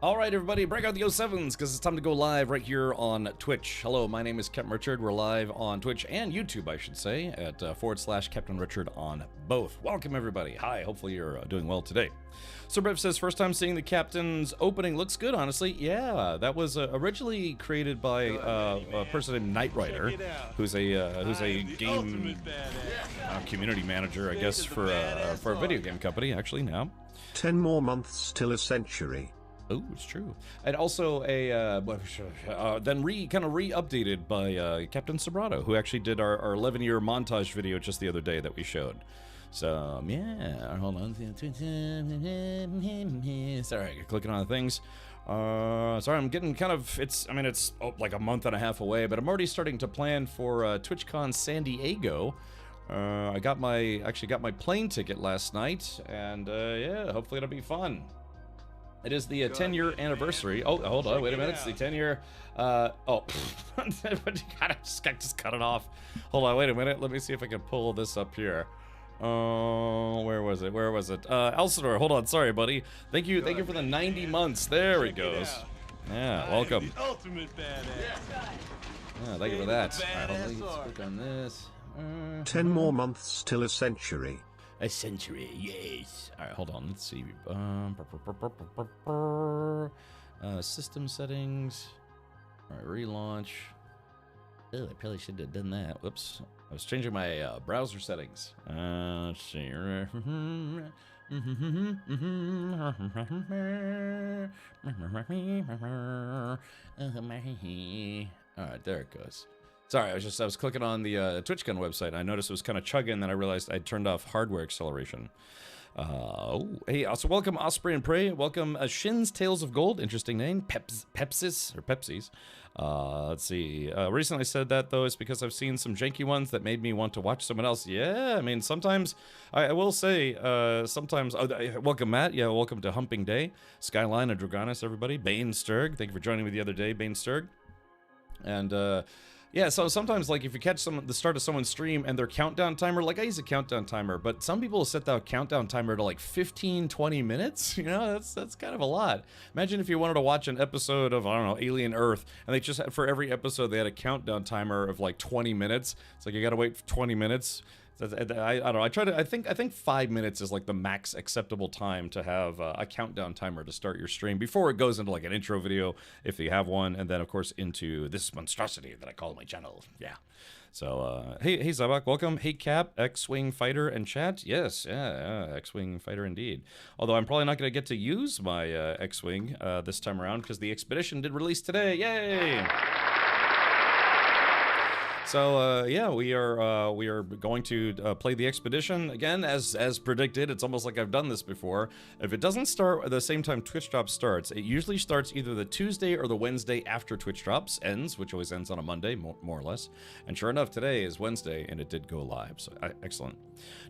All right, everybody, break out the 07s because it's time to go live right here on Twitch. Hello, my name is Captain Richard. We're live on Twitch and YouTube, I should say, at / Captain Richard on both. Welcome, everybody. Hi, hopefully you're doing well today. So Brev says, first time seeing the Captain's opening. Looks good, honestly. Yeah, that was originally created by a person named Knight Rider, who's a game community manager, I guess, for a video game company, actually, now. 10 more months till a century. Oh, it's true. And also a then kind of re-updated by Captain Sobrato, who actually did our 11-year montage video just the other day that we showed. So yeah, hold on. Sorry, clicking on things. Sorry, I'm getting kind of. It's like a month and a half away, but I'm already starting to plan for TwitchCon San Diego. I actually got my plane ticket last night, and yeah, hopefully it'll be fun. It is the 10-year anniversary. Oh, hold on, wait a minute. It's the 10-year. Oh, I just cut it off. Hold on, wait a minute. Let me see if I can pull this up here. Oh, where was it? Elsinore, hold on. Sorry, buddy. Thank you for the 90 months. There it goes. Yeah, welcome. Ultimate badass. Yeah, thank you for that. All right, let's click on this. 10 more months till a century. A century, yes. All right, hold on. Let's see. System settings. All right, relaunch. Oh, I probably should have done that. Whoops. I was changing my browser settings. Let's see. All right, there it goes. Sorry, I was clicking on the TwitchCon website, and I noticed it was kind of chugging, then I realized I'd turned off hardware acceleration. Hey, also welcome Osprey and Prey, welcome Shin's Tales of Gold, interesting name, Pepsis. Let's see, reason I said that, though, is because I've seen some janky ones that made me want to watch someone else. Yeah, I mean, sometimes, I will say, sometimes, welcome Matt, yeah, welcome to Humping Day, Skyline and Dragonis, everybody, Bane Sturg, thank you for joining me the other day, Bane Sturg, and, yeah, so sometimes, like, if you catch the start of someone's stream and their countdown timer, like, I use a countdown timer, but some people set that countdown timer to, like, 15, 20 minutes, you know, that's kind of a lot. Imagine if you wanted to watch an episode of, I don't know, Alien Earth, and they just, for every episode, they had a countdown timer of, like, 20 minutes. It's like, you gotta wait for 20 minutes. I don't know. I think 5 minutes is like the max acceptable time to have a countdown timer to start your stream before it goes into like an intro video if you have one, and then of course into this monstrosity that I call my channel. Yeah. So hey Zabak, welcome. Hey Cap, X-Wing Fighter and chat. Yes, yeah, X-Wing Fighter indeed. Although I'm probably not going to get to use my X-Wing this time around because the Expedition did release today. Yay! So yeah, we are going to play the Expedition again as predicted. It's almost like I've done this before. If it doesn't start at the same time Twitch Drops starts, it usually starts either the Tuesday or the Wednesday after Twitch Drops ends, which always ends on a Monday, more or less. And sure enough, today is Wednesday, and it did go live. So excellent.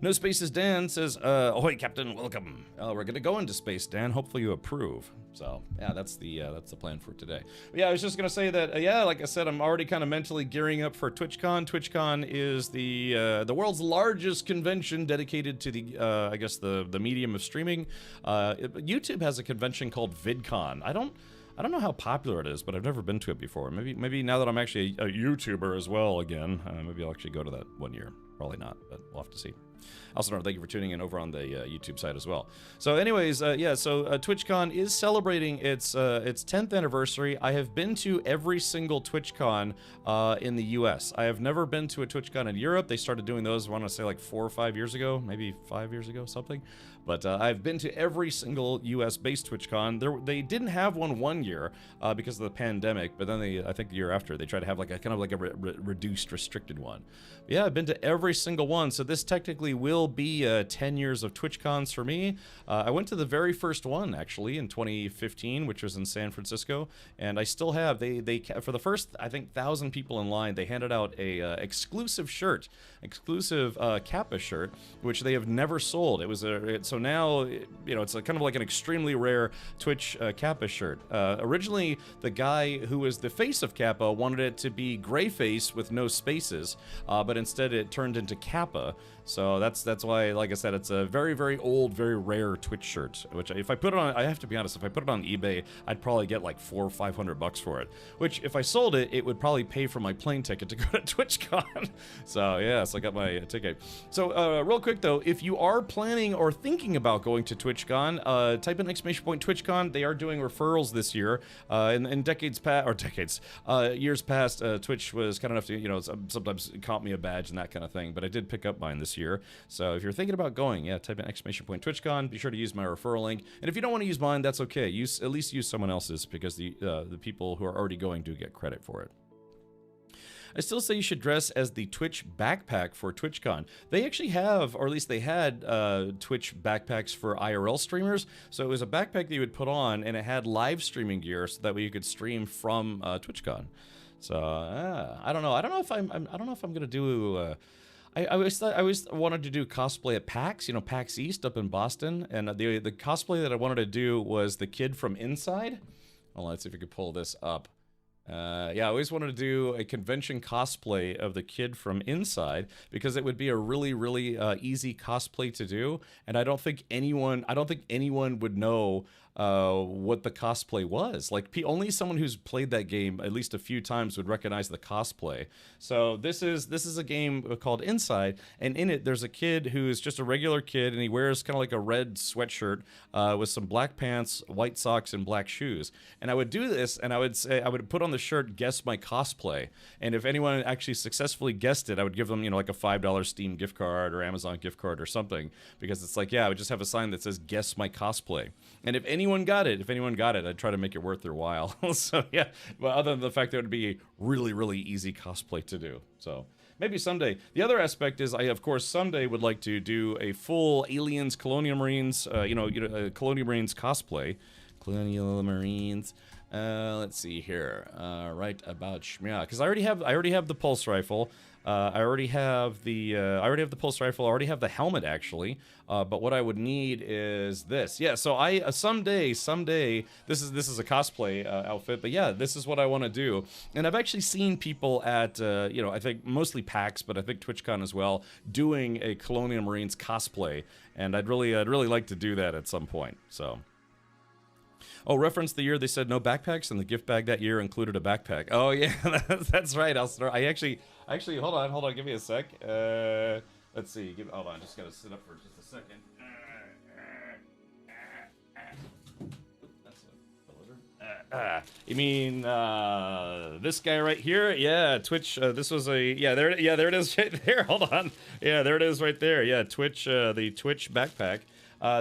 No Spaces Dan says, "Ahoy, Captain, welcome." We're gonna go into space, Dan. Hopefully you approve. So yeah, that's the plan for today. But yeah, I was just gonna say that yeah, like I said, I'm already kind of mentally gearing up for TwitchCon. TwitchCon is the world's largest convention dedicated to the I guess the medium of streaming. YouTube has a convention called VidCon. I don't know how popular it is, but I've never been to it before. Maybe now that I'm actually a YouTuber as well again, maybe I'll actually go to that one year. Probably not, but we'll have to see. Also, thank you for tuning in over on the YouTube side as well. So anyways, yeah, so TwitchCon is celebrating its 10th anniversary. I have been to every single TwitchCon in the US. I have never been to a TwitchCon in Europe. They started doing those, I want to say, like 4 or 5 years ago, maybe 5 years ago, something. But I've been to every single US-based TwitchCon. They didn't have one year because of the pandemic, but then I think the year after, they tried to have like a kind of like a reduced, restricted one. But yeah, I've been to every single one, so this technically will be 10 years of TwitchCons for me. I went to the very first one, actually, in 2015, which was in San Francisco, and I still have, they for the first, I think, 1,000 people in line, they handed out a exclusive shirt, exclusive Kappa shirt, which they have never sold. It was so now, you know, it's kind of like an extremely rare Twitch Kappa shirt. Originally, the guy who was the face of Kappa wanted it to be gray face with no spaces, but instead it turned into Kappa. So that's why, like I said, it's a very, very old, very rare Twitch shirt. Which, if I put it on, I have to be honest, if I put it on eBay, I'd probably get like $400 or $500 for it. Which, if I sold it, it would probably pay for my plane ticket to go to TwitchCon. So yeah, so I got my ticket. So real quick though, if you are planning or thinking about going to TwitchCon, type in !TwitchCon. They are doing referrals this year. In years past, Twitch was kind enough to, sometimes comp me a badge and that kind of thing. But I did pick up mine this year. So if you're thinking about going, yeah, type in !TwitchCon. Be sure to use my referral link. And if you don't want to use mine, that's okay. At least use someone else's, because the people who are already going do get credit for it. I still say you should dress as the Twitch backpack for TwitchCon. They actually have, or at least they had, Twitch backpacks for IRL streamers. So it was a backpack that you would put on, and it had live streaming gear, so that way you could stream from TwitchCon. So I don't know. I don't know if I'm gonna do. I always wanted to do cosplay at PAX, PAX East up in Boston, and the cosplay that I wanted to do was the kid from Inside. Well, let's see if we could pull this up. Yeah, I always wanted to do a convention cosplay of the kid from Inside, because it would be a really, really easy cosplay to do, and I don't think anyone would know what the cosplay was. Like, only someone who's played that game at least a few times would recognize the cosplay. So this is a game called Inside, and in it there's a kid who's just a regular kid, and he wears kind of like a red sweatshirt with some black pants, white socks, and black shoes. And I would do this, and I would put on the shirt, "Guess my cosplay," and if anyone actually successfully guessed it, I would give them, like a $5 Steam gift card or Amazon gift card or something, because it's like, yeah, I would just have a sign that says "Guess my cosplay," and if anyone got it, I'd try to make it worth their while. So yeah, but other than the fact that it would be a really, really easy cosplay to do. So maybe someday. The other aspect is, I of course someday would like to do a full Aliens, Colonial Marines, Colonial Marines cosplay. Colonial Marines. Let's see here. Right about Shmya, because I already have the pulse rifle. I already have the pulse rifle. I already have the helmet, actually. But what I would need is this. Yeah. So I someday this is a cosplay outfit. But yeah, this is what I want to do. And I've actually seen people at I think mostly PAX, but I think TwitchCon as well, doing a Colonial Marines cosplay. And I'd really like to do that at some point. So. Oh, reference the year they said no backpacks, and the gift bag that year included a backpack. Oh yeah, that's right. I actually hold on, give me a sec. Let's see. Hold on, just gotta sit up for just a second. You mean this guy right here? Yeah, Twitch. This was a there it is right there. Hold on. Yeah, there it is right there. Yeah, Twitch. The Twitch backpack.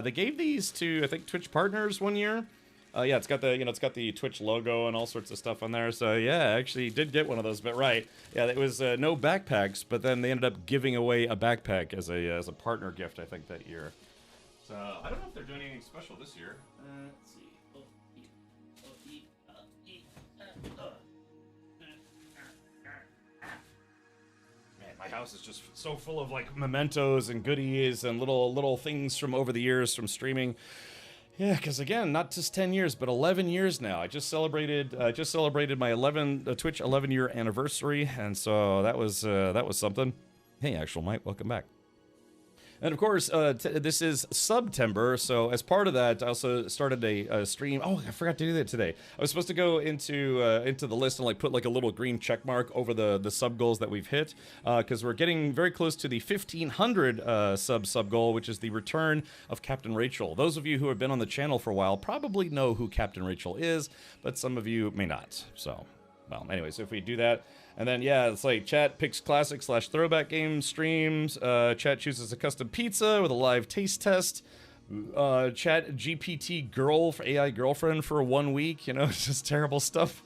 They gave these to, I think, Twitch partners one year. Yeah, it's got the Twitch logo and all sorts of stuff on there. So yeah, I actually did get one of those. But right, yeah, it was no backpacks, but then they ended up giving away a backpack as a partner gift, I think, that year. So I don't know if they're doing anything special this year. Let's see. Man, my house is just so full of like mementos and goodies and little things from over the years from streaming. Yeah, because again, not just 10 years, but 11 years now. I just celebrated my Twitch 11-year anniversary, and so that was something. Hey, Actual Mike, welcome back. And of course, this is September, so as part of that, I also started a stream. Oh, I forgot to do that today. I was supposed to go into the list and like put like a little green check mark over the sub goals that we've hit, because we're getting very close to the 1,500 sub goal, which is the return of Captain Rachel. Those of you who have been on the channel for a while probably know who Captain Rachel is, but some of you may not. So, well, anyway, so if we do that. And then, yeah, it's like chat picks classic / throwback game streams. Chat chooses a custom pizza with a live taste test. Chat GPT girl for AI girlfriend for 1 week. It's just terrible stuff.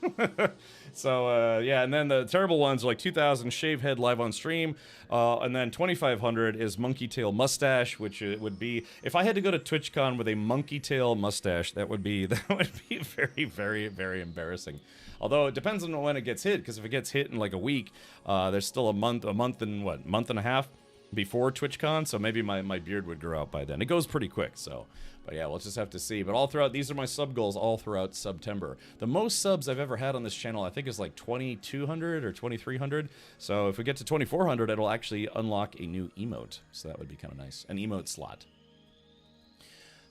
So, yeah, and then the terrible ones are like 2,000 shave head live on stream. And then 2,500 is monkey tail mustache, which it would be, if I had to go to TwitchCon with a monkey tail mustache, that would be very, very, very embarrassing. Although it depends on when it gets hit, because if it gets hit in like a week, there's still a month and a half. before TwitchCon, so maybe my beard would grow out by then. It goes pretty quick, so. But yeah, we'll just have to see. But all throughout, these are my sub goals all throughout September. The most subs I've ever had on this channel, I think, is like 2,200 or 2,300. So if we get to 2,400, it'll actually unlock a new emote. So that would be kind of nice. An emote slot.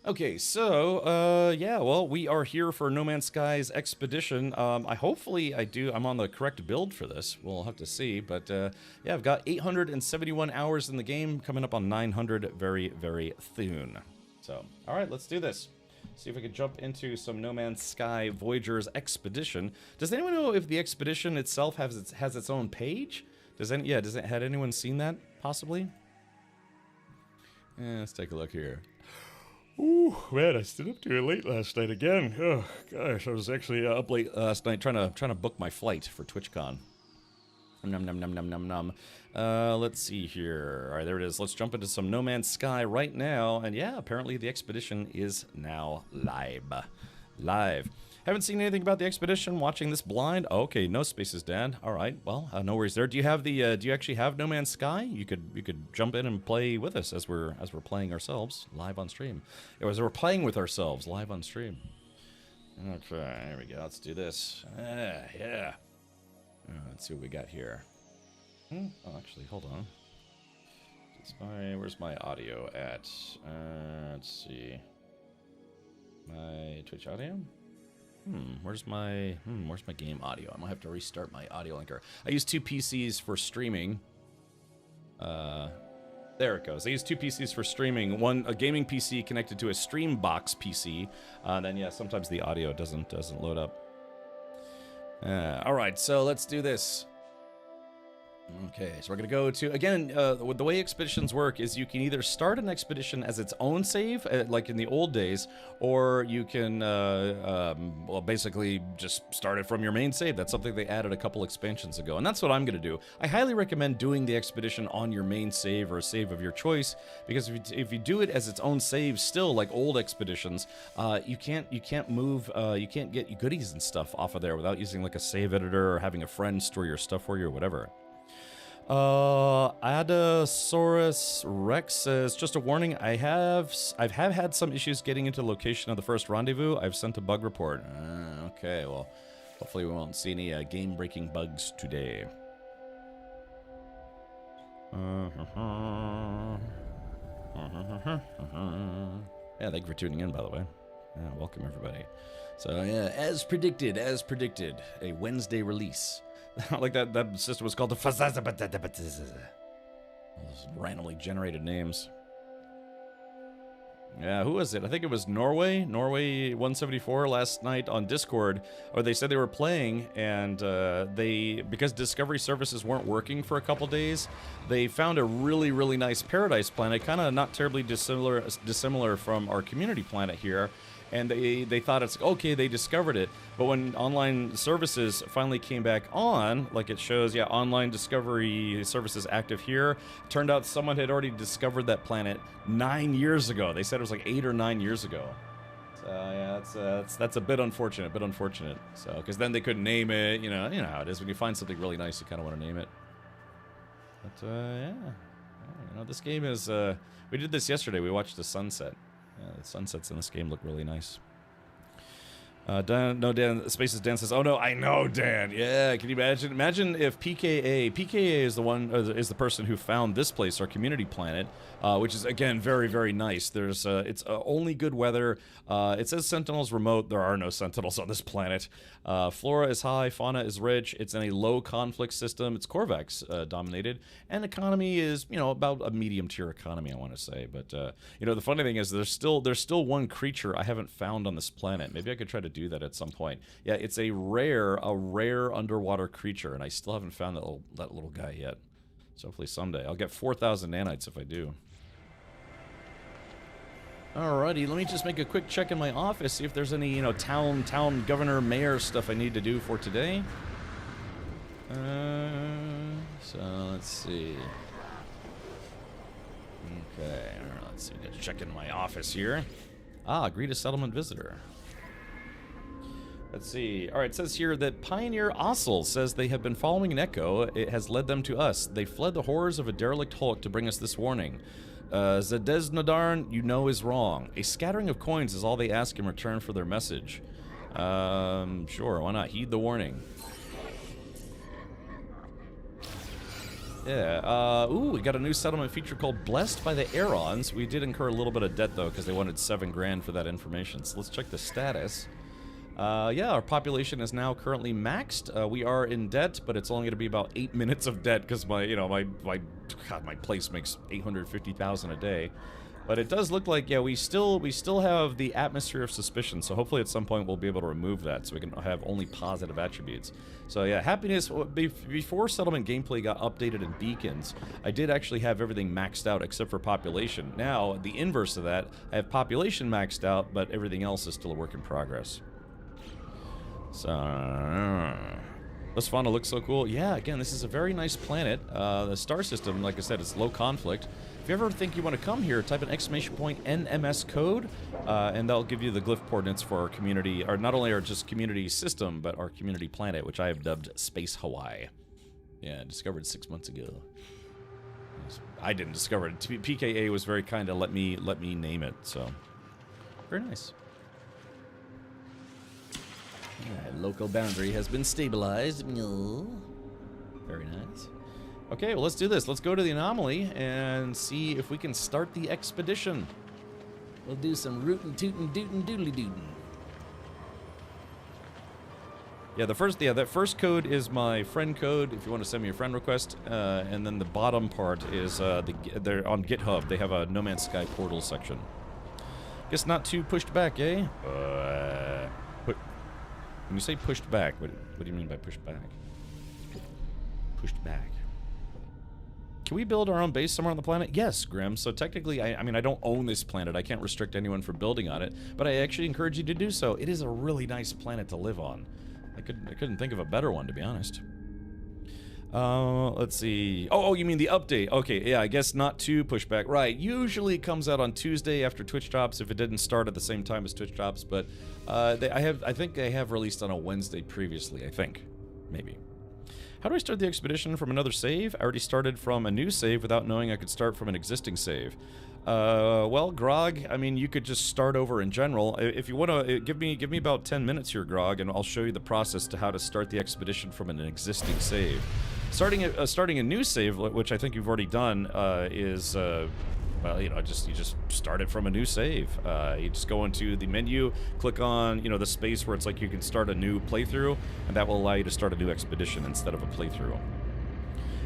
Okay, so, yeah, well, we are here for No Man's Sky's Expedition. Hopefully I'm on the correct build for this. We'll have to see, but, yeah, I've got 871 hours in the game, coming up on 900 very, very soon. So, alright, let's do this. See if we can jump into some No Man's Sky Voyagers Expedition. Does anyone know if the expedition itself has its own page? Had anyone seen that, possibly? Yeah, let's take a look here. Ooh, man, I stayed up too late last night again. Oh, gosh, I was actually up late last night trying to book my flight for TwitchCon. Num num num num num num. Let's see here. All right, there it is. Let's jump into some No Man's Sky right now. And yeah, apparently the expedition is now live. Haven't seen anything about the expedition. Watching this blind. Oh, okay, no spaces, Dad. All right, well, no worries there. Do you have the? Do you actually have No Man's Sky? You could jump in and play with us as we're playing ourselves live on stream. As we're playing with ourselves live on stream. Okay, there we go. Let's do this. Yeah. Let's see what we got here. Oh, actually, hold on. Where's my audio at? Let's see. My Twitch audio. Where's my game audio? I might have to restart my audio linker. I use two PCs for streaming. There it goes. I use two PCs for streaming. One, a gaming PC connected to a Streambox PC. Then yeah, sometimes the audio doesn't load up. All right, so let's do this. Okay, so we're gonna go to, again, the way expeditions work is you can either start an expedition as its own save, like in the old days, or you can, well, basically just start it from your main save. That's something they added a couple expansions ago, and that's what I'm gonna do. I highly recommend doing the expedition on your main save or a save of your choice, because if you do it as its own save still, like old expeditions, you can't move, you can't get goodies and stuff off of there without using like a save editor or having a friend store your stuff for you or whatever. Adasaurus Rex says, just a warning, I've had some issues getting into the location of the first rendezvous. I've sent a bug report. Okay, well, hopefully we won't see any game-breaking bugs today. Yeah, thank you for tuning in, by the way. Yeah, welcome, everybody. So, yeah, as predicted, a Wednesday release. Like that system was called the Those randomly generated names. Yeah, who was it? I think it was Norway 174 last night on Discord, or they said they were playing, and because Discovery services weren't working for a couple days, they found a really, really nice paradise planet, kind of not terribly dissimilar from our community planet here. And they thought it's okay, they discovered it. But when online services finally came back on, like it shows, yeah, online discovery services active here, turned out someone had already discovered that planet 9 years ago. They said it was like 8 or 9 years ago. So yeah, that's a bit unfortunate, So, because then they couldn't name it, you know how it is. When you find something really nice, you kind of want to name it. But yeah, this game is, we did this yesterday. We watched the sunset. The sunsets in this game look really nice. Dan Spaces Dan says, "Oh no, I know, Dan. Yeah, can you imagine? Imagine if PKA is the one, is the person who found this place, our community planet, which is again very, very nice. There's it's only good weather. It says Sentinels remote. There are no Sentinels on this planet. Flora is high, fauna is rich. It's in a low conflict system. It's Corvax dominated, and economy is about a medium tier economy, I want to say. But the funny thing is there's still one creature I haven't found on this planet. Maybe I could try to do that at some point. Yeah, it's a rare underwater creature, and I still haven't found that little guy yet. So hopefully someday. I'll get 4,000 nanites if I do. Alrighty, let me just make a quick check in my office, see if there's any, town governor, mayor stuff I need to do for today. So let's see. Okay, let's see. Check in my office here. Greet a settlement visitor. Let's see. All right, it says here that Pioneer Ossel says they have been following an echo. It has led them to us. They fled the horrors of a derelict hulk to bring us this warning. Zadesnadarn, you know, is wrong. A scattering of coins is all they ask in return for their message. Sure, why not? Heed the warning. Yeah, ooh, we got a new settlement feature called Blessed by the Aerons. We did incur a little bit of debt, though, because they wanted $7 grand for that information. So let's check the status. Yeah, our population is now currently maxed. We are in debt, but it's only going to be about 8 minutes of debt because my place makes $850,000 a day. But it does look like, yeah, we still have the atmosphere of suspicion. So hopefully at some point we'll be able to remove that, so we can have only positive attributes. So yeah, happiness. Before settlement gameplay got updated in beacons, I did actually have everything maxed out except for population. Now the inverse of that, I have population maxed out, but everything else is still a work in progress. So, this fauna looks so cool. Yeah, again, this is a very nice planet. The star system, like I said, is low conflict. If you ever think you want to come here, type an !NMS code, and that'll give you the glyph coordinates for our community, or not only our just community system, but our community planet, which I have dubbed Space Hawaii. Yeah, discovered 6 months ago. I didn't discover it. PKA was very kind to let me name it, so very nice. Local boundary has been stabilized. Very nice. Okay, well, let's do this. Let's go to the anomaly and see if we can start the expedition. We'll do some rootin' tootin' dootin' doodly dootin'. Yeah, that first code is my friend code if you want to send me a friend request. And then the bottom part is they're on GitHub. They have a No Man's Sky portal section. Guess not too pushed back, eh? When you say pushed back, what do you mean by pushed back? Pushed back. Can we build our own base somewhere on the planet? Yes, Grim. So technically, I mean, I don't own this planet. I can't restrict anyone from building on it, but I actually encourage you to do so. It is a really nice planet to live on. I couldn't think of a better one, to be honest. Let's see. Oh, you mean the update? Okay, yeah, I guess not too pushback. Right, usually it comes out on Tuesday after Twitch drops if it didn't start at the same time as Twitch drops, but I think they have released on a Wednesday previously, I think. Maybe. How do I start the expedition from another save? I already started from a new save without knowing I could start from an existing save. Well, Grog, I mean, you could just start over in general. If you want to, give me about 10 minutes here, Grog, and I'll show you the process to how to start the expedition from an existing save. Starting a new save, which I think you've already done, is well, you just start it from a new save. You just go into the menu, click on, the space where it's like you can start a new playthrough, and that will allow you to start a new expedition instead of a playthrough.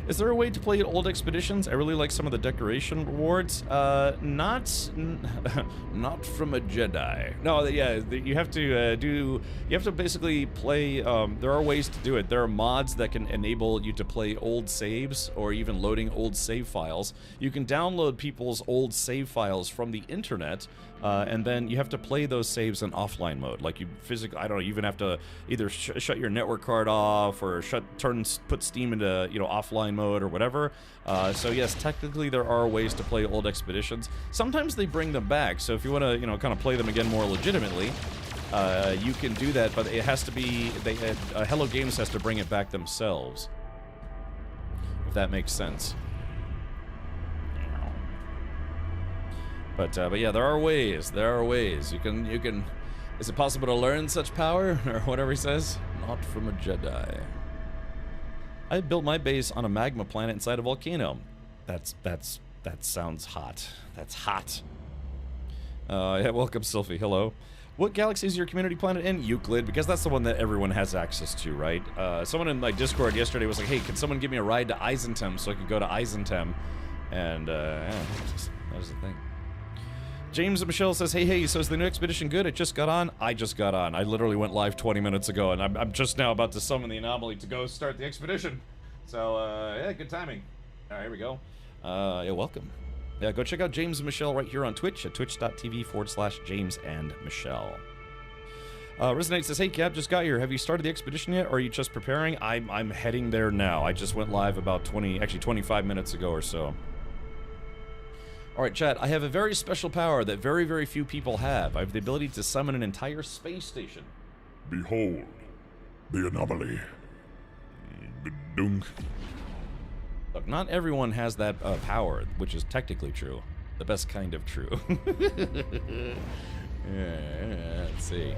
Is there a way to play at old expeditions? I really like some of the decoration rewards. Not from a Jedi. No, yeah, you have to basically play. There are ways to do it. There are mods that can enable you to play old saves or even loading old save files. You can download people's old save files from the internet. And then you have to play those saves in offline mode. Like you physically, I don't know, you even have to either shut your network card off or put Steam into, offline mode or whatever. So yes, technically there are ways to play old expeditions. Sometimes they bring them back. So if you want to, kind of play them again more legitimately, you can do that. But it has to be, Hello Games has to bring it back themselves. If that makes sense. But yeah, there are ways. There are ways. You can. Is it possible to learn such power, or whatever he says? Not from a Jedi. I built my base on a magma planet inside a volcano. That sounds hot. That's hot. Yeah, welcome, Sylphie. Hello. What galaxy is your community planet in? Euclid, because that's the one that everyone has access to, right? Someone in my Discord yesterday was like, "Hey, can someone give me a ride to Eisentem so I could go to Eisentem?" And yeah, that was the thing. James and Michelle says, hey, so is the new expedition good? It just got on? I just got on. I literally went live 20 minutes ago, and I'm just now about to summon the anomaly to go start the expedition. So, yeah, good timing. All right, here we go. Yeah, welcome. Yeah, go check out James and Michelle right here on Twitch at twitch.tv/James and Michelle. Resonate says, hey, Cap, just got here. Have you started the expedition yet, or are you just preparing? I'm heading there now. I just went live about 25 minutes ago or so. Alright, chat, I have a very special power that very, very few people have. I have the ability to summon an entire space station. Behold, the anomaly. Dunk. Look, not everyone has that power, which is technically true. The best kind of true. Yeah, let's see.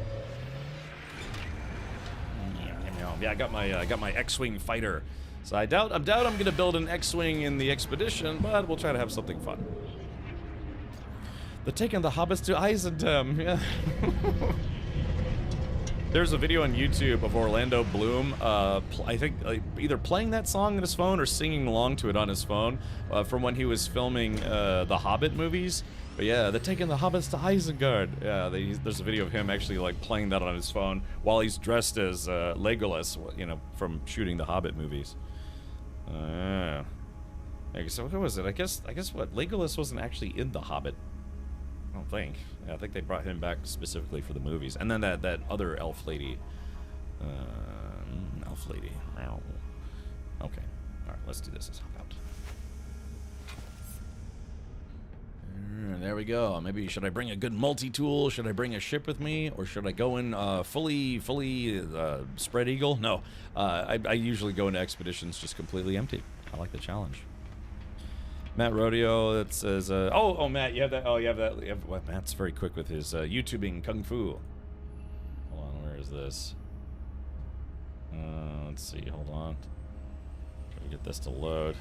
Yeah, I got my X-wing fighter. So I doubt I'm gonna build an X-wing in the expedition, but we'll try to have something fun. They're taking the hobbits to Eisenham. Yeah. There's a video on YouTube of Orlando Bloom, I think either playing that song on his phone or singing along to it on his phone from when he was filming the Hobbit movies. But yeah, they're taking the hobbits to Isengard. Yeah, there's a video of him actually like playing that on his phone while he's dressed as Legolas, you know, from shooting the Hobbit movies. So what was it? I guess what, Legolas wasn't actually in the Hobbit. I don't think. Yeah, I think they brought him back specifically for the movies. And then that other elf lady. Elf lady. Okay. Alright, let's do this. Let's hop out. There we go. Maybe should I bring a good multi-tool? Should I bring a ship with me? Or should I go in fully spread eagle? No. I usually go into expeditions just completely empty. I like the challenge. Matt Rodeo, that says, oh, Matt, you have that, well, Matt's very quick with his, YouTubing Kung Fu. Hold on, where is this? Let's see, hold on. Try to get this to load.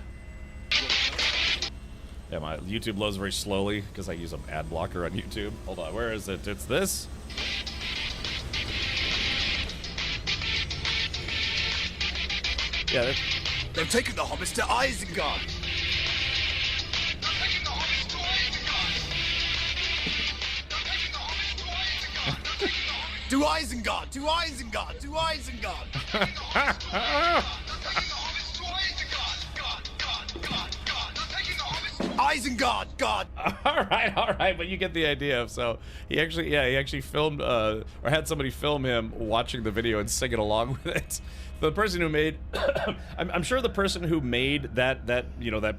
Yeah, my YouTube loads very slowly, because I use an ad blocker on YouTube. Hold on, where is it? It's this? Yeah, they've taken the hobbits to Isengard! To Isengard! To Isengard! To Isengard! Isengard! God! All right, but you get the idea. So he actually filmed, or had somebody film him watching the video and singing along with it. The person who made, I'm sure the person who made that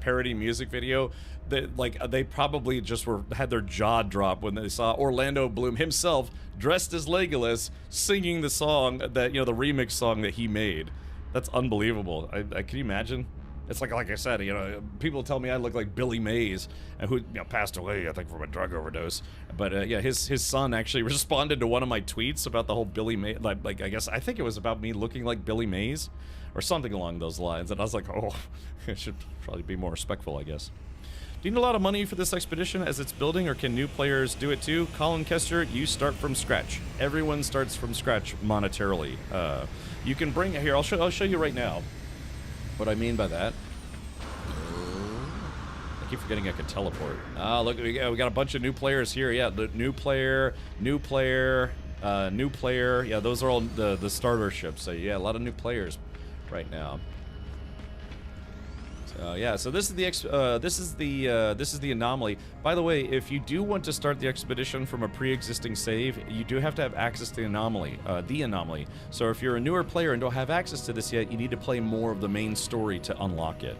parody music video, they probably just had their jaw drop when they saw Orlando Bloom himself dressed as Legolas singing the song that, the remix song that he made. That's unbelievable. Can you imagine? It's like I said, people tell me I look like Billy Mays, who passed away, I think, from a drug overdose. But yeah, his son actually responded to one of my tweets about the whole Billy Mays, I think it was about me looking like Billy Mays, or something along those lines. And I was like, oh, I should probably be more respectful, I guess. Do you need a lot of money for this expedition as it's building, or can new players do it too? Colin Kester, you start from scratch. Everyone starts from scratch monetarily. You can bring here. I'll show you right now what I mean by that. I keep forgetting I can teleport. Look, we got a bunch of new players here. Yeah, the new player. Yeah, those are all the starter ships. So yeah, a lot of new players right now. Yeah, so this is the anomaly. By the way, if you do want to start the expedition from a pre-existing save, you do have to have access to the anomaly. So if you're a newer player and don't have access to this yet, you need to play more of the main story to unlock it.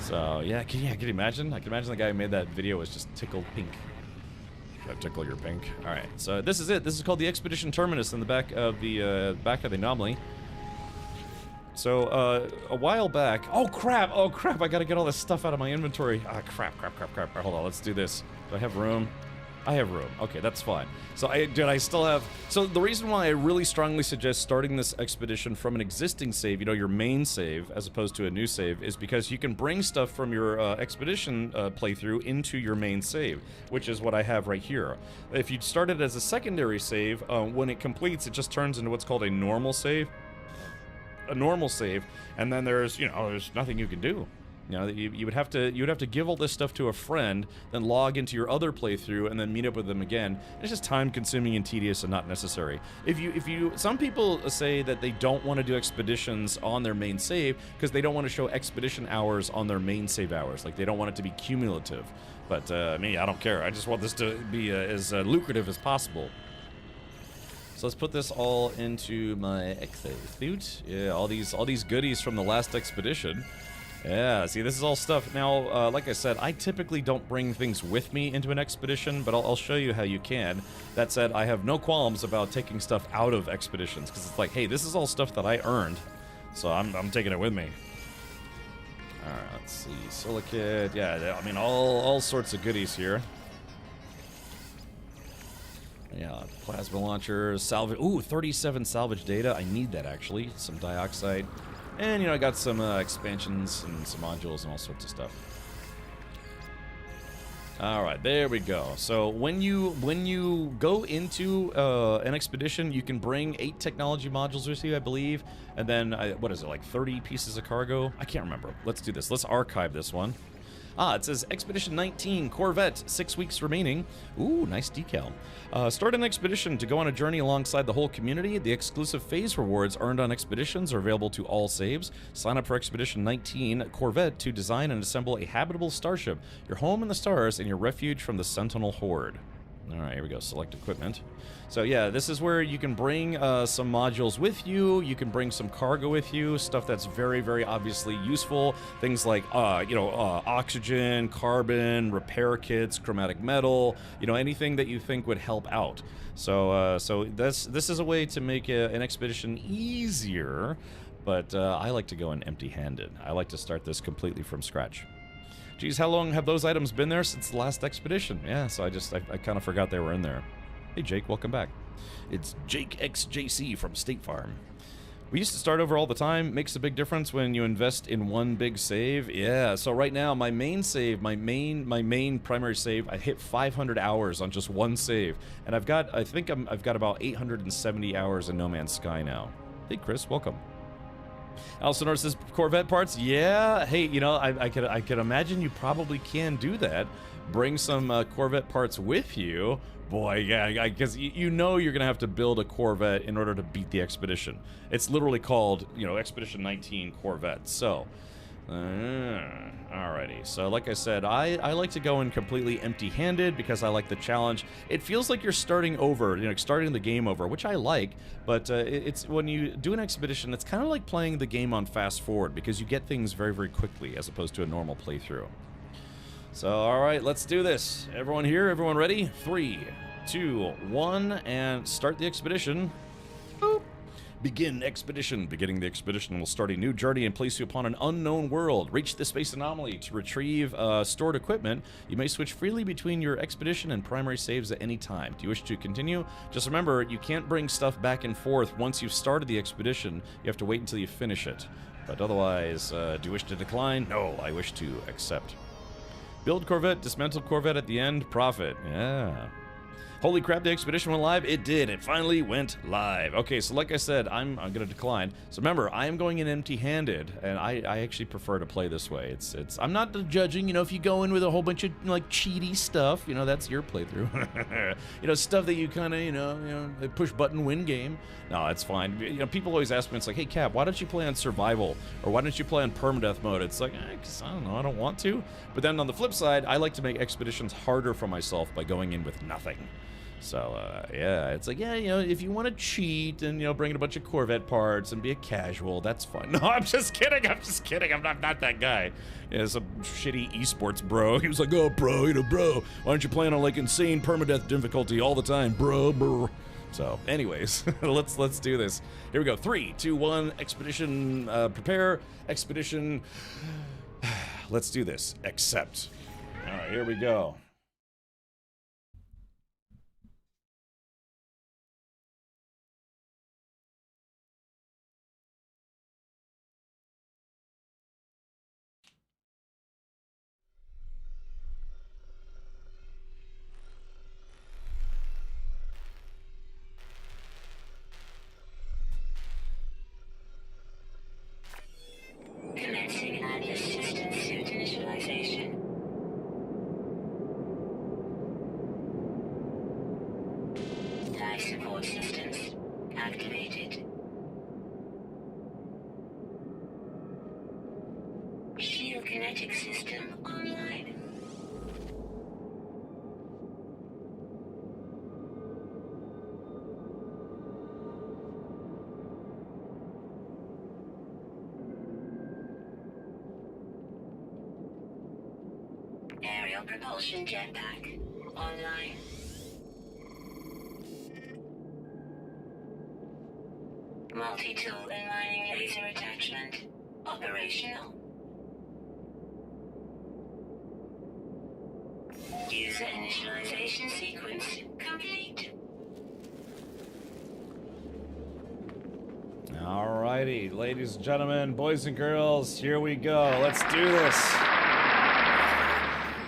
So yeah, can you imagine? I can imagine the guy who made that video was just tickled pink. Gotta tickle your pink. All right, so this is it. This is called the Expedition Terminus in the back of the anomaly. So, a while back... Oh, crap! I gotta get all this stuff out of my inventory. Crap. Right, hold on, let's do this. Do I have room? I have room. Okay, that's fine. So, I still have... So, the reason why I really strongly suggest starting this expedition from an existing save, your main save, as opposed to a new save, is because you can bring stuff from your expedition playthrough into your main save, which is what I have right here. If you start it as a secondary save, when it completes, it just turns into what's called a normal save. And then there's nothing you can do. You would have to give all this stuff to a friend, then log into your other playthrough, and then meet up with them again. It's just time consuming and tedious and not necessary. Some people say that they don't want to do expeditions on their main save because they don't want to show expedition hours on their main save hours. Like, they don't want it to be cumulative. But me, I don't care. I just want this to be as lucrative as possible. So let's put this all into my exo suit. Yeah, all these goodies from the last expedition. Yeah, see, this is all stuff. Now, like I said, I typically don't bring things with me into an expedition, but I'll show you how you can. That said, I have no qualms about taking stuff out of expeditions, because it's like, hey, this is all stuff that I earned, so I'm taking it with me. Alright, let's see. Silicate, yeah, I mean, all sorts of goodies here. Yeah, plasma launchers, salvage. Ooh, 37 salvage data. I need that, actually. Some dioxide. And, you know, I got some expansions and some modules and all sorts of stuff. Alright, there we go. So, when you go into an expedition, you can bring 8 technology modules with you, I believe. And then, what is it, like 30 pieces of cargo? I can't remember. Let's do this. Let's archive this one. Ah, it says Expedition 19, Corvette, 6 weeks remaining. Ooh, nice decal. Start an expedition to go on a journey alongside the whole community. The exclusive phase rewards earned on expeditions are available to all saves. Sign up for Expedition 19, Corvette, to design and assemble a habitable starship, your home in the stars, and your refuge from the Sentinel Horde. Alright, here we go. Select equipment. So yeah, this is where you can bring some modules with you. You can bring some cargo with you. Stuff that's very, very obviously useful. Things like, oxygen, carbon, repair kits, chromatic metal. You know, anything that you think would help out. So, this is a way to make an expedition easier. But I like to go in empty-handed. I like to start this completely from scratch. Geez, how long have those items been there since the last expedition? Yeah, so I kind of forgot they were in there. Hey Jake, welcome back. It's Jake XJC from State Farm. We used to start over all the time. Makes a big difference when you invest in one big save. Yeah, so right now my main save, my main primary save, I hit 500 hours on just one save, and I've got about 870 hours in No Man's Sky now. Hey Chris, welcome. Alcinor says Corvette parts. Yeah, hey, you know, I could imagine you probably can do that. Bring some Corvette parts with you. Boy, yeah, because you know you're gonna have to build a Corvette in order to beat the expedition. It's literally called, you know, Expedition 19 Corvette. So, alrighty. So, like I said, I like to go in completely empty-handed because I like the challenge. It feels like you're starting over, you know, starting the game over, which I like. But it's when you do an expedition, it's kind of like playing the game on fast forward because you get things very, very quickly as opposed to a normal playthrough. So, alright, let's do this. Everyone here? Everyone ready? 3, 2, 1, and start the expedition. Boop. Begin expedition. Beginning the expedition will start a new journey and place you upon an unknown world. Reach the space anomaly to retrieve stored equipment. You may switch freely between your expedition and primary saves at any time. Do you wish to continue? Just remember, you can't bring stuff back and forth once you've started the expedition. You have to wait until you finish it. But otherwise, do you wish to decline? No, I wish to accept. Build Corvette, dismantle Corvette at the end, profit. Yeah. Holy crap, the expedition went live? It did. It finally went live. Okay, so like I said, I'm going to decline. So remember, I am going in empty-handed, and I actually prefer to play this way. I'm not judging, you know, if you go in with a whole bunch of, like, cheaty stuff, you know, that's your playthrough. You know, stuff that you kind of, you know, push-button win game. No, it's fine. You know, people always ask me, it's like, hey, Cap, why don't you play on survival? Or why don't you play on permadeath mode? It's like, because I don't know, I don't want to. But then on the flip side, I like to make expeditions harder for myself by going in with nothing. So, yeah, it's like, yeah, you know, if you want to cheat and, you know, bring in a bunch of Corvette parts and be a casual, that's fine. No, I'm just kidding. I'm not that guy. Yeah, some shitty esports bro. He was like, oh, bro, you know, bro, why don't you play on, like, insane permadeath difficulty all the time, bro. So, anyways, let's do this. Here we go. 3, 2, 1, expedition, prepare, expedition. Let's do this. Accept. All right, here we go. Commencing assistant suit initialization. Life support systems activated. Shield kinetic system online. aerial propulsion jetpack online. Multi-tool and mining laser attachment operational. User initialization sequence complete. Alrighty, ladies and gentlemen, boys and girls, here we go. Let's do this.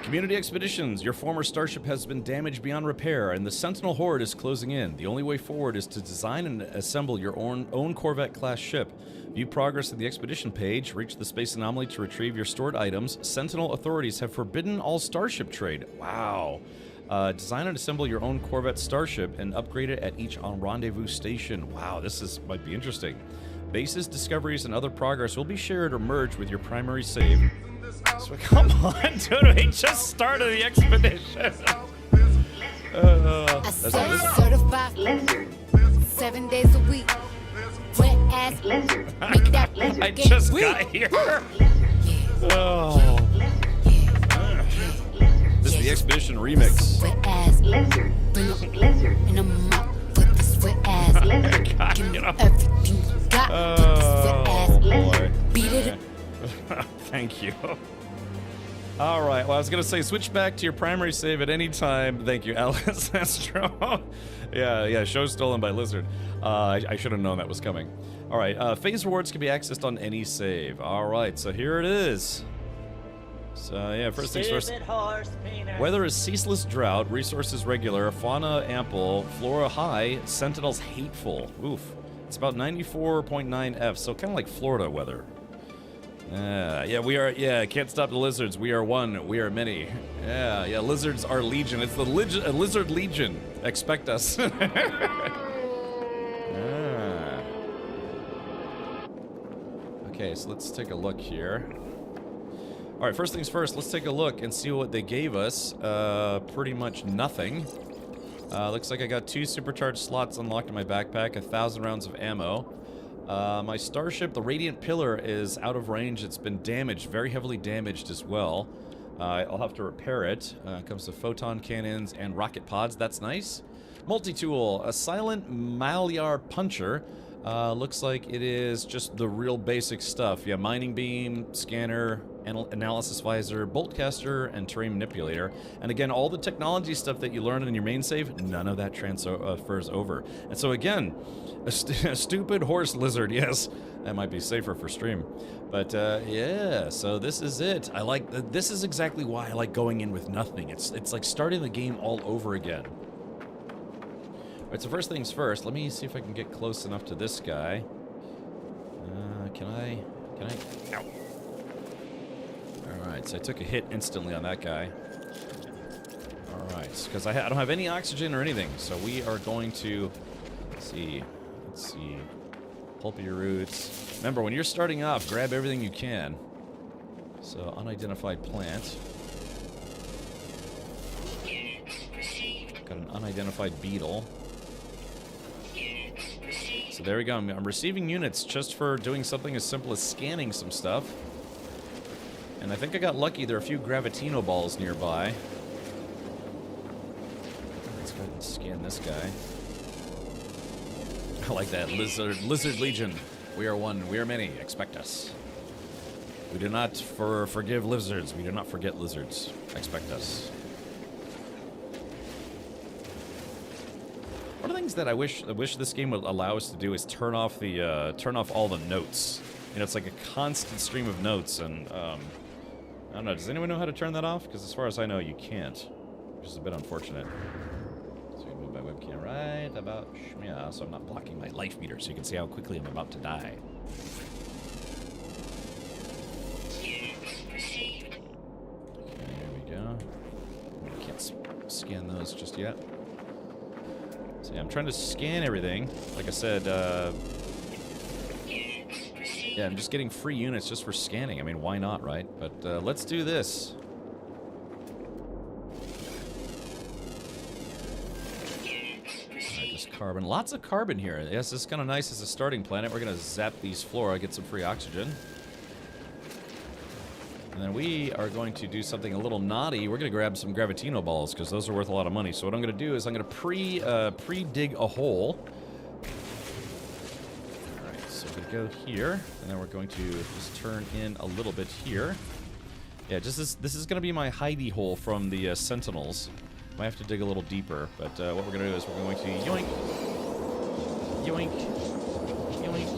Community Expeditions, your former starship has been damaged beyond repair, and the Sentinel Horde is closing in. The only way forward is to design and assemble your own Corvette-class ship. View progress at the expedition page, reach the space anomaly to retrieve your stored items. Sentinel authorities have forbidden all starship trade. Wow. Design and assemble your own Corvette starship and upgrade it at each rendezvous station. Wow, might be interesting. Bases, discoveries, and other progress will be shared or merged with your primary save. So come on, dude, we just started the expedition. Certified lizard. 7 days a week. Wet ass lizard. Make that lizard. I just got here. Oh. This is the expedition remix. Wet ass lizard. Bring up lizard. And I'm up with this wet ass lizard. God, Give me you know. everything you got. This wet ass lizard. Beat it. Thank you. All right. Well, I was gonna say switch back to your primary save at any time. Thank you, Alice Astro. yeah. Show stolen by Lizard. I should have known that was coming. All right. Phase rewards can be accessed on any save. All right. So here it is. So yeah, first things first. Weather is ceaseless drought, resources regular, fauna ample, flora high, sentinels hateful. Oof. It's about 94.9 F, so kind of like Florida weather. Yeah, we are. Yeah, can't stop the lizards. We are one. We are many. Yeah. Lizards are legion. It's the lizard legion. Expect us. Okay, so let's take a look here. All right, first things first. Let's take a look and see what they gave us. Pretty much nothing. Looks like I got 2 supercharged slots unlocked in my backpack, 1,000 rounds of ammo. My starship, the Radiant Pillar, is out of range. It's been damaged, very heavily damaged as well. I'll have to repair it. Comes to photon cannons and rocket pods. That's nice. Multi-tool, a silent Malyar puncher. Looks like it is just the real basic stuff. Yeah, mining beam, scanner, analysis visor, bolt caster, and terrain manipulator. And again, all the technology stuff that you learned in your main save, none of that transfers over. And so again, a stupid horse lizard, yes, that might be safer for stream. But yeah, so this is it. I like this is exactly why I like going in with nothing. It's like starting the game all over again. Alright, so first things first, let me see if I can get close enough to this guy. Can I? Ow. Alright, so I took a hit instantly on that guy. Alright, because I don't have any oxygen or anything, so we are going to... Let's see. Pulpy roots. Remember, when you're starting off, grab everything you can. So, unidentified plant. Got an unidentified beetle. So there we go. I'm receiving units just for doing something as simple as scanning some stuff. And I think I got lucky. There are a few Gravitino balls nearby. Let's go ahead and scan this guy. I like that. Lizard Legion. We are one. We are many. Expect us. We do not forgive lizards. We do not forget lizards. Expect us. One of the things that I wish this game would allow us to do is turn off all the notes. You know, it's like a constant stream of notes, and I don't know. Does anyone know how to turn that off? Because as far as I know, you can't, which is a bit unfortunate. So we move my webcam right about yeah, so I'm not blocking my life meter, so you can see how quickly I'm about to die. Okay, there we go. I can't scan those just yet. So yeah, I'm trying to scan everything. Like I said, yeah, I'm just getting free units just for scanning. I mean, why not, right? But let's do this. Just carbon. Lots of carbon here. Yes, this is kind of nice as a starting planet. We're going to zap these flora, get some free oxygen. And then we are going to do something a little naughty. We're going to grab some Gravitino balls, because those are worth a lot of money. So what I'm going to do is I'm going to pre-dig a hole. Alright, so we're going to go here, and then we're going to just turn in a little bit here. Yeah, just this is going to be my hidey hole from the Sentinels. Might have to dig a little deeper, but what we're going to do is we're going to yoink, yoink, yoink,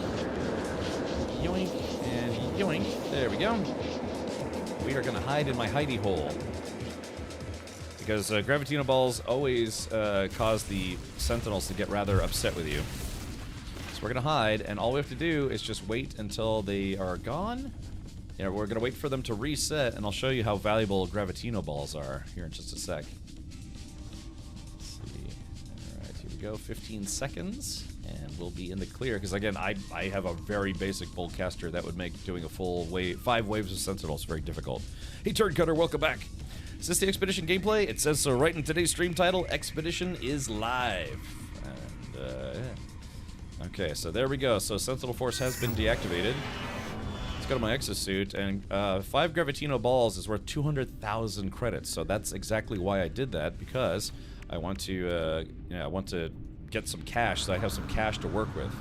yoink, and yoink. There we go. We are going to hide in my hidey hole. Because Gravitino balls always cause the Sentinels to get rather upset with you. So we're going to hide, and all we have to do is just wait until they are gone. Yeah, we're going to wait for them to reset, and I'll show you how valuable Gravitino balls are here in just a sec. Let's see. Alright, here we go. 15 seconds, and we'll be in the clear. Because, again, I have a very basic bolt caster that would make doing a full 5 waves of Sentinels very difficult. Hey, Turd Cutter, welcome back. Is this the Expedition gameplay? It says so right in today's stream title. Expedition is live. And, yeah. Okay, so there we go. So Sentinel Force has been deactivated. Let's go to my exosuit, and 5 Gravitino balls is worth 200,000 credits. So that's exactly why I did that, because I want to, I want to get some cash, so I have some cash to work with.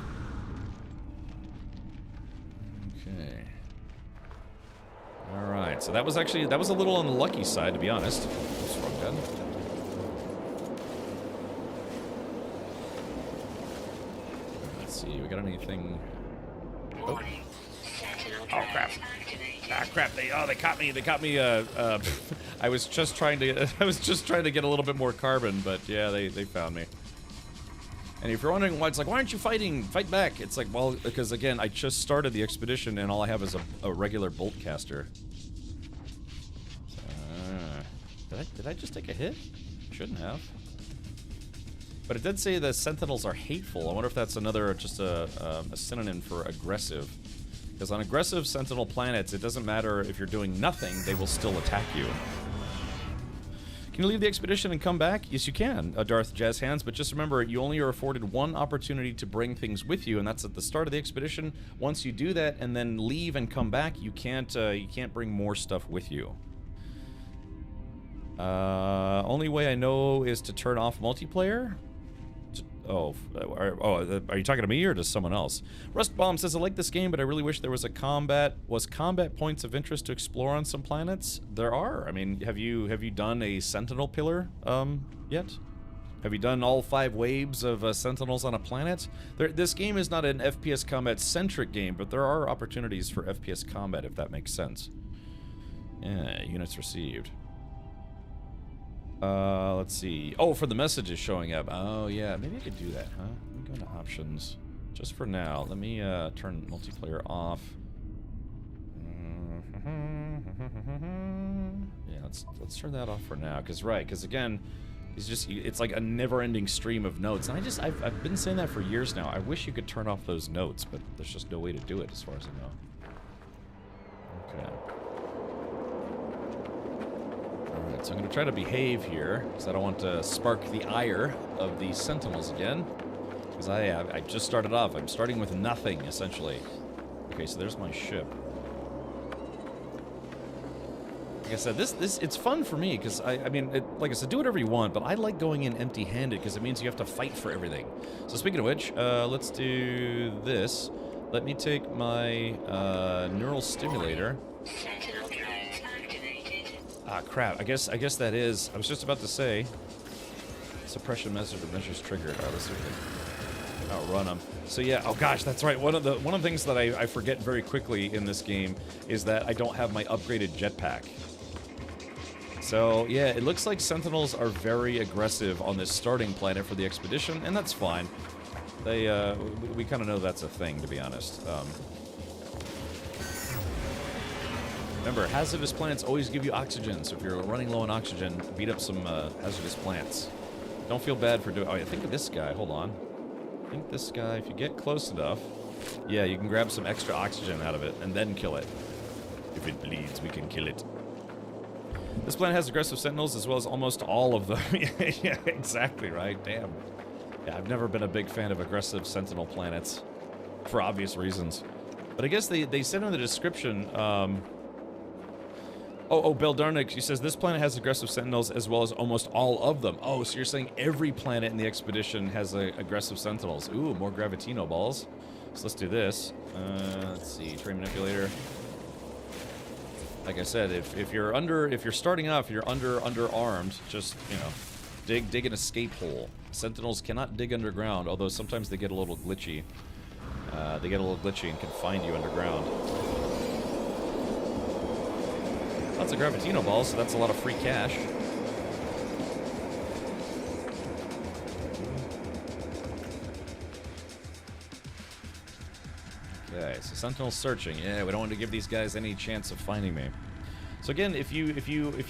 Okay. All right. So that was a little on the lucky side, to be honest. Oops, wrong gun. Let's see. We got anything? Oh. Oh crap! Ah crap! They caught me. They caught me. I was just trying to get a little bit more carbon, but yeah, they found me. And if you're wondering why it's like, why aren't you fighting? Fight back! It's like, well, because again, I just started the expedition, and all I have is a regular bolt caster. Did I just take a hit? Shouldn't have. But it did say the Sentinels are hateful. I wonder if that's just a synonym for aggressive. Because on aggressive Sentinel planets, it doesn't matter if you're doing nothing, they will still attack you. Can you leave the expedition and come back? Yes, you can, Darth Jazz Hands, but just remember, you only are afforded one opportunity to bring things with you, and that's at the start of the expedition. Once you do that and then leave and come back, you can't bring more stuff with you. Only way I know is to turn off multiplayer. Oh, are you talking to me or to someone else? Rust Bomb says, I like this game, but I really wish there was combat points of interest to explore on some planets? There are. I mean, have you done a Sentinel pillar yet? Have you done all 5 waves of Sentinels on a planet? This game is not an FPS combat-centric game, but there are opportunities for FPS combat, if that makes sense. Yeah, units received. Let's see. Oh, for the messages showing up. Oh, yeah. Maybe I could do that, huh? Let me go to options. Just for now. Let me, turn multiplayer off. Yeah, let's turn that off for now. Because again, it's like a never-ending stream of notes. And I've been saying that for years now. I wish you could turn off those notes, but there's just no way to do it as far as I know. Okay. Alright, so I'm going to try to behave here, because I don't want to spark the ire of the Sentinels again. Because I just started off. I'm starting with nothing, essentially. Okay, so there's my ship. Like I said, it's fun for me, because, like I said, do whatever you want, but I like going in empty-handed, because it means you have to fight for everything. So speaking of which, let's do this. Let me take my neural stimulator. Ah, crap. I guess that is... I was just about to say... Suppression measures triggered. Alright, let's see if we can outrun them. So yeah, oh gosh, that's right. One of the things that I forget very quickly in this game is that I don't have my upgraded jetpack. So yeah, it looks like Sentinels are very aggressive on this starting planet for the expedition, and that's fine. They, we kind of know that's a thing, to be honest. Remember, hazardous plants always give you oxygen, so if you're running low on oxygen, beat up some hazardous plants. Don't feel bad for doing... Oh, I think of this guy. Hold on. I think this guy, if you get close enough, yeah, you can grab some extra oxygen out of it and then kill it. If it bleeds, we can kill it. This planet has aggressive sentinels as well as almost all of them. Yeah, exactly, right? Damn. Yeah, I've never been a big fan of aggressive sentinel planets for obvious reasons. But I guess they said in the description, Oh, Beldarnik, she says, this planet has aggressive sentinels as well as almost all of them. Oh, so you're saying every planet in the expedition has aggressive sentinels. Ooh, more Gravitino balls. So let's do this. Let's see, train manipulator. Like I said, if you're starting off, you're underarmed, just, you know, dig an escape hole. Sentinels cannot dig underground, although sometimes they get a little glitchy. They get a little glitchy and can find you underground. Lots of Gravitino balls, so that's a lot of free cash. Okay, so Sentinel's searching. Yeah, we don't want to give these guys any chance of finding me. So again, if you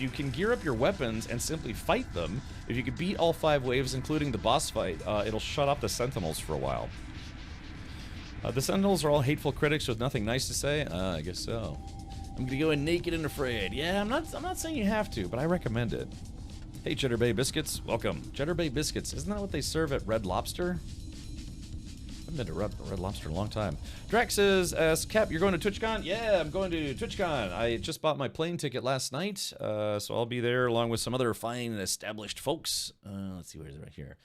can gear up your weapons and simply fight them, if you can beat all 5 waves, including the boss fight, it'll shut up the Sentinels for a while. The Sentinels are all hateful critics with nothing nice to say. I guess so. I'm gonna go in naked and afraid. Yeah, I'm not saying you have to, but I recommend it. Hey, Cheddar Bay Biscuits, welcome. Cheddar Bay Biscuits, isn't that what they serve at Red Lobster? I haven't been to Red Lobster in a long time. Drax says, Cap, you're going to TwitchCon? Yeah, I'm going to TwitchCon. I just bought my plane ticket last night, so I'll be there along with some other fine and established folks. Let's see, where is it right here?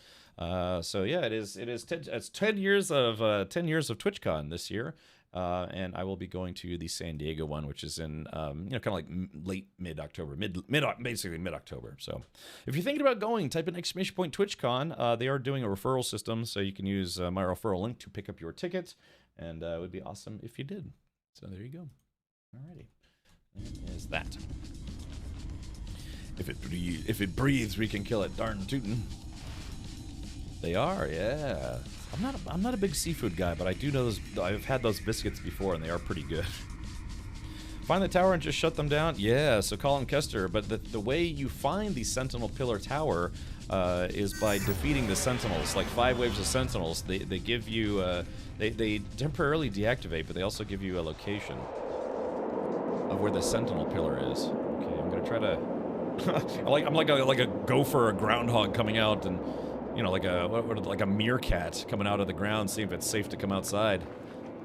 So yeah, it's 10 years of TwitchCon this year. And I will be going to the San Diego one, which is in, you know, kind of like late mid-October, basically mid-October. So if you're thinking about going, type in ! TwitchCon. They are doing a referral system, so you can use my referral link to pick up your ticket, and it would be awesome if you did. So there you go. Alrighty, that is that. If it breathes, we can kill it. Darn tootin'. They are, yeah. I'm not a big seafood guy, but I do know those. I've had those biscuits before, and they are pretty good. Find the tower and just shut them down? Yeah, so Colin Kester. But the way you find the Sentinel Pillar Tower is by defeating the Sentinels. Like 5 waves of Sentinels. They give you they temporarily deactivate, but they also give you a location of where the Sentinel Pillar is. Okay, I'm gonna try to. I'm like a gopher, a groundhog coming out and. You know, like a meerkat coming out of the ground, see if it's safe to come outside.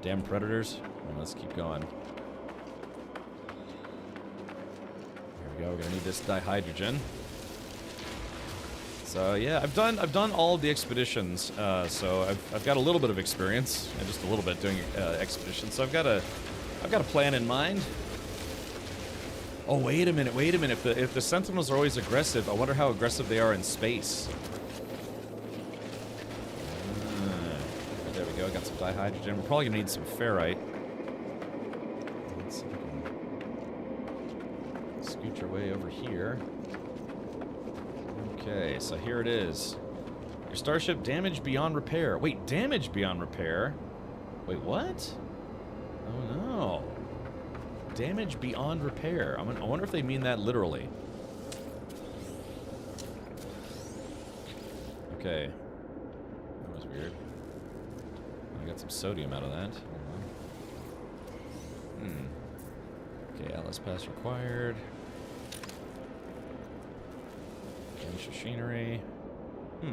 Damn predators. Well, let's keep going. Here we go. We're gonna need this dihydrogen. So yeah, I've done all of the expeditions. So I've got a little bit of experience, just a little bit doing expeditions. So I've got a plan in mind. Oh wait a minute. If the Sentinels are always aggressive, I wonder how aggressive they are in space. There we go, got some dihydrogen. We're probably gonna need some ferrite. Let's see if we can scoot your way over here. Okay, so here it is. Your starship damaged beyond repair. Wait, damaged beyond repair? Wait, what? Oh no. Damage beyond repair. I wonder if they mean that literally. Okay. That was weird. I got some sodium out of that. Okay, Atlas pass required. Finish machinery.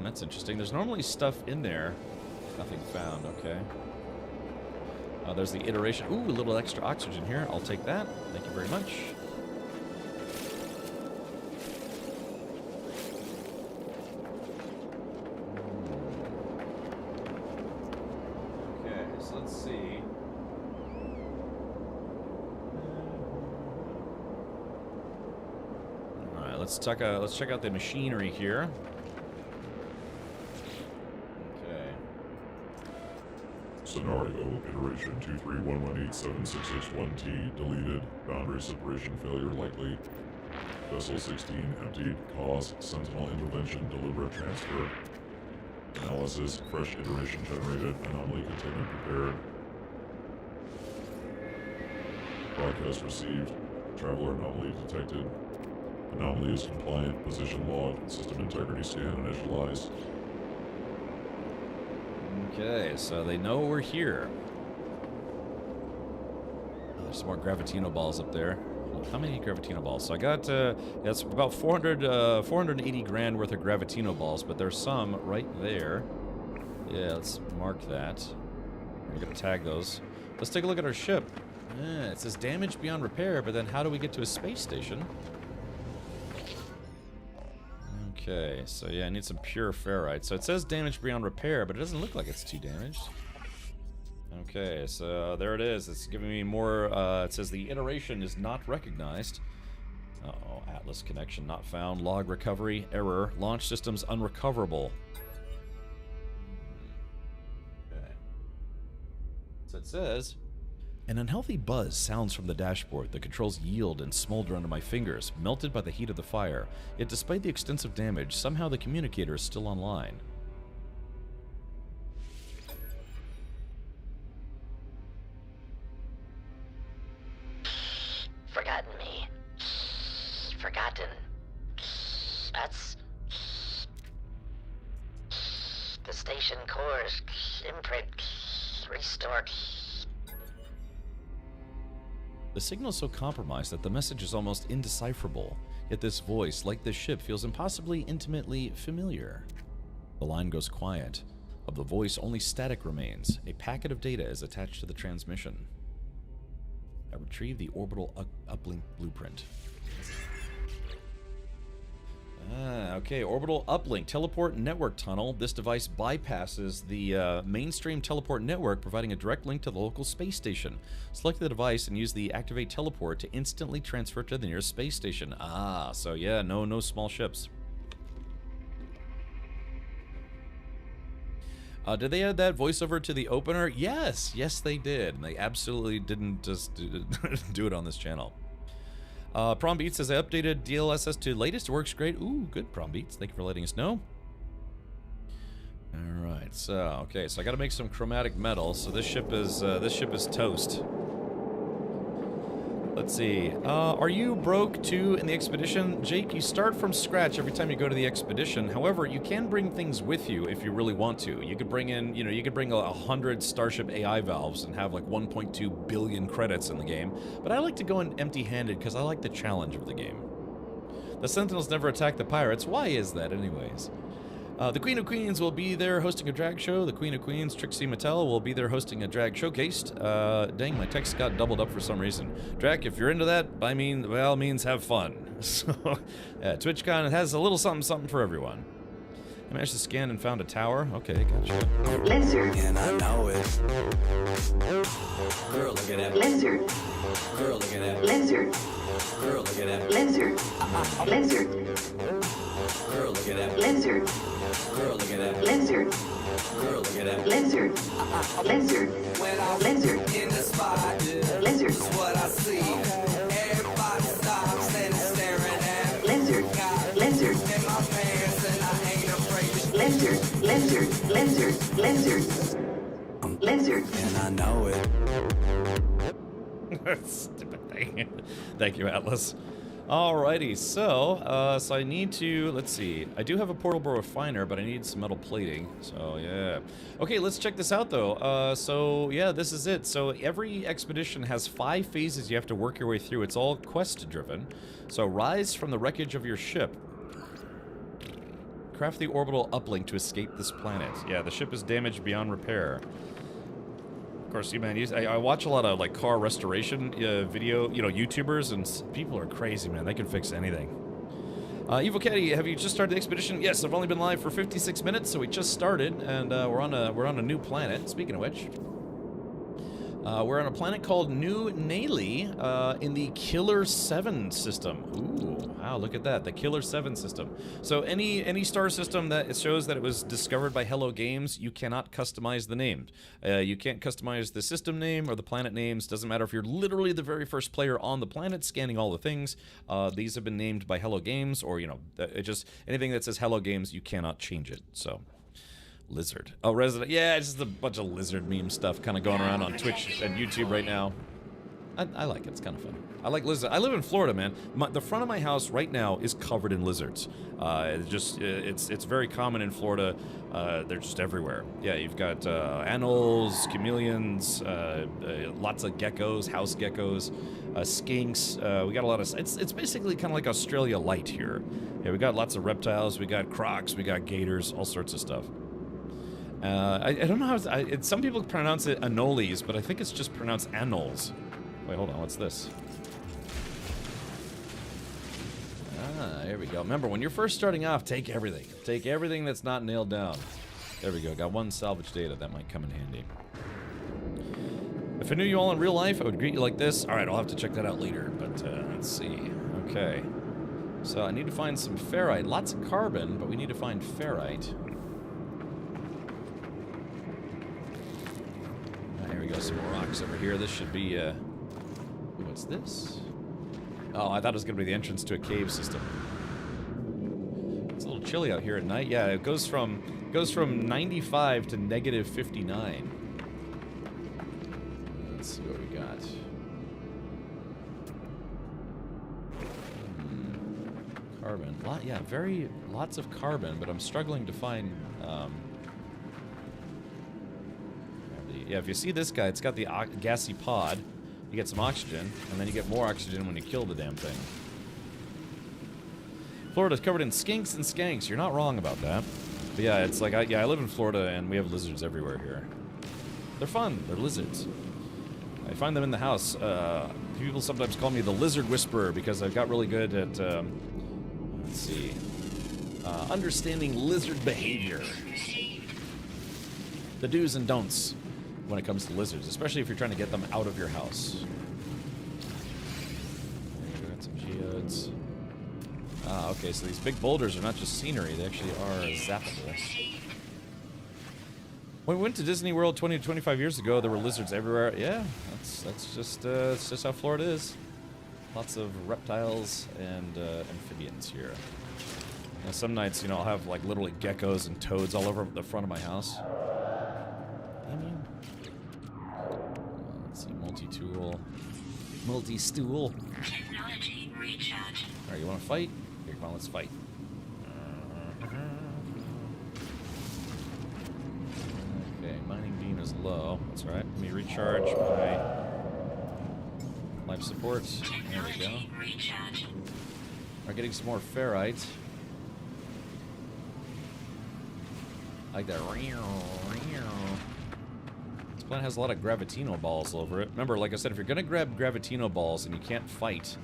That's interesting. There's normally stuff in there. Nothing found, okay. There's the iteration. Ooh, a little extra oxygen here. I'll take that. Thank you very much. Okay, so let's see. All right, let's check out the machinery here. Scenario, iteration 231187661T, deleted, boundary separation failure likely, vessel 16 emptied, cause, sentinel intervention, deliberate transfer, analysis, fresh iteration generated, anomaly containment prepared, broadcast received, traveler anomaly detected, anomaly is compliant, position logged, system integrity scan initialized. Okay, so they know we're here. Oh, there's some more Gravitino balls up there. How many Gravitino balls? So I got, that's about 480 grand worth of Gravitino balls, but there's some right there. Yeah, let's mark that. We're gonna tag those. Let's take a look at our ship. It says damage beyond repair, but then how do we get to a space station? Okay, so yeah, I need some pure ferrite. So it says damage beyond repair, but it doesn't look like it's too damaged. Okay, so there it is. It's giving me more, it says the iteration is not recognized. Uh-oh, Atlas connection not found. Log recovery, error. Launch systems unrecoverable. Okay. So it says, an unhealthy buzz sounds from the dashboard. The controls yield and smolder under my fingers, melted by the heat of the fire. Yet despite the extensive damage, somehow the communicator is still online. Forgotten me. Forgotten. That's... The station core's imprint. Restore. The signal is so compromised that the message is almost indecipherable. Yet this voice, like this ship, feels impossibly intimately familiar. The line goes quiet. Of the voice, only static remains. A packet of data is attached to the transmission. I retrieve the orbital uplink blueprint. Okay, orbital uplink teleport network tunnel. This device bypasses the mainstream teleport network, providing a direct link to the local space station. Select the device and use the activate teleport to instantly transfer to the nearest space station. Ah, so yeah, no small ships. Did they add that voiceover to the opener? Yes, they did. And they absolutely didn't just do it on this channel. Prom Beats says I updated DLSS to latest. It works great. Ooh, good, Prom Beats. Thank you for letting us know. All right, so okay, so I got to make some chromatic metal. So this ship is toast. Let's see. Are you broke too in the expedition? Jake, you start from scratch every time you go to the expedition. However, you can bring things with you if you really want to. You could bring in, you could bring 100 Starship AI valves and have like 1.2 billion credits in the game. But I like to go in empty-handed because I like the challenge of the game. The Sentinels never attack the pirates. Why is that, anyways? The Queen of Queens will be there hosting a drag show. The Queen of Queens, Trixie Mattel, will be there hosting a drag showcased. Dang, my text got doubled up for some reason. Drac, if you're into that, by all means, have fun. So, yeah, TwitchCon has a little something for everyone. I managed to scan and found a tower. Okay, gotcha. Lizard. And I know it. Girl, look at that. Lizard. Girl, look at that. Lizard. Girl, look at that. Lizard. Lizard. Girl, look at that. Lizard. Girl, look at that. Lizard. Girl, look at that. Lizard. Lizard. When I'm Lizard. in the spot, Lizard. this is what I see. Everybody stops and staring at me. Lizard. Lizard. In my pants and I ain't afraid to Lizard. Lizard. Lizard. Lizard. Lizard. and I know it. Stupid thing. Thank you, Atlas. Alrighty, so I need to, let's see, I do have a portable refiner, but I need some metal plating, so yeah. Okay, let's check this out though. So yeah, this is it. So every expedition has 5 phases you have to work your way through. It's all quest driven. So rise from the wreckage of your ship. Craft the orbital uplink to escape this planet. Yeah, the ship is damaged beyond repair. Of course, I watch a lot of like car restoration video, YouTubers, and people are crazy, man. They can fix anything. Evil Caddy, have you just started the expedition? Yes, I've only been live for 56 minutes, so we just started, and we're on a new planet. Speaking of which, we're on a planet called New Nayli in the Killer 7 system. Ooh, wow, look at that, the Killer 7 system. So any star system that shows that it was discovered by Hello Games, you cannot customize the name. You can't customize the system name or the planet names. Doesn't matter if you're literally the very first player on the planet scanning all the things. These have been named by Hello Games, or it just anything that says Hello Games, you cannot change it. So. Lizard. Oh, Resident. Yeah, it's just a bunch of lizard meme stuff kind of going around on Twitch and YouTube right now. I like it. It's kind of fun. I like lizards. I live in Florida, man. The front of my house right now is covered in lizards. It's very common in Florida. They're just everywhere. Yeah, you've got anoles, chameleons, lots of geckos, house geckos, skinks. We got a lot of. It's basically kind of like Australia light here. Yeah, we got lots of reptiles. We got crocs. We got gators. All sorts of stuff. I don't know how some people pronounce it anoles, but I think it's just pronounced anoles. Wait, hold on. What's this? Ah, here we go. Remember, when you're first starting off, take everything. Take everything that's not nailed down. There we go. Got one salvage data. That might come in handy. If I knew you all in real life, I would greet you like this. All right, I'll have to check that out later. But let's see. Okay. So I need to find some ferrite. Lots of carbon, but we need to find ferrite. Here we go. Some more rocks over here. This should be... what's this? Oh, I thought it was going to be the entrance to a cave system. It's a little chilly out here at night. Yeah, it goes from 95 to negative 59. Let's see what we got. Carbon. Lots of carbon, but I'm struggling to find... yeah, if you see this guy, it's got the gassy pod. You get some oxygen, and then you get more oxygen when you kill the damn thing. Florida's covered in skinks and skanks. You're not wrong about that. But yeah, it's like, I live in Florida, and we have lizards everywhere here. They're fun. They're lizards. I find them in the house. People sometimes call me the lizard whisperer because I've got really good at, let's see, understanding lizard behavior. The do's and don'ts when it comes to lizards, especially if you're trying to get them out of your house. We got some geodes. Ah, okay, so these big boulders are not just scenery, they actually are zappable. When we went to Disney World 20 to 25 years ago, there were lizards everywhere. Yeah, that's just it's just how Florida is. Lots of reptiles and amphibians here. Now, some nights, you know, I'll have like literally geckos and toads all over the front of my house. Let's see, multi-tool, multi-stool. Technology recharge. All right, you want to fight? Here, come on, let's fight. Okay, mining beam is low. That's right. Let me recharge my life support. There we go. Recharge. We're getting some more ferrite. I like that. This planet has a lot of gravitino balls over it. Remember, like I said, if you're gonna grab gravitino balls and you can't fight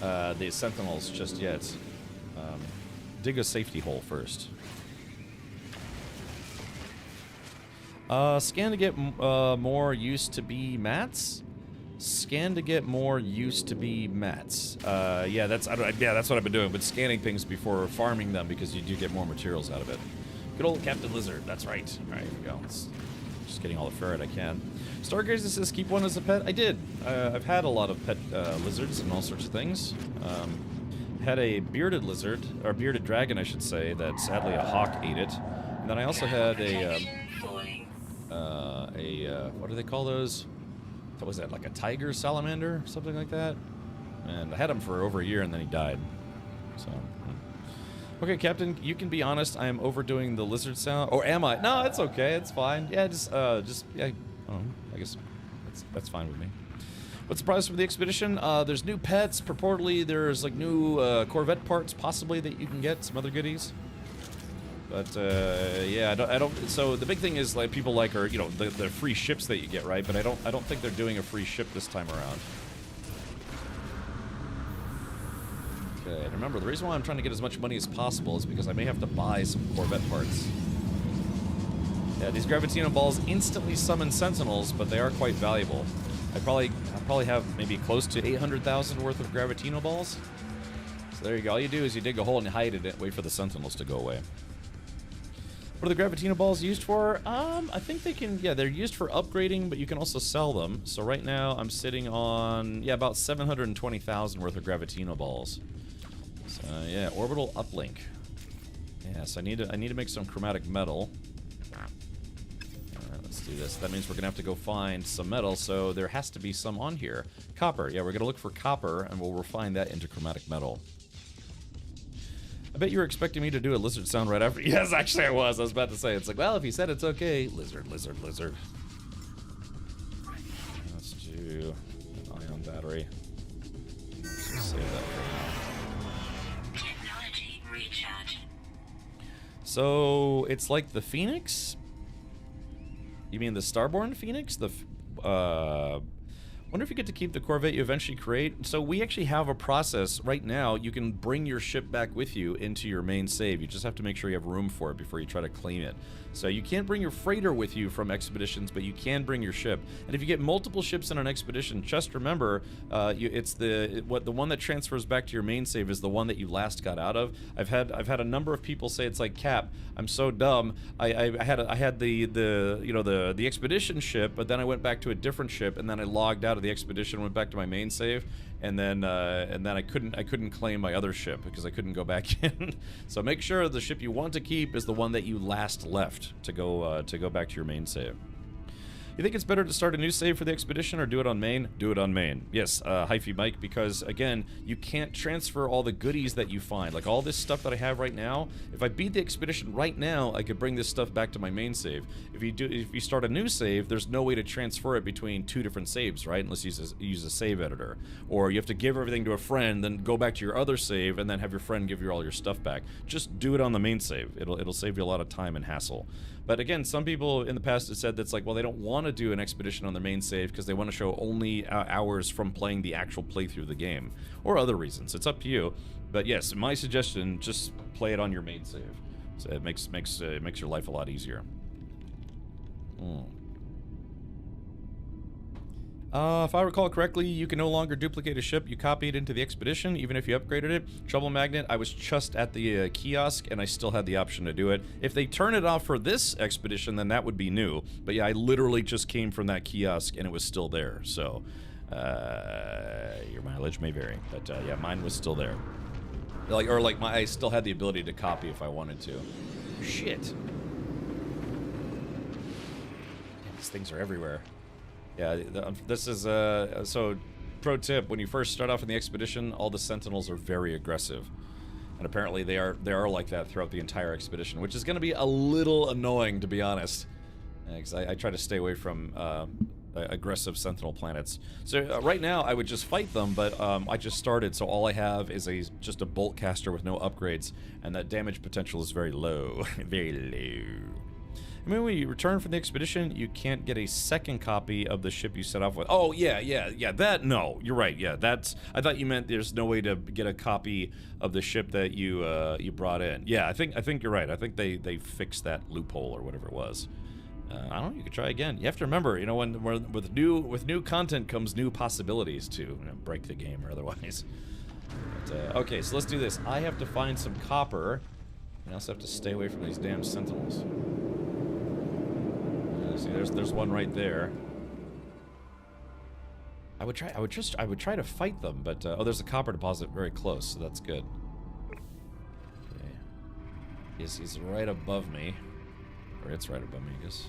the sentinels just yet, dig a safety hole first. Scan to get more used to be mats. Scan to get more used to be mats. Yeah, that's what I've been doing, but scanning things before farming them because you do get more materials out of it. Good old Captain Lizard. That's right. All right, here we go. Just getting all the ferret I can. Stargazer says keep one as a pet. I did. I've had a lot of pet lizards and all sorts of things. Had a bearded lizard, or bearded dragon, I should say, that sadly a hawk ate it. And then I also had what do they call those? What was that, like a tiger salamander? Something like that? And I had him for over a year and then he died. So... Okay, Captain, you can be honest. I am overdoing the lizard sound. Or am I? No, it's okay. It's fine. Yeah, yeah, I guess that's fine with me. What's the prize for the expedition? There's new pets. Purportedly, there's like new Corvette parts, possibly, that you can get. Some other goodies. But yeah, I don't. So the big thing is like people like are the free ships that you get, right? But I don't think they're doing a free ship this time around. Okay, and remember, the reason why I'm trying to get as much money as possible is because I may have to buy some Corvette parts. Yeah, these Gravitino balls instantly summon Sentinels, but they are quite valuable. I'll probably have maybe close to 800,000 worth of Gravitino balls. So there you go. All you do is you dig a hole and you hide it, wait for the Sentinels to go away. What are the Gravitino balls used for? I think they can, yeah, they're used for upgrading, but you can also sell them. So right now I'm sitting on, yeah, about 720,000 worth of Gravitino balls. So yeah, orbital uplink. Yes, I need to make some chromatic metal. Alright, let's do this. That means we're gonna have to go find some metal, so there has to be some on here. Copper, yeah, we're gonna look for copper and we'll refine that into chromatic metal. I bet you were expecting me to do a lizard sound right after. Yes, actually I was. I was about to say, it's like, well, if he said it's okay. Lizard, lizard, lizard. Let's do an ion battery. Let's just save that for now. Technology recharge. So, it's like the Phoenix? You mean the Starborn Phoenix? Wonder if you get to keep the Corvette you eventually create. So we actually have a process right now. You can bring your ship back with you into your main save. You just have to make sure you have room for it before you try to claim it. So you can't bring your freighter with you from expeditions, but you can bring your ship. And if you get multiple ships in an expedition, just remember, it's the one that transfers back to your main save is the one that you last got out of. I've had a number of people say it's like, Cap, I'm so dumb. I had the expedition ship, but then I went back to a different ship, and then I logged out of the expedition, went back to my main save, and then I couldn't claim my other ship because I couldn't go back in. So make sure the ship you want to keep is the one that you last left to go back to your main save. You think it's better to start a new save for the expedition or do it on main? Do it on main. Yes, Hyphy Mike, because again, you can't transfer all the goodies that you find. Like all this stuff that I have right now, if I beat the expedition right now, I could bring this stuff back to my main save. If you start a new save, there's no way to transfer it between two different saves, right? Unless you use a save editor. Or you have to give everything to a friend, then go back to your other save, and then have your friend give you all your stuff back. Just do it on the main save. It'll save you a lot of time and hassle. But again, some people in the past have said that's like, well, they don't want to do an expedition on their main save because they want to show only hours from playing the actual playthrough of the game, or other reasons. It's up to you. But yes, my suggestion, just play it on your main save. So it makes your life a lot easier. If I recall correctly, you can no longer duplicate a ship you copied into the expedition, even if you upgraded it. Trouble Magnet, I was just at the kiosk, and I still had the option to do it. If they turn it off for this expedition, then that would be new. But yeah, I literally just came from that kiosk, and it was still there. So, your mileage may vary. But yeah, mine was still there. I still had the ability to copy if I wanted to. Shit. Damn, these things are everywhere. Yeah, this is, so, pro tip, when you first start off in the expedition, all the Sentinels are very aggressive. And apparently they are like that throughout the entire expedition, which is going to be a little annoying, to be honest. Because I try to stay away from aggressive Sentinel planets. So right now, I would just fight them, but I just started, so all I have is just a bolt caster with no upgrades, and that damage potential is very low. Very low. I mean, when you return from the expedition, you can't get a second copy of the ship you set off with. Oh, yeah, that, no, you're right, yeah, that's, I thought you meant there's no way to get a copy of the ship that you brought in. Yeah, I think you're right. I think they fixed that loophole or whatever it was. I don't know, you could try again. You have to remember, you know, with new content comes new possibilities to break the game or otherwise. But, okay, so let's do this. I have to find some copper. I also have to stay away from these damn Sentinels. See, there's one right there. I would try to fight them, but oh, there's a copper deposit very close, so that's good. Okay, he's right above me, or it's right above me, I guess.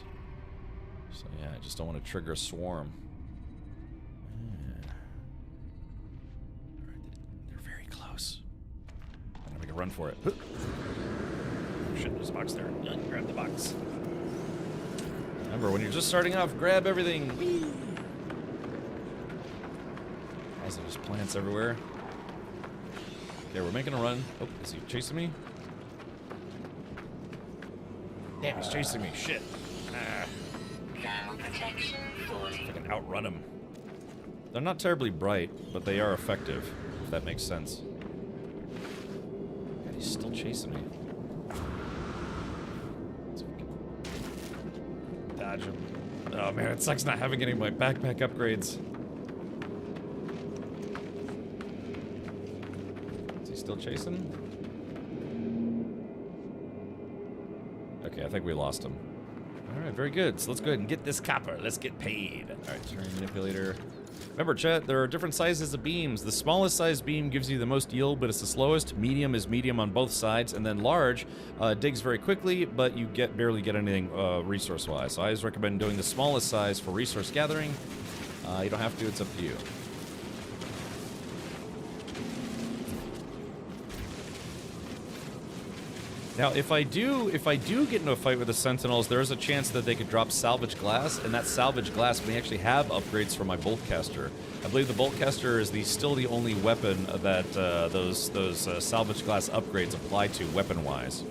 So yeah, I just don't want to trigger a swarm. Yeah. All right, they're very close. I'm gonna make a run for it. Oh, shit, there's a box there. Grab the box. Remember, when you're just starting off, grab everything. Whee! There's plants everywhere. Okay, we're making a run. Oh, is he chasing me? Damn, he's chasing me. Shit. Ah. Protection If I can outrun him. They're not terribly bright, but they are effective, if that makes sense. God, he's still chasing me. Dodge him. Oh man, it sucks not having any of my backpack upgrades. Is he still chasing? Okay, I think we lost him. Alright, very good. So let's go ahead and get this copper. Let's get paid. Alright, turn manipulator. Remember, chat, there are different sizes of beams. The smallest size beam gives you the most yield, but it's the slowest. Medium is medium on both sides. And then large digs very quickly, but you barely get anything resource-wise. So I always recommend doing the smallest size for resource gathering. You don't have to, it's up to you. Now, if I do get into a fight with the Sentinels, there is a chance that they could drop salvage glass, and that salvage glass may actually have upgrades for my boltcaster. I believe the boltcaster is still the only weapon that those salvage glass upgrades apply to weapon-wise.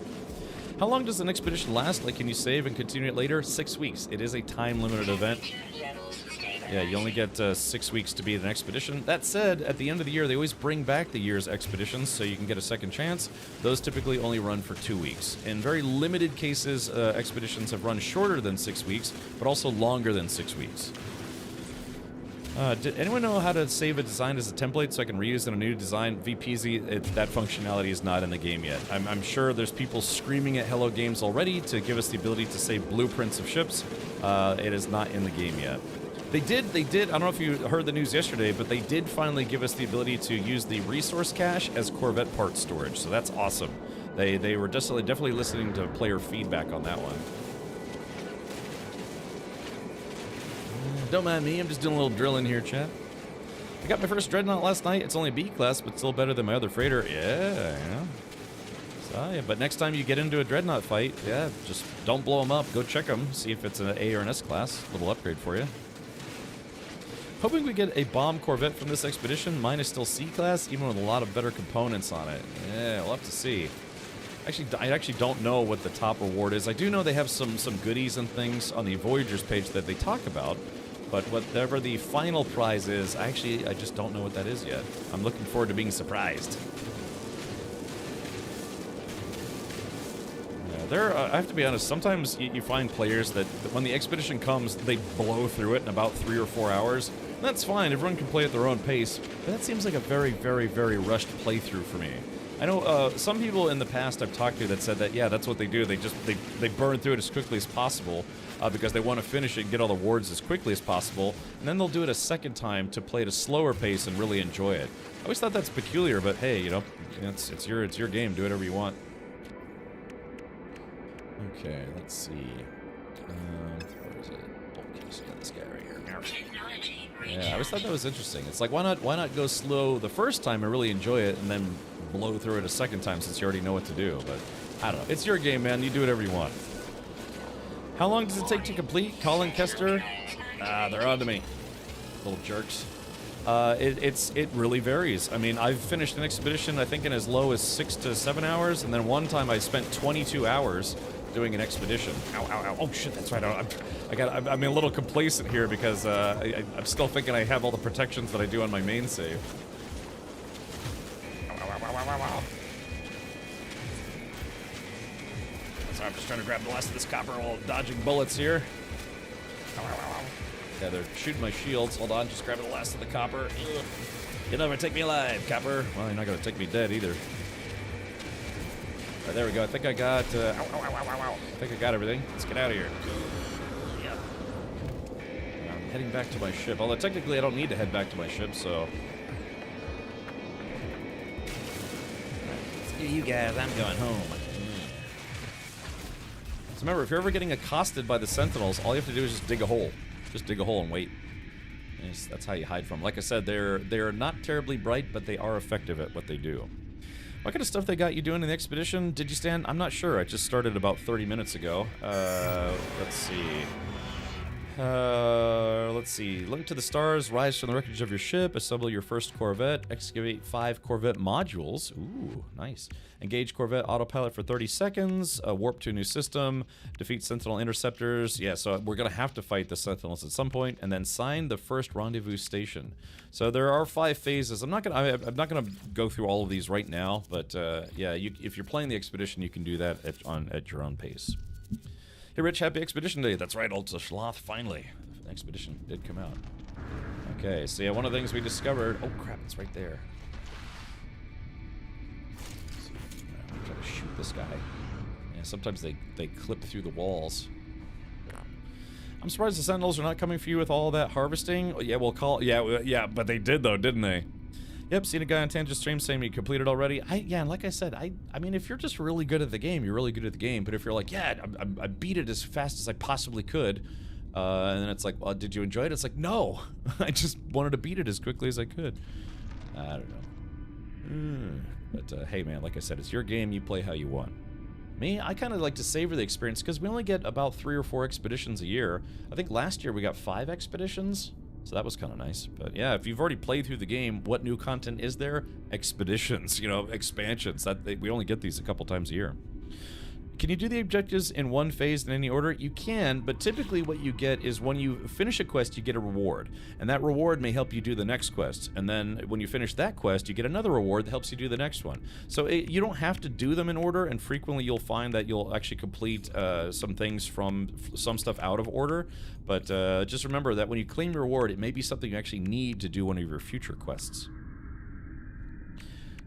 How long does an expedition last? Like, can you save and continue it later? 6 weeks. It is a time-limited event. levels stable. Yeah, you only get 6 weeks to beat an expedition. That said, at the end of the year, they always bring back the year's expeditions so you can get a second chance. Those typically only run for 2 weeks. In very limited cases, expeditions have run shorter than 6 weeks, but also longer than 6 weeks. Did anyone know how to save a design as a template so I can reuse in a new design? VPZ, that functionality is not in the game yet. I'm sure there's people screaming at Hello Games already to give us the ability to save blueprints of ships. It is not in the game yet. They did, I don't know if you heard the news yesterday, but they did finally give us the ability to use the resource cache as Corvette part storage, so that's awesome. They were definitely listening to player feedback on that one. Don't mind me, I'm just doing a little drilling here, chat. I got my first Dreadnought last night. It's only B class, but still better than my other freighter. Yeah. So, yeah, but next time you get into a Dreadnought fight, yeah, just don't blow them up. Go check them, see if it's an A or an S class. Little upgrade for you. Hoping we get a bomb Corvette from this expedition. Mine is still C class, even with a lot of better components on it. Yeah, we'll have to see. I actually don't know what the top reward is. I do know they have some goodies and things on the Voyagers page that they talk about. But whatever the final prize is, I just don't know what that is yet. I'm looking forward to being surprised. Yeah, I have to be honest, sometimes you find players that when the expedition comes, they blow through it in about 3 or 4 hours. That's fine, everyone can play at their own pace, but that seems like a very, very, very rushed playthrough for me. I know some people in the past I've talked to that said that, yeah, that's what they do. They burn through it as quickly as possible because they want to finish it and get all the wards as quickly as possible, and then they'll do it a second time to play at a slower pace and really enjoy it. I always thought that's peculiar, but hey, you know, it's your game. Do whatever you want. Okay, let's see. Where is it? Okay, so got this guy right here. Yeah, I always thought that was interesting. It's like, why not go slow the first time and really enjoy it, and then blow through it a second time since you already know what to do? But I don't know. It's your game, man. You do whatever you want. How long does it take to complete? Colin Kester? They're on to me. Little jerks. It really varies. I mean, I've finished an expedition, I think, in as low as 6 to 7 hours, and then one time I spent 22 hours doing an expedition. Ow, ow, ow. Oh, shit, that's right. I'm a little complacent here because I'm still thinking I have all the protections that I do on my main save. So I'm just trying to grab the last of this copper while dodging bullets here. Yeah, they're shooting my shields. Hold on, just grabbing the last of the copper. Ugh. You'll never take me alive, copper. Well, you're not going to take me dead either. Right, there we go. I think I got... I think I got everything. Let's get out of here. Yeah. I'm heading back to my ship. Although technically I don't need to head back to my ship, so... Screw you guys, I'm going home. So remember, if you're ever getting accosted by the Sentinels, all you have to do is just dig a hole. Just dig a hole and wait. Yes, that's how you hide from them. Like I said, they're not terribly bright, but they are effective at what they do. What kind of stuff they got you doing in the expedition? Did you stand? I'm not sure. I just started about 30 minutes ago. Let's see. Let's see. Link to the stars, rise from the wreckage of your ship, assemble your first Corvette, excavate 5 Corvette modules. Ooh, nice. Engage Corvette autopilot for 30 seconds, warp to a new system, defeat Sentinel interceptors. Yeah, so we're going to have to fight the Sentinels at some point, and then sign the first rendezvous station. So there are 5 phases. I'm not gonna go through all of these right now, but yeah, if you're playing the expedition, you can do that at your own pace. Hey Rich, happy Expedition Day. That's right, Ultra Schloth, finally. The expedition did come out. Okay, so yeah, one of the things we discovered... Oh crap, it's right there. So, I'm gonna try to shoot this guy. Yeah, sometimes they clip through the walls. I'm surprised the Sentinels are not coming for you with all that harvesting. Yeah, yeah, but they did though, didn't they? Yep, seen a guy on Tangent stream saying he completed already. Yeah, and like I said, I mean, if you're just really good at the game, you're really good at the game. But if you're like, yeah, I beat it as fast as I possibly could, and then it's like, well, did you enjoy it? It's like, no, I just wanted to beat it as quickly as I could. I don't know. But hey, man, like I said, it's your game. You play how you want. Me, I kind of like to savor the experience because we only get about 3 or 4 expeditions a year. I think last year we got 5 expeditions. So that was kind of nice. But yeah, if you've already played through the game, what new content is there? Expeditions, you know, expansions. We only get these a couple times a year. Can you do the objectives in one phase in any order? You can, but typically what you get is when you finish a quest, you get a reward. And that reward may help you do the next quest. And then when you finish that quest, you get another reward that helps you do the next one. So you don't have to do them in order, and frequently you'll find that you'll actually complete some things from some stuff out of order. But just remember that when you claim your reward, it may be something you actually need to do one of your future quests.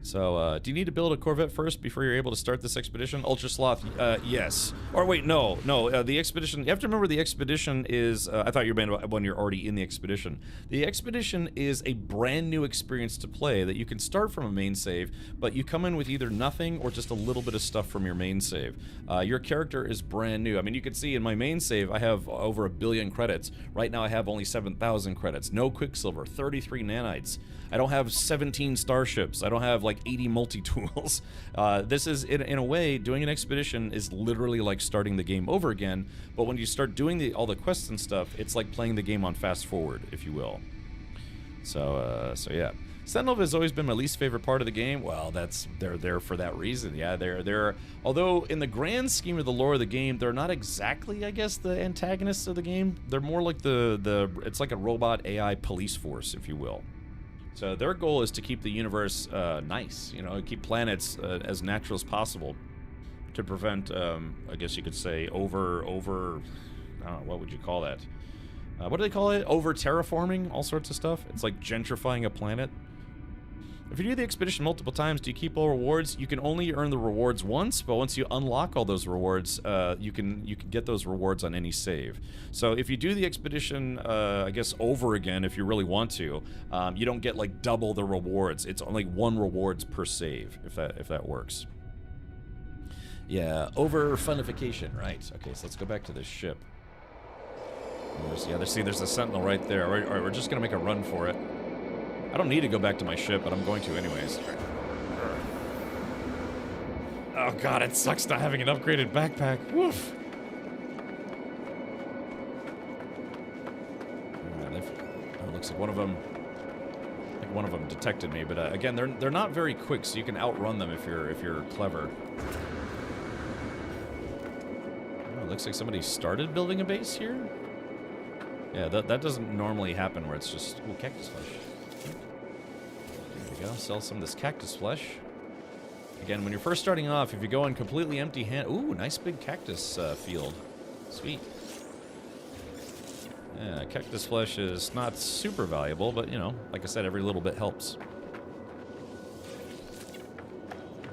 So, do you need to build a Corvette first before you're able to start this expedition? Ultra Sloth, yes. Or wait, no. The expedition, you have to remember the expedition is, I thought you meant when you're already in the expedition. The expedition is a brand new experience to play that you can start from a main save, but you come in with either nothing or just a little bit of stuff from your main save. Your character is brand new. I mean, you can see in my main save, I have over 1 billion credits. Right now I have only 7,000 credits. No Quicksilver, 33 nanites. I don't have 17 starships. I don't have like 80 multi-tools. This is, in a way, doing an expedition is literally like starting the game over again, but when you start doing all the quests and stuff, it's like playing the game on fast forward, if you will. So yeah. Sentinel has always been my least favorite part of the game. Well, they're there for that reason. Yeah, they're although in the grand scheme of the lore of the game, they're not exactly, I guess, the antagonists of the game. They're more like it's like a robot AI police force, if you will. So their goal is to keep the universe nice, you know, keep planets as natural as possible to prevent, I guess you could say, over, I don't know, what would you call that? What do they call it? Over-terraforming, all sorts of stuff. It's like gentrifying a planet. If you do the expedition multiple times, do you keep all rewards? You can only earn the rewards once, but once you unlock all those rewards, you can get those rewards on any save. So if you do the expedition, I guess over again, if you really want to, you don't get like double the rewards. It's only 1 rewards per save, if that works. Yeah, over funification, right? Okay, so let's go back to this ship. There's a Sentinel right there. All right, we're just gonna make a run for it. I don't need to go back to my ship, but I'm going to anyways. Oh god, it sucks not having an upgraded backpack. Woof. It looks like one of them detected me, but again, they're not very quick, so you can outrun them if you're clever. Oh, it looks like somebody started building a base here. Yeah, that doesn't normally happen where it's just cactus flesh. There we go. Sell some of this cactus flesh. Again, when you're first starting off, if you go in completely empty-handed... Ooh, nice big cactus field. Sweet. Yeah, cactus flesh is not super valuable, but, you know, like I said, every little bit helps.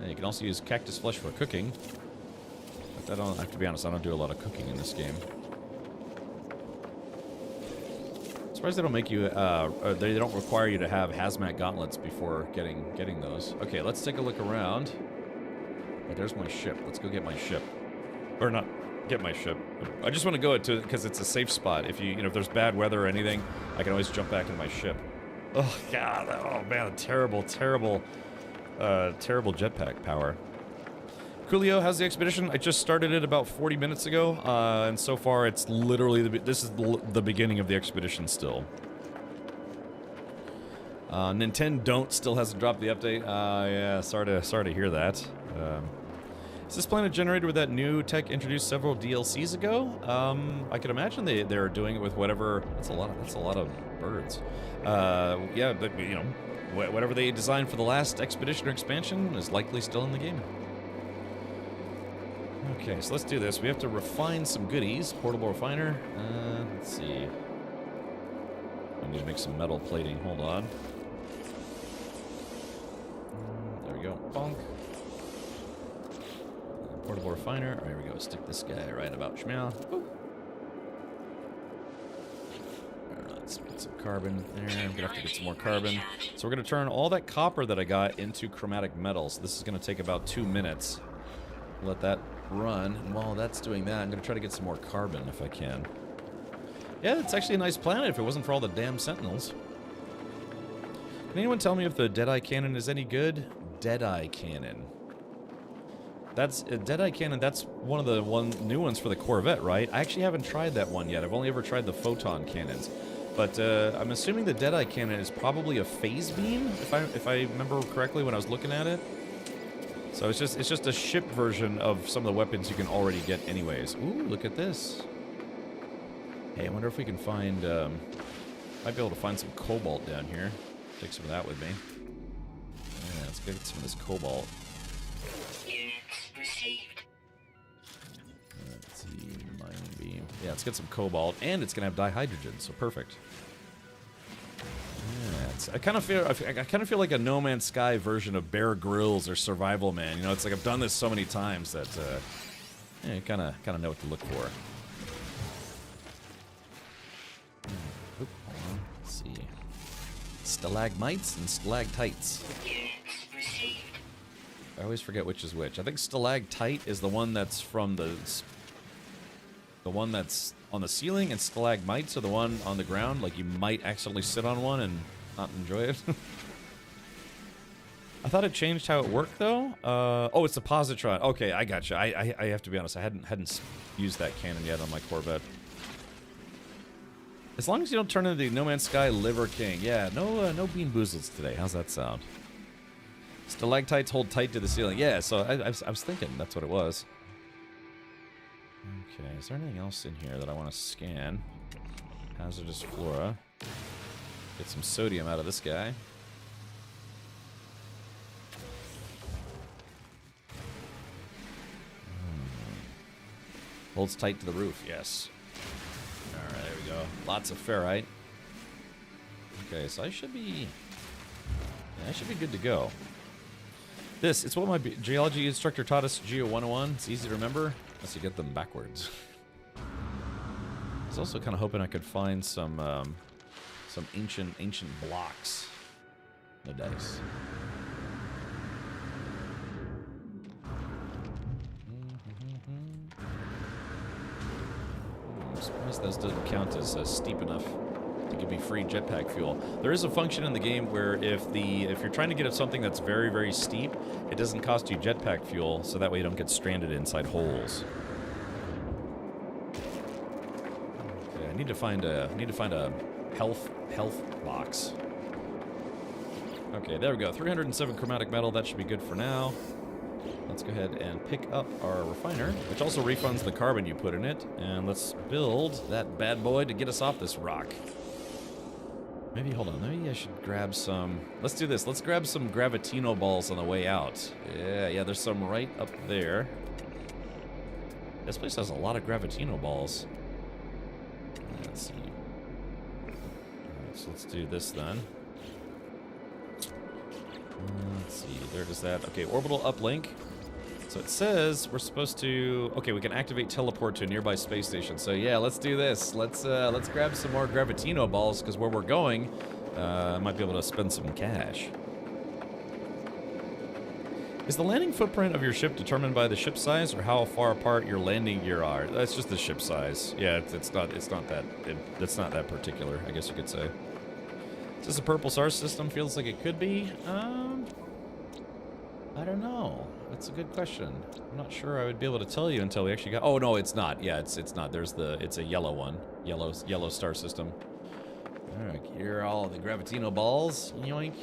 And you can also use cactus flesh for cooking. But I have to be honest, I don't do a lot of cooking in this game. Surprised they don't make you, they don't require you to have hazmat gauntlets before getting those. Okay, let's take a look around. Wait, there's my ship. Let's go get my ship. Or not get my ship. I just want to go to, because it's a safe spot. If if there's bad weather or anything, I can always jump back in my ship. Oh, God. Oh, man. Terrible jetpack power. Coolio, how's the expedition? I just started it about 40 minutes ago, and so far it's literally, this is the beginning of the expedition still. Nintendo still hasn't dropped the update. Yeah, sorry to hear that. Is this planet generated with that new tech introduced several DLCs ago? I can imagine they're doing it with whatever. That's a lot of birds. Yeah, but, whatever they designed for the last expedition or expansion is likely still in the game. Okay, so let's do this. We have to refine some goodies. Portable refiner. Let's see. I need to make some metal plating. Hold on. There we go. Bonk. Portable refiner. There we go. Stick this guy right about schmeow. Let's get some carbon there. I'm gonna have to get some more carbon. So we're gonna turn all that copper that I got into chromatic metals. This is gonna take about 2 minutes. Let that run, and while that's doing that, I'm gonna try to get some more carbon if I can. Yeah, it's actually a nice planet if it wasn't for all the damn sentinels. Can anyone tell me if the Deadeye cannon is any good? Deadeye cannon. That's Deadeye cannon. That's one of the new ones for the Corvette, right? I actually haven't tried that one yet. I've only ever tried the photon cannons, but I'm assuming the Deadeye cannon is probably a phase beam, if I remember correctly when I was looking at it. So it's just a ship version of some of the weapons you can already get anyways. Ooh, look at this. Hey, I wonder if we can find, might be able to find some cobalt down here. Take some of that with me. Yeah, let's get some of this cobalt. Units received. Let's see, mining beam. Yeah, let's get some cobalt, and it's gonna have dihydrogen, so perfect. Yeah, I kind of feel like a No Man's Sky version of Bear Grylls or Survival Man. You know, it's like I've done this so many times that yeah, you kind of know what to look for. Oop, hold on. Let's see. Stalagmites and stalactites. Units received. I always forget which is which. I think stalactite is the one that's from the one that's on the ceiling, and stalagmites are the one on the ground. Like you might accidentally sit on one and not enjoy it. I thought it changed how it worked though. Oh, it's the positron. Okay, I gotcha. I have to be honest. I hadn't used that cannon yet on my Corvette. As long as you don't turn into the No Man's Sky Liver King. Yeah, no bean boozles today. How's that sound? Stalactites hold tight to the ceiling. Yeah, so I was thinking that's what it was. Okay, is there anything else in here that I want to scan? Hazardous flora. Get some sodium out of this guy. Holds tight to the roof, yes. Alright, there we go. Lots of ferrite. Okay, so I should be good to go. It's what my geology instructor taught us, Geo 101. It's easy to remember, unless you get them backwards. I was also kind of hoping I could find some ancient blocks. No dice. I'm surprised those doesn't count as steep enough to give me free jetpack fuel. There is a function in the game where if you're trying to get at something that's very, very steep, it doesn't cost you jetpack fuel, so that way you don't get stranded inside holes. Okay, I need to find a health box. Okay, there we go. 307 chromatic metal. That should be good for now. Let's go ahead and pick up our refiner, which also refunds the carbon you put in it. And let's build that bad boy to get us off this rock. Maybe, hold on, maybe I should grab some... Let's do this. Let's grab some Gravitino balls on the way out. Yeah, there's some right up there. This place has a lot of Gravitino balls. Let's see. Alright, so let's do this then. Let's see, there's that. Okay, orbital uplink. So it says we're supposed to... Okay, we can activate teleport to a nearby space station. So yeah, let's do this. Let's grab some more Gravitino balls, because where we're going, I might be able to spend some cash. Is the landing footprint of your ship determined by the ship size, or how far apart your landing gear are? That's just the ship size. Yeah, it's not that particular, I guess you could say. Is this a purple star system? Feels like it could be. I don't know. That's a good question. I'm not sure I would be able to tell you until we actually got... Oh, no, it's not. Yeah, it's not. It's a yellow one. Yellow star system. Alright, here are all the Gravitino balls. Yoink.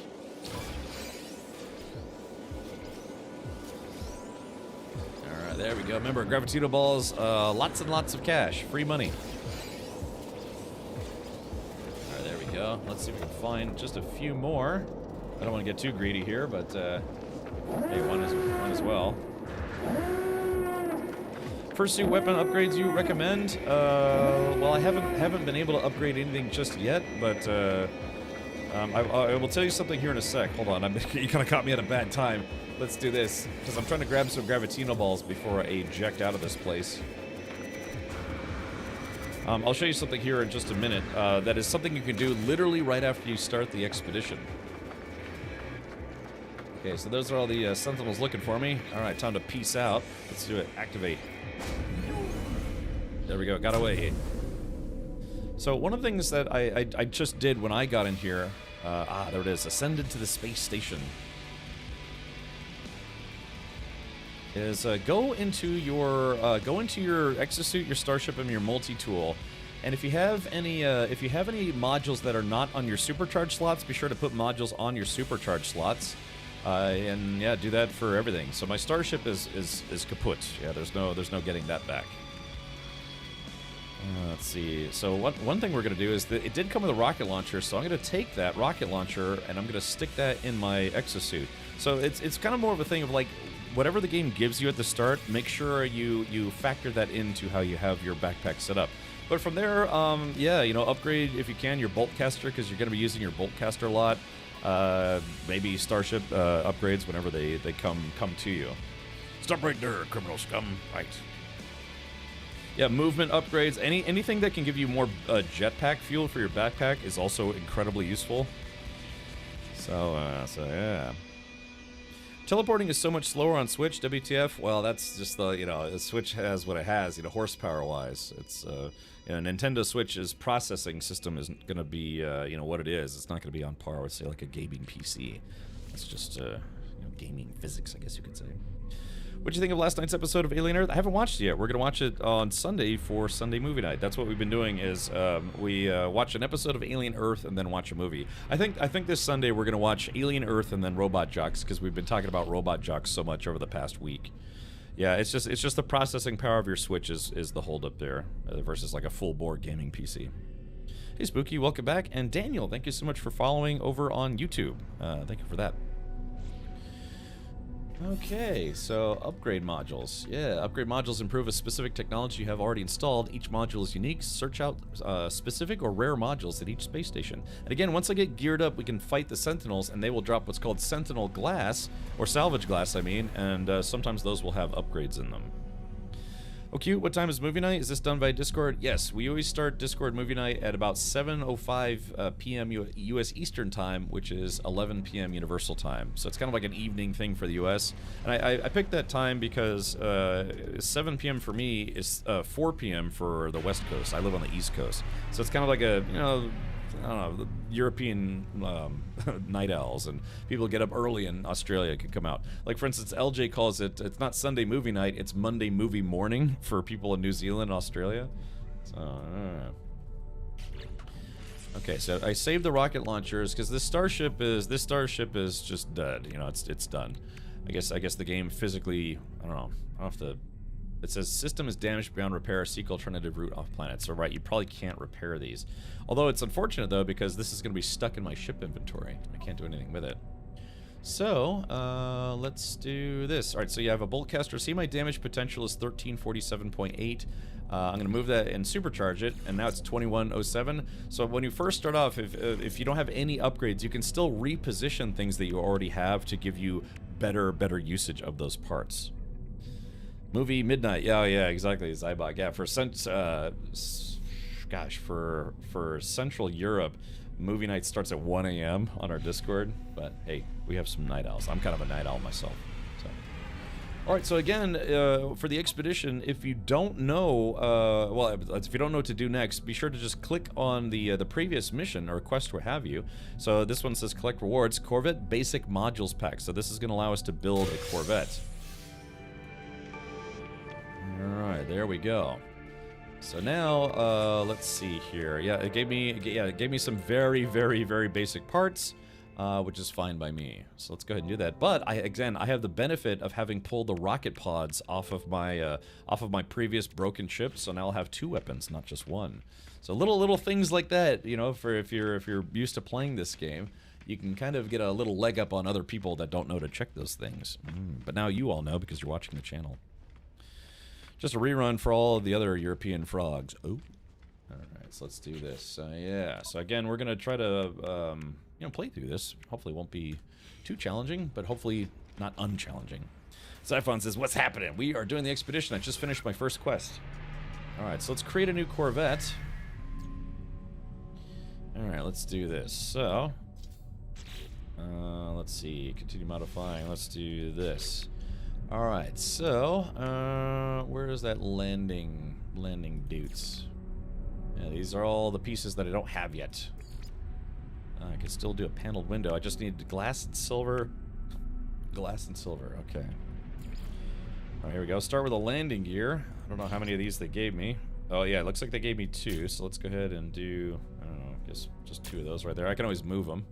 Alright, there we go. Remember, Gravitino balls, lots and lots of cash. Free money. Alright, there we go. Let's see if we can find just a few more. I don't want to get too greedy here, but, hey, one as well. Fursuit weapon upgrades you recommend? Well, I haven't been able to upgrade anything just yet, but I will tell you something here in a sec. Hold on, you kind of caught me at a bad time. Let's do this, because I'm trying to grab some Gravitino balls before I eject out of this place. I'll show you something here in just a minute. That is something you can do literally right after you start the expedition. Okay, so those are all the sentinels looking for me. All right, time to peace out. Let's do it. Activate. There we go. Got away. So one of the things that I just did when I got in here, there it is. Ascended to the space station. Is go into your exosuit, your starship, and your multi-tool. And if you have any modules that are not on your supercharge slots, be sure to put modules on your supercharge slots. And yeah, do that for everything. So my starship is kaput. Yeah, there's no getting that back. Let's see. So one thing we're going to do is that it did come with a rocket launcher, so I'm going to take that rocket launcher and I'm going to stick that in my exosuit. So it's kind of more of a thing of like, whatever the game gives you at the start, make sure you factor that into how you have your backpack set up. But from there, yeah, you know, upgrade if you can your bolt caster, because you're going to be using your bolt caster a lot. Maybe starship upgrades whenever they come to you. Stop right there, criminal scum. Right. Yeah, movement upgrades, anything that can give you more jetpack fuel for your backpack is also incredibly useful. So yeah. Teleporting is so much slower on Switch, WTF? Well, that's just the, you know, the Switch has what it has, you know, horsepower-wise. It's, you know, Nintendo Switch's processing system isn't going to be, you know, what it is. It's not going to be on par with, say, like a gaming PC. It's just, you know, gaming physics, I guess you could say. What do you think of last night's episode of Alien Earth? I haven't watched it yet. We're going to watch it on Sunday for Sunday Movie Night. That's what we've been doing is we watch an episode of Alien Earth and then watch a movie. I think this Sunday we're going to watch Alien Earth and then Robot Jox, because we've been talking about Robot Jox so much over the past week. Yeah, it's just the processing power of your Switch is the holdup there versus like a full-bore gaming PC. Hey Spooky, welcome back. And Daniel, thank you so much for following over on YouTube. Thank you for that. Okay, so upgrade modules. Yeah, upgrade modules improve a specific technology you have already installed. Each module is unique. Search out specific or rare modules at each space station. And again, once I get geared up, we can fight the Sentinels, and they will drop what's called Sentinel glass, or salvage glass, I mean, and sometimes those will have upgrades in them. Oh, cute. What time is movie night? Is this done by Discord? Yes, we always start Discord movie night at about 7:05 p.m. U.S. Eastern Time, which is 11 p.m. Universal Time. So it's kind of like an evening thing for the U.S. And I picked that time because 7 p.m. for me is 4 p.m. for the West Coast. I live on the East Coast. So it's kind of like a, you know, I don't know, the European night owls, and people get up early in Australia could come out. Like, for instance, LJ calls it, it's not Sunday movie night, it's Monday movie morning for people in New Zealand and Australia. So, okay, so I saved the rocket launchers because this starship is just dead. You know, it's done. I guess the game physically, I don't know. I'll have to. It says system is damaged beyond repair. Seek alternative route off planet. So right, you probably can't repair these. Although it's unfortunate though, because this is going to be stuck in my ship inventory. I can't do anything with it. So let's do this. All right, so you have a bolt caster. See, my damage potential is 1347.8. I'm going to move that and supercharge it, and now it's 2107. So when you first start off, if you don't have any upgrades, you can still reposition things that you already have to give you better usage of those parts. Movie midnight. Yeah, exactly. Zybok. Yeah, for Central Europe, movie night starts at 1 a.m. on our Discord. But hey, we have some night owls. I'm kind of a night owl myself. So, all right. So again, for the expedition, if you don't know, if you don't know what to do next, be sure to just click on the previous mission or quest, what have you. So this one says collect rewards, Corvette Basic Modules Pack. So this is going to allow us to build a Corvette. Alright, there we go. So now, let's see here. Yeah, it gave me some very basic parts, which is fine by me. So let's go ahead and do that. But I have the benefit of having pulled the rocket pods off of my previous broken ship, so now I'll have 2 weapons, not just 1. So little things like that, you know, for if you're used to playing this game, you can kind of get a little leg up on other people that don't know to check those things. But now you all know because you're watching the channel. Just a rerun for all of the other European frogs. Oh. Alright, so let's do this. Yeah, so again, we're going to try to, you know, play through this. Hopefully it won't be too challenging, but hopefully not unchallenging. Siphon says, what's happening? We are doing the expedition. I just finished my first quest. Alright, so let's create a new Corvette. Alright, let's do this. So, let's see. Continue modifying. Let's do this. Alright, so, where is that landing dudes? Yeah, these are all the pieces that I don't have yet. I can still do a paneled window. I just need glass and silver. Glass and silver, okay. Alright, here we go. Start with a landing gear. I don't know how many of these they gave me. Oh yeah, it looks like they gave me 2, so let's go ahead and do, I don't know, I guess just 2 of those right there. I can always move them.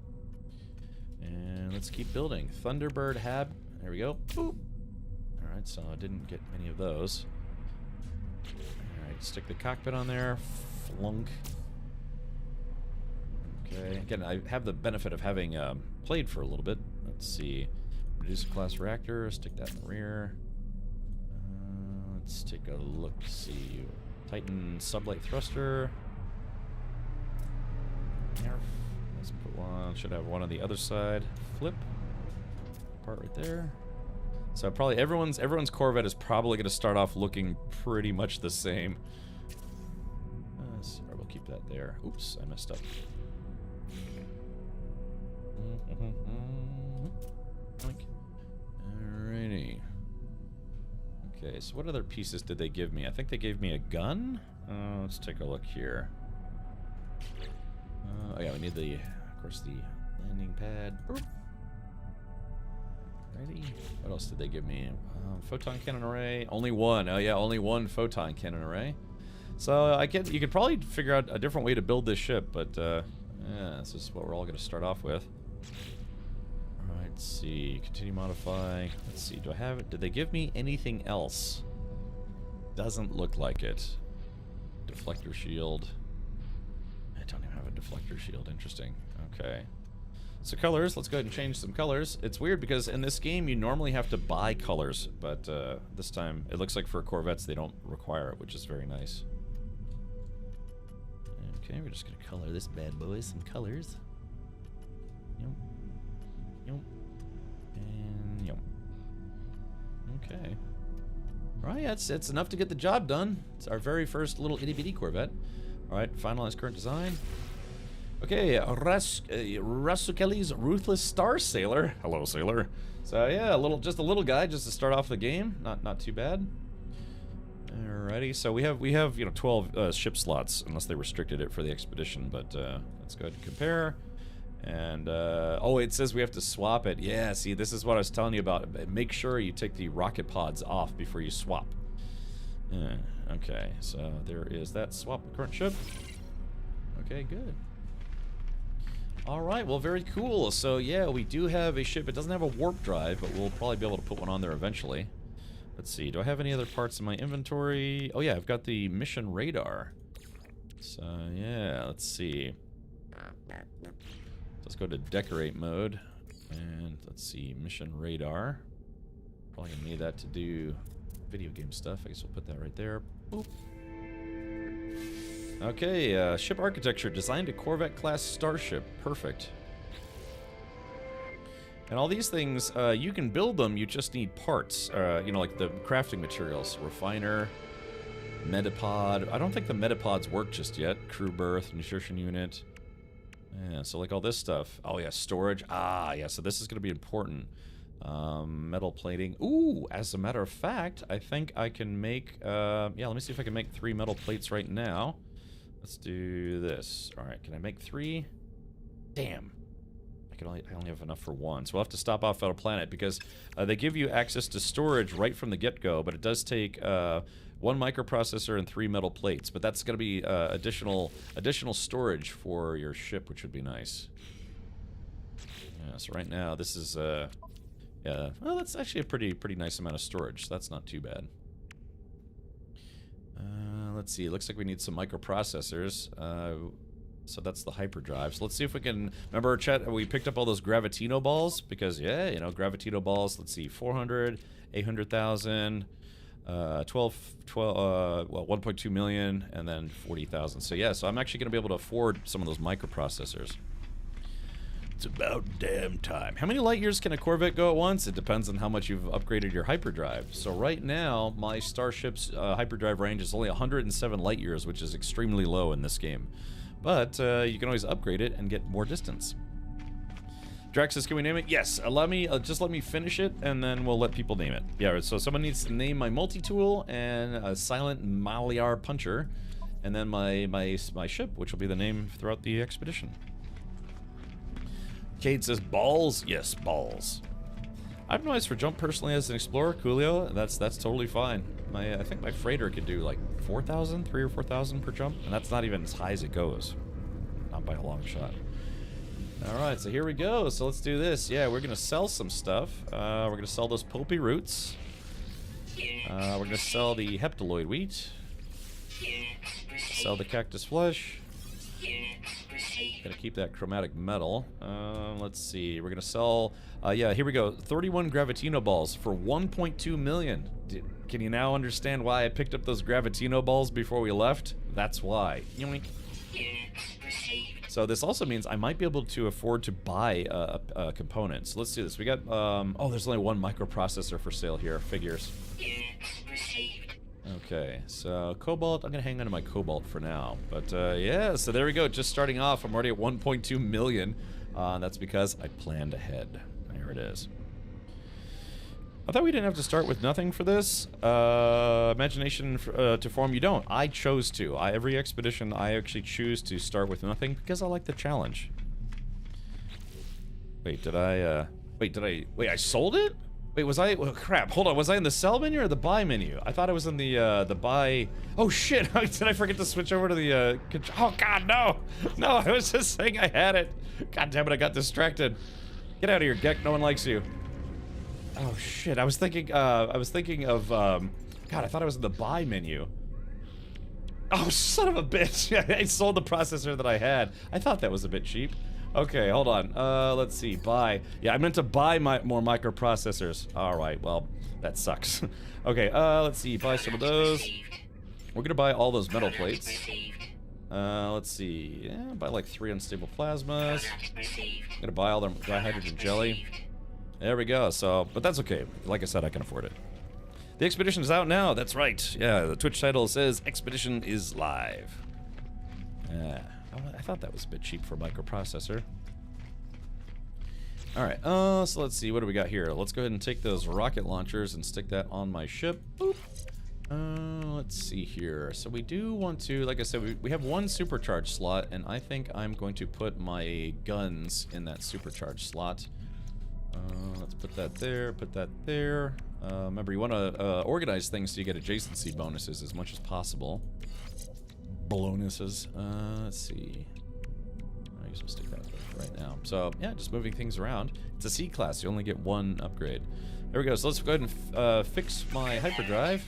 And let's keep building. Thunderbird Hab. There we go. Boop. Alright, so I didn't get any of those. Alright, stick the cockpit on there. Flunk. Okay, again, I have the benefit of having played for a little bit. Let's see. Reduce class reactor, stick that in the rear. Let's take a look. See. Titan sublight thruster. Let's put one. Should have one on the other side. Flip. Part right there. So probably everyone's Corvette is probably going to start off looking pretty much the same. So we'll keep that there. Oops, I messed up. Alrighty. Okay, so what other pieces did they give me? I think they gave me a gun. Let's take a look here. Oh yeah, we need the, of course, the landing pad. Ready? What else did they give me? Photon cannon array. Only one. Oh yeah, only one photon cannon array. So you could probably figure out a different way to build this ship, but yeah, this is what we're all going to start off with. All right, let's see. Continue modify. Let's see. Do I have it? Did they give me anything else? Doesn't look like it. Deflector shield. I don't even have a deflector shield. Interesting. Okay. So colors, let's go ahead and change some colors. It's weird because in this game you normally have to buy colors, but this time it looks like for Corvettes they don't require it, which is very nice. Okay, we're just going to color this bad boy some colors. Yum. Yum. And yum. Okay. Alright, it's enough to get the job done. It's our very first little itty-bitty Corvette. Alright, finalize current design. Okay, Rasukeli's Ruthless Star Sailor. Hello, sailor. So yeah, just a little guy just to start off the game. Not too bad. Alrighty, so we have 12 ship slots, unless they restricted it for the expedition. But let's go ahead and compare. And oh, it says we have to swap it. Yeah, see, this is what I was telling you about. Make sure you take the rocket pods off before you swap. Okay, so there is that swap the current ship. Okay, good. Alright, well, very cool. So, yeah, we do have a ship. It doesn't have a warp drive, but we'll probably be able to put one on there eventually. Let's see. Do I have any other parts in my inventory? Oh, yeah, I've got the mission radar. So, yeah, let's see. Let's go to decorate mode. And let's see, mission radar. Probably gonna need that to do video game stuff. I guess we'll put that right there. Boop. Okay, ship architecture designed a Corvette-class starship. Perfect. And all these things, you can build them, you just need parts. Like the crafting materials. Refiner, Metapod. I don't think the Metapods work just yet. Crew berth, nutrition unit. Yeah, so like all this stuff. Oh yeah, storage. Ah, yeah, so this is going to be important. Metal plating. Ooh, as a matter of fact, I think I can make... yeah, let me see if I can make 3 metal plates right now. Let's do this. Alright, can I make 3? Damn. I only have enough for 1. So we'll have to stop off at a planet because they give you access to storage right from the get-go, but it does take 1 microprocessor and 3 metal plates. But that's going to be additional storage for your ship, which would be nice. Yeah, so right now this is... yeah, well, that's actually a pretty nice amount of storage, so that's not too bad. Let's see, it looks like we need some microprocessors. So that's the hyperdrive. So let's see if we can... Remember, chat, we picked up all those Gravitino balls? Because, yeah, Gravitino balls, let's see, 400, 800,000, 1.2 million, and then 40,000. So, yeah, so I'm actually going to be able to afford some of those microprocessors. It's about damn time. How many light years can a Corvette go at once? It depends on how much you've upgraded your hyperdrive. So right now, my Starship's hyperdrive range is only 107 light years, which is extremely low in this game. But you can always upgrade it and get more distance. Drax says, can we name it? Yes. Just let me finish it, and then we'll let people name it. Yeah, so someone needs to name my multi-tool and a silent Maliar puncher, and then my ship, which will be the name throughout the expedition. Cade says, balls? Yes, balls. I have no eyes for jump personally as an explorer, Coolio. That's totally fine. I think my freighter could do like 4,000, 3,000 or 4,000 per jump, and that's not even as high as it goes. Not by a long shot. Alright, so here we go. So let's do this. Yeah, we're gonna sell some stuff. We're gonna sell those pulpy roots. We're gonna sell the heptaloid wheat. Sell the cactus flesh. Gonna keep that chromatic metal. Let's see. We're gonna sell. Yeah, here we go. 31 Gravitino balls for 1.2 million. Can you now understand why I picked up those Gravitino balls before we left? That's why. Yoink. So this also means I might be able to afford to buy components. Let's do this. We got. Oh, there's only one microprocessor for sale here. Figures. Okay, so cobalt, I'm gonna hang on to my cobalt for now. But yeah, so there we go, just starting off, I'm already at 1.2 million. That's because I planned ahead. There it is. I thought we didn't have to start with nothing for this. Imagination to form, you don't. I chose to. Every expedition, I actually choose to start with nothing because I like the challenge. Wait, did I I sold it? Wait, was I? Oh, crap. Hold on. Was I in the sell menu or the buy menu? I thought I was in the buy. Oh shit! Did I forget to switch over to the? Oh god, no! No, I was just saying I had it. God damn it! I got distracted. Get out of here, Gek. No one likes you. Oh shit! I was thinking of. God, I thought I was in the buy menu. Oh son of a bitch! I sold the processor that I had. I thought that was a bit cheap. Okay, hold on. Let's see. Buy. Yeah, I meant to buy more microprocessors. Alright, well, that sucks. Okay, let's see. Buy some of those. We're gonna buy all those metal plates. Let's see. Yeah, buy like 3 unstable plasmas. I'm gonna buy all their dry hydrogen jelly. There we go. So, but that's okay. Like I said, I can afford it. The expedition is out now. That's right. Yeah, the Twitch title says Expedition is live. Yeah. I thought that was a bit cheap for a microprocessor. Alright, so let's see, what do we got here? Let's go ahead and take those rocket launchers and stick that on my ship. Boop. Let's see here. So we do want to, like I said, we have one supercharge slot, and I think I'm going to put my guns in that supercharge slot. Let's put that there, put that there. Remember, you want to organize things so you get adjacency bonuses as much as possible. Bonuses. Let's see. I guess we'll stick that right now. So, yeah, just moving things around. It's a C class. You only get 1 upgrade. There we go. So let's go ahead and fix my hyperdrive.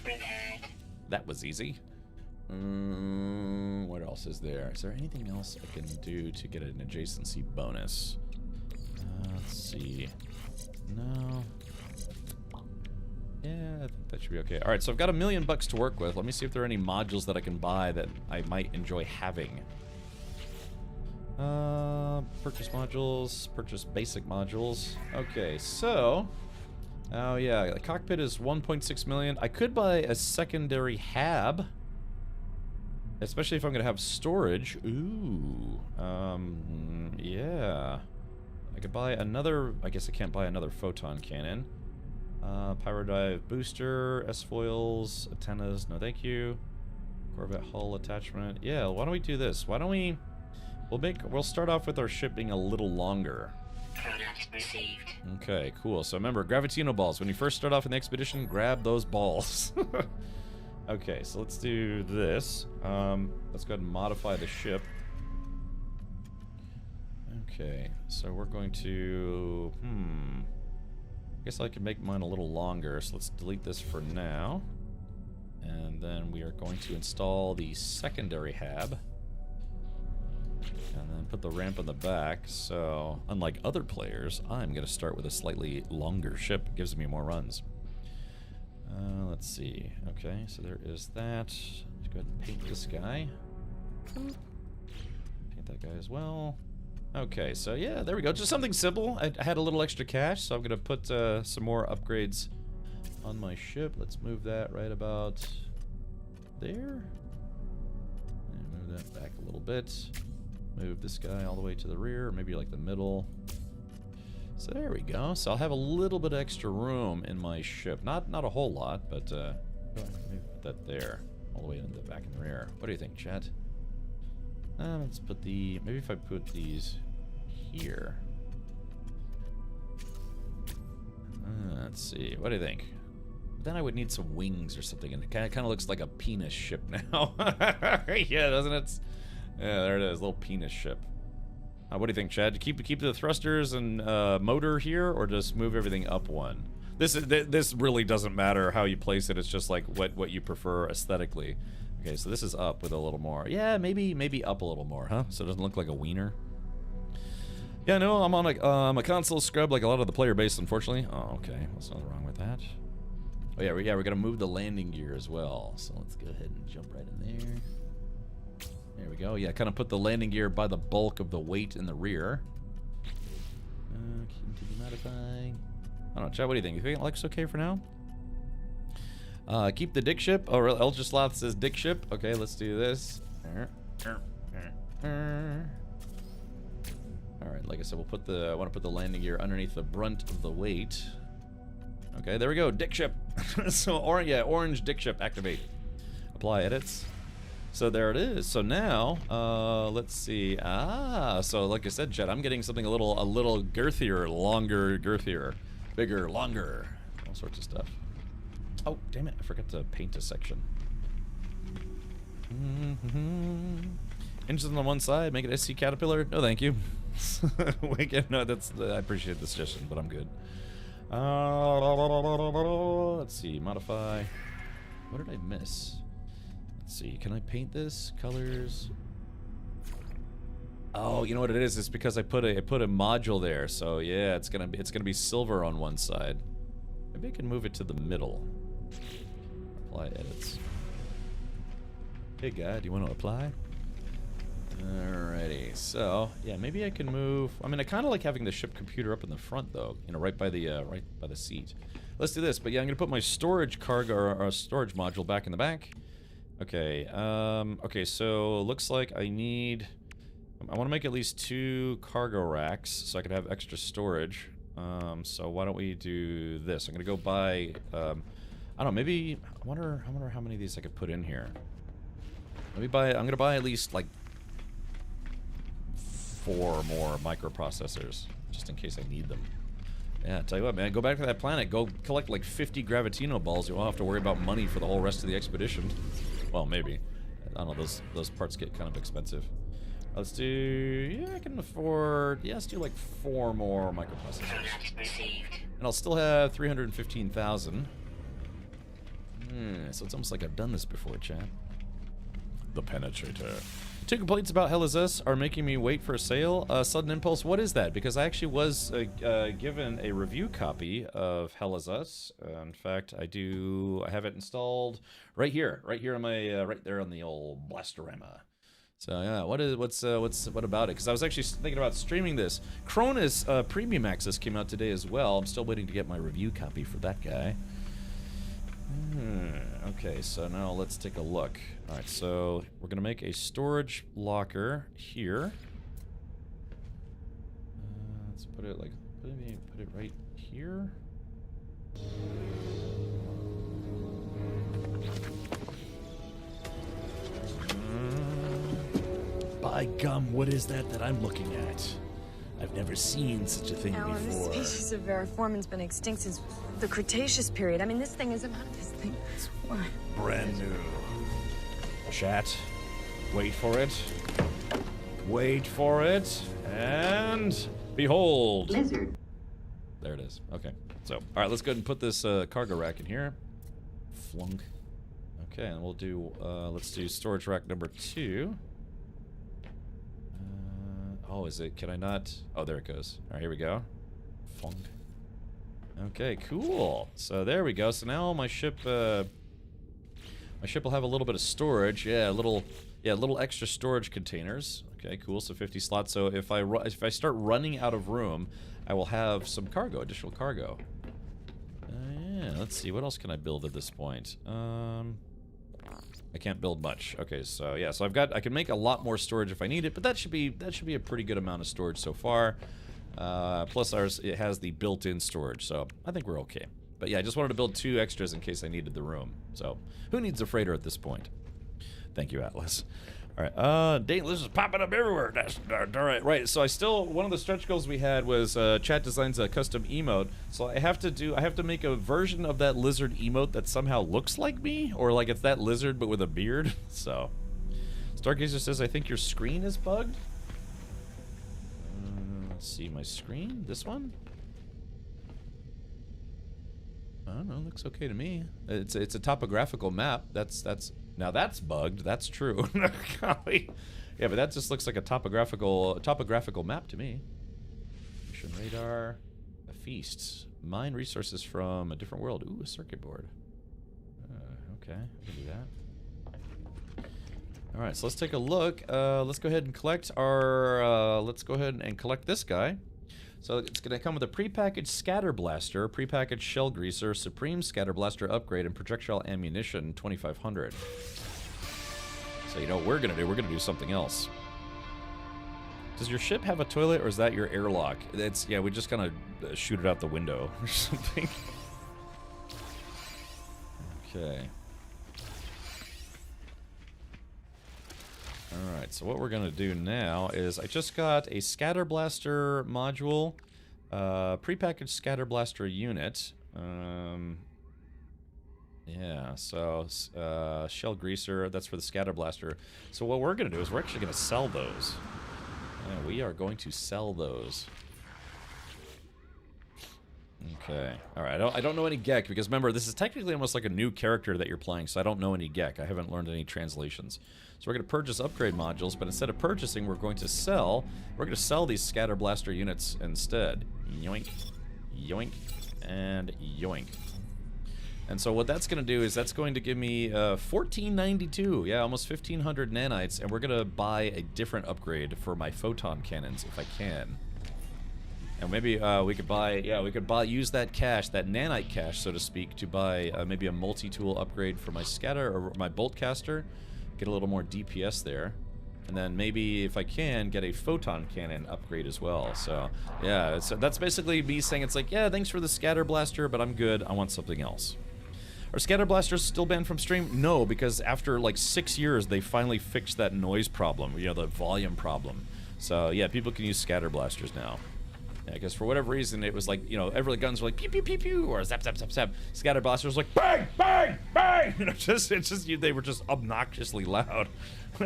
That was easy. What else is there? Is there anything else I can do to get an adjacency bonus? Let's see. No. Yeah, I think that should be okay. Alright, so I've got $1 million to work with. Let me see if there are any modules that I can buy that I might enjoy having. Purchase modules, purchase basic modules. Okay, so... Oh yeah, the cockpit is 1.6 million. I could buy a secondary hab. Especially if I'm gonna have storage. Ooh. Yeah. I could buy another... I guess I can't buy another photon cannon. Pyrodrive booster, S-foils, antennas, no thank you. Corvette hull attachment. Yeah, why don't we do this? Why don't we... We'll start off with our ship being a little longer. Okay, cool. So remember, Gravitino balls. When you first start off in the expedition, grab those balls. Okay, so let's do this. Let's go ahead and modify the ship. Okay, so we're going to... I guess I can make mine a little longer, so let's delete this for now. And then we are going to install the secondary hab. And then put the ramp on the back, so unlike other players, I'm going to start with a slightly longer ship. It gives me more runs. Let's see. Okay, so there is that. Let's go ahead and paint this guy. Paint that guy as well. Okay, so yeah, there we go. Just something simple. I had a little extra cash, so I'm going to put some more upgrades on my ship. Let's move that right about there. And move that back a little bit. Move this guy all the way to the rear, maybe like the middle. So there we go. So I'll have a little bit of extra room in my ship. Not a whole lot, but maybe put that there, all the way in the back and rear. What do you think, chat? Let's put the... Maybe if I put these here. Let's see. What do you think? Then I would need some wings or something, and it kind of looks like a penis ship now. Yeah, doesn't it? Yeah, there it is. Little penis ship. What do you think, Chad? Keep the thrusters and motor here, or just move everything up one? This really doesn't matter how you place it. It's just like what you prefer aesthetically. Okay, so this is up with a little more. Yeah, maybe up a little more, huh? So it doesn't look like a wiener. Yeah, no, I'm on a console scrub like a lot of the player base, unfortunately. Oh, okay. What's nothing wrong with that? Oh yeah, we're gonna move the landing gear as well. So let's go ahead and jump right in there. There we go. Yeah, kind of put the landing gear by the bulk of the weight in the rear. Continue modifying. I don't know, Chad, what do you think? You think it looks okay for now? Keep the dick ship. Oh, Elgisloth says dick ship. Okay, let's do this. Alright, like I said, I want to put the landing gear underneath the brunt of the weight. Okay, there we go. Dick ship. So, orange dick ship activate. Apply edits. So there it is. So now, let's see. So like I said, Jet, I'm getting something a little girthier, longer, girthier, bigger, longer, all sorts of stuff. Oh, damn it! I forgot to paint a section. Engines on one side, make it SC Caterpillar. No, thank you. No, I appreciate the suggestion, but I'm good. Let's see, modify. What did I miss? Let's see, can I paint this? Colors. Oh, you know what it is? It's because I put a module there. So yeah, it's gonna be silver on one side. Maybe I can move it to the middle. Apply edits. Hey guy, do you want to apply? Alrighty, so yeah, maybe I can move. I mean, I kind of like having the ship computer up in the front, though. You know, right by the seat. Let's do this. But yeah, I'm gonna put my storage cargo or storage module back in the back. Okay. Okay. So looks like I want to make at least 2 cargo racks so I can have extra storage. So why don't we do this? I'm gonna go buy. I don't know. Maybe I wonder how many of these I could put in here. Let me buy. I'm gonna buy at least like 4 more microprocessors, just in case I need them. Yeah, tell you what, man, go back to that planet, go collect like 50 Gravitino balls, you won't have to worry about money for the whole rest of the expedition. Well, maybe. I don't know, those parts get kind of expensive. Let's do, yeah, I can afford, yeah, let's do like 4 more microprocessors. And I'll still have 315,000. So it's almost like I've done this before, chat. The Penetrator. 2 complaints about Hell Is Us are making me wait for a sale. Sudden Impulse, what is that? Because I actually was given a review copy of Hell Is Us. In fact, I have it installed right here on my right there on the old Blastorama. So yeah, what about it? Because I was actually thinking about streaming this. Cronus Premium Access came out today as well. I'm still waiting to get my review copy for that guy. Okay, so now let's take a look. Alright, so we're gonna make a storage locker here. Let's put it like, put it right here. By gum, what is that I'm looking at? I've never seen such a thing Alan, before. this species of Variformin's been extinct since the Cretaceous period. I mean, this thing is about this thing. Why? Brand new. Chat, wait for it. Wait for it. And behold. Lizard. There it is. Okay. So, all right, let's go ahead and put this cargo rack in here. Flunk. Okay, and we'll do, let's do storage rack number 2. Oh, is it? Can I not? Oh, there it goes. All right, here we go. Flunk. Okay, cool. So there we go. So now my ship will have a little bit of storage. Yeah, little extra storage containers. Okay, cool. So 50 slots. So if I start running out of room, I will have some cargo, additional cargo. Yeah. Let's see. What else can I build at this point? I can't build much. Okay, so yeah, so I can make a lot more storage if I need it, but that should be a pretty good amount of storage so far. Plus it has the built-in storage, so I think we're okay. But yeah, I just wanted to build 2 extras in case I needed the room. So who needs a freighter at this point? Thank you, Atlas. All right, dang, this is popping up everywhere. That's all right. Right. So one of the stretch goals we had was chat designs a custom emote. So I have to make a version of that lizard emote that somehow looks like me, or like it's that lizard but with a beard. So Stargazer says, I think your screen is bugged. let's see my screen. This one? I don't know. Looks okay to me. It's a topographical map. Now that's bugged. That's true. Golly. Yeah, but that just looks like a topographical map to me. Mission radar. A feast. Mine resources from a different world. Ooh, a circuit board. Okay, I can do that. All right, so let's take a look. Let's go ahead and collect our. Let's go ahead and collect this guy. So it's going to come with a prepackaged scatter blaster, prepackaged shell greaser, supreme scatter blaster upgrade, and projectile ammunition 2,500. So you know what we're going to do? We're going to do something else. Does your ship have a toilet, or is that your airlock? Yeah, we just kind of shoot it out the window or something. Okay. Alright, so what we're going to do now is I just got a scatter blaster module, prepackaged scatter blaster unit. Yeah, so shell greaser, that's for the scatter blaster. So what we're going to do is we're actually going to sell those. Yeah, we are going to sell those. Okay. Alright, I don't know any Gek, because remember, this is technically almost like a new character that you're playing, so I don't know any Gek. I haven't learned any translations. So we're going to purchase upgrade modules, but instead of purchasing, we're going to sell these scatter blaster units instead. Yoink, yoink, and yoink. And so what that's going to do is that's going to give me 1492, yeah, almost 1500 nanites, and we're going to buy a different upgrade for my photon cannons if I can. And maybe we could use that cash, that nanite cash, so to speak, to buy maybe a multi-tool upgrade for my scatter or my bolt caster, get a little more DPS there, and then maybe if I can get a photon cannon upgrade as well. So yeah, that's basically me saying it's like, yeah, thanks for the scatter blaster, but I'm good. I want something else. Are scatter blasters still banned from stream? No, because after like 6 years, they finally fixed that noise problem, you know, the volume problem. So yeah, people can use scatter blasters now. Yeah, because for whatever reason, it was like, you know, every guns were like pew pew pew pew or zap zap zap zap. Scatter blasters like bang bang bang. You know, they were just obnoxiously loud.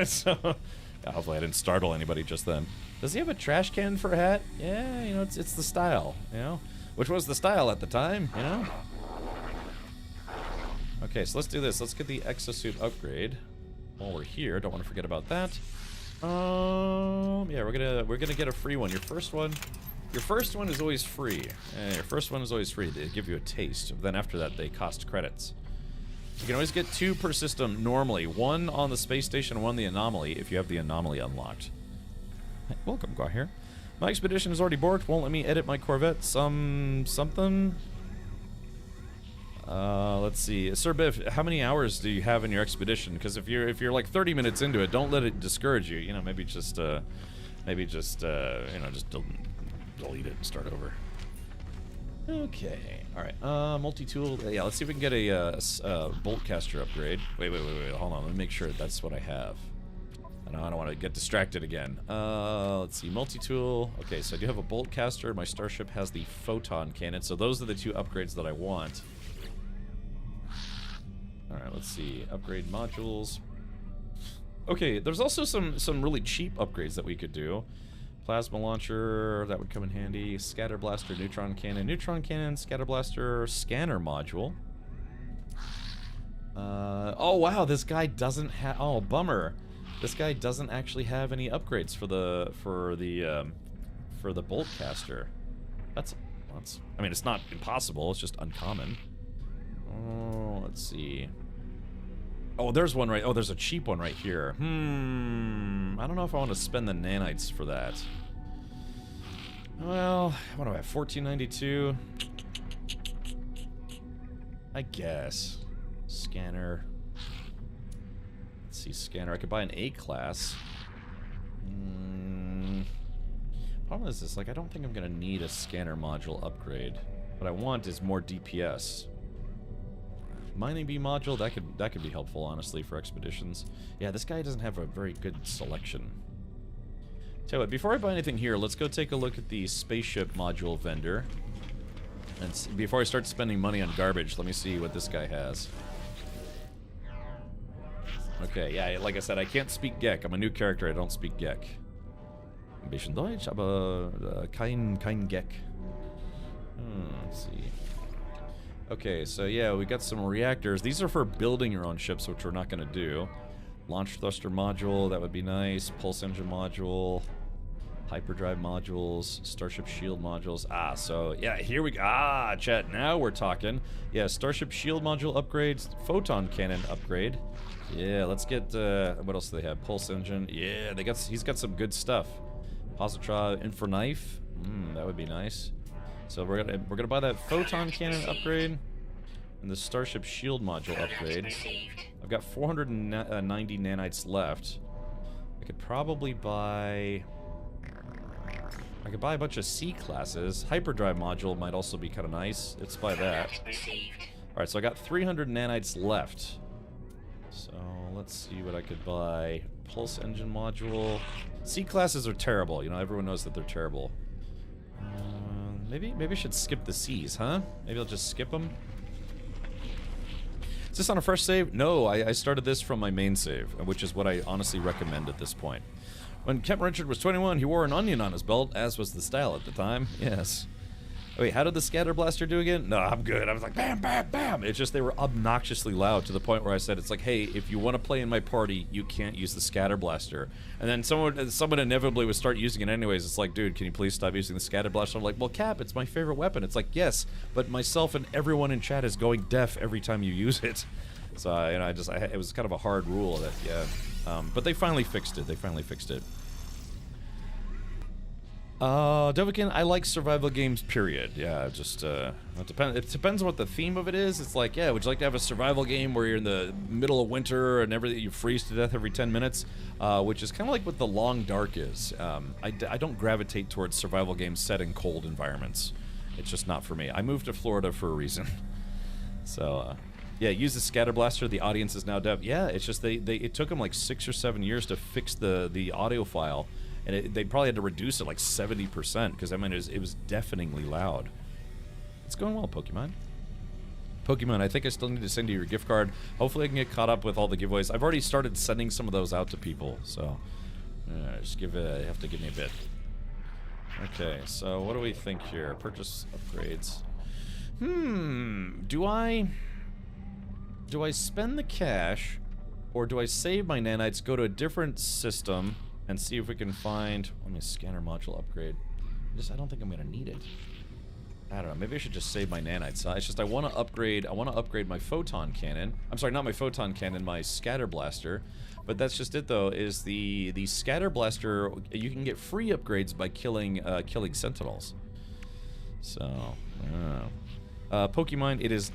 So hopefully I didn't startle anybody just then. Does he have a trash can for a hat? Yeah, you know, it's the style, you know, which was the style at the time, you know. Okay, so let's do this. Let's get the exosuit upgrade while we're here. Don't want to forget about that. Yeah, we're gonna get a free one. Your first one is always free. Your first one is always free. They give you a taste. Then after that, they cost credits. You can always get 2 per system normally. 1 on the space station, 1 the anomaly, if you have the anomaly unlocked. Hey, welcome, go here. My expedition is already borked. Won't let me edit my Corvette. Something. Let's see. Sir Biff, how many hours do you have in your expedition? Because if you're like 30 minutes into it, don't let it discourage you. You know, maybe just you know, just delete it and start over. Okay. All right. Multi-tool. Yeah. Let's see if we can get a bolt caster upgrade. Wait. Hold on. Let me make sure that's what I have. I don't want to get distracted again. Let's see. Multi-tool. Okay. So I do have a bolt caster. My starship has the photon cannon. So those are the 2 upgrades that I want. All right. Let's see. Upgrade modules. Okay. There's also some really cheap upgrades that we could do. Plasma launcher, that would come in handy. Scatter blaster, neutron cannon, scatter blaster, scanner module. Oh wow, this guy doesn't have. Oh bummer, this guy doesn't actually have any upgrades for the bolt caster. That's. I mean, it's not impossible. It's just uncommon. Oh, let's see. Oh, there's one right. Oh, there's a cheap one right here. I don't know if I want to spend the nanites for that. Well, what do I have? 1492. I guess. Scanner. Let's see, scanner. I could buy an A class. Problem is this, like, I don't think I'm gonna need a scanner module upgrade. What I want is more DPS. Mining bee module, that could be helpful, honestly, for expeditions. Yeah, this guy doesn't have a very good selection. Tell you what, before I buy anything here, let's go take a look at the spaceship module vendor. And see, before I start spending money on garbage, let me see what this guy has. Okay, yeah, like I said, I can't speak Gek. I'm a new character, I don't speak Gek. Ein bisschen Deutsch, aber kein Geck. Let's see. Okay, so yeah, we got some reactors. These are for building your own ships, which we're not going to do. Launch thruster module, that would be nice. Pulse engine module. Hyperdrive modules. Starship shield modules. Ah, so yeah, here we go. Ah, chat, now we're talking. Yeah, Starship shield module upgrades. Photon cannon upgrade. Yeah, let's get, what else do they have? Pulse engine. Yeah, he's got some good stuff. Positron infra knife. That would be nice. So we're gonna buy that photon cannon upgrade and the Starship shield module upgrade. I've got 490 nanites left. I could probably buy. I could buy a bunch of C classes. Hyperdrive module might also be kind of nice. Let's buy that. All right, so I got 300 nanites left. So let's see what I could buy. Pulse engine module. C classes are terrible. You know, everyone knows that they're terrible. Maybe I should skip the C's, huh? Maybe I'll just skip them. Is this on a fresh save? No, I started this from my main save, which is what I honestly recommend at this point. When Captain Richard was 21, he wore an onion on his belt, as was the style at the time. Yes. Wait, how did the scatter blaster do again? No, I'm good. I was like, bam, bam, bam. It's just they were obnoxiously loud to the point where I said, it's like, hey, if you want to play in my party, you can't use the scatter blaster. And then someone inevitably would start using it anyways. It's like, dude, can you please stop using the scatter blaster? I'm like, well, Cap, it's my favorite weapon. It's like, yes, but myself and everyone in chat is going deaf every time you use it. So, you know, it was kind of a hard rule that, yeah. But they finally fixed it. Dovikin, I like survival games, period. Yeah, just, it depends on what the theme of it is. It's like, yeah, would you like to have a survival game where you're in the middle of winter and everything, you freeze to death every 10 minutes? Which is kind of like what The Long Dark is. I don't gravitate towards survival games set in cold environments. It's just not for me. I moved to Florida for a reason. So, yeah, use the scatter blaster. The audience is now deaf. Yeah, it's just it took them like 6 or 7 years to fix the audio file. And they probably had to reduce it like 70% because I mean it was deafeningly loud. It's going well, Pokemon. Pokemon, I think I still need to send you your gift card. Hopefully I can get caught up with all the giveaways. I've already started sending some of those out to people, so just you have to give me a bit. Okay, so what do we think here? Purchase upgrades. Do I spend the cash or do I save my nanites, go to a different system? And see if we can find. Let me scanner module upgrade. I don't think I'm gonna need it. I don't know. Maybe I should just save my nanites. It's just I want to upgrade. I want to upgrade my photon cannon. I'm sorry, not my photon cannon. My scatter blaster. But that's just it though. Is the scatter blaster? You can get free upgrades by killing sentinels. So Pokemon. It is.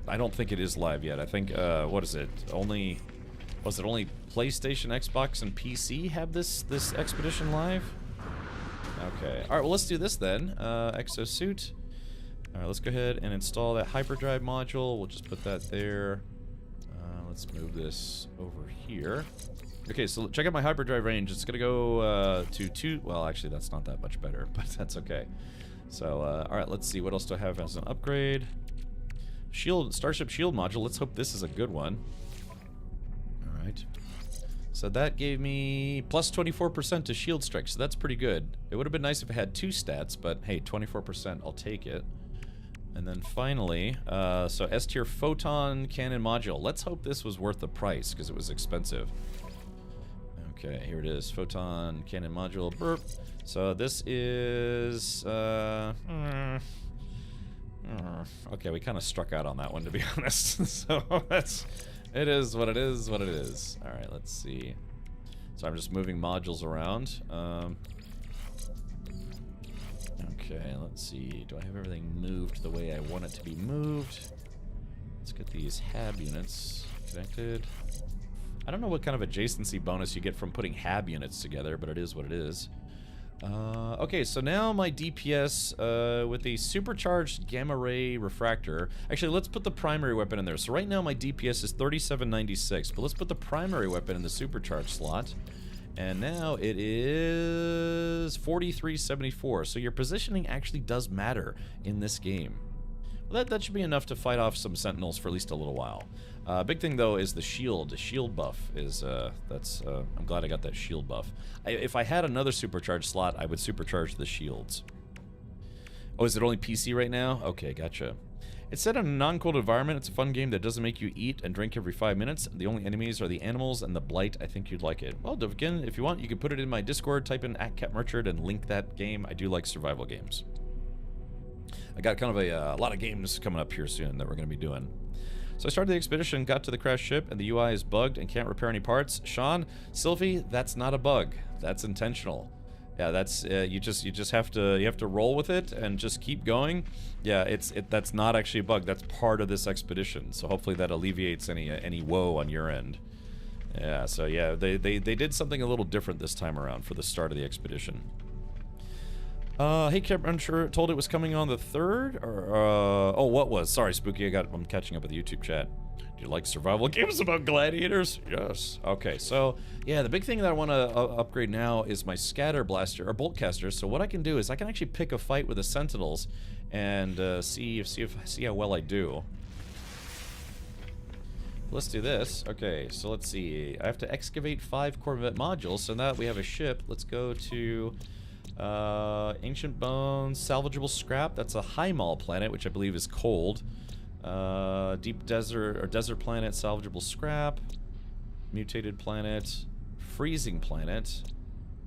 I don't think it is live yet. I think. What is it? Was it only PlayStation, Xbox, and PC have this expedition live? Okay. All right. Well, let's do this then. Exosuit. All right. Let's go ahead and install that hyperdrive module. We'll just put that there. Let's move this over here. Okay. So check out my hyperdrive range. It's gonna go to 2. Well, actually, that's not that much better, but that's okay. So all right. Let's see. What else do I have as an upgrade? Starship shield module. Let's hope this is a good one. Right. So that gave me plus 24% to shield strike, so that's pretty good. It would have been nice if it had 2 stats, but hey, 24%, I'll take it. And then finally, so S tier photon cannon module. Let's hope this was worth the price, because it was expensive. Okay, here it is, photon cannon module. Burp. So this is... okay, we kind of struck out on that one, to be honest. So that's... It is what it is, what it is. Alright, let's see. So I'm just moving modules around. Okay, let's see. Do I have everything moved the way I want it to be moved? Let's get these HAB units connected. I don't know what kind of adjacency bonus you get from putting HAB units together, but it is what it is. Okay, so now my DPS with the supercharged gamma ray refractor. Actually, let's put the primary weapon in there. So right now my DPS is 3796, but let's put the primary weapon in the supercharged slot. And now it is 4374. So your positioning actually does matter in this game. Well, that should be enough to fight off some sentinels for at least a little while. Big thing though is the shield. The shield buff is I'm glad I got that shield buff. If I had another supercharged slot, I would supercharge the shields. Oh, is it only PC right now? Okay, gotcha. It's set in a non-cold environment. It's a fun game that doesn't make you eat and drink every 5 minutes. The only enemies are the animals and the blight. I think you'd like it. Well, again, if you want, you can put it in my Discord, type in @CatMurchard and link that game. I do like survival games. I got kind of a lot of games coming up here soon that we're going to be doing. So I started the expedition, got to the crashed ship, and the UI is bugged and can't repair any parts. Sean, Sylvie, that's not a bug. That's intentional. Yeah, that's you just have to roll with it and just keep going. Yeah, that's not actually a bug. That's part of this expedition. So hopefully that alleviates any woe on your end. Yeah, so yeah, they did something a little different this time around for the start of the expedition. Hey, I'm sure told it was coming on the 3rd, or oh, what was? Sorry, Spooky. I'm catching up with the YouTube chat. Do you like survival games about gladiators? Yes. Okay, so yeah, the big thing that I want to upgrade now is my scatter blaster or bolt caster. So what I can do is I can actually pick a fight with the sentinels and see how well I do. Let's do this. Okay, so let's see. I have to excavate 5 Corvette modules. So now that we have a ship, let's go to Ancient Bones, salvageable scrap. That's a Highmall planet, which I believe is cold. Deep desert or desert planet, salvageable scrap, mutated planet, freezing planet.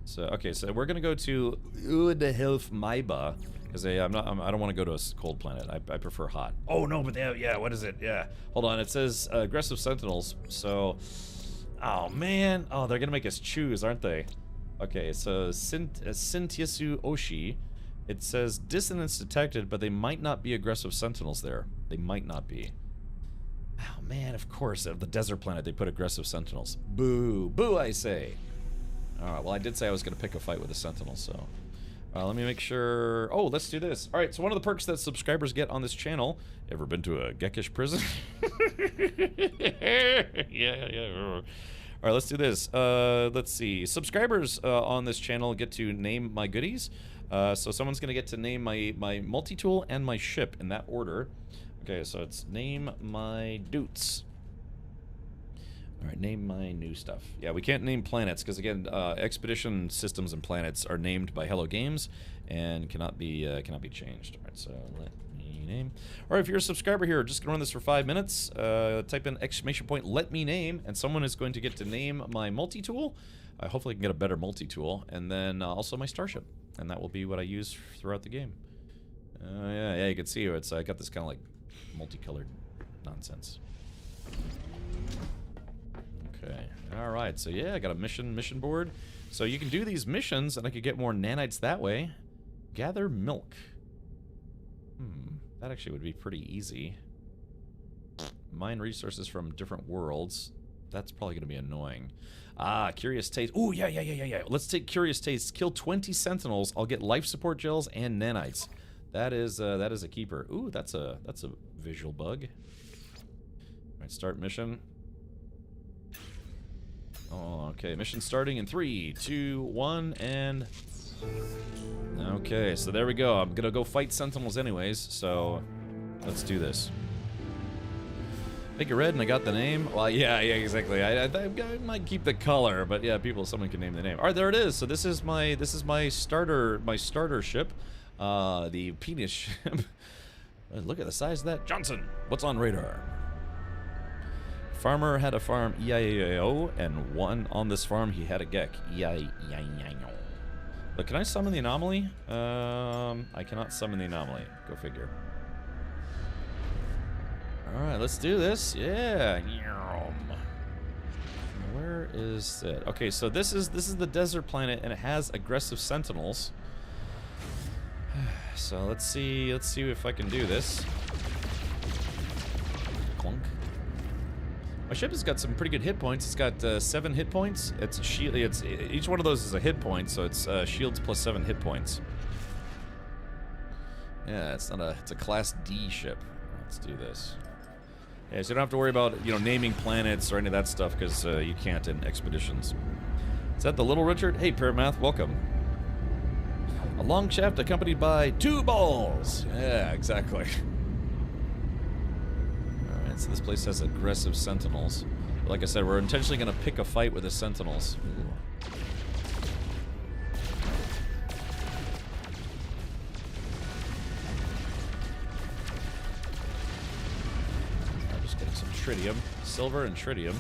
So okay, so we're gonna go to Udehelf Maiba because I don't want to go to a cold planet. I prefer hot. Oh no, but yeah, what is it? Yeah, hold on. It says aggressive sentinels. So, oh man, oh they're gonna make us choose, aren't they? Okay, so Sintyasu Oshi. It says dissonance detected, but they might not be aggressive sentinels there. They might not be. Oh man, of course, of the desert planet they put aggressive sentinels. Boo, boo, I say. Alright, well I did say I was going to pick a fight with the sentinels, so... let me make sure... Oh, let's do this. Alright, so one of the perks that subscribers get on this channel... Ever been to a Gekish prison? yeah. Alright, let's do this. Let's see. Subscribers on this channel get to name my goodies. So someone's going to get to name my multi-tool and my ship in that order. Okay, so it's name my doots. Alright, name my new stuff. Yeah, we can't name planets, because again, expedition systems and planets are named by Hello Games, and cannot be changed. Alright, so let me name. Alright, if you're a subscriber here, just gonna run this for 5 minutes, type in ! let me name, and someone is going to get to name my multi-tool. Hopefully I can get a better multi-tool, and then also my starship. And that will be what I use throughout the game. Yeah, you can see it's I got this kind of like multicolored nonsense. Okay, all right. So yeah, I got a mission board. So you can do these missions, and I could get more nanites that way. Gather milk. That actually would be pretty easy. Mine resources from different worlds. That's probably going to be annoying. Curious Taste. Ooh, yeah. Let's take Curious Taste. Kill 20 sentinels. I'll get life support gels and nanites. That is a keeper. Ooh, that's a visual bug. All right, start mission. Oh, okay. Mission starting in 3, 2, 1, and... Okay, so there we go. I'm gonna go fight sentinels anyways, so let's do this. Make it red and I got the name. Well, yeah, exactly. I might keep the color, but yeah, someone can name the name. All right, there it is. So this is my starter ship, the penis ship. Look at the size of that. Johnson, what's on radar? Farmer had a farm, E-I-A-O, and one on this farm he had a gek, E-I-A-O. But can I summon the anomaly? I cannot summon the anomaly. Go figure. Alright, let's do this. Yeah. Where is it? Okay, so this is the desert planet, and it has aggressive sentinels. So let's see if I can do this. Clunk. My ship has got some pretty good hit points. It's got 7 hit points. It's a shield. Each one of those is a hit point, so it's shields plus 7 hit points. Yeah, it's a class D ship. Let's do this. Yeah, so you don't have to worry about, naming planets or any of that stuff, because you can't in expeditions. Is that the Little Richard? Hey, Paramath, welcome. A long shaft accompanied by 2 balls. Yeah, exactly. Alright, Alright, so this place has aggressive sentinels. Like I said, we're intentionally going to pick a fight with the sentinels. Ooh. I'm just getting some tritium. Silver and tritium.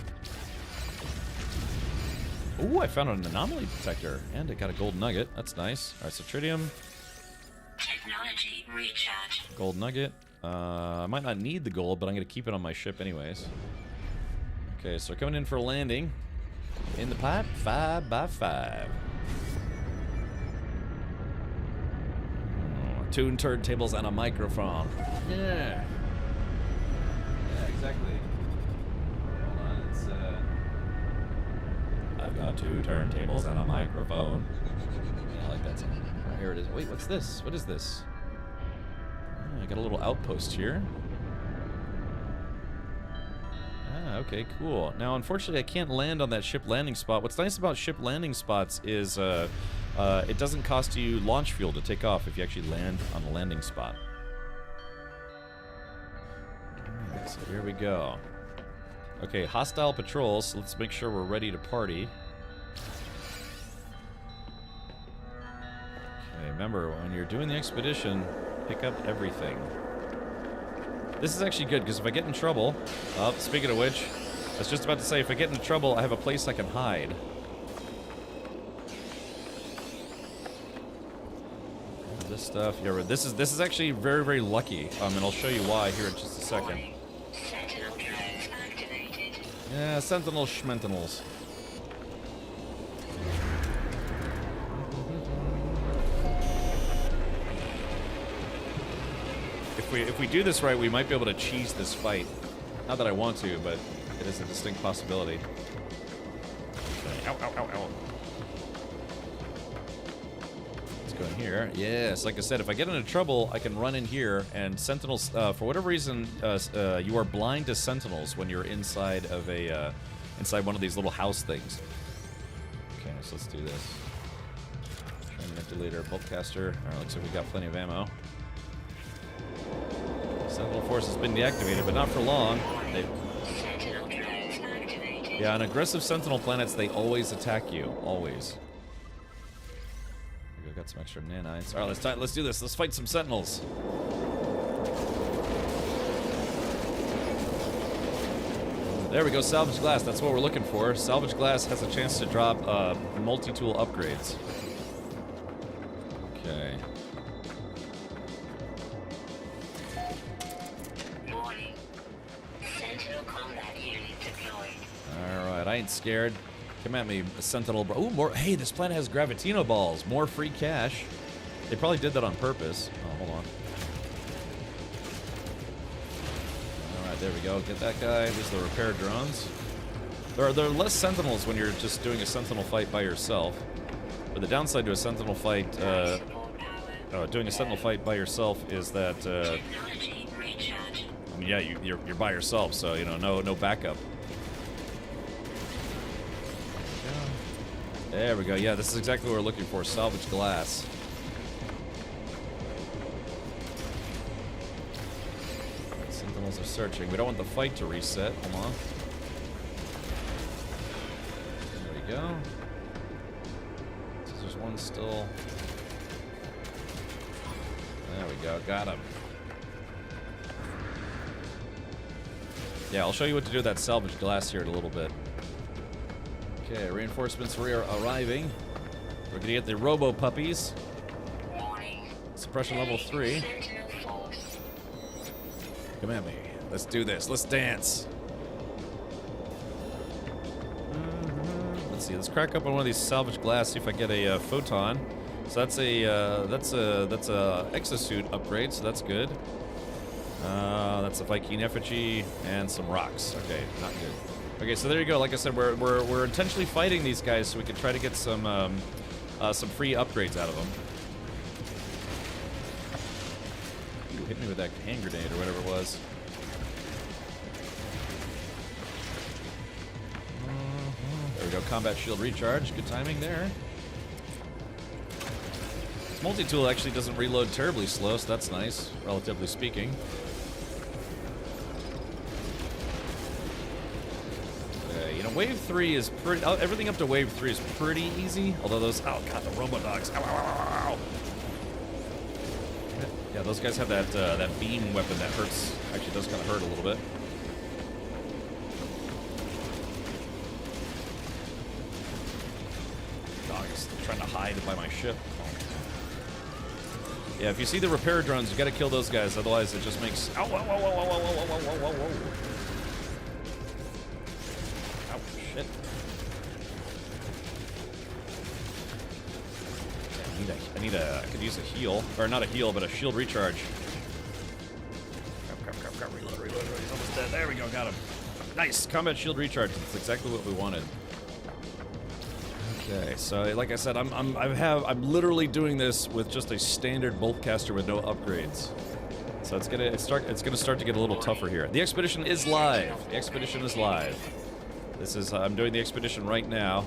Ooh, I found an anomaly detector. And I got a gold nugget. That's nice. Alright, so tritium. Technology recharge. Gold nugget. I might not need the gold, but I'm going to keep it on my ship anyways. Okay, so we're coming in for a landing. In the pipe, 5x5. Tune turntables and a microphone. Yeah. Yeah, exactly. Hold on, it's I've got 2 turntables and a microphone. Yeah, I like that sound. Oh, here it is. Wait, what's this? What is this? Oh, I got a little outpost here. Ah, okay, cool. Now, unfortunately, I can't land on that ship landing spot. What's nice about ship landing spots is it doesn't cost you launch fuel to take off if you actually land on a landing spot. Alright, so here we go. Okay, hostile patrols. So let's make sure we're ready to party. Okay, remember, when you're doing the expedition, pick up everything. This is actually good, because if I get in trouble... Oh, speaking of which, I was just about to say, if I get in trouble, I have a place I can hide. This stuff, yeah, this is actually very, very lucky, and I'll show you why here in just a second. Sentinel drones activated. Yeah, sentinel schmentinels. If we do this right, we might be able to cheese this fight. Not that I want to, but it is a distinct possibility. Okay. Ow, ow, ow, ow. Let's go in here. Yes, like I said, if I get into trouble, I can run in here, and sentinels, for whatever reason, you are blind to sentinels when you're inside of a, inside one of these little house things. Okay, so let's do this. Train manipulator, boltcaster. Alright, looks like we got plenty of ammo. Sentinel force has been deactivated, but not for long. Sentinel drones activated. Yeah, on aggressive sentinel planets, they always attack you. Always. We got some extra nanites. Alright, let's do this. Let's fight some sentinels. There we go, salvage glass. That's what we're looking for. Salvage glass has a chance to drop multi-tool upgrades. Okay. Warning. Sentinel combat unit deployed. Alright, I ain't scared. Come at me, Sentinel bro. Ooh, more. Hey, this planet has Gravitino balls. More free cash. They probably did that on purpose. Oh, hold on. Alright, there we go. Get that guy. These are the repair drones. There are less Sentinels when you're just doing a Sentinel fight by yourself. But the downside to a Sentinel fight, doing a Sentinel fight by yourself is that, Technology recharge. I mean, yeah, you're by yourself, so, you know, no backup. There we go. Yeah, this is exactly what we're looking for. Salvage glass. Right, Sentinels are searching. We don't want the fight to reset. Hold on. There we go. So there's one still. There we go. Got him. Yeah, I'll show you what to do with that salvage glass here in a little bit. Okay, reinforcements are arriving. We're gonna get the Robo Puppies. Warning. Suppression level 3. Sentinel force. Come at me. Let's do this. Let's dance. Let's see. Let's crack open one of these salvage glass. See if I get a photon. So that's a exosuit upgrade. So that's good. That's a Viking effigy and some rocks. Okay, not good. Okay, so there you go. Like I said, we're intentionally fighting these guys so we can try to get some free upgrades out of them. Ooh, hit me with that hand grenade or whatever it was. There we go. Combat shield recharge. Good timing there. This multi-tool actually doesn't reload terribly slow, so that's nice, relatively speaking. wave 3 is pretty. Everything up to wave 3 is pretty easy. Although those. Oh god, the robo-dogs. Ow, ow, ow, ow, ow. Yeah, those guys have that that beam weapon that hurts. Actually, does kind of hurt a little bit. Dog is trying to hide by my ship. Yeah, if you see the repair drones, you got to kill those guys. Otherwise, it just makes. Ow! Whoa! Whoa! Whoa! Whoa! Whoa! Whoa! Whoa! Whoa! Whoa! Ow! Shit! I could use a heal, or not a heal, but a shield recharge. Crap, reload. He's almost dead. There we go, got him. Nice, combat shield recharge. That's exactly what we wanted. Okay, so like I said, I'm literally doing this with just a standard boltcaster with no upgrades. So it's gonna start to get a little tougher here. The expedition is live. The expedition is live. This is I'm doing the expedition right now.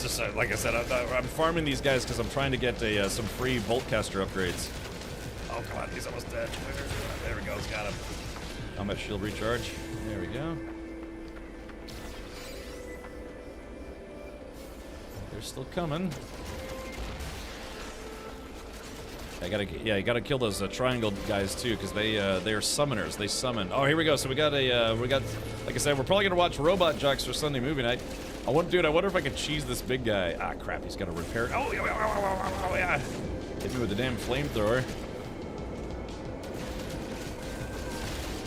Just like I said, I'm farming these guys because I'm trying to get some free boltcaster upgrades. Oh come on, he's almost dead. There we go, he's got him. Combat shield recharge. There we go. They're still coming. You gotta kill those triangle guys too, because they are summoners. They summon. Oh, here we go. So we got like I said, we're probably gonna watch Robot Jocks for Sunday movie night. I wonder if I could cheese this big guy. Ah, crap, he's got to repair. Oh, yeah. Hit me with the damn flamethrower.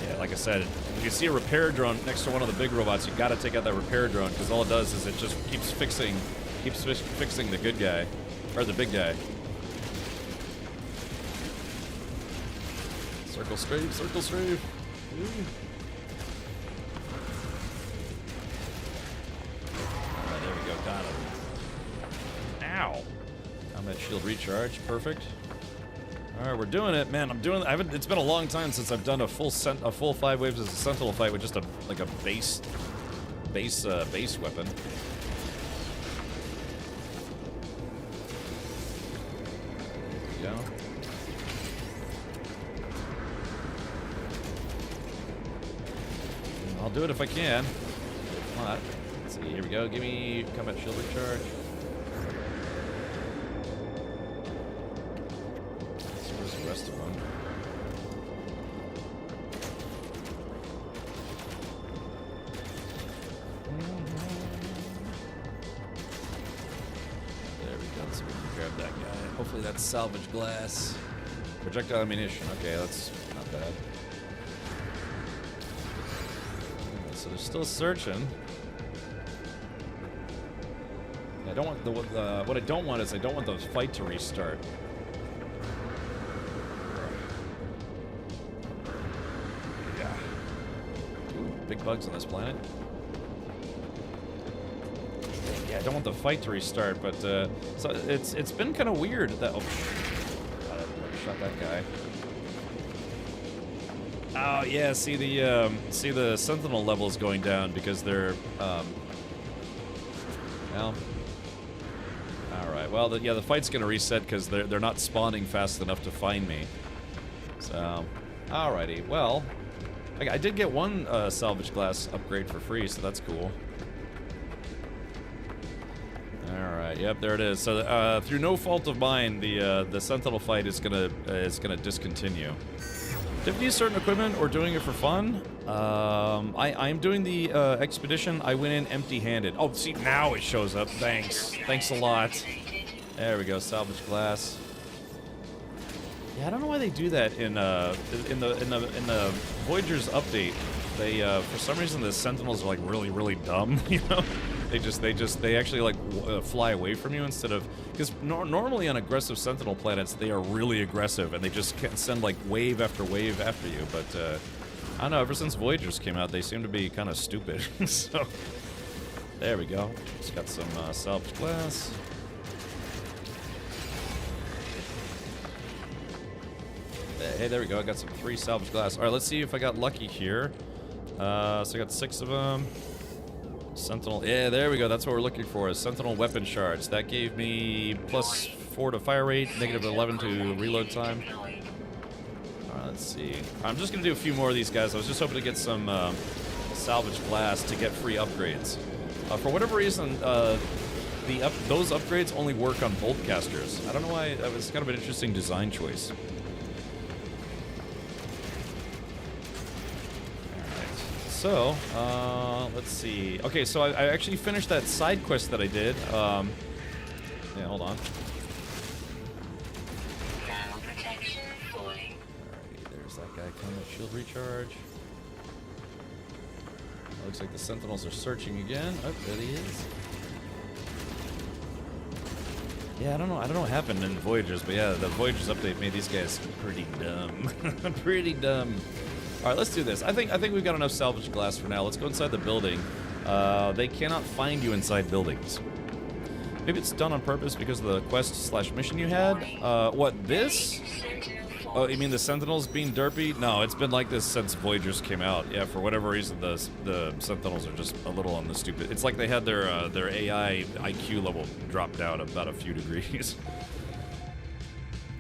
Yeah, like I said, if you see a repair drone next to one of the big robots, you got to take out that repair drone, because all it does is it just keeps fixing the good guy, or the big guy. Circle strafe. Ooh. Got him. Ow. Combat shield recharge. Perfect. All right, we're doing it, man. It's been a long time since I've done a full 5 waves as a Sentinel fight with just a base weapon. There we go. I'll do it if I can. If not. Here we go. Give me combat shield recharge. So where's the rest of them? There we go. So we can grab that guy. Hopefully that's salvage glass. Projectile ammunition. Okay, that's not bad. So they're still searching. I don't want what I don't want is I don't want the fight to restart. Yeah. Ooh, big bugs on this planet. Yeah, I don't want the fight to restart, but so it's been kind of weird that God, I shot that guy. Oh yeah, see the Sentinel levels going down because they're well. Alright, well, the fight's gonna reset because they're not spawning fast enough to find me. So, alrighty, well, I did get one salvage glass upgrade for free, so that's cool. Alright, yep, there it is. So, through no fault of mine, the Sentinel fight is gonna discontinue. Did we use certain equipment or doing it for fun? I'm doing the expedition. I went in empty-handed. Oh, see, now it shows up. Thanks a lot. There we go, salvage glass. Yeah, I don't know why they do that in the Voyagers update. They for some reason the Sentinels are like really dumb. You know, they actually like fly away from you instead of because normally on aggressive Sentinel planets they are really aggressive and they just can send like wave after wave after you. But I don't know. Ever since Voyagers came out, they seem to be kind of stupid. So there we go. Just got some salvage glass. Hey, there we go. I got some 3 salvage glass. All right, let's see if I got lucky here. So I got 6 of them. Sentinel. Yeah, there we go. That's what we're looking for. Is Sentinel weapon shards. That gave me +4 to fire rate, -11 to reload time. Let's see. I'm just gonna do a few more of these guys. I was just hoping to get some salvage glass to get free upgrades. For whatever reason, those upgrades only work on bolt casters. I don't know why. That was kind of an interesting design choice. So, let's see. Okay, so I actually finished that side quest that I did. Yeah, hold on. Alright, there's that guy coming. Shield recharge. Looks like the Sentinels are searching again. Oh, there he is. Yeah, I don't know what happened in Voyagers, but yeah, the Voyagers update made these guys pretty dumb. Pretty dumb. All right, let's do this. I think we've got enough salvage glass for now. Let's go inside the building. They cannot find you inside buildings. Maybe it's done on purpose because of the quest/mission you had. What, this? Oh, you mean the Sentinels being derpy? No, it's been like this since Voyagers came out. Yeah, for whatever reason, the Sentinels are just a little on the stupid. It's like they had their AI IQ level dropped down about a few degrees.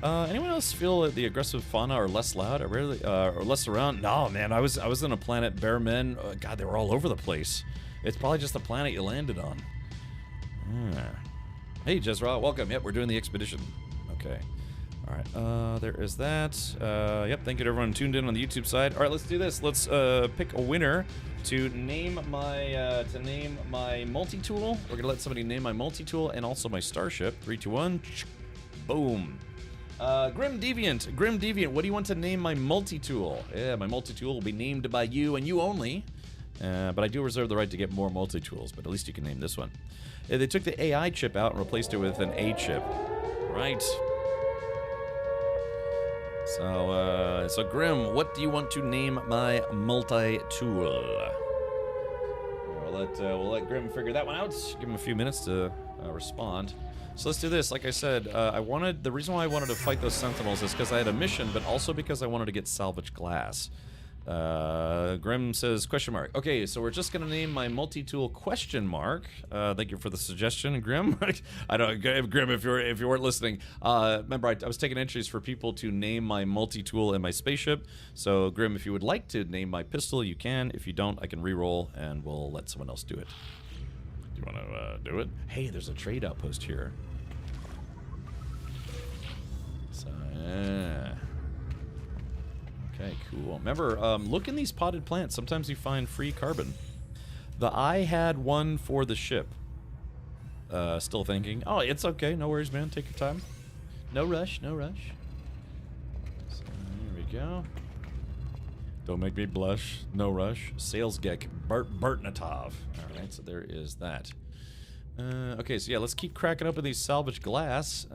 Anyone else feel the aggressive fauna are less loud or rarely or less around? No, man. I was in a planet. Bear men. God, they were all over the place. It's probably just the planet you landed on. Hey, Jezra, welcome. Yep, we're doing the expedition. Okay. All right. There is that. Yep. Thank you to everyone tuned in on the YouTube side. All right, let's do this. Let's pick a winner to name my multi-tool. We're gonna let somebody name my multi-tool and also my starship. 3, 2, 1. Boom. Grim Deviant, what do you want to name my multi-tool? Yeah, my multi-tool will be named by you and you only. But I do reserve the right to get more multi-tools, but at least you can name this one. They took the AI chip out and replaced it with an A chip. Right. So Grim, what do you want to name my multi-tool? We'll let Grim figure that one out. Give him a few minutes to respond. So let's do this. Like I said, the reason why I wanted to fight those Sentinels is because I had a mission, but also because I wanted to get salvage glass. Grim says, question mark. Okay, so we're just going to name my multi-tool question mark. Thank you for the suggestion, Grim. I don't, Grim, if you weren't listening, remember I was taking entries for people to name my multi-tool and my spaceship. So, Grim, if you would like to name my pistol, you can. If you don't, I can re-roll, and we'll let someone else do it. Do you want to do it? Hey, there's a trade outpost here. So, yeah. Okay, cool. Remember, look in these potted plants. Sometimes you find free carbon. I had one for the ship. Still thinking. Oh, it's okay. No worries, man. Take your time. No rush, no rush. So, here we go. Don't make me blush. No rush. Sales Geck. Bertnatov. Alright, so there is that. Okay, so yeah, let's keep cracking open these salvage glass.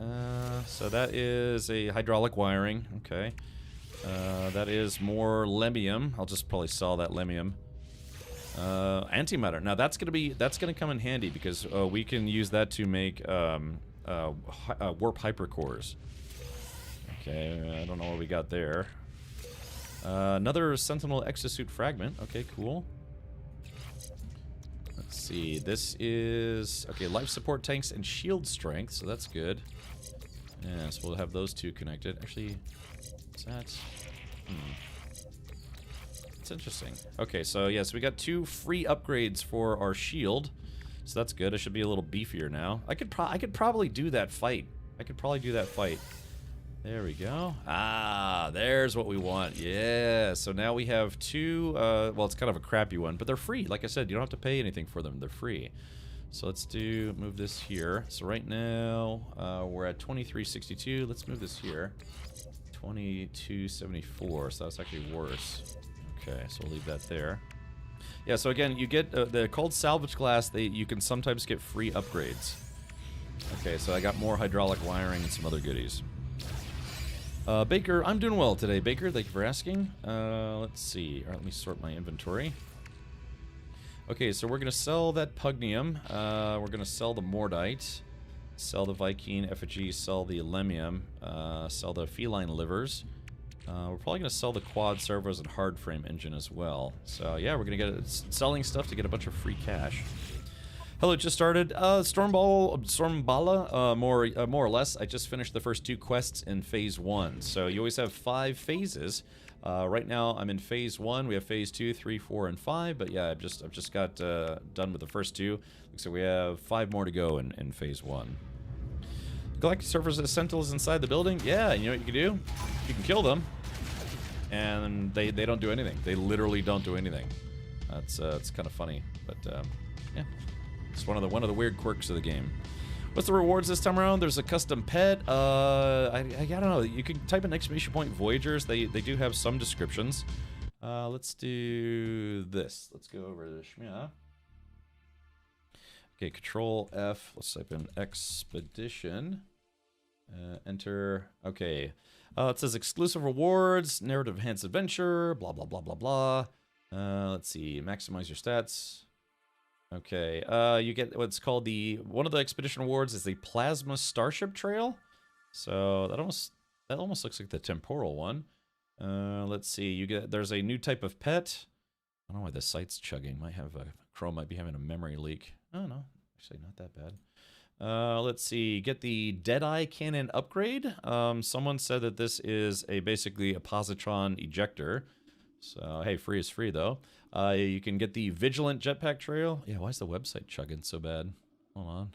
So that is a hydraulic wiring. Okay. That is more lemium. I'll just probably sell that lemium. Antimatter. Now that's gonna come in handy because we can use that to make warp hypercores. Okay, I don't know what we got there. Another Sentinel exosuit fragment. Okay, cool. Let's see. This is okay. Life support tanks and shield strength, so that's good. Yeah, so we'll have those two connected. Actually, what's that? It's interesting. Okay, so yes, we got 2 free upgrades for our shield, so that's good. I should be a little beefier now. I could probably do that fight. There we go. Ah, there's what we want. Yeah. So now we have 2. Well, it's kind of a crappy one, but they're free. Like I said, you don't have to pay anything for them. They're free. So let's move this here. So right now we're at 2362. Let's move this here. 2274. So that's actually worse. Okay, so we'll leave that there. Yeah. So again, you get they're called salvage glass. You can sometimes get free upgrades. Okay, so I got more hydraulic wiring and some other goodies. Baker, I'm doing well today, Baker. Thank you for asking. Let's see. All right, let me sort my inventory. Okay, so we're going to sell that Pugnium. We're going to sell the Mordite. Sell the Viking effigy. Sell the Lemium. Sell the feline livers. We're probably going to sell the quad servos and hard frame engine as well. So yeah, we're going to get selling stuff to get a bunch of free cash. Hello, just started. Stormbala, more or less. I just finished the first 2 quests in Phase 1. So you always have 5 phases. Right now I'm in Phase 1. We have Phase 2, 3, 4, and 5. But yeah, I've just got done with the first 2. So we have 5 more to go in Phase 1. Galactic servers as sentinels inside the building? Yeah, you know what you can do? You can kill them. And they don't do anything. They literally don't do anything. It's kind of funny. But yeah. It's one of the weird quirks of the game. What's the rewards this time around? There's a custom pet. I don't know. You can type in exclamation point Voyagers. They do have some descriptions. Let's do this. Let's go over to Shmia. Okay, Control F. Let's type in Expedition. Enter. Okay. It says exclusive rewards, narrative enhanced adventure, blah blah blah blah blah. Let's see. Maximize your stats. Okay, you get what's called one of the expedition awards is the Plasma Starship Trail. So that almost looks like the temporal one. Let's see, there's a new type of pet. I don't know why the site's chugging. Chrome might be having a memory leak. Oh no, actually not that bad. Let's see, get the Deadeye Cannon upgrade. Someone said that this is basically a positron ejector. So hey, free is free though. You can get the Vigilant Jetpack Trail. Yeah, why is the website chugging so bad? Hold on.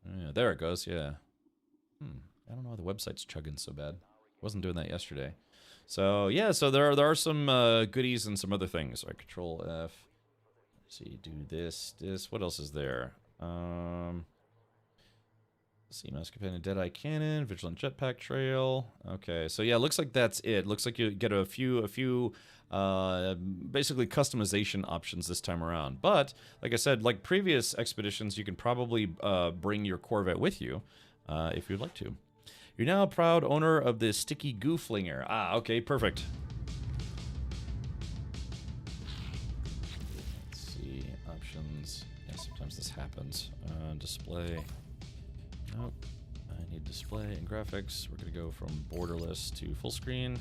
Yeah, there it goes, yeah. I don't know why the website's chugging so bad. Wasn't doing that yesterday. So, yeah, so there are some goodies and some other things. All right, Control F. Let's see, do this. What else is there? Let's see, Master Companion, Deadeye Cannon, Vigilant Jetpack Trail. Okay, so yeah, looks like that's it. Looks like you get a few basically customization options this time around. But like I said, like previous expeditions, you can probably bring your Corvette with you if you'd like to. You're now a proud owner of the Sticky Goo Flinger. Ah, okay, perfect. Let's see, options. Yeah, sometimes this happens. Display. Nope. I need display and graphics. We're going to go from borderless to full screen.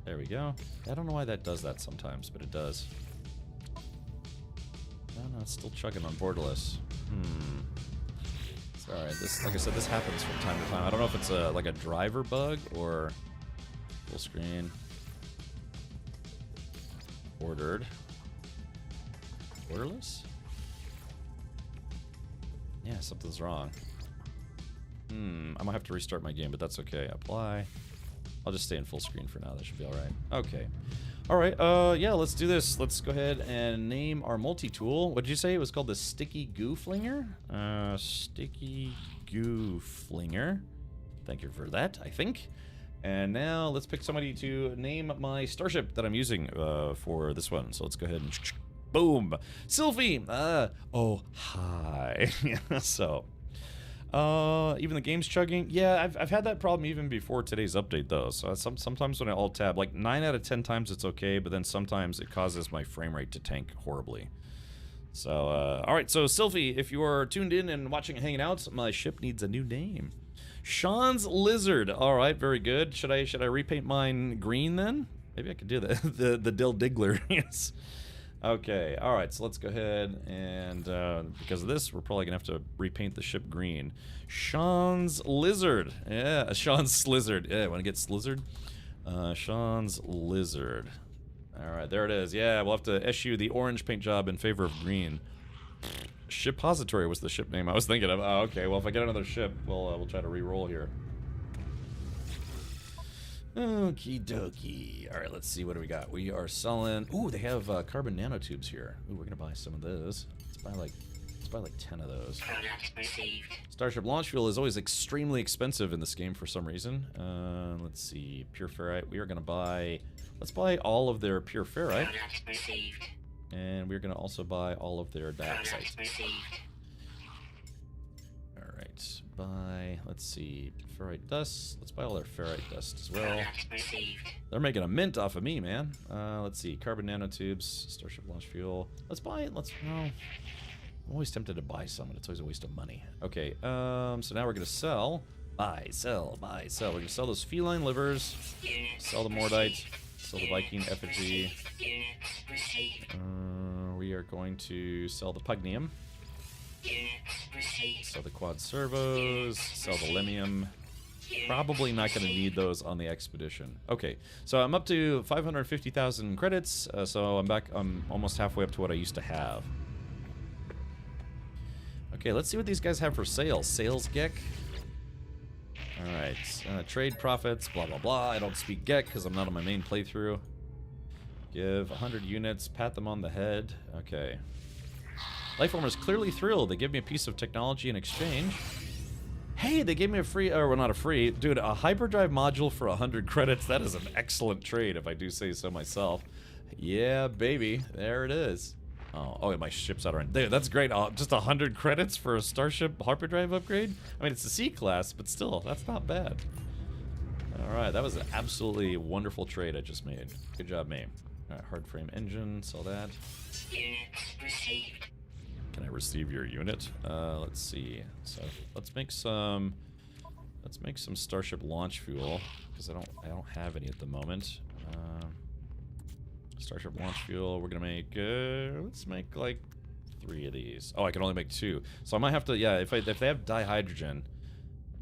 There we go. I don't know why that does that sometimes, but it does. No, it's still chugging on borderless. It's alright. This, like I said, this happens from time to time. I don't know if it's like a driver bug or full screen. Ordered. Borderless? Yeah, something's wrong. I might have to restart my game, but that's okay. Apply. I'll just stay in full screen for now. That should be alright. Okay. Alright, yeah, let's do this. Let's go ahead and name our multi-tool. What did you say? It was called the Sticky Goo Flinger? Sticky Goo Flinger. Thank you for that, I think. And now let's pick somebody to name my starship that I'm using for this one. So let's go ahead and... Boom! Sylphie! Oh, hi. So... even the game's chugging. Yeah, I've had that problem even before today's update though. So sometimes when I alt tab, like 9 out of 10 times it's okay, but then sometimes it causes my frame rate to tank horribly. So all right, so Sylphie, if you are tuned in and watching and hanging out, my ship needs a new name. Sean's Lizard. All right, very good. Should I repaint mine green then? Maybe I could do that. the Dill Diggler. Yes. Okay, alright, so let's go ahead and, because of this, we're probably going to have to repaint the ship green. Sean's Lizard. Yeah, Sean's Slizzard. Yeah, want to get Slizzard? Sean's Lizard. Alright, there it is. Yeah, we'll have to issue the orange paint job in favor of green. Shippository was the ship name I was thinking of. Oh, okay, well, if I get another ship, we'll try to re-roll here. Okie dokie. Alright, let's see, what do we got? We are selling... Ooh, they have carbon nanotubes here. Ooh, we're gonna buy some of those. Let's buy like 10 of those. Product received. Starship launch fuel is always extremely expensive in this game for some reason. Let's see, pure ferrite. We are gonna buy... Let's buy all of their pure ferrite. Product received. And we're gonna also buy all of their dioxide. Product received. Alright, buy... Let's see, ferrite dust. Let's buy all their ferrite dust as well. Product received. They're making a mint off of me, man. Let's see, carbon nanotubes, Starship launch fuel. Let's buy it. No. I'm always tempted to buy some, and it's always a waste of money. Okay, so now we're gonna sell Buy, sell, buy, sell. We're gonna sell those feline livers, sell the Mordite, sell the Viking effigy. We are going to sell the Pugnium, sell the quad servos, sell the Lemium. Probably not going to need those on the expedition. Okay, so I'm up to 550,000 credits, so I'm almost halfway up to what I used to have. Okay, let's see what these guys have for sale. Sales Gek. Alright, trade profits, blah blah blah. I don't speak Gek because I'm not on my main playthrough. Give 100 units, pat them on the head. Okay. Lifeformers clearly thrilled. They give me a piece of technology in exchange. Hey, they gave me a free, or well, not a free, dude, a hyperdrive module for 100 credits. That is an excellent trade, if I do say so myself. Yeah, baby, there it is. Oh, my ship's out of there. That's great. Just 100 credits for a Starship hyperdrive upgrade? I mean, it's a C class, but still, that's not bad. All right, that was an absolutely wonderful trade I just made. Good job, me. All right, hard frame engine, sell that. Can I receive your unit? Let's see. So let's make some Starship launch fuel because I don't have any at the moment. Starship launch fuel. We're gonna make. Let's make like 3 of these. Oh, I can only make 2. So I might have to. Yeah, if they have dihydrogen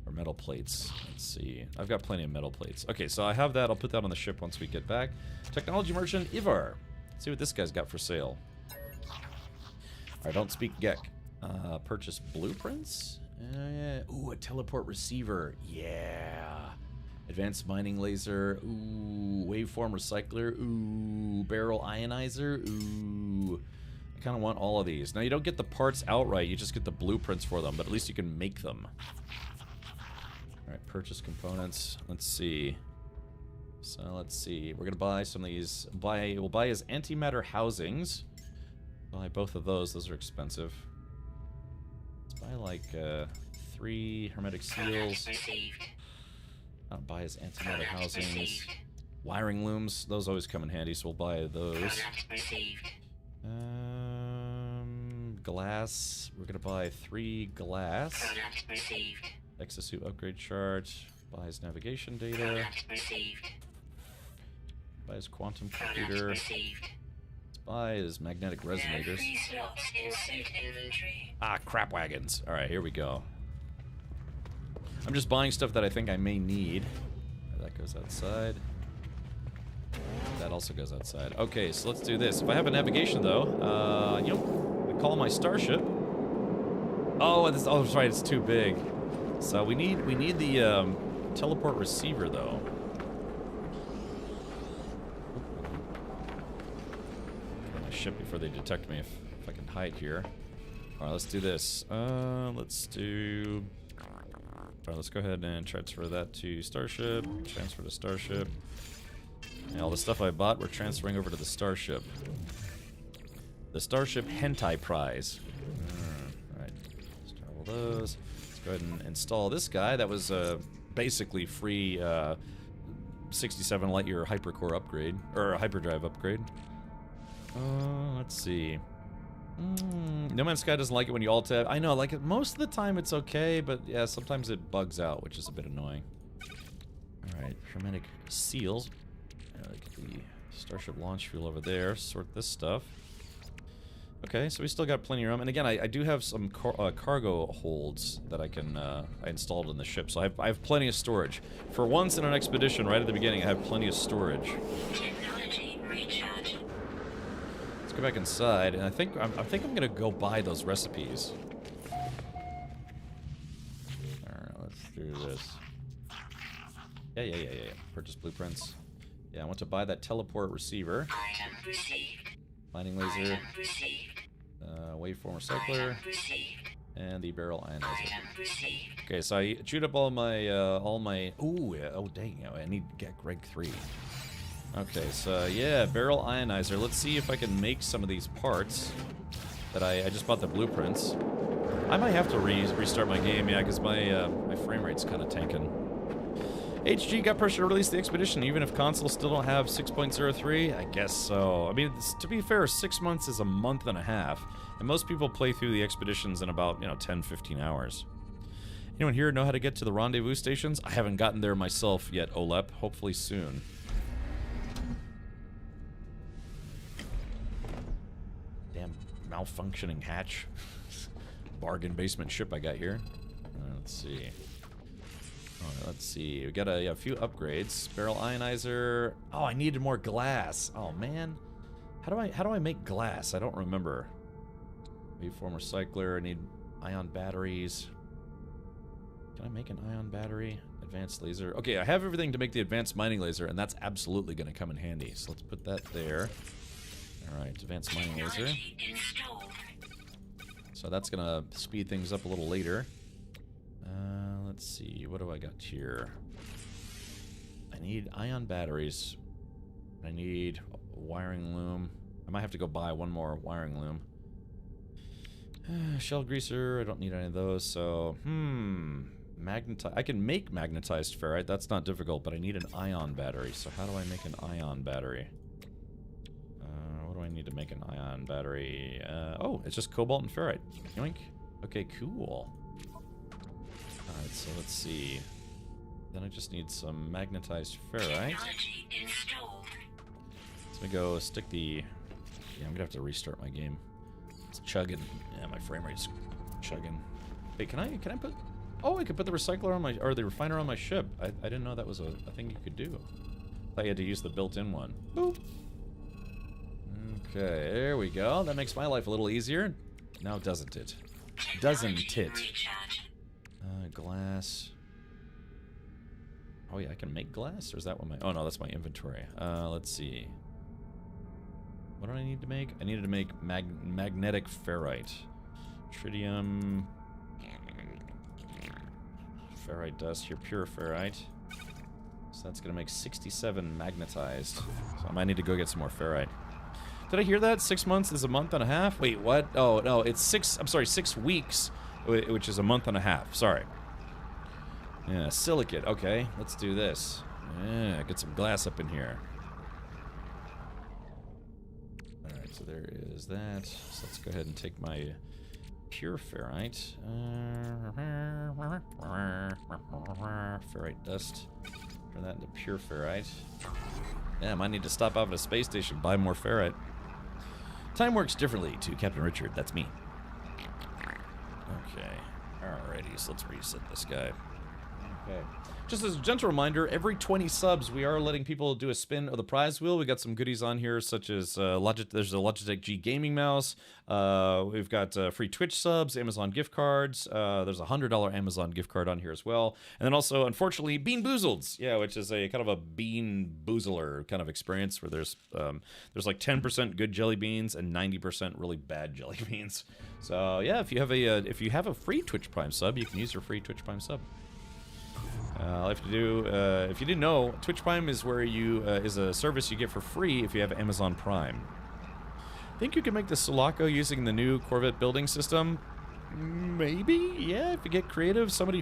or metal plates. Let's see. I've got plenty of metal plates. Okay, so I have that. I'll put that on the ship once we get back. Technology merchant Ivar. Let's see what this guy's got for sale. I don't speak Gek. Purchase blueprints? Ooh, a teleport receiver. Yeah. Advanced mining laser. Ooh. Waveform recycler. Ooh. Barrel ionizer. Ooh. I kind of want all of these. Now, you don't get the parts outright. You just get the blueprints for them, but at least you can make them. Alright, purchase components. Let's see. So, let's see. We're going to buy some of these. We'll buy his antimatter housings. Buy both of those. Those are expensive. Let's buy like 3 hermetic seals. I'll buy his antimatter housings. Wiring looms. Those always come in handy, so we'll buy those. Glass. We're gonna buy 3 glass. Exosuit upgrade chart. Buy his navigation data. Buy his quantum computer. Buy his magnetic resonators. Ah, crap wagons. Alright, here we go. I'm just buying stuff that I think I may need. That goes outside. That also goes outside. Okay, so let's do this. If I have a navigation, though, you know, I call my starship. Oh, that's right, it's too big. So we need the teleport receiver, though. Ship before they detect me if I can hide here. Alright, let's do this. Let's go ahead and transfer that to Starship. Transfer to Starship. And all the stuff I bought, we're transferring over to the Starship. The Starship Hentai Prize. Alright, let's try all those. Let's go ahead and install this guy. That was basically free 67 light year hypercore upgrade, or hyperdrive upgrade. Let's see. No Man's Sky doesn't like it when you alt-tab. I know, like, most of the time it's okay, but yeah, sometimes it bugs out, which is a bit annoying. Alright, hermetic seals. Get the Starship launch fuel over there. Sort this stuff. Okay, so we still got plenty of room. And again, I do have some cargo holds that I can, I installed in the ship. So I have plenty of storage. For once in an expedition, right at the beginning, I have plenty of storage. Technology recharge. Go back inside, and I think I'm gonna go buy those recipes. Alright, let's do this. Yeah. Purchase blueprints. Yeah, I want to buy that teleport receiver. Item received. Mining laser. Item received. Waveform recycler. Item received. And the barrel ionizer. Item received. Okay, so I chewed up all my Ooh, yeah, oh dang, I need to get Greg 3. Okay, so yeah, barrel ionizer. Let's see if I can make some of these parts that I just bought the blueprints. I might have to restart my game, yeah, because my frame rate's kind of tanking. HG got pressure to release the expedition, even if consoles still don't have 6.03. I guess so. I mean, to be fair, 6 months is a month and a half, and most people play through the expeditions in about 10-15 hours. Anyone here know how to get to the rendezvous stations? I haven't gotten there myself yet, Olep. Hopefully soon. Damn malfunctioning hatch. Bargain basement ship I got here. Let's see. Alright, let's see. We got a few upgrades. Barrel ionizer. Oh, I needed more glass. Oh man. How do I make glass? I don't remember. Waveform recycler. I need ion batteries. Can I make an ion battery? Advanced laser. Okay, I have everything to make the advanced mining laser, and that's absolutely going to come in handy. So let's put that there. Alright, advanced mining laser. So that's going to speed things up a little later. Let's see. What do I got here? I need ion batteries. I need a wiring loom. I might have to go buy one more wiring loom. Shell greaser. I don't need any of those. So, I can make magnetized ferrite. That's not difficult, but I need an ion battery. So how do I make an ion battery? What do I need to make an ion battery? Oh, it's just cobalt and ferrite. Yoink. Okay, cool. Alright, so let's see. Then I just need some magnetized ferrite. Let me go stick the... Yeah, I'm gonna have to restart my game. It's chugging. Yeah, my frame rate's chugging. Wait, can I put... Oh, I could put the recycler on my... Or the refiner on my ship. I didn't know that was a thing you could do. I thought you had to use the built-in one. Boop. Okay, there we go. That makes my life a little easier. Now doesn't it? Doesn't it? Glass. Oh yeah, I can make glass? Or is that what my... Oh no, that's my inventory. Let's see. What do I need to make? I needed to make magnetic ferrite. Tritium. Ferrite dust here, pure ferrite. So that's gonna make 67 magnetized. So I might need to go get some more ferrite. Did I hear that? 6 months is a month and a half? Wait, what? Oh, no, it's 6 weeks, which is a month and a half. Sorry. Yeah, silicate. Okay, let's do this. Yeah, get some glass up in here. Alright, so there is that. So let's go ahead and take my pure ferrite. Ferrite dust. Turn that into pure ferrite. Yeah, I might need to stop off at a space station, buy more ferrite. Time works differently to Captain Richard. That's me. Okay. Alrighty, so let's reset this guy. Okay. Just as a gentle reminder, every 20 subs, we are letting people do a spin of the prize wheel. We got some goodies on here, such as there's a Logitech G gaming mouse. We've got free Twitch subs, Amazon gift cards. There's a $100 Amazon gift card on here as well. And then also, unfortunately, Bean Boozleds. Yeah, which is a kind of a Bean Boozler kind of experience where there's like 10% good jelly beans and 90% really bad jelly beans. So yeah, if you have a free Twitch Prime sub, you can use your free Twitch Prime sub. All I have to do, if you didn't know, Twitch Prime is where is a service you get for free if you have Amazon Prime. Think you can make the Sulaco using the new Corvette building system? Maybe, yeah, if you get creative. Somebody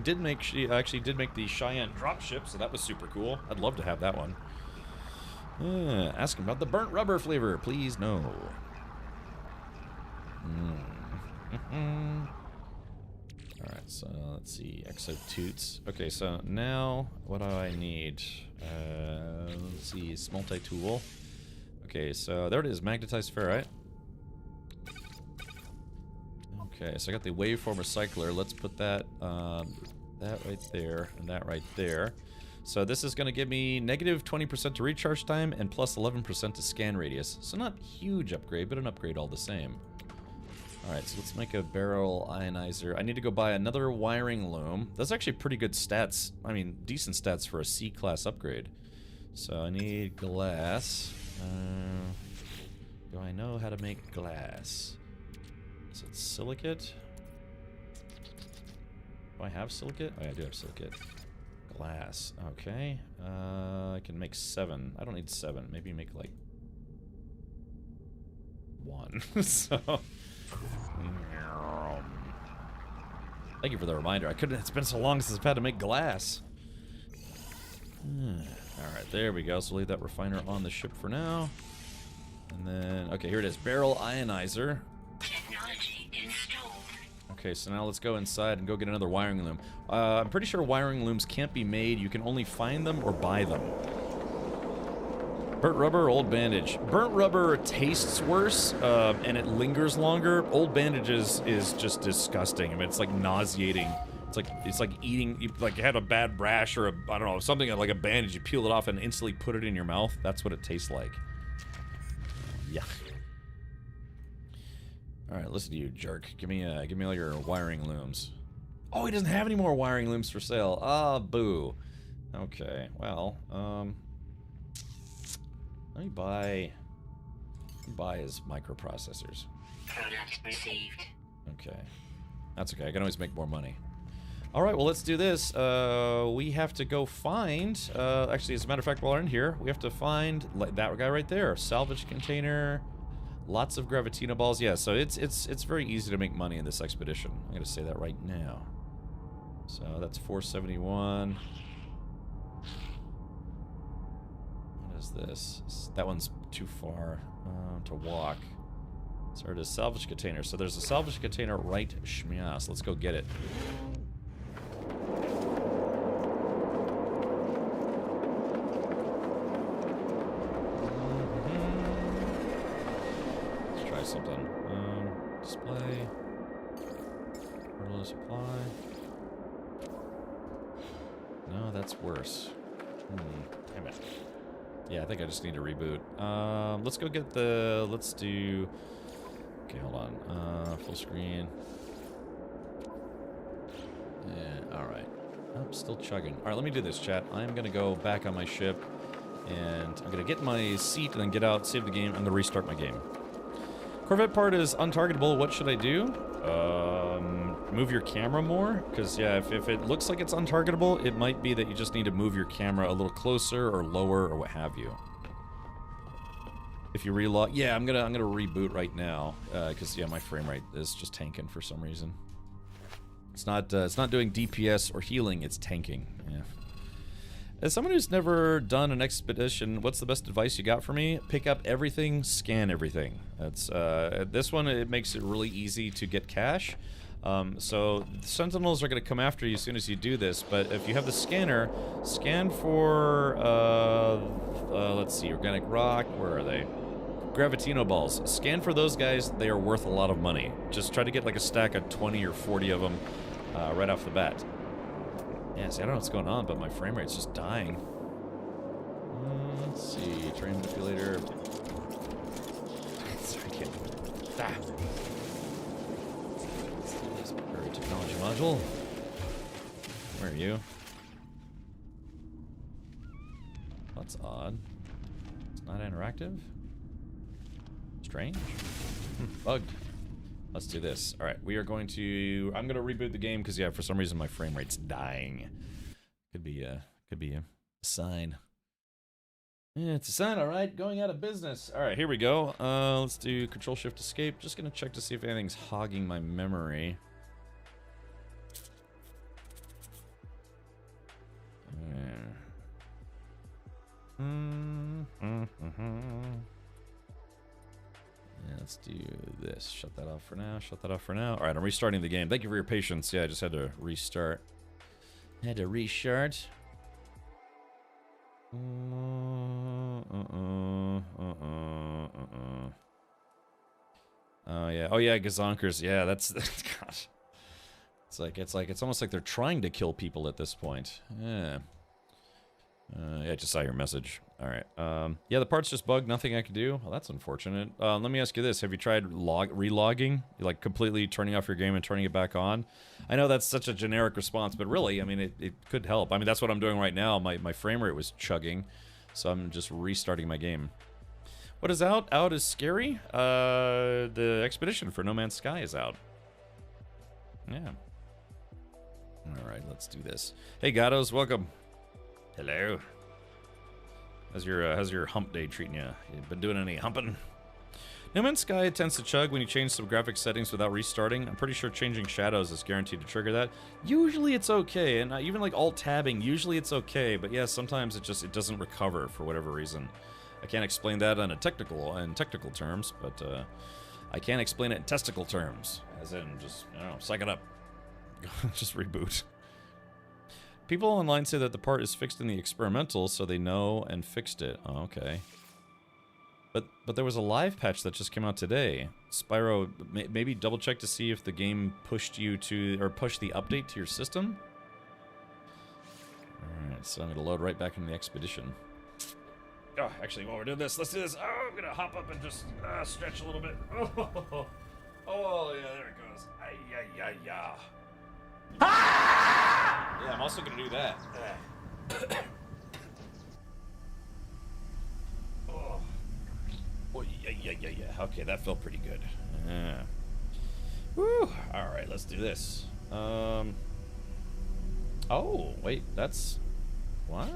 actually did make the Cheyenne dropship, so that was super cool. I'd love to have that one. Ask him about the burnt rubber flavor, please no. Alright, so let's see, Exo Toots. Okay, so now, what do I need? Let's see, it's multi-tool. Okay, so there it is, magnetized ferrite. Okay, so I got the waveform recycler. Let's put that, that right there, and that right there. So this is going to give me negative 20% to recharge time, and plus 11% to scan radius. So not huge upgrade, but an upgrade all the same. Alright, so let's make a barrel ionizer. I need to go buy another wiring loom. That's actually pretty good stats. I mean, decent stats for a C-class upgrade. So I need glass. Do I know how to make glass? Is it silicate? Do I have silicate? Oh yeah, I do have silicate. Glass. Okay. I can make 7. I don't need 7. Maybe make like 1. So... Thank you for the reminder. It's been so long since I've had to make glass. Alright, there we go. So leave that refiner on the ship for now. And then, okay, here it is. Barrel ionizer. Technology installed. Okay, so now let's go inside and go get another wiring loom. I'm pretty sure wiring looms can't be made. You can only find them or buy them. Burnt rubber, old bandage. Burnt rubber tastes worse, and it lingers longer. Old bandages is just disgusting. I mean, it's like nauseating. It's like eating. You like had a bad rash or I don't know, something like a bandage. You peel it off and instantly put it in your mouth. That's what it tastes like. Yeah. All right, listen to you, jerk. Give me all your wiring looms. Oh, he doesn't have any more wiring looms for sale. Ah, boo. Okay, well, let me buy his microprocessors. Product received. Okay, that's okay. I can always make more money. All right, well, let's do this. We have to go find. Actually, as a matter of fact, while we're in here, we have to find that guy right there. Salvage container. Lots of Gravitino balls. Yeah, so it's very easy to make money in this expedition. I'm gonna say that right now. So that's 471. What is this? That one's too far to walk. So it is salvage container. So there's a salvage container right schmias. Let's go get it. Something. Display. Portal supply. No, that's worse. Damn it. Yeah, I think I just need to reboot. Let's go get the. Let's do. Okay, hold on. Full screen. Yeah, alright. Oh, still chugging. Alright, let me do this, chat. I'm gonna go back on my ship. And I'm gonna get my seat and then get out, save the game. I'm gonna restart my game. Corvette part is untargetable. What should I do? Move your camera more? Because, yeah, if it looks like it's untargetable, it might be that you just need to move your camera a little closer or lower or what have you. If you relog... Yeah, I'm gonna reboot right now. Because, yeah, my frame rate is just tanking for some reason. It's not doing DPS or healing, it's tanking. Yeah. As someone who's never done an expedition, what's the best advice you got for me? Pick up everything, scan everything. That's this one, it makes it really easy to get cash. So the sentinels are going to come after you as soon as you do this, but if you have the scanner, scan for, let's see, organic rock, where are they? Gravitino balls. Scan for those guys, they are worth a lot of money. Just try to get like a stack of 20 or 40 of them right off the bat. Yeah, see, I don't know what's going on, but my frame rate's just dying. Let's see, train manipulator. Sorry, I can't. Ah. Let's do this technology module. Where are you? That's odd. It's not interactive. Strange. Bugged. Let's do this. All right, we are going to. I'm going to reboot the game because, yeah, for some reason my frame rate's dying. Could be a sign. Yeah, it's a sign. All right, going out of business. All right, here we go. Let's do Control Shift Escape. Just going to check to see if anything's hogging my memory. Yeah, let's do this. Shut that off for now. Shut that off for now. All right, I'm restarting the game. Thank you for your patience. Yeah, I just had to restart. Had to restart. Oh yeah. Oh yeah, gazonkers. Yeah, that's gosh. It's almost like they're trying to kill people at this point. Yeah. Yeah, I just saw your message. All right. Yeah, the part's just bugged. Nothing I can do. Well, that's unfortunate. Let me ask you this: have you tried relogging? Like completely turning off your game and turning it back on? I know that's such a generic response, but really, I mean, it could help. I mean, that's what I'm doing right now. My frame rate was chugging, so I'm just restarting my game. What is out? Out is scary. The expedition for No Man's Sky is out. Yeah. All right, let's do this. Hey, Gatos, welcome. Hello. How's your hump day treating you? You been doing any humping? No Man's Sky tends to chug when you change some graphic settings without restarting. I'm pretty sure changing shadows is guaranteed to trigger that. Usually it's okay, and even like alt-tabbing, usually it's okay, but yeah, sometimes it doesn't recover for whatever reason. I can't explain that in technical terms, but I can't explain it in testicle terms. As in, just, I don't know, psych it up. Just reboot. People online say that the part is fixed in the experimental, so they know and fixed it. Oh, okay. But there was a live patch that just came out today. Spyro, maybe double check to see if the game pushed you to, or pushed the update to your system. Alright, so I'm gonna load right back into the expedition. Oh, actually, while we're doing this, let's do this. Oh, I'm gonna hop up and just stretch a little bit. Oh, yeah, there it goes. Ay, ay, ay, ay. Ah! Yeah, I'm also gonna do that. Oh, yeah. Okay, that felt pretty good. Woo! Alright, let's do this. Oh, wait, that's... What?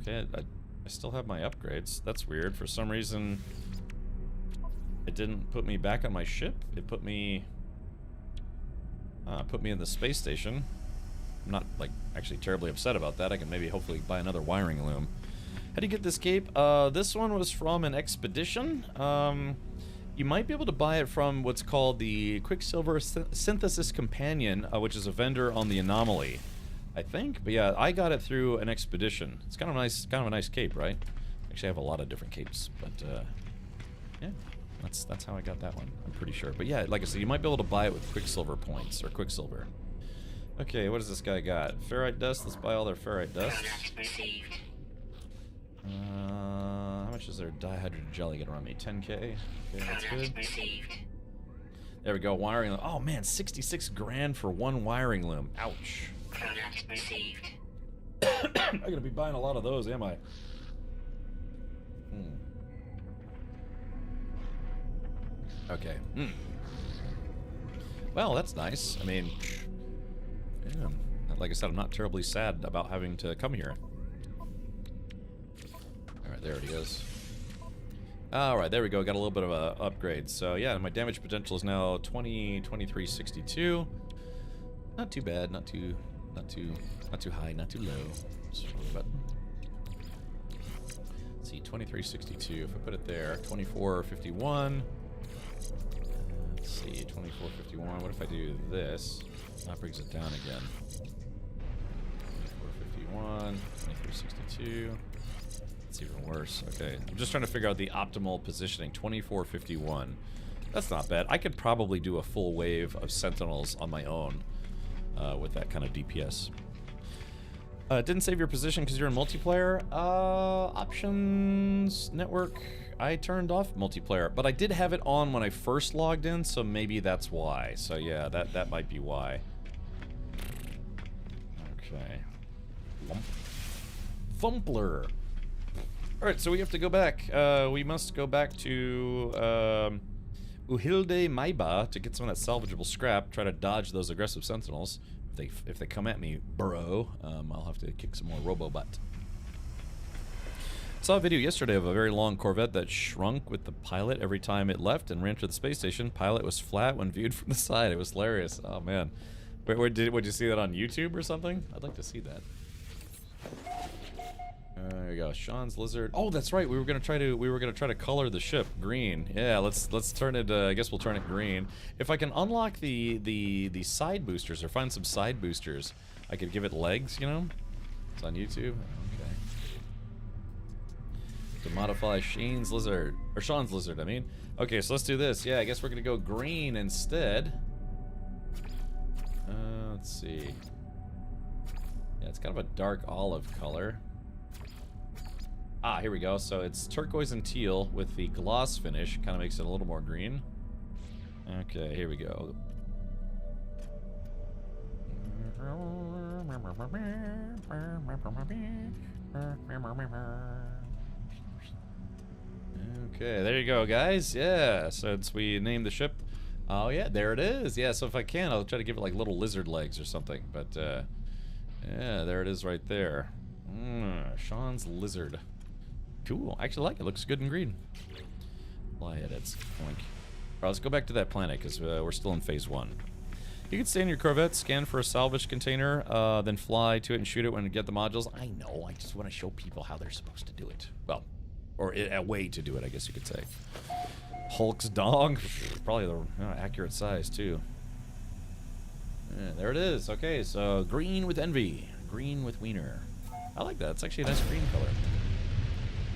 Okay, I still have my upgrades. That's weird. For some reason, it didn't put me back on my ship. It put me in the space station. I'm not, like, actually terribly upset about that. I can maybe hopefully buy another wiring loom. How do you get this cape? This one was from an expedition. You might be able to buy it from what's called the Quicksilver Synthesis Companion, which is a vendor on the Anomaly, I think. But yeah, I got it through an expedition. It's kind of a nice cape, right? Actually, I have a lot of different capes, but yeah, that's how I got that one. I'm pretty sure. But yeah, like I said, you might be able to buy it with Quicksilver points or Quicksilver. Okay, what does this guy got? Ferrite dust. Let's buy all their ferrite dust. How much is their dihydrogen jelly gonna run me? 10k? Okay, that's good. There we go, wiring loom. Oh man, 66 grand for one wiring loom. Ouch. I'm gonna be buying a lot of those, am I? Okay. Well, that's nice. I mean, yeah. Like I said, I'm not terribly sad about having to come here. Alright, there it is. Alright, there we go. Got a little bit of a upgrade. So yeah, my damage potential is now 2362. Not too bad, not too high, not too low. Just hold the button. Let's see, 2362. If I put it there, 2451. Let's see, 2451. What if I do this? That brings it down again. 2451, 2362. It's even worse. Okay, I'm just trying to figure out the optimal positioning. 2451. That's not bad. I could probably do a full wave of Sentinels on my own with that kind of DPS. Didn't save your position because you're in multiplayer. Options, network. I turned off multiplayer, but I did have it on when I first logged in, so maybe that's why. So yeah, that might be why. Okay. Thumpler. Alright, so we have to go back. We must go back to Uhilde Maiba to get some of that salvageable scrap. Try to dodge those aggressive sentinels. If they come at me, bro, I'll have to kick some more robo-butt. Saw a video yesterday of a very long Corvette that shrunk with the pilot every time it left and ran to the space station. Pilot was flat when viewed from the side. It was hilarious. Oh man. Wait, would you see that on YouTube or something? I'd like to see that. There you go, Sean's lizard. Oh, that's right. We were gonna try to color the ship green. Yeah, let's turn it. I guess we'll turn it green. If I can unlock the side boosters or find some side boosters, I could give it legs. You know, it's on YouTube. Okay. To modify Shane's lizard or Sean's lizard. I mean. Okay, so let's do this. Yeah, I guess we're gonna go green instead. Let's see. Yeah, it's kind of a dark olive color. Ah, here we go. So it's turquoise and teal with the gloss finish. Kind of makes it a little more green. Okay, here we go. Okay, there you go, guys. Yeah, so we named the ship. Oh, yeah, there it is. Yeah, so if I can, I'll try to give it like little lizard legs or something. But, yeah, there it is right there. Sean's lizard. Cool. I actually like it. Looks good in green. Fly edits. Link. Alright, let's go back to that planet because we're still in phase 1. You can stay in your Corvette, scan for a salvage container, then fly to it and shoot it when you get the modules. I know. I just want to show people how they're supposed to do it. Well, Or a way to do it, I guess you could say. Hulk's dog, probably the accurate size too. Yeah, there it is. Okay, so green with envy, green with wiener. I like that. It's actually a nice green color.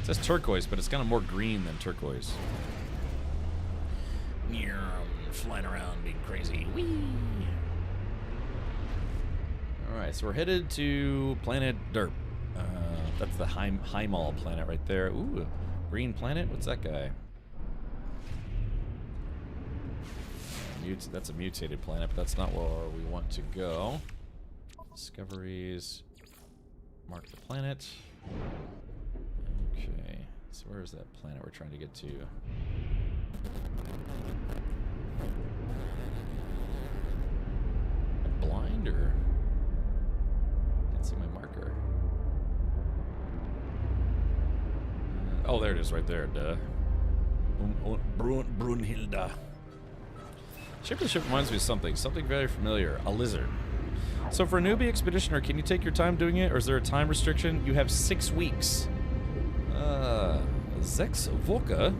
It says turquoise, but it's kind of more green than turquoise. Flying around, being crazy. Whee! All right, so we're headed to planet Derp. That's the Heimal planet right there. Ooh, green planet. What's that guy? That's a mutated planet, but that's not where we want to go. Discoveries. Mark the planet. Okay, so where is that planet we're trying to get to? I'm blind or can't see my marker. Oh, there it is, right there. Duh. Brunhilde. Shape of the ship reminds me of something very familiar. A lizard. So for a newbie expeditioner, can you take your time doing it, or is there a time restriction? You have 6 weeks. 6 Wochen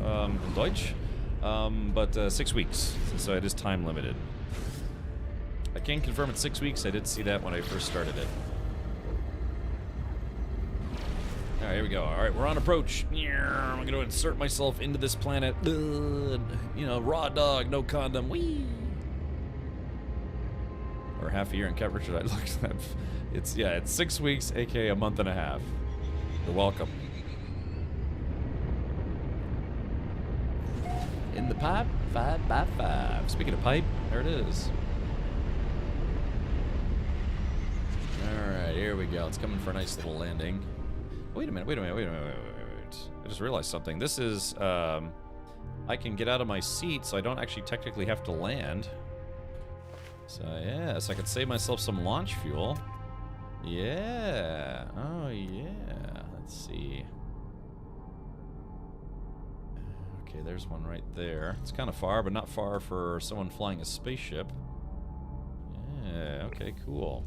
in Deutsch. But 6 weeks, so it is time limited. I can confirm it's 6 weeks. I did see that when I first started it. All right, here we go. All right, we're on approach. I'm going to insert myself into this planet. You know, raw dog, no condom. Whee! Or half a year in coverage. I looked at it's 6 weeks, aka a month and a half. You're welcome. In the pipe, 5x5. Speaking of pipe, there it is. All right, here we go. It's coming for a nice little landing. Wait a minute. I just realized something. This is, I can get out of my seat, so I don't actually technically have to land. So, yeah, so I can save myself some launch fuel. Yeah. Oh, yeah. Let's see. Okay, there's one right there. It's kind of far, but not far for someone flying a spaceship. Yeah, okay, cool.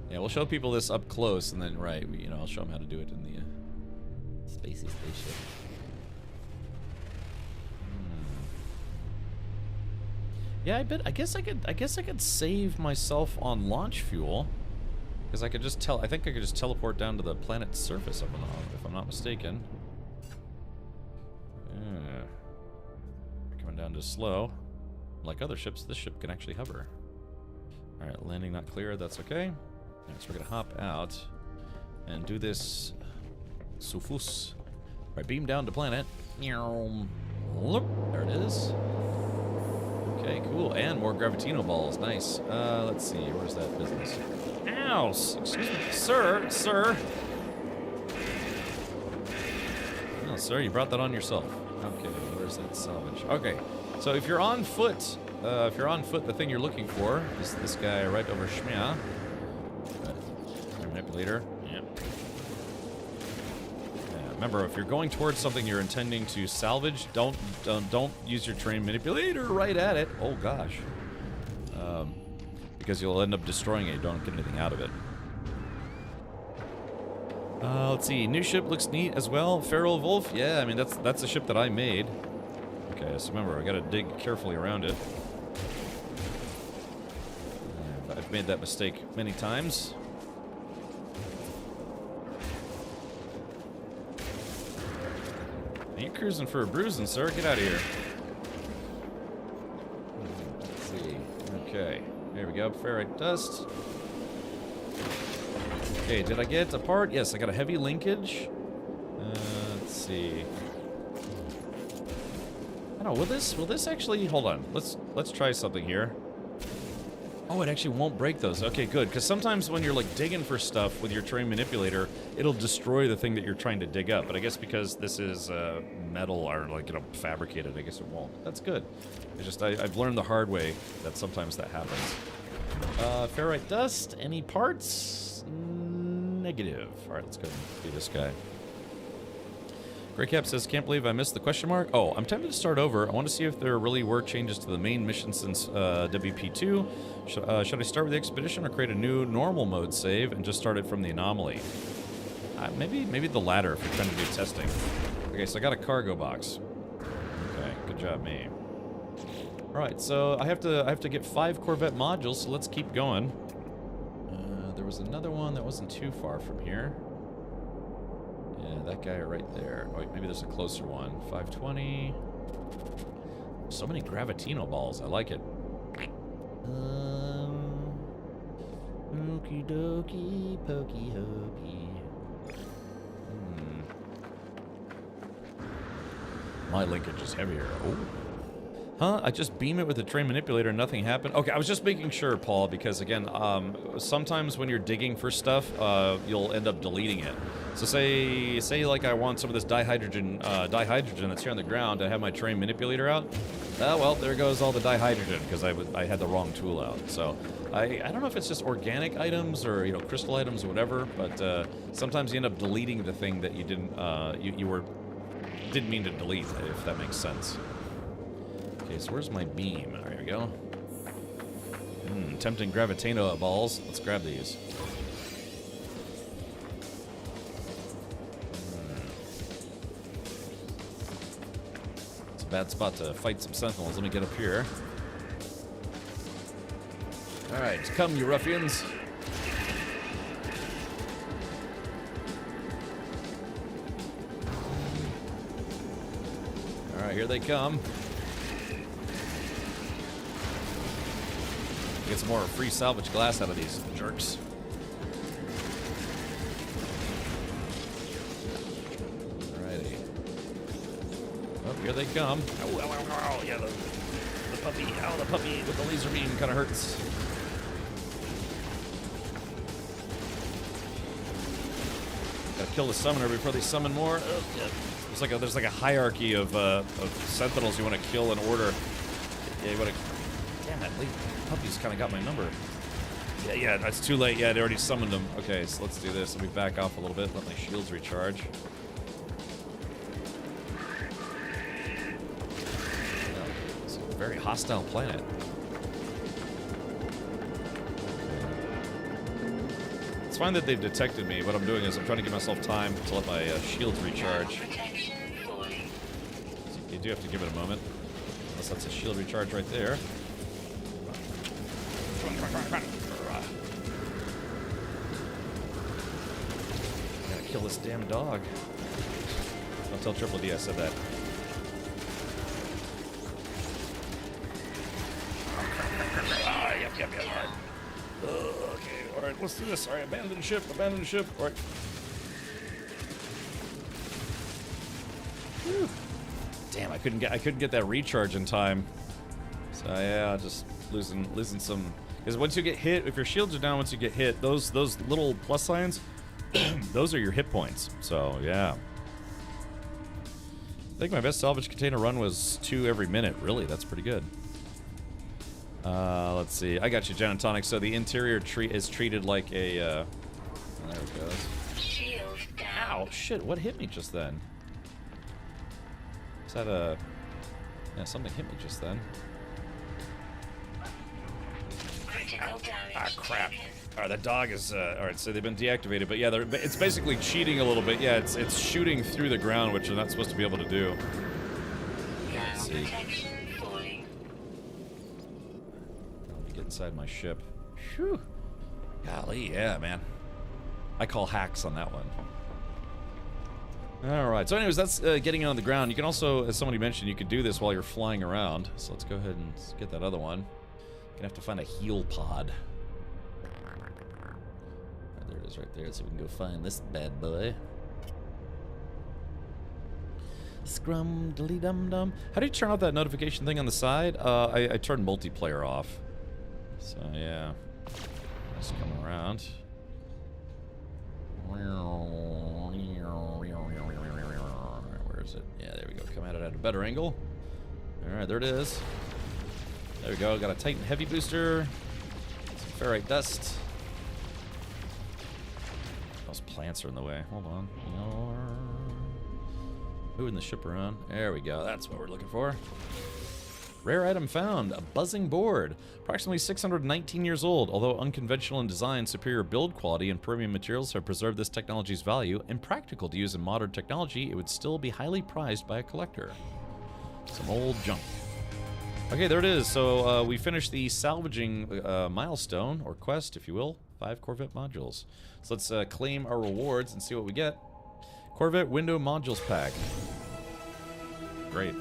Yeah, we'll show people this up close, and then, right, you know, I'll show them how to do it in the spacey spaceship. Yeah, I guess I could save myself on launch fuel, because I think I could just teleport down to the planet's surface if I'm not mistaken. Yeah. Coming down to slow. Like other ships, this ship can actually hover. All right, landing not clear. That's okay. All right, so we're gonna hop out and do this. Sufus. All right, beam down to planet. There it is. Okay, cool. And more Gravitino balls. Nice. Let's see. Where's that business? Ow! Excuse me. Sir! Oh, sir, you brought that on yourself. Okay, where's that salvage? Okay, so if you're on foot, the thing you're looking for is this guy right over Shmia. Manipulator. Yeah. Remember, if you're going towards something you're intending to salvage, don't use your train manipulator right at it. Oh gosh, because you'll end up destroying it. You don't get anything out of it. Let's see. New ship looks neat as well. Feral Wolf. Yeah, I mean that's a ship that I made. Okay, so remember I gotta dig carefully around it. I've made that mistake many times. You're cruising for a bruising, sir. Get out of here. Let's see. Okay. There we go. Ferrite dust. Okay, did I get a part? Yes, I got a heavy linkage. Let's see. I don't know. Will this actually? Hold on. Let's try something here. Oh, it actually won't break those. Okay, good. Because sometimes when you're like digging for stuff with your terrain manipulator, it'll destroy the thing that you're trying to dig up. But I guess because this is metal or like, you know, fabricated, I guess it won't. That's good. I've learned the hard way that sometimes that happens. Ferrite dust. Any parts? Negative. All right, let's go and do this guy. Greycap says, can't believe I missed the question mark. Oh, I'm tempted to start over. I want to see if there really were changes to the main mission since WP2. Should I start with the expedition or create a new normal mode save and just start it from the anomaly? Maybe the latter if you're trying to do testing. Okay, so I got a cargo box. Okay, good job, me. All right, so I have to get 5 Corvette modules. So let's keep going. There was another one that wasn't too far from here. Yeah, that guy right there. Oh, wait, maybe there's a closer one. 520. So many Gravitino balls. I like it. Okie dokie, pokey hokey. My linkage is heavier. Oh. Huh? I just beam it with the train manipulator and nothing happened? Okay, I was just making sure, Paul, because again, sometimes when you're digging for stuff, you'll end up deleting it. So say like I want some of this dihydrogen that's here on the ground, I have my train manipulator out. Well, there goes all the dihydrogen because I had the wrong tool out. So I don't know if it's just organic items or crystal items or whatever, but sometimes you end up deleting the thing that you didn't didn't mean to delete, if that makes sense. Okay, so where's my beam? There we go. Tempting Gravitano balls. Let's grab these. It's a bad spot to fight some sentinels. Let me get up here. Alright, come, you ruffians. Alright, here they come. Get some more free salvage glass out of these jerks. Alrighty. Oh, here they come. Oh, ow, ow, ow. Yeah, the puppy. Ow, the puppy with the laser beam kind of hurts. Gotta kill the summoner before they summon more. Oh, yeah. There's like a hierarchy of sentinels you want to kill in order. Yeah, you want to. Damn it, puppy's kind of got my number. Yeah, that's too late. Yeah, they already summoned him. Okay, so let's do this. Let me back off a little bit. Let my shields recharge. Oh, it's a very hostile planet. It's fine that they've detected me. What I'm doing is I'm trying to give myself time to let my shields recharge. So you do have to give it a moment. Unless that's a shield recharge right there. Gotta kill this damn dog. Don't tell Triple D I said that. Yep. Alright. Okay, alright, let's do this. Alright, abandon ship. Alright. Damn, I couldn't get that recharge in time. So yeah, just losing some. Because once you get hit, if your shields are down, once you get hit, those little plus signs, those are your hit points. So yeah. I think my best salvage container run was 2 every minute. Really, that's pretty good. Let's see. I got you, Gin and Tonic. So the interior is treated like a. Oh, there it goes. Ow! Shit! What hit me just then? Is that a? Yeah, something hit me just then. Ah, crap. Alright, the dog is, alright, so they've been deactivated, but yeah, it's basically cheating a little bit. Yeah, it's shooting through the ground, which you're not supposed to be able to do. Let's see. Let me get inside my ship. Whew. Golly, yeah, man. I call hacks on that one. Alright, so anyways, that's getting it on the ground. You can also, as somebody mentioned, you could do this while you're flying around. So let's go ahead and get that other one. Gonna have to find a heal pod. There it is right there, so we can go find this bad boy. Scrum-dilly-dum-dum. How do you turn off that notification thing on the side? I turned multiplayer off. So, yeah. Just coming around. Where is it? Yeah, there we go. Come at it at a better angle. Alright, there it is. There we go. Got a Titan Heavy Booster. Some ferrite dust. Those plants are in the way. Hold on. Moving the ship around. There we go. That's what we're looking for. Rare item found, a buzzing board. Approximately 619 years old. Although unconventional in design, superior build quality and premium materials have preserved this technology's value. Impractical to use in modern technology, it would still be highly prized by a collector. Some old junk. Okay, there it is. So we finished the salvaging milestone, or quest, if you will. 5 Corvette modules. So let's claim our rewards and see what we get. Corvette window modules pack. Great.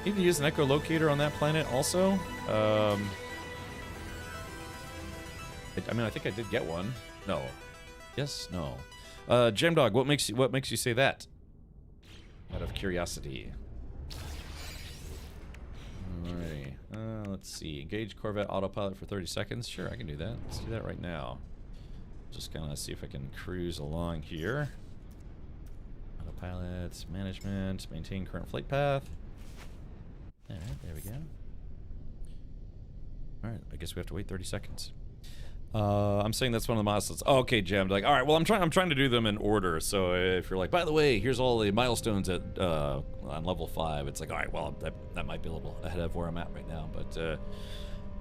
Need to use an echolocator on that planet also. I mean, I think I did get one. No. Yes. No. Jamdog, what makes you say that? Out of curiosity. Alrighty. Let's see. Engage Corvette autopilot for 30 seconds. Sure, I can do that. Let's do that right now. Just kind of see if I can cruise along here. Autopilot, management, maintain current flight path. Alright, there we go. Alright, I guess we have to wait 30 seconds. I'm saying that's one of the milestones. Oh, okay, Jammed. Like, all right. Well, I'm trying to do them in order. So if you're like, by the way, here's all the milestones at on level 5. It's like, all right. Well, that might be a little ahead of where I'm at right now. But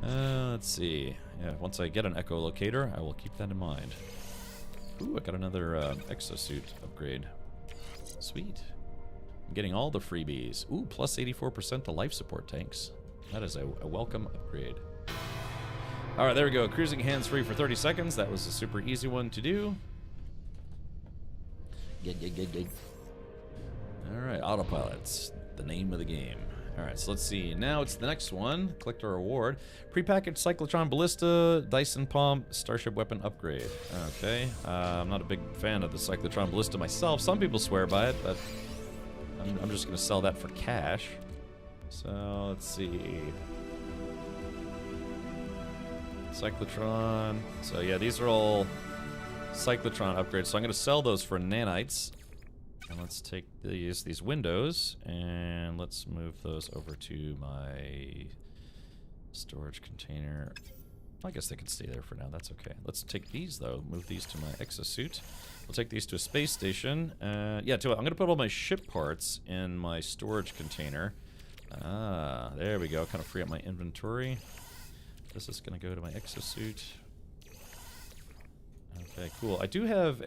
let's see. Yeah, once I get an echolocator, I will keep that in mind. Ooh, I got another exosuit upgrade. Sweet. I'm getting all the freebies. Ooh, plus 84% to life support tanks. That is a welcome upgrade. Alright, there we go. Cruising hands-free for 30 seconds. That was a super easy one to do. Alright, autopilot's the name of the game. Alright, so let's see. Now it's the next one. Collect a reward. Prepackaged Cyclotron Ballista, Dyson Pump, Starship Weapon Upgrade. Okay. I'm not a big fan of the Cyclotron Ballista myself. Some people swear by it, but I'm just going to sell that for cash. So, let's see. Cyclotron. So yeah, these are all Cyclotron upgrades. So I'm going to sell those for nanites. And let's take these windows and let's move those over to my storage container. I guess they can stay there for now. That's okay. Let's take these though. Move these to my exosuit. We'll take these to a space station. Yeah, I'm going to put all my ship parts in my storage container. Ah, there we go. Kind of free up my inventory. This is going to go to my exosuit. Okay, cool. I do have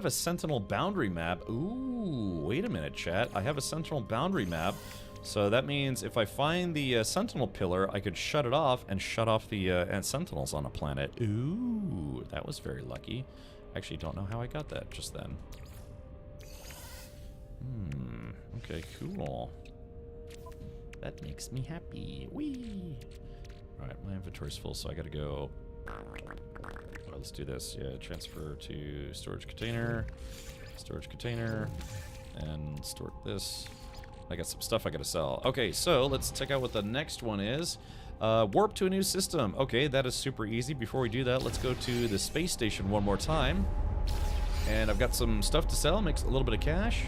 a Sentinel boundary map. Ooh, wait a minute, chat. I have a Sentinel boundary map. So that means if I find the Sentinel pillar, I could shut it off and shut off the Sentinels on a planet. Ooh, that was very lucky. Actually, don't know how I got that just then. Okay, cool. That makes me happy. Whee! Alright, my inventory's full, so I gotta go. Well, let's do this. Yeah, transfer to storage container, and store this. I got some stuff I gotta sell. Okay, so let's check out what the next one is. Warp to a new system. Okay, that is super easy. Before we do that, let's go to the space station one more time. And I've got some stuff to sell, makes a little bit of cash.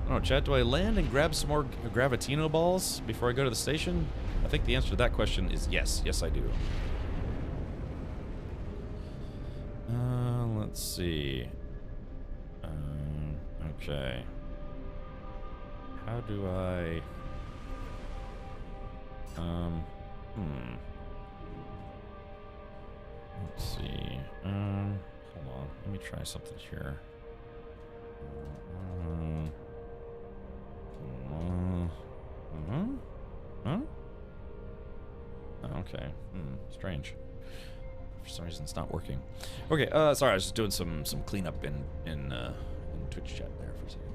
I don't know, chat, do I land and grab some more Gravitino balls before I go to the station? I think the answer to that question is yes. Yes, I do. Let's see. Okay. How do I... Let's see. Hold on. Let me try something here. Okay. Strange. For some reason, it's not working. Okay. Sorry, I was just doing some cleanup in Twitch chat there for a second.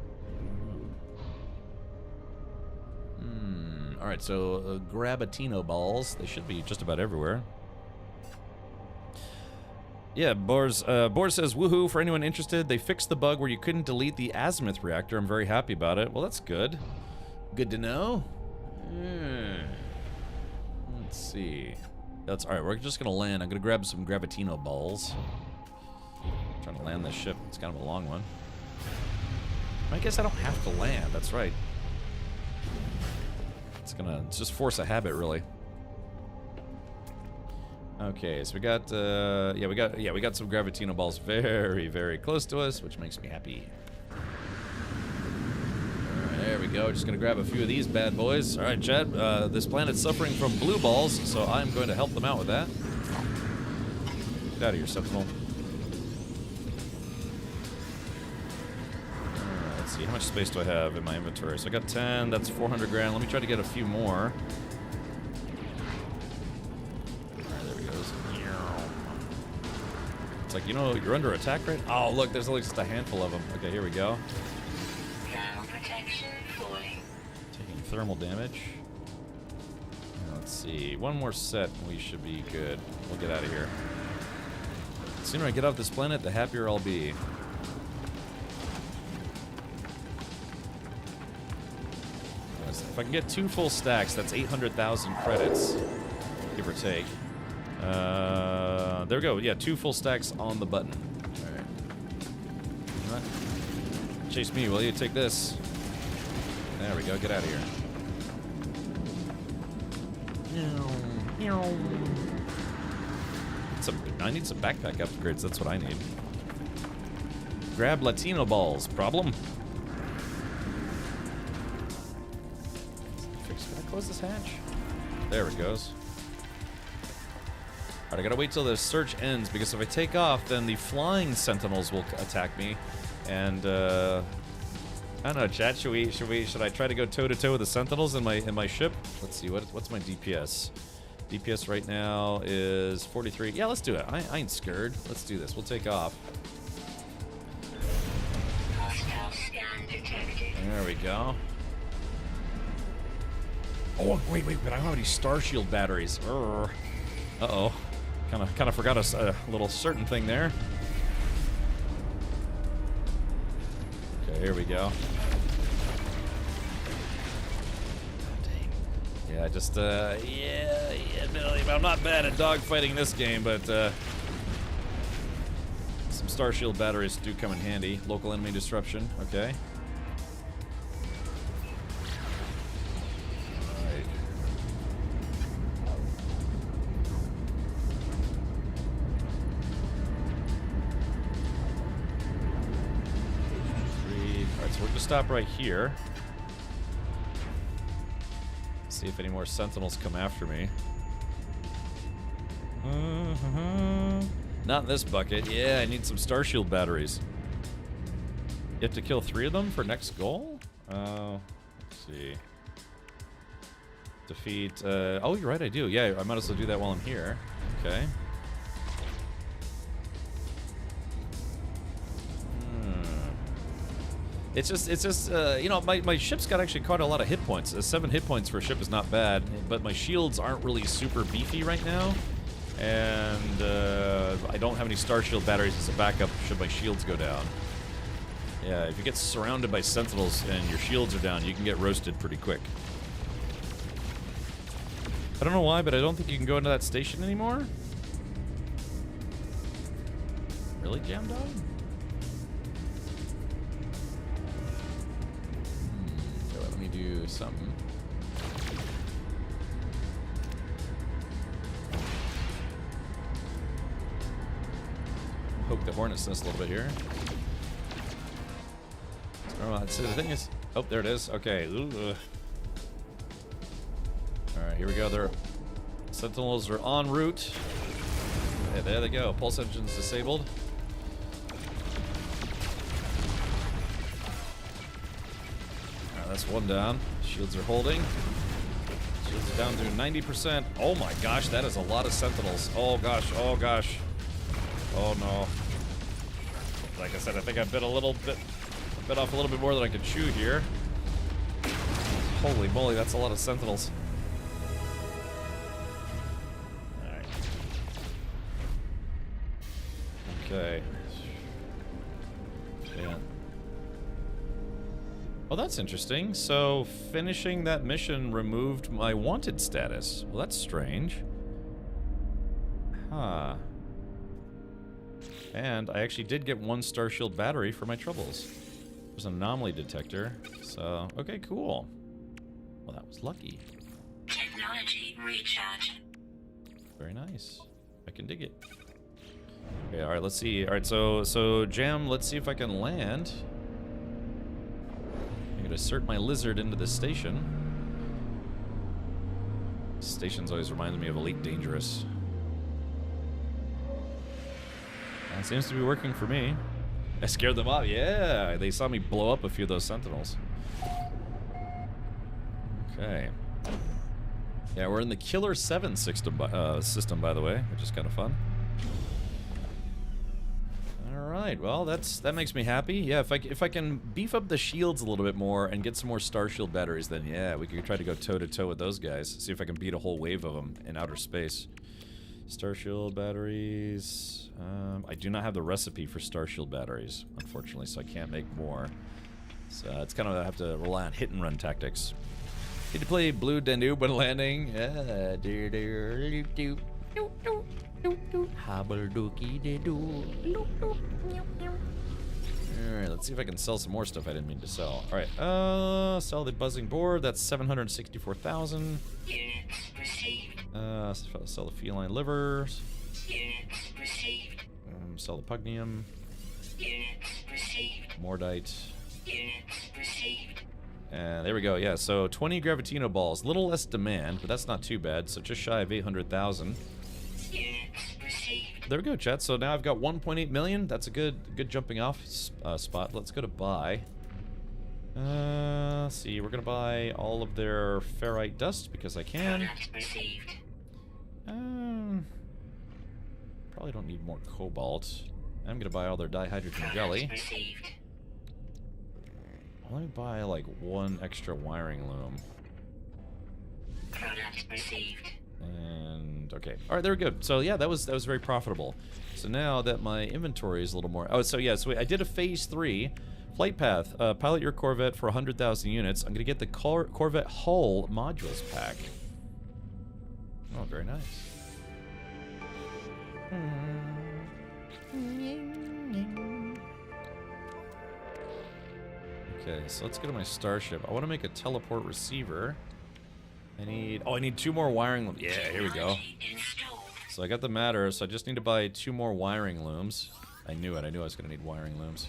All right. So Gravitino balls. They should be just about everywhere. Yeah, Boars says, woohoo, for anyone interested, they fixed the bug where you couldn't delete the azimuth reactor. I'm very happy about it. Well, that's good. Good to know. Let's see. That's alright, we're just gonna land. I'm gonna grab some Gravitino balls. I'm trying to land this ship. It's kind of a long one. I guess I don't have to land, that's right. It's just force a habit, really. Okay, so we got we got some Gravitino balls very, very close to us, which makes me happy. Alright, There we go. Just gonna grab a few of these bad boys. All right, Chad. This planet's suffering from blue balls, so I'm going to help them out with that. Get out of here, Sentinel. Let's see. How much space do I have in my inventory? So I got 10. That's 400 grand. Let me try to get a few more. Like, you know, you're under attack, right? Oh, look, there's only just a handful of them. Okay, here we go. Thermal protection fully. Taking thermal damage. Let's see. One more set, and we should be good. We'll get out of here. The sooner I get off this planet, the happier I'll be. If I can get 2 full stacks, that's 800,000 credits, give or take. There we go. Yeah, 2 full stacks on the button. All right. Chase me, will you? Take this. There we go. Get out of here. I need some backpack upgrades. That's what I need. Grab Latino balls. Problem? Can I close this hatch? There it goes. Alright, I gotta wait till the search ends, because if I take off, then the flying sentinels will attack me. And I don't know, chat. Should I try to go toe to toe with the sentinels in my ship? Let's see. What's my DPS? DPS right now is 43. Yeah, let's do it. I ain't scared. Let's do this. We'll take off. Hostile scan detected. There we go. Oh wait, but I don't have any Star Shield batteries. Uh-oh. Kind of forgot a little certain thing there. Okay, here we go. Dang. Yeah, just yeah, Billy. I'm not bad at dogfighting in this game, but some Star Shield batteries do come in handy. Local enemy disruption. Okay. Stop right here. See if any more sentinels come after me. Not in this bucket. Yeah, I need some Star Shield batteries. You have to kill 3 of them for next goal? Let's see. Defeat. Oh, you're right, I do. Yeah, I might as well do that while I'm here. Okay. It's just, you know, my ship's got actually quite a lot of hit points. 7 hit points for a ship is not bad, but my shields aren't really super beefy right now. And I don't have any Star Shield batteries as a backup should my shields go down. Yeah, if you get surrounded by sentinels and your shields are down, you can get roasted pretty quick. I don't know why, but I don't think you can go into that station anymore. Really, Jam Dog? Do something. Poke the hornet's nest a little bit here. Oh, so the thing is, oh, there it is. Okay. All right, here we go. Their sentinels are en route. Yeah, there they go. Pulse engine's disabled. That's one down. Shields are holding. Shields are down to 90%. Oh my gosh, that is a lot of sentinels. Oh gosh, oh gosh. Oh no. Like I said, I think I bit off a little bit more than I could chew here. Holy moly, that's a lot of sentinels. Alright. Okay. Yeah. Oh, that's interesting. So, finishing that mission removed my wanted status. Well, that's strange. Huh. And I actually did get 1 Star Shield battery for my troubles. There's an anomaly detector. So, okay, cool. Well, that was lucky. Technology recharge. Very nice. I can dig it. Okay, alright, let's see. Alright, so Jam, let's see if I can land. gonna insert my lizard into the station. Stations always reminded me of Elite Dangerous. That seems to be working for me. I scared them off. Yeah, they saw me blow up a few of those sentinels. Okay. Yeah, we're in the Killer 7 system, by the way, which is kind of fun. All right, well, that makes me happy. Yeah, if I can beef up the shields a little bit more and get some more Star Shield batteries, then yeah, we could try to go toe-to-toe with those guys. See if I can beat a whole wave of them in outer space. Star Shield batteries. I do not have the recipe for Star Shield batteries, unfortunately, so I can't make more. So it's kind of, I have to rely on hit-and-run tactics. Need to play Blue Danube when landing. Yeah, Alright, let's see if I can sell some more stuff I didn't mean to sell. Alright, sell the buzzing board. That's 764,000. Sell the feline livers. Sell the pugnium. Mordite. And there we go, yeah, so 20 Gravitino balls. Little less demand, but that's not too bad. So just shy of 800,000. There we go, chat. So now I've got 1.8 million. That's a good jumping off spot. Let's go to buy. Let's see, we're gonna buy all of their ferrite dust because I can. Probably don't need more cobalt. I'm gonna buy all their dihydrogen jelly. Let me buy like one extra wiring loom. And okay, all right, there we go. So yeah, that was very profitable. So now that my inventory is a little more. Oh, so yeah, so I did a phase 3 flight path. Pilot your Corvette for 100,000 units. I'm gonna get the Corvette hull modules pack. Oh, very nice. Okay, so let's go to my starship. I want to make a teleport receiver. I need 2 more wiring looms. Yeah, here we go. So I got the matter, so I just need to buy 2 more wiring looms. I knew it. I knew I was going to need wiring looms.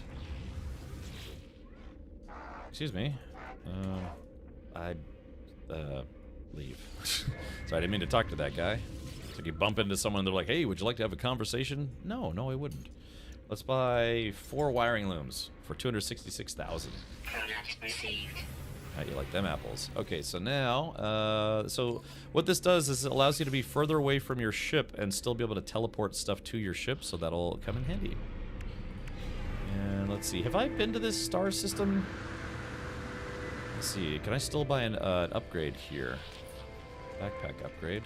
Excuse me. Leave. Sorry, I didn't mean to talk to that guy. It's like you bump into someone and they're like, hey, would you like to have a conversation? No, I wouldn't. Let's buy 4 wiring looms for 266,000. How do you like them apples? Okay, so now, so what this does is it allows you to be further away from your ship and still be able to teleport stuff to your ship, so that'll come in handy. And let's see, have I been to this star system? Let's see, can I still buy an upgrade here? Backpack upgrade.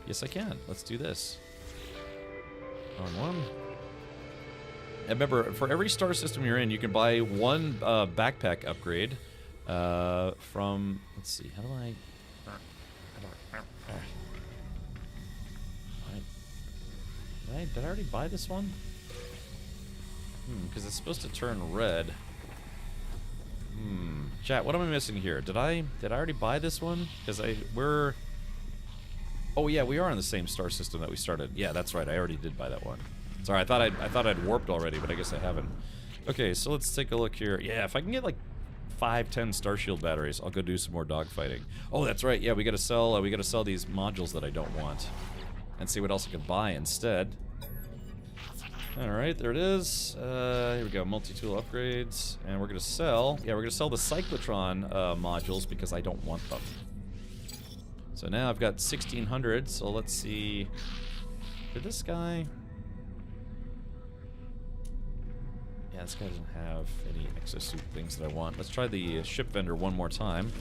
Yes, I can. Let's do this. On one. And remember, for every star system you're in, you can buy 1 backpack upgrade from, let's see, how do I did I already buy this one? Because it's supposed to turn red. Chat, what am I missing here? Did I already buy this one? Because oh yeah, we are on the same star system that we started. Yeah, that's right. I already did buy that one. Sorry, I thought I'd warped already, but I guess I haven't. Okay, so let's take a look here. Yeah, if I can get like 5-10 Star Shield batteries, I'll go do some more dogfighting. Oh, that's right. Yeah, we gotta sell these modules that I don't want, and see what else I can buy instead. All right, there it is. Here we go, multi-tool upgrades, and we're gonna sell. Yeah, we're gonna sell the cyclotron modules because I don't want them. So now I've got 1,600. So let's see. Did this guy? Yeah, this guy doesn't have any exosuit things that I want. Let's try the ship vendor one more time.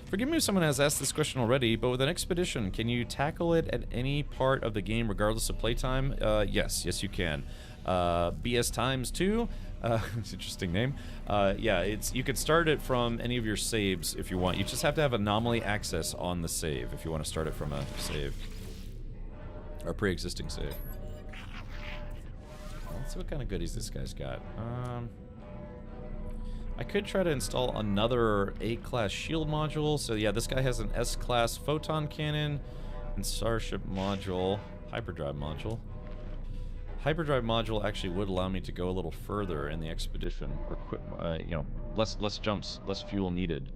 Forgive me if someone has asked this question already, but with an expedition, can you tackle it at any part of the game regardless of playtime? Yes, you can. BS Times 2, it's an interesting name. Yeah, you could start it from any of your saves if you want. You just have to have anomaly access on the save if you want to start it from a save. Or a pre-existing save. Let's see what kind of goodies this guy's got. I could try to install another A-class shield module. So yeah, this guy has an S-class photon cannon and starship module, hyperdrive module. Hyperdrive module actually would allow me to go a little further in the expedition, or less jumps, less fuel needed.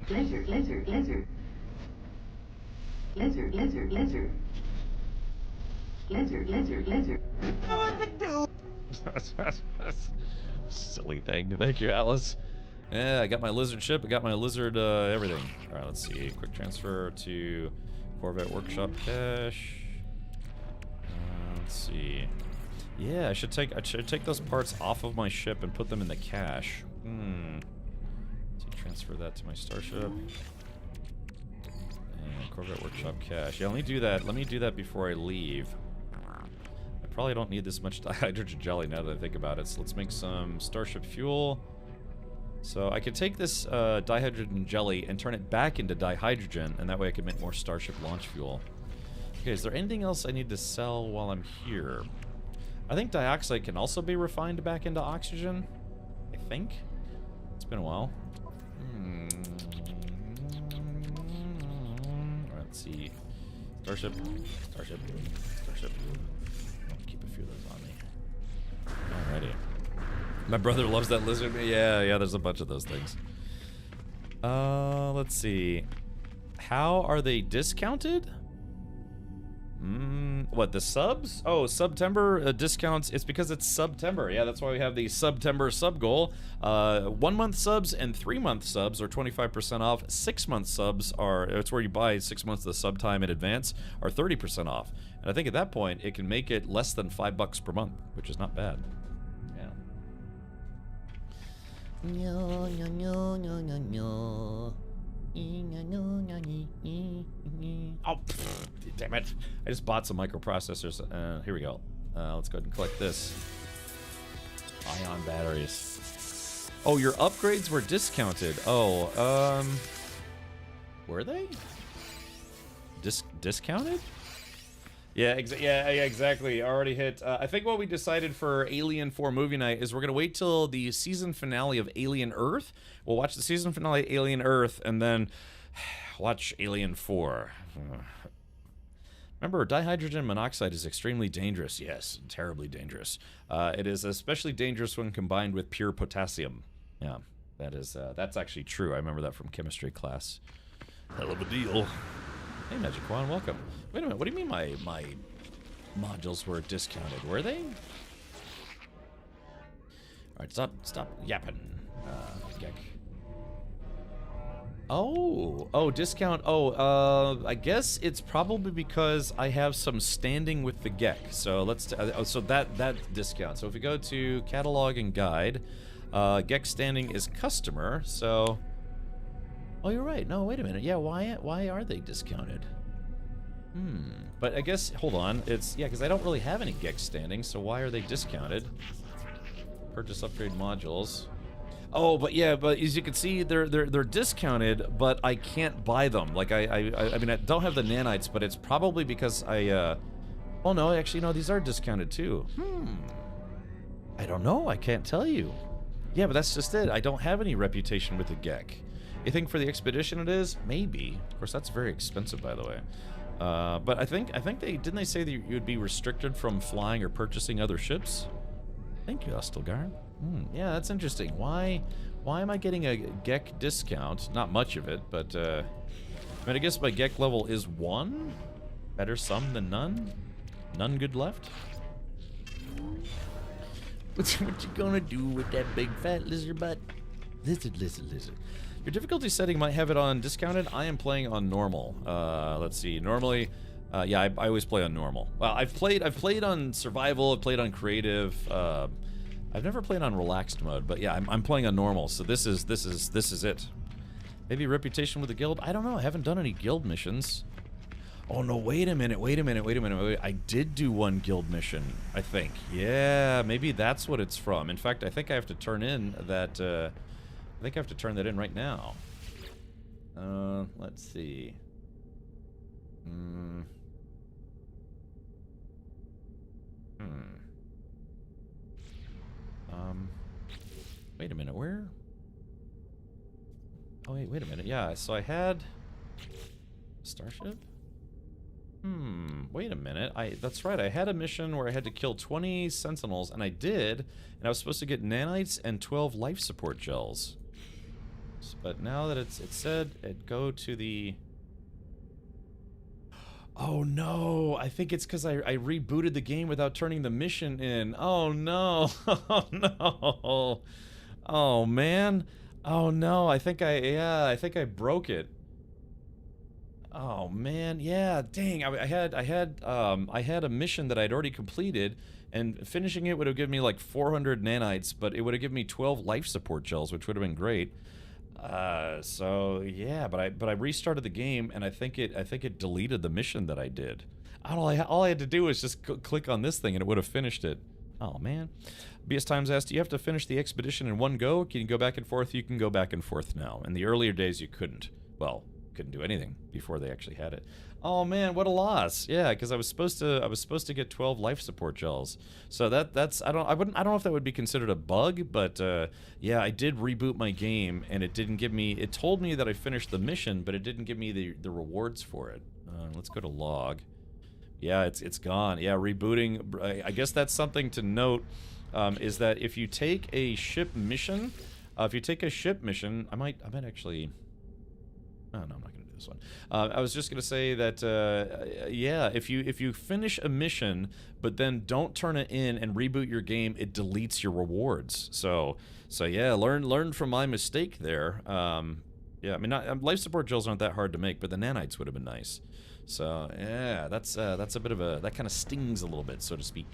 Lizard, lizard, lizard. Lizard, lizard, lizard. Lizard, lizard, lizard. Silly thing. Thank you, Alice. Yeah, I got my lizard ship. I got my lizard everything. All right, let's see. Quick transfer to Corvette Workshop cache. Let's see. Yeah, I should take those parts off of my ship and put them in the cache. So transfer that to my starship. And Corvette Workshop cache. Yeah, let me do that before I leave. I probably don't need this much dihydrogen jelly now that I think about it. So let's make some starship fuel. So I could take this dihydrogen jelly and turn it back into dihydrogen, and that way I could make more starship launch fuel. Okay, is there anything else I need to sell while I'm here? I think dioxide can also be refined back into oxygen. I think. It's been a while. Alright, let's see. Starship. I'll keep a few of those on me. Alrighty. My brother loves that lizard. Yeah, there's a bunch of those things. Let's see. How are they discounted? What, the subs? Oh, September discounts. It's because it's September. Yeah, that's why we have the September sub goal. 1 month subs and 3 month subs are 25% off. 6 month subs are, it's where you buy 6 months of the sub time in advance, are 30% off. And I think at that point, it can make it less than $5 per month, which is not bad. Yeah. Oh, damn it. I just bought some microprocessors. Here we go. Let's go ahead and collect this. Ion batteries. Oh, your upgrades were discounted. Oh, were they? Discounted? Yeah, exactly. Already hit. I think what we decided for Alien 4 movie night is we're going to wait till the season finale of Alien Earth. We'll watch the season finale of Alien Earth and then watch Alien 4. Remember, dihydrogen monoxide is extremely dangerous. Yes, terribly dangerous. It is especially dangerous when combined with pure potassium. Yeah, that's actually true. I remember that from chemistry class. Hell of a deal. Hey, Magic Quan, welcome. Wait a minute, what do you mean my modules were discounted? Were they? Alright, stop yapping, Gek. Oh, discount. I guess it's probably because I have some standing with the Gek. So let's, so that discount. So if we go to catalog and guide, Gek standing is customer, so... Oh, you're right. No, wait a minute. Yeah, why are they discounted? But I guess, hold on. It's, yeah, because I don't really have any Gex standing, so why are they discounted? Purchase upgrade modules. Oh, but yeah, but as you can see, they're discounted, but I can't buy them. Like, I mean, I don't have the nanites, but it's probably because I, oh no, actually, no, these are discounted too. I don't know. I can't tell you. Yeah, but that's just it. I don't have any reputation with the Gek. You think for the expedition it is? Maybe. Of course, that's very expensive, by the way. But I think didn't they say that you would be restricted from flying or purchasing other ships? Thank you, Ostelgar. Yeah, that's interesting. Why am I getting a Gek discount? Not much of it, but I mean, I guess my Gek level is 1. Better some than none. None good left. What you gonna do with that big fat lizard butt? Lizard. Your difficulty setting might have it on discounted. I am playing on normal. Let's see. Normally, yeah, I always play on normal. Well, I've played on survival. I've played on creative. I've never played on relaxed mode, but yeah, I'm playing on normal. So this is it. Maybe reputation with the guild. I don't know. I haven't done any guild missions. Oh no! Wait a minute. I did do one guild mission. I think. Yeah, maybe that's what it's from. In fact, I think I have to turn in that. I think I have to turn that in right now. Let's see. Wait a minute, where? Oh, wait a minute. Yeah, so I had Starship? Wait a minute. That's right. I had a mission where I had to kill 20 sentinels, and I did, and I was supposed to get nanites and 12 life support gels. But now that it said it go to the... Oh no, I think it's because I rebooted the game without turning the mission in. Oh no, oh no, oh man, oh no, I think I broke it. Oh man, yeah, dang, I had a mission that I'd already completed, and finishing it would have given me like 400 nanites, but it would have given me 12 life support gels, which would have been great. So yeah, but I restarted the game, and I think it deleted the mission that I did. All I had to do was just click on this thing, and it would have finished it. Oh man. BS Times asked, do you have to finish the expedition in one go? Can you go back and forth? You can go back and forth now. In the earlier days, you couldn't. Well, couldn't do anything before they actually had it. Oh man, what a loss! Yeah, because I was supposed to get 12 life support gels. So that's I don't know if that would be considered a bug, but yeah, I did reboot my game, and it didn't give me. It told me that I finished the mission, but it didn't give me the rewards for it. Let's go to log. Yeah, it's gone. Yeah, rebooting. I guess that's something to note. Is that if you take a ship mission, I might actually. Oh, no, I'm not going to do this one. I was just going to say that, yeah, if you finish a mission, but then don't turn it in and reboot your game, it deletes your rewards. So yeah, learn from my mistake there. Yeah, I mean, life support gels aren't that hard to make, but the nanites would have been nice. So yeah, that's a bit of that kind of stings a little bit, so to speak.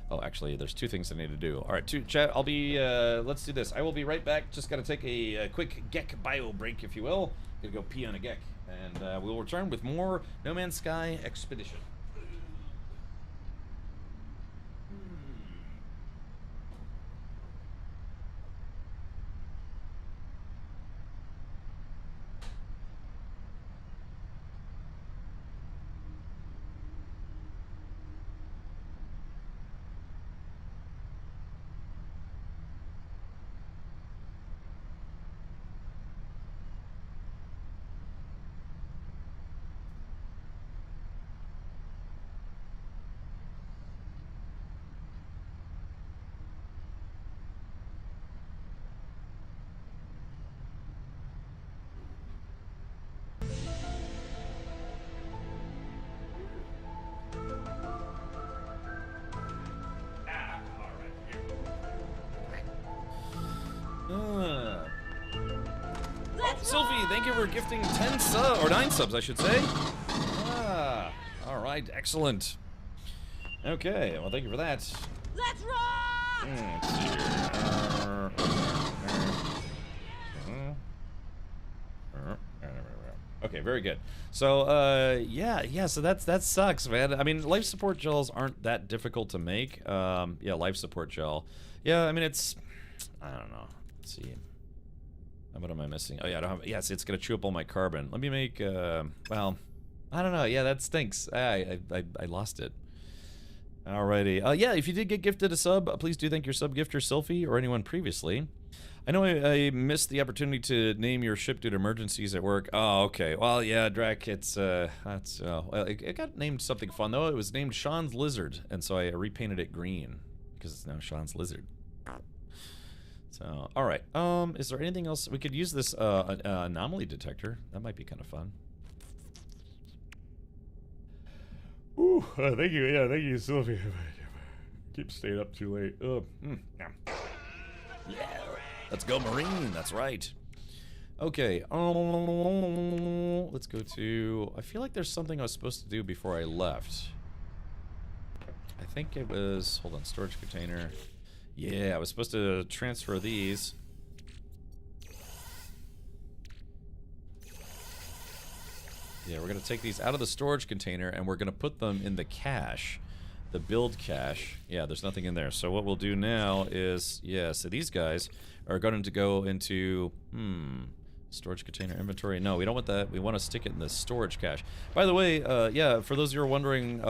Oh, actually, there's two things I need to do. All right, chat, I'll be, let's do this. I will be right back. Just got to take a quick Gek bio break, if you will. Gonna go pee on a Gek. And we'll return with more No Man's Sky Expedition. Sylvie, thank you for gifting 10 subs, or 9 subs, I should say. All right, excellent. Okay, well, thank you for that. Let's rock! Let's see here. Okay, very good. So, yeah, so that sucks, man. I mean, life support gels aren't that difficult to make. Yeah, life support gel. Yeah, I mean, I don't know. Let's see. What am I missing? Oh yeah, I don't have. Yes, it's gonna chew up all my carbon. Let me make. Well, I don't know. Yeah, that stinks. I lost it. Alrighty. Yeah, if you did get gifted a sub, please do thank your sub gifter, Sylphie, or anyone previously. I know I missed the opportunity to name your ship due to emergencies at work. Oh, okay. Well, yeah, Drac. It's that's. Well, it got named something fun though. It was named Sean's Lizard, and so I repainted it green because it's now Sean's Lizard. So, all right. Is there anything else? We could use this anomaly detector. That might be kind of fun. Ooh, thank you. Yeah, thank you, Sylvia. Keep staying up too late. Yeah. Let's go, Marine. That's right. Okay. Let's go to. I feel like there's something I was supposed to do before I left. I think it was. Hold on, storage container. Yeah, I was supposed to transfer these. Yeah, we're going to take these out of the storage container, and we're going to put them in the cache. The build cache. Yeah, there's nothing in there. So what we'll do now is, yeah, so these guys are going to go into, storage container inventory. No, we don't want that. We want to stick it in the storage cache. By the way, yeah, for those of you who are wondering,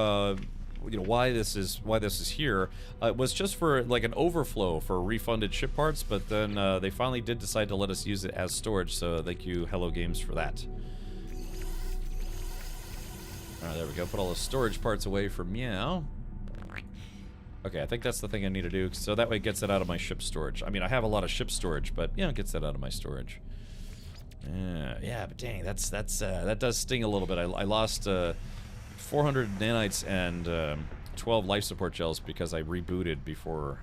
you know why this is here. It was just for like an overflow for refunded ship parts, but then they finally did decide to let us use it as storage. So thank you, Hello Games, for that. Alright, there we go. Put all the storage parts away for Meow. Okay, I think that's the thing I need to do, so that way it gets it out of my ship storage. I mean, I have a lot of ship storage, but, you know, it gets that out of my storage. Yeah, but dang, that does sting a little bit. I lost 400 nanites and 12 life support gels because I rebooted before.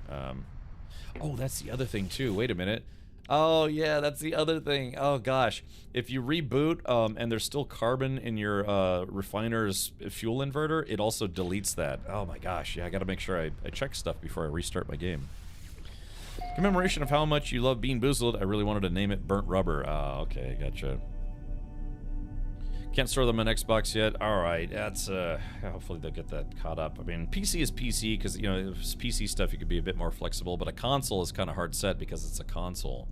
Oh, that's the other thing too. Wait a minute. Oh yeah, that's the other thing. Oh gosh, if you reboot and there's still carbon in your refiner's fuel inverter, it also deletes that. Oh my gosh, yeah, I gotta make sure I check stuff before I restart my game. Commemoration of how much you love Bean Boozled, I really wanted to name it Burnt Rubber. Ah, okay, gotcha. Can't store them on Xbox yet. Alright, that's, hopefully they'll get that caught up. I mean, PC is PC, because, you know, if it's PC stuff, you could be a bit more flexible, but a console is kind of hard set because it's a console.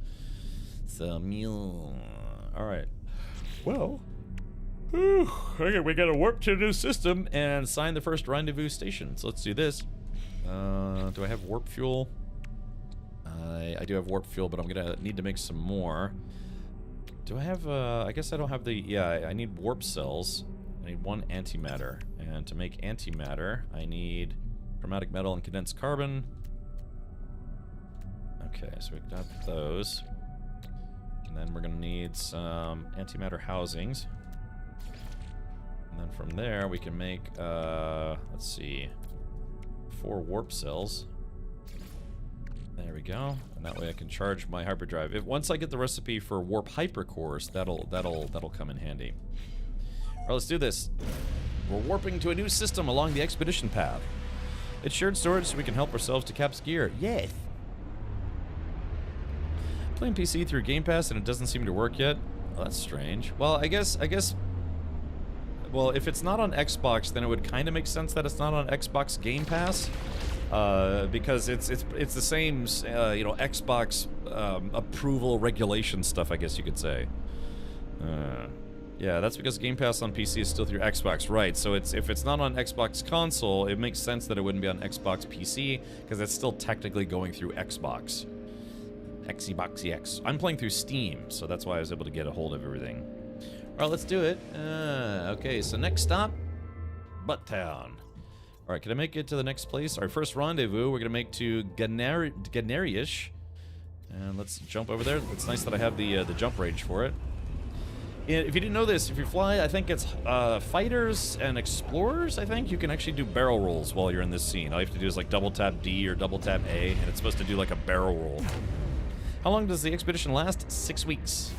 So, alright. Well, okay, we gotta warp to a new system and sign the first rendezvous station. So let's do this. Do I have warp fuel? I do have warp fuel, but I'm gonna need to make some more. Do I have, I guess I don't have the, yeah, I need warp cells. I need 1 antimatter. And to make antimatter, I need chromatic metal and condensed carbon. Okay, so we got those. And then we're gonna need some antimatter housings. And then from there, we can make, let's see, 4 warp cells. There we go, and that way I can charge my hyperdrive. Once I get the recipe for warp hypercores, that'll come in handy. All right, let's do this. We're warping to a new system along the expedition path. It's shared storage, so we can help ourselves to Cap's gear. Yes. Playing PC through Game Pass and it doesn't seem to work yet. Oh, that's strange. Well, I guess. Well, if it's not on Xbox, then it would kind of make sense that it's not on Xbox Game Pass. Because it's the same, you know, Xbox approval regulation stuff, I guess you could say. Yeah, that's because Game Pass on PC is still through Xbox, right? So if it's not on Xbox console, it makes sense that it wouldn't be on Xbox PC because it's still technically going through Xbox. Xbox EX. I'm playing through Steam, so that's why I was able to get a hold of everything. All right, let's do it. Okay, so next stop, Butttown. All right, can I make it to the next place? Our first rendezvous, we're gonna make to Ganarish. And let's jump over there. It's nice that I have the jump range for it. If you didn't know this, if you fly, I think it's fighters and explorers, I think, you can actually do barrel rolls while you're in this scene. All you have to do is like double tap D or double tap A, and it's supposed to do like a barrel roll. How long does the expedition last? 6 weeks.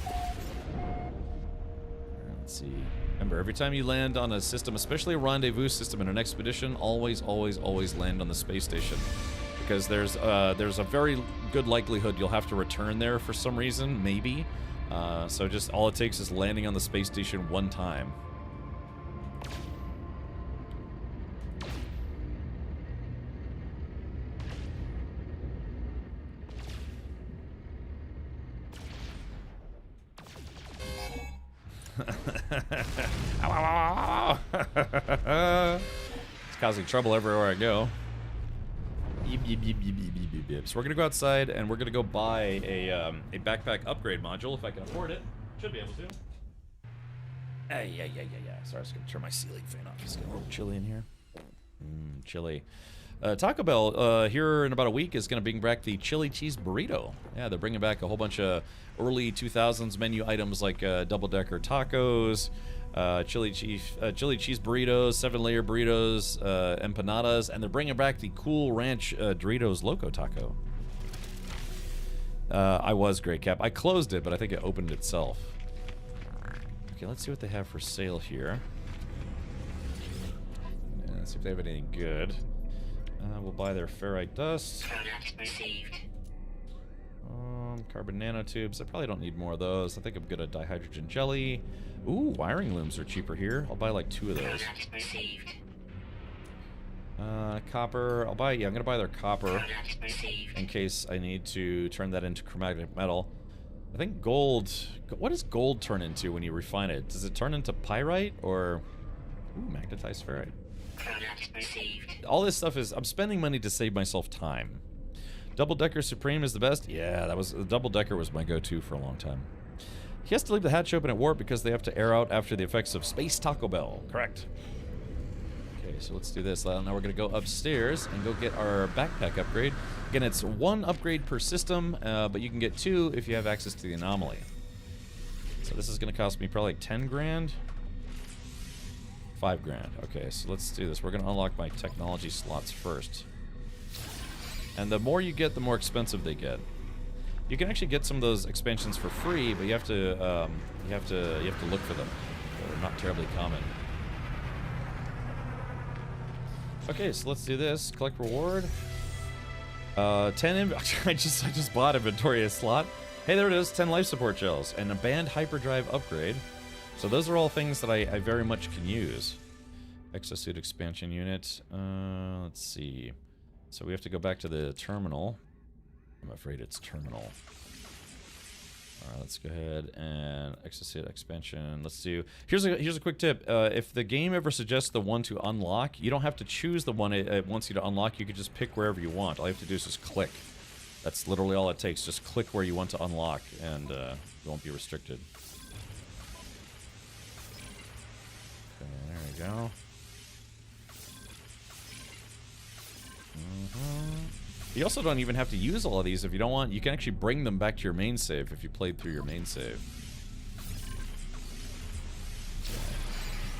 Let's see. Remember, every time you land on a system, especially a rendezvous system in an expedition, always land on the space station. Because there's a very good likelihood you'll have to return there for some reason, maybe. So just all it takes is landing on the space station one time. Ow, ow, ow, ow. It's causing trouble everywhere I go. So we're gonna go outside and we're gonna go buy a backpack upgrade module if I can afford it. Should be able to. Yeah. Sorry, I was gonna turn my ceiling fan off. It's getting a little chilly in here. Chilly. Taco Bell here in about a week is gonna bring back the chili cheese burrito. Yeah, they're bringing back a whole bunch of early 2000s menu items like double-decker tacos, chili cheese burritos, 7-layer burritos, empanadas, and they're bringing back the Cool Ranch Doritos Loco Taco. I was Great Cap. I closed it, but I think it opened itself. Okay, let's see what they have for sale here. Let's see if they have anything good. We'll buy their ferrite dust. Carbon nanotubes. I probably don't need more of those. I think I'm good at dihydrogen jelly. Ooh, wiring looms are cheaper here. I'll buy like 2 of those. Copper. I'm gonna buy their copper in case I need to turn that into chromatic metal. I think gold. What does gold turn into when you refine it? Does it turn into pyrite or magnetized ferrite? All this stuff is, I'm spending money to save myself time. Double-decker Supreme is the best? Yeah, the double-decker was my go-to for a long time. He has to leave the hatch open at warp because they have to air out after the effects of Space Taco Bell. Correct. Okay, so let's do this. Now we're going to go upstairs and go get our backpack upgrade. Again, it's 1 upgrade per system, but you can get 2 if you have access to the anomaly. So this is going to cost me probably 10 grand. 5 grand. Okay, so let's do this. We're going to unlock my technology slots first. And the more you get, the more expensive they get. You can actually get some of those expansions for free, but you have to look for them. They're not terribly common. Okay, so let's do this. Collect reward. 10 I just bought inventory a slot. Hey, there it is. 10 life support gels and a band hyperdrive upgrade. So those are all things that I very much can use. Exosuit expansion unit. Let's see. So we have to go back to the terminal. I'm afraid it's terminal. Alright, let's go ahead and exosuit expansion. Let's do... Here's a quick tip. If the game ever suggests the one to unlock, you don't have to choose the one it wants you to unlock. You can just pick wherever you want. All you have to do is just click. That's literally all it takes. Just click where you want to unlock, and you won't be restricted. Okay, there we go. You also don't even have to use all of these if you don't want. You can actually bring them back to your main save if you played through your main save.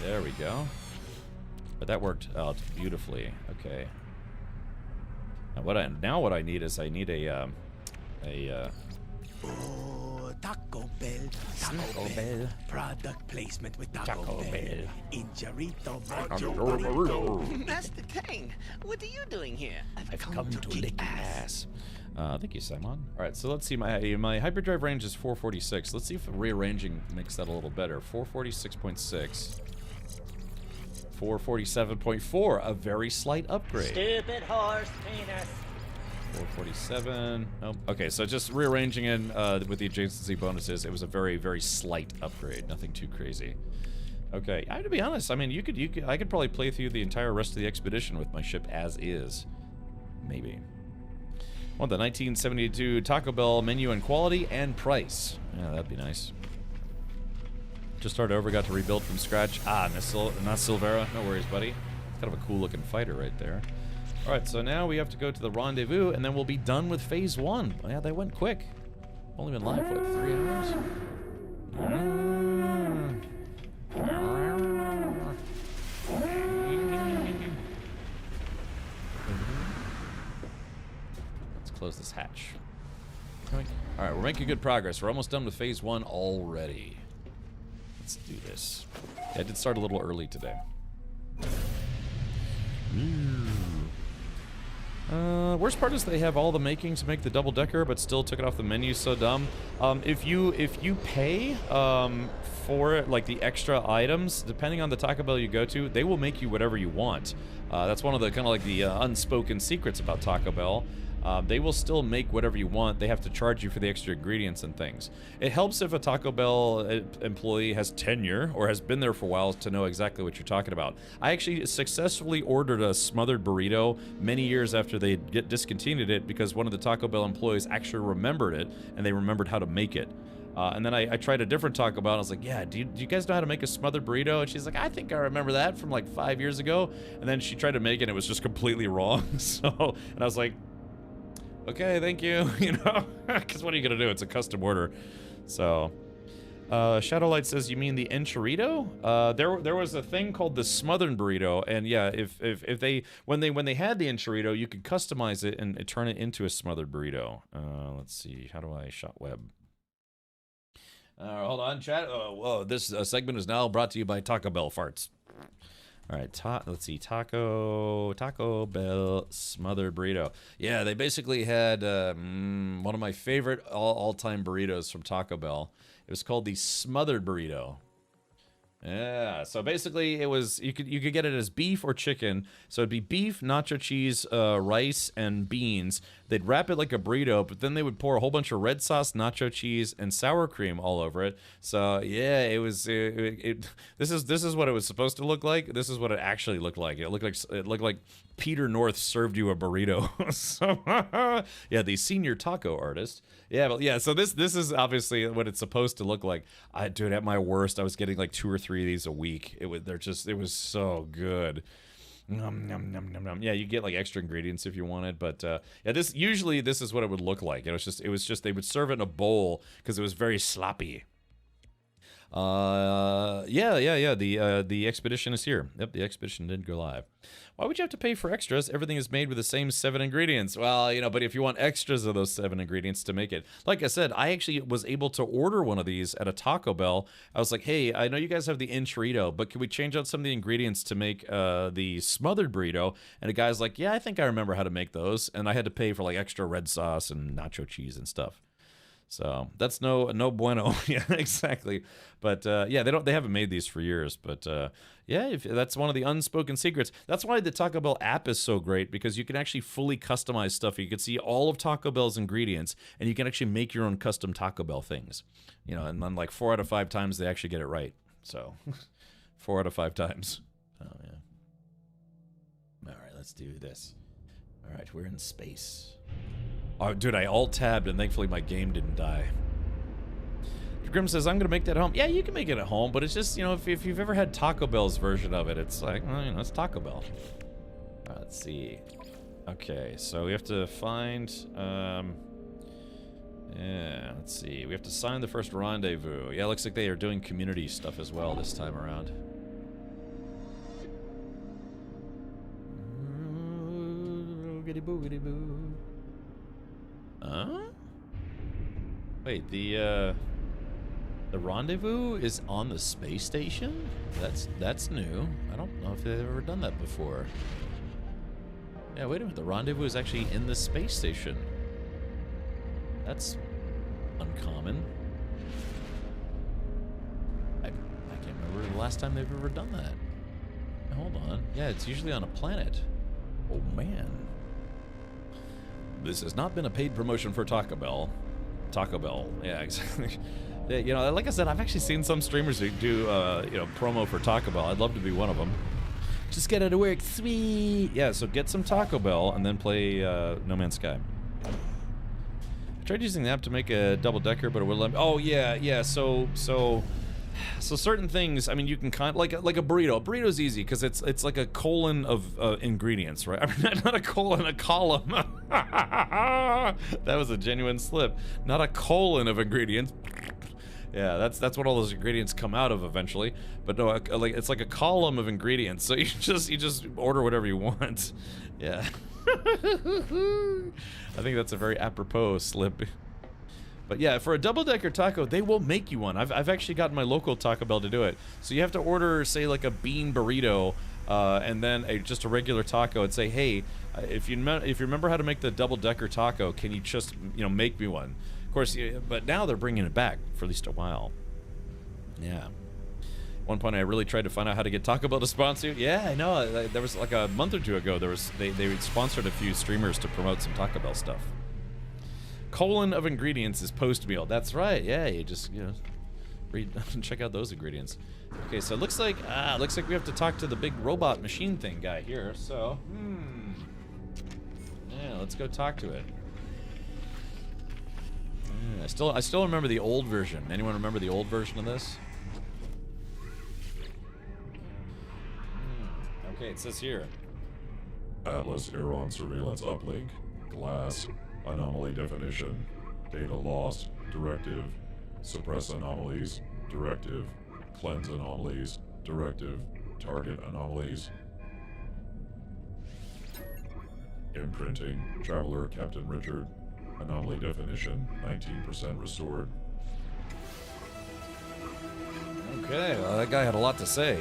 There we go. But that worked out beautifully. Okay. Now what I need is I need a Oh, Taco Bell, Taco Bell. Product placement with Taco Bell. Injarito, burrito. Master Tang, what are you doing here? I've come to kick ass. Thank you, Simon. Alright, so let's see. My hyperdrive range is 446. Let's see if rearranging makes that a little better. 446.6. 447.4. A very slight upgrade. Stupid horse penis. 447. Nope. Okay, so just rearranging in with the adjacency bonuses, it was a very, very slight upgrade. Nothing too crazy. Okay, I have to be honest. I mean, I could probably play through the entire rest of the expedition with my ship as is. Maybe. Well, the 1972 Taco Bell menu and quality and price. Yeah, that'd be nice. Just started over, got to rebuild from scratch. Ah, not Silvera. No worries, buddy. Kind of a cool looking fighter right there. Alright, so now we have to go to the rendezvous, and then we'll be done with phase 1. Yeah, they went quick. Only been live, what, 3 hours? Let's close this hatch. Alright, we're making good progress. We're almost done with phase 1 already. Let's do this. Yeah, I did start a little early today. Worst part is they have all the making to make the double-decker, but still took it off the menu. So dumb. If you pay for it, like the extra items, depending on the Taco Bell you go to, they will make you whatever you want. That's one of the kind of like the unspoken secrets about Taco Bell. They will still make whatever you want. They have to charge you for the extra ingredients and things. It helps if a Taco Bell employee has tenure or has been there for a while to know exactly what you're talking about. I actually successfully ordered a smothered burrito many years after they discontinued it because one of the Taco Bell employees actually remembered it and they remembered how to make it. And then I tried a different Taco Bell and I was like, yeah, do you guys know how to make a smothered burrito? And she's like, I think I remember that from like 5 years ago. And then she tried to make it and it was just completely wrong. And I was like, okay, thank you, you know, because what are you going to do? It's a custom order. So, Shadowlight says, you mean the enchilito? There was a thing called the smothered burrito, and yeah, if they when they had the enchilito, you could customize it and turn it into a smothered burrito. Let's see, how do I shot web? Hold on, chat. Whoa, this segment is now brought to you by Taco Bell farts. All right, let's see, Taco Bell smothered burrito. Yeah, they basically had one of my favorite all-time burritos from Taco Bell. It was called the smothered burrito. Yeah, so basically it was, you could get it as beef or chicken. So it'd be beef, nacho cheese, rice, and beans. They'd wrap it like a burrito, but then they would pour a whole bunch of red sauce, nacho cheese, and sour cream all over it. So yeah, it was. This is what it was supposed to look like. This is what it actually looked like. It looked like Peter North served you a burrito. So yeah, the senior taco artist. Yeah, but yeah. So this is obviously what it's supposed to look like. Dude, at my worst, I was getting like 2 or 3 of these a week. It was so good. Nom, nom, nom, nom, nom. Yeah, you get like extra ingredients if you wanted, but yeah, this is what it would look like. It was just they would serve it in a bowl because it was very sloppy. Yeah. The expedition is here. Yep, the expedition did go live. Why would you have to pay for extras? Everything is made with the same 7 ingredients. Well, you know, but if you want extras of those 7 ingredients to make it, like I said, I actually was able to order one of these at a Taco Bell. I was like, hey, I know you guys have the enchilada, but can we change out some of the ingredients to make the smothered burrito? And the guy's like, yeah, I think I remember how to make those. And I had to pay for like extra red sauce and nacho cheese and stuff. So that's no bueno. Yeah, exactly. But yeah, they haven't made these for years. But yeah, that's one of the unspoken secrets. That's why the Taco Bell app is so great, because you can actually fully customize stuff. You can see all of Taco Bell's ingredients, and you can actually make your own custom Taco Bell things. You know, and then like 4 out of 5 times they actually get it right. So 4 out of 5 times. Oh yeah. All right, let's do this. All right, we're in space. Oh, dude, I alt-tabbed, and thankfully my game didn't die. Grim says, I'm going to make that at home. Yeah, you can make it at home, but it's just, you know, if you've ever had Taco Bell's version of it, it's like, well, you know, it's Taco Bell. All right, let's see. Okay, so we have to find, yeah, let's see. We have to sign the first rendezvous. Yeah, looks like they are doing community stuff as well this time around. Boogity boogity boo. Huh? Wait, the rendezvous is on the space station? That's new. I don't know if they've ever done that before. Yeah, wait a minute. The rendezvous is actually in the space station. That's uncommon. I can't remember the last time they've ever done that. Hold on. Yeah, it's usually on a planet. Oh, man. This has not been a paid promotion for Taco Bell. Taco Bell, yeah, exactly. Yeah, you know, like I said, I've actually seen some streamers who do, you know, promo for Taco Bell. I'd love to be one of them. Just get out of work, sweet. Yeah, so get some Taco Bell and then play No Man's Sky. I tried using the app to make a double-decker, but it would let me. Oh yeah. So certain things, I mean, you can like a burrito. A burrito's easy because it's like a colon of ingredients, right? I mean, not a colon, a column. That was a genuine slip. Not a colon of ingredients. Yeah, that's what all those ingredients come out of eventually. But no, like it's like a column of ingredients. So you just order whatever you want. Yeah. I think that's a very apropos slip. But yeah, for a double-decker taco, they will make you one. I've actually gotten my local Taco Bell to do it. So you have to order, say, like a bean burrito, and then just a regular taco, and say, hey, if you remember how to make the double-decker taco, can you just, you know, make me one? Of course, but now they're bringing it back for at least a while. Yeah. At one point, I really tried to find out how to get Taco Bell to sponsor you. Yeah, I know. There was like a month or two ago. They sponsored a few streamers to promote some Taco Bell stuff. Colon of ingredients is post meal. That's right. Yeah, you just read and check out those ingredients. Okay, so it looks like we have to talk to the big robot machine thing guy here. So, yeah, let's go talk to it. I still remember the old version. Anyone remember the old version of this? Okay, it says here. Atlas Aeron Surveillance Uplink. Glass. Anomaly definition. Data lost. Directive. Suppress anomalies. Directive. Cleanse anomalies. Directive. Target anomalies. Imprinting. Traveler Captain Richard. Anomaly definition. 19% restored. Okay, well, that guy had a lot to say.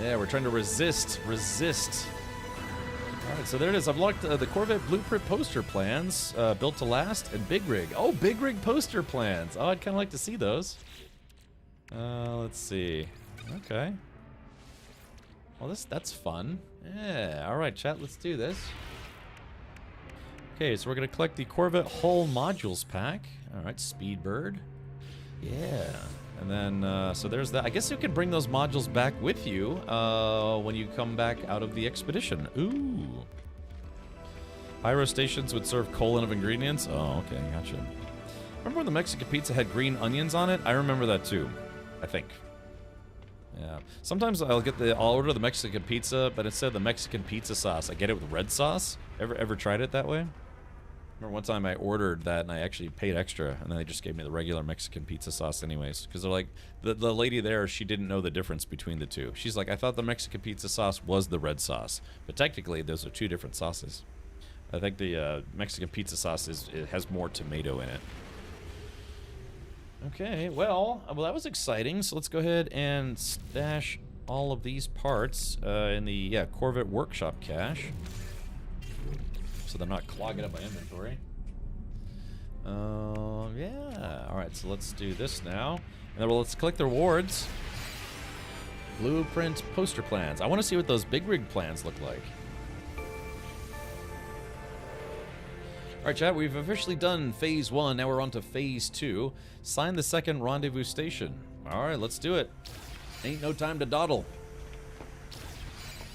Yeah, we're trying to resist. All right, so there it is. I've locked the Corvette blueprint poster plans, built to last, and Big Rig. Oh, Big Rig poster plans. Oh, I'd kind of like to see those. Let's see. Okay. Well, that's fun. Yeah. All right, chat. Let's do this. Okay, so we're gonna collect the Corvette hull modules pack. All right, Speedbird. Yeah. And then, so there's that. I guess you can bring those modules back with you when you come back out of the expedition. Ooh. Pyro stations would serve colon of ingredients. Oh, okay, gotcha. Remember when the Mexican pizza had green onions on it? I remember that too, I think. Yeah. Sometimes I'll order the Mexican pizza, but instead of the Mexican pizza sauce, I get it with red sauce. Ever tried it that way? Remember one time I ordered that and I actually paid extra, and then they just gave me the regular Mexican pizza sauce anyways. Because they're like, the lady there, she didn't know the difference between the two. She's like, I thought the Mexican pizza sauce was the red sauce. But technically, those are two different sauces. I think the Mexican pizza sauce it has more tomato in it. Okay, well, that was exciting. So let's go ahead and stash all of these parts in the Corvette workshop cache, so they're not clogging up my inventory. Yeah. All right, so let's do this now, and then let's collect the rewards. Blueprint poster plans. I want to see what those big rig plans look like. Alright, chat, we've officially done Phase 1. Now we're on to Phase 2. Sign the second rendezvous station. Alright, let's do it. Ain't no time to dawdle.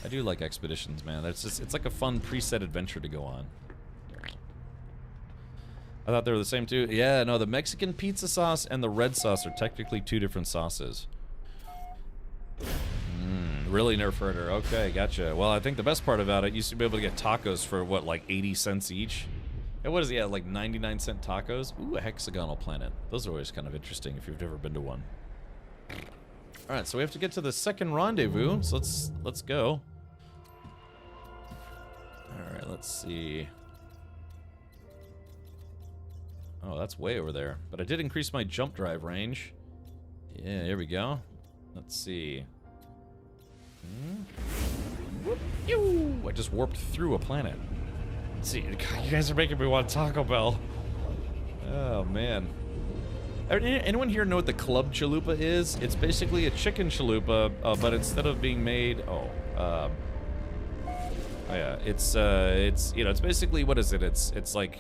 I do like expeditions, man. It's like a fun preset adventure to go on. I thought they were the same too. Yeah, no, the Mexican pizza sauce and the red sauce are technically two different sauces. Really nerf herder. Okay, gotcha. Well, I think the best part about it, you used to be able to get tacos for, what, like 80 cents each? And what is it, like 99-cent tacos? Ooh, a hexagonal planet. Those are always kind of interesting if you've never been to one. Alright, so we have to get to the second rendezvous, so let's go. Alright, let's see. Oh, that's way over there. But I did increase my jump drive range. Yeah, here we go. Let's see. Whoop, I just warped through a planet. Let's see, God, you guys are making me want Taco Bell. Oh, man. Anyone here know what the Club Chalupa is? It's basically a chicken chalupa, but instead of being made... yeah, it's you know, it's basically, what is it? It's like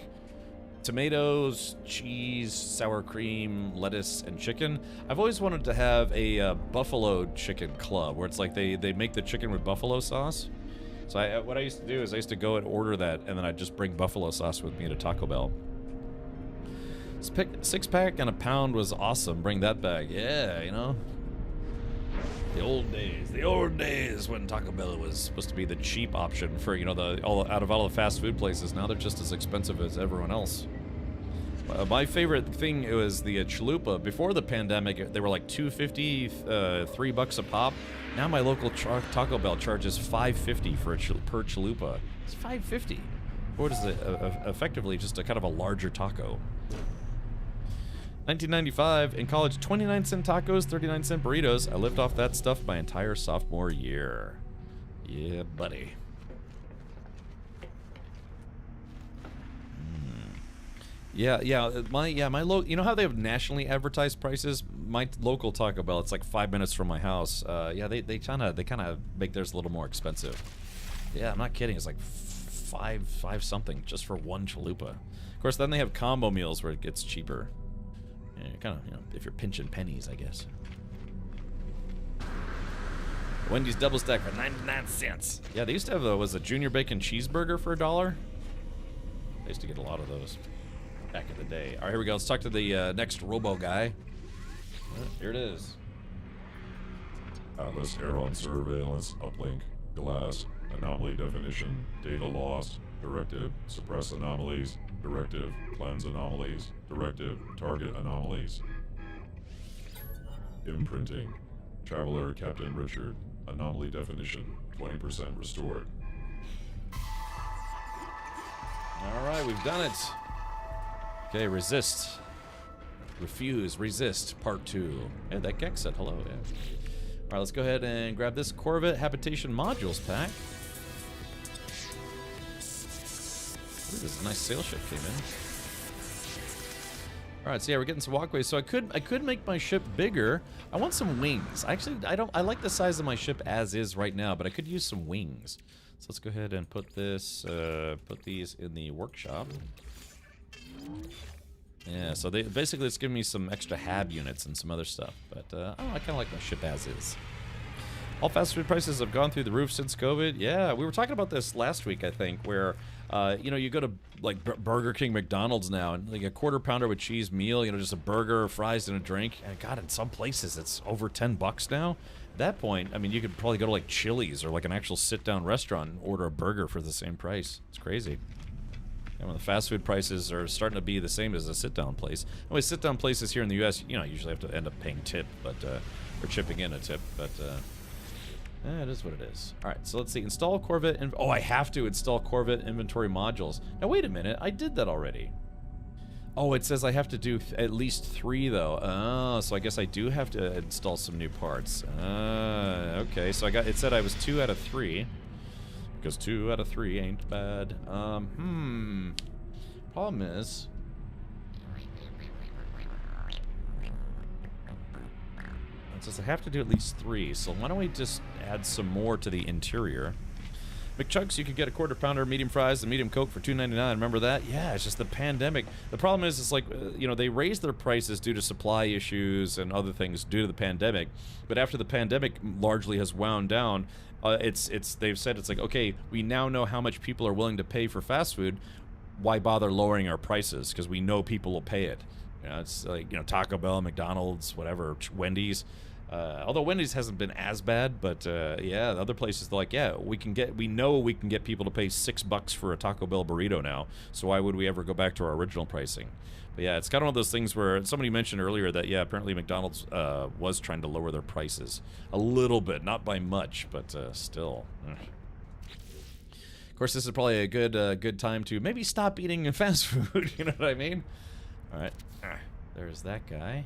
tomatoes, cheese, sour cream, lettuce, and chicken. I've always wanted to have a buffalo chicken club, where it's like they make the chicken with buffalo sauce. So what I used to do is I used to go and order that, and then I'd just bring buffalo sauce with me to Taco Bell. Six-pack and a pound was awesome. Bring that back. Yeah, you know. The old days when Taco Bell was supposed to be the cheap option for, you know, out of all the fast food places. Now they're just as expensive as everyone else. My favorite thing was the chalupa. Before the pandemic, they were like $2.50, $3 a pop. Now my local Taco Bell charges $5.50 for per chalupa. It's $5.50. What is it? Effectively, just a kind of a larger taco. 1995, in college, 29-cent tacos, 39-cent burritos. I lived off that stuff my entire sophomore year. Yeah, buddy. Yeah, you know how they have nationally advertised prices? My local Taco Bell, it's like 5 minutes from my house. Yeah, they kind of make theirs a little more expensive. Yeah, I'm not kidding. It's like five something just for one chalupa. Of course, then they have combo meals where it gets cheaper. Yeah, kind of, you know, if you're pinching pennies, I guess. Wendy's double stack for 99 cents. Yeah, they used to have was a junior bacon cheeseburger for $1. I used to get a lot of those back in the day. All right, here we go. Let's talk to the next robo guy. Here it is. Atlas Aeron Surveillance Uplink Glass Anomaly Definition Data Loss Directive Suppress Anomalies Directive Cleanse Anomalies Directive Target Anomalies. Imprinting Traveler Captain Richard Anomaly Definition 20% restored. All right, we've done it. Okay, resist. Refuse, resist, part 2. Hey, that Gex said hello, yeah. All right, let's go ahead and grab this Corvette Habitation Modules pack. Ooh, this is a nice sail ship came in. All right, so yeah, we're getting some walkways. So I could make my ship bigger. I want some wings. Actually, I like the size of my ship as is right now, but I could use some wings. So let's go ahead and put these in the workshop. Yeah, so basically it's giving me some extra HAB units and some other stuff, but I kind of like my ship as is. All fast food prices have gone through the roof since COVID. Yeah, we were talking about this last week, I think, where, you know, you go to, like, Burger King, McDonald's now, and, like, a quarter pounder with cheese meal, you know, just a burger, fries, and a drink. And, God, in some places, it's over $10 now. At that point, I mean, you could probably go to, like, Chili's or, like, an actual sit-down restaurant and order a burger for the same price. It's crazy. And when the fast food prices are starting to be the same as a sit-down place. Anyway, sit-down places here in the U.S., you know, usually have to end up paying tip, but, or chipping in a tip, but, it is what it is. All right, so let's see. Install Corvette. Oh, I have to install Corvette inventory modules. Now, wait a minute. I did that already. Oh, it says I have to do at least 3, though. Oh, so I guess I do have to install some new parts. Okay, so it said I was 2 out of 3. Because 2 out of 3 ain't bad. Problem is... It says I have to do at least 3, so why don't we just add some more to the interior. McChucks, you could get a quarter pounder, medium fries, and medium Coke for $2.99. Remember that? Yeah, it's just the pandemic. The problem is, it's like, you know, they raised their prices due to supply issues and other things due to the pandemic. But after the pandemic largely has wound down, they've said it's like, okay, we now know how much people are willing to pay for fast food. Why bother lowering our prices? Because we know people will pay it. You know, it's like, you know, Taco Bell, McDonald's, whatever, Wendy's. Although Wendy's hasn't been as bad, but yeah, other places they're like, yeah, we know we can get people to pay $6 for a Taco Bell burrito now. So why would we ever go back to our original pricing? But yeah, it's kind of one of those things where somebody mentioned earlier that yeah, apparently McDonald's was trying to lower their prices a little bit, not by much, but still. Of course, this is probably a good time to maybe stop eating fast food. You know what I mean? All right, there's that guy.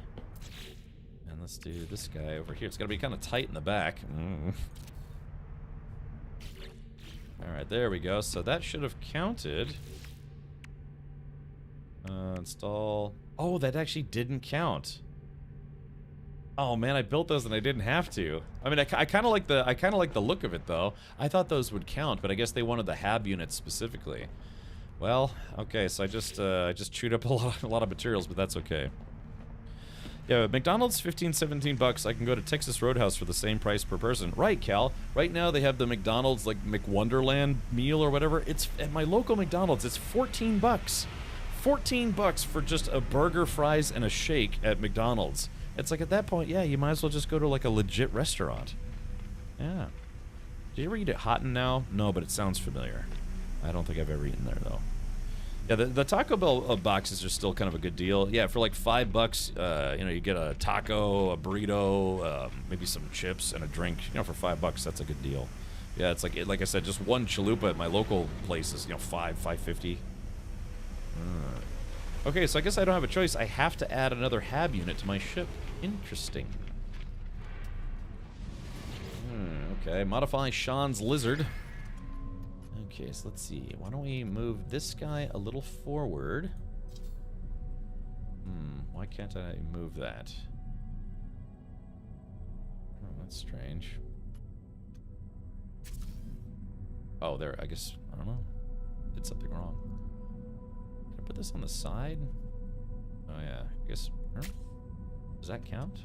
And let's do this guy over here. It's got to be kind of tight in the back. Alright, there we go. So that should have counted. Install. Oh, that actually didn't count. Oh man, I built those and I didn't have to. I mean, I kind of like the look of it though. I thought those would count, but I guess they wanted the hab units specifically. Well, okay, so I just chewed up a lot of materials, but that's okay. Yeah, McDonald's $15-17. I can go to Texas Roadhouse for the same price per person. Right, Cal. Right now they have the McDonald's like McWonderland meal or whatever. It's at my local McDonald's. It's $14. $14 for just a burger, fries, and a shake at McDonald's. It's like at that point, yeah, you might as well just go to like a legit restaurant. Yeah. Did you ever eat at Houghton now? No, but it sounds familiar. I don't think I've ever eaten there though. Yeah, the Taco Bell boxes are still kind of a good deal. Yeah, for like $5, you know, you get a taco, a burrito, maybe some chips and a drink. You know, for $5, that's a good deal. Yeah, it's like I said, just one chalupa at my local place is, you know, $5.50. Okay, so I guess I don't have a choice. I have to add another hab unit to my ship. Interesting. Okay, modify Sean's lizard. Okay, so let's see. Why don't we move this guy a little forward? Why can't I move that? Oh, that's strange. Oh, there, I guess, I don't know. Did something wrong. Can I put this on the side? Oh yeah, I guess, does that count?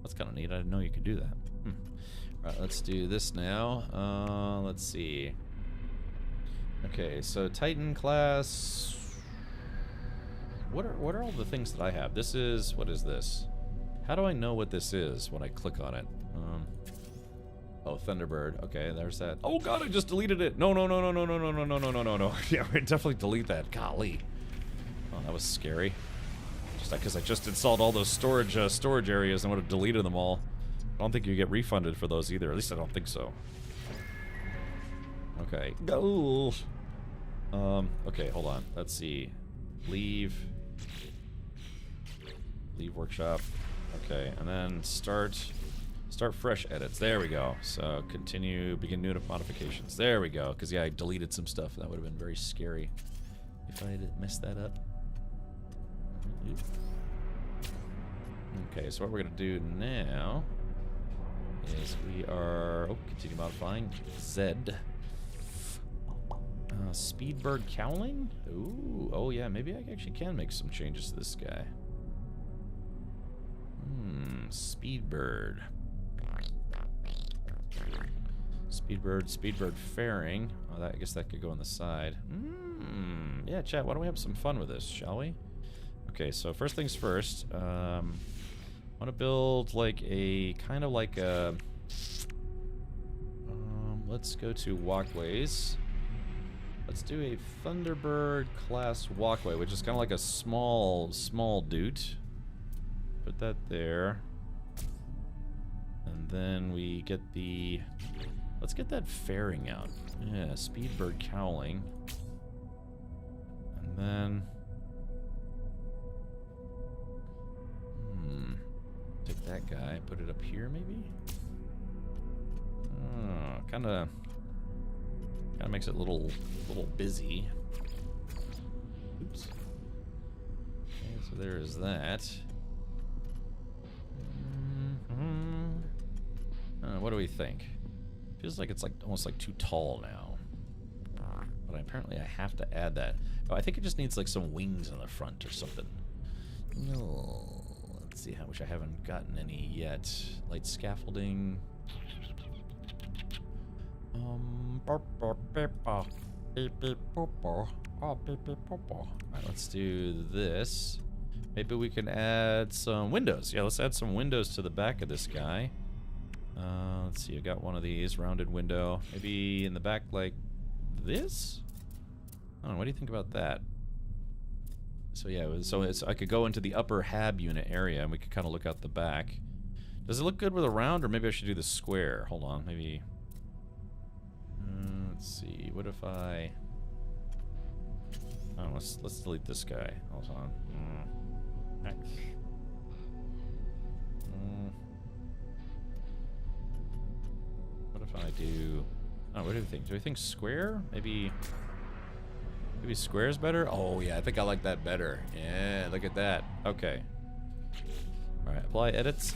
That's kind of neat. I didn't know you could do that. Alright, let's do this now. Let's see. Okay, so Titan class. What are all the things that I have? This is, what is this? How do I know what this is when I click on it? Oh, Thunderbird. Okay, there's that. Oh god, I just deleted it. No. Yeah, I definitely delete that. Golly. Oh, that was scary. Just because I just installed all those storage areas and would have deleted them all. I don't think you get refunded for those either. At least I don't think so. Okay. Go. Okay, hold on. Let's see. Leave workshop. Okay, and then start fresh edits. There we go. So continue, begin new modifications. There we go. Because yeah, I deleted some stuff. That would have been very scary if I had messed that up. Okay, so what we're gonna do now is we are continue modifying Z. Speedbird cowling? Ooh, oh yeah, maybe I actually can make some changes to this guy. Speedbird fairing. Oh, I guess that could go on the side. Yeah, chat, why don't we have some fun with this, shall we? Okay, so first things first. I want to build like a, kind of like a... let's go to walkways. Let's do a Thunderbird class walkway, which is kind of like a small dude. Put that there. And then we get the... Let's get that fairing out. Yeah, Speedbird cowling. And then... Take that guy, put it up here maybe? Oh, kinda makes it a little busy. Oops. Okay, so there is that. What do we think? Feels like it's like almost like too tall now. But apparently I have to add that. Oh, I think it just needs like some wings on the front or something. No. Let's see, which I haven't gotten any yet. Light scaffolding. Alright, let's do this. Maybe we can add some windows. Yeah, let's add some windows to the back of this guy. Let's see, I got one of these, rounded window. Maybe in the back like this? I don't know, what do you think about that? So yeah, I could go into the upper hab unit area and we could kind of look out the back. Does it look good with a round, or maybe I should do the square? Hold on, maybe... let's see, what if I... Oh, let's delete this guy. Hold on. X. What if I do... Oh, what do you think? Do I think square? Maybe square is better? Oh, yeah, I think I like that better. Yeah, look at that. Okay. Alright, apply edits.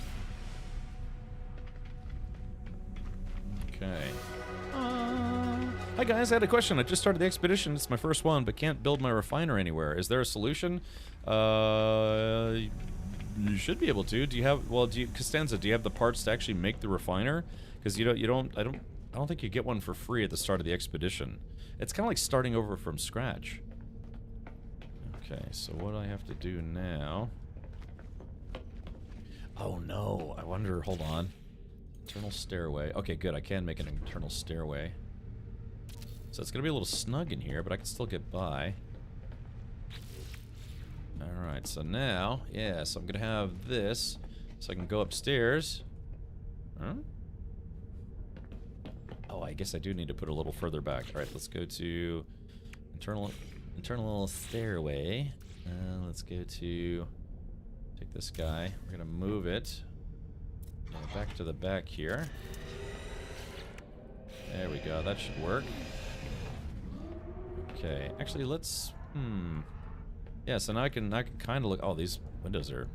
Okay. Hi guys, I had a question. I just started the expedition. It's my first one, but can't build my refiner anywhere. Is there a solution? You should be able to. Do you have... Well, Costanza, do you have the parts to actually make the refiner? Because I don't think you get one for free at the start of the expedition. It's kind of like starting over from scratch. Okay, so what do I have to do now? Oh no, I wonder, hold on. Internal stairway. Okay, good, I can make an internal stairway. So it's gonna be a little snug in here, but I can still get by. Alright, so now, yeah, so I'm gonna have this, so I can go upstairs. Huh? Oh, I guess I do need to put it a little further back. Alright, let's go to internal stairway. Let's go to, take this guy, we're gonna move it back to the back here. There we go, that should work. Okay, actually let's, yeah, so now I can kind of look, oh, these windows are,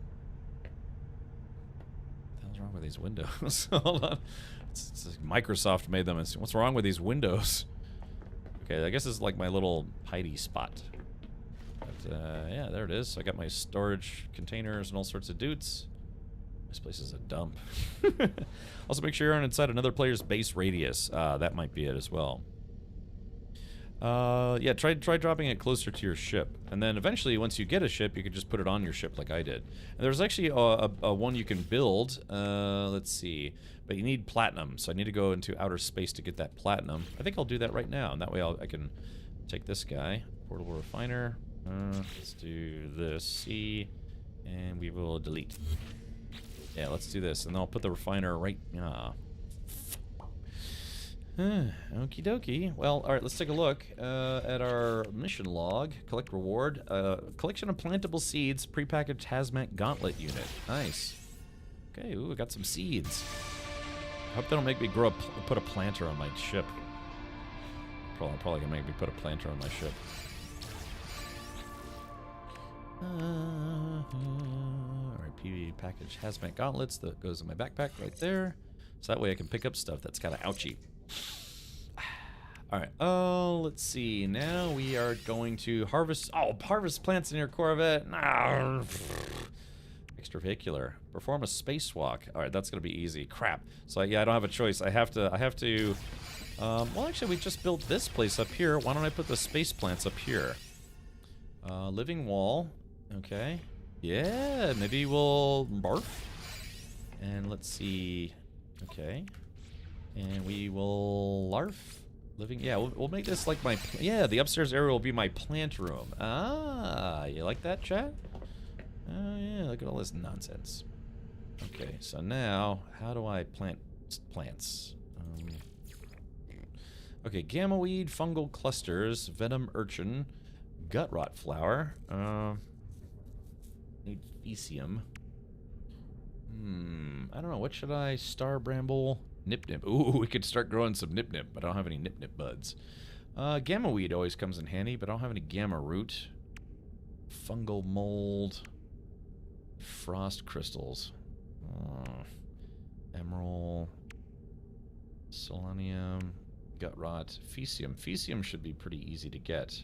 what the hell's wrong with these windows? Hold on. It's like Microsoft made them. What's wrong with these windows? Okay, I guess this is like my little hidey spot. But, yeah, there it is. I got my storage containers and all sorts of dudes. This place is a dump. Also, make sure you're inside another player's base radius. That might be it as well. Yeah, try dropping it closer to your ship, and then eventually, once you get a ship, you can just put it on your ship like I did. And there's actually a one you can build. Let's see, but you need platinum, so I need to go into outer space to get that platinum. I think I'll do that right now, and that way I can take this guy, portable refiner. Let's do this C, and we will delete. Yeah, let's do this, and then I'll put the refiner right. Okie dokie. Well, alright, let's take a look at our mission log. Collect reward. Collection of plantable seeds, prepackaged hazmat gauntlet unit. Nice. Okay, ooh, I got some seeds. I hope they don't make me put a planter on my ship. Probably gonna make me put a planter on my ship. Alright, PV package hazmat gauntlets. That goes in my backpack right there. So that way I can pick up stuff that's kind of ouchy. Alright, let's see. Now we are going to harvest... Oh, harvest plants in your Corvette. Nah. Extravehicular. Perform a spacewalk. Alright, that's going to be easy. Crap. So, yeah, I don't have a choice. I have to Well, actually, we just built this place up here. Why don't I put the space plants up here? Living wall. Okay. Yeah, maybe we'll barf. And let's see. Okay. And we will larf. Living. Yeah, we'll make this like my. Yeah, the upstairs area will be my plant room. Ah, you like that, chat? Oh, yeah, look at all this nonsense. Okay, so now, how do I plant plants? Okay, gamma weed, fungal clusters, venom urchin, gut rot flower. Need fecium. I don't know. What should I? Star bramble, nip nip. Ooh, we could start growing some nip nip, but I don't have any nip nip buds. Gamma weed always comes in handy, but I don't have any gamma root. Fungal mold, frost crystals, emerald, selenium. Gut rot. Fecium. Fecium should be pretty easy to get.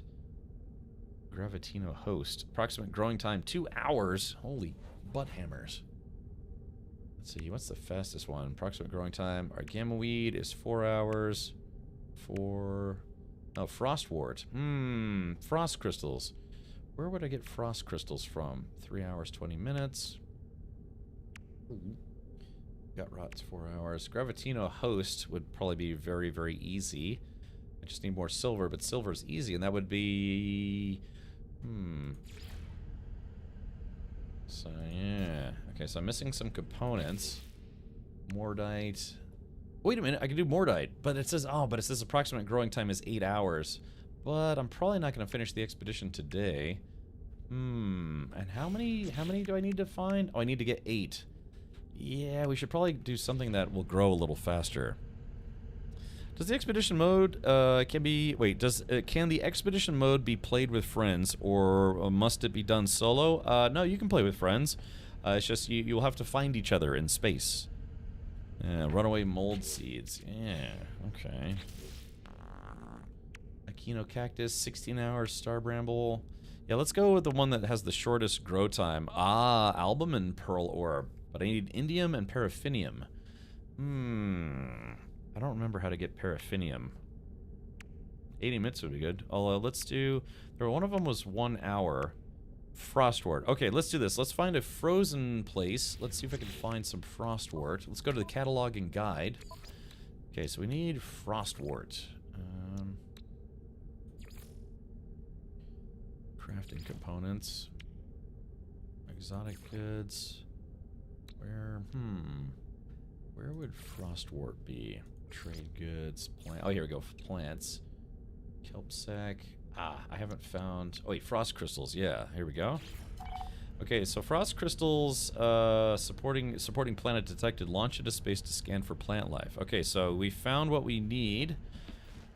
Gravitino host. Approximate growing time 2 hours. Holy butt hammers. Let's see. What's the fastest one? Approximate growing time. Our gamma weed is 4 hours. Oh, frostwort. Frost crystals. Where would I get frost crystals from? 3 hours, 20 minutes. Gut rot's 4 hours. Gravitino host would probably be very, very easy. I just need more silver, but silver's easy, and that would be... So, yeah. Okay, so I'm missing some components. Mordite. Wait a minute, I can do mordite, but it says, approximate growing time is 8 hours. But I'm probably not going to finish the expedition today. And how many do I need to find? Oh, I need to get 8. Yeah, we should probably do something that will grow a little faster. Does the expedition mode can the expedition mode be played with friends, or must it be done solo? No, you can play with friends. It's just you'll have to find each other in space. Runaway mold seeds. Yeah, okay. Aquino cactus, 16 hours, star bramble. Yeah, let's go with the one that has the shortest grow time. Albumin pearl orb. But I need indium and paraffinium. I don't remember how to get paraffinium. 80 minutes would be good. Let's do... One of them was 1 hour. Frostwort. Okay, let's do this. Let's find a frozen place. Let's see if I can find some frostwort. Let's go to the catalog and guide. Okay, so we need frostwort. Crafting components. Exotic goods. Where would frostwort be? Trade goods, oh, here we go. Plants. Kelp sack. I haven't found... Oh, wait, frost crystals. Yeah, here we go. Okay, so frost crystals, supporting planet detected. Launch into space to scan for plant life. Okay, so we found what we need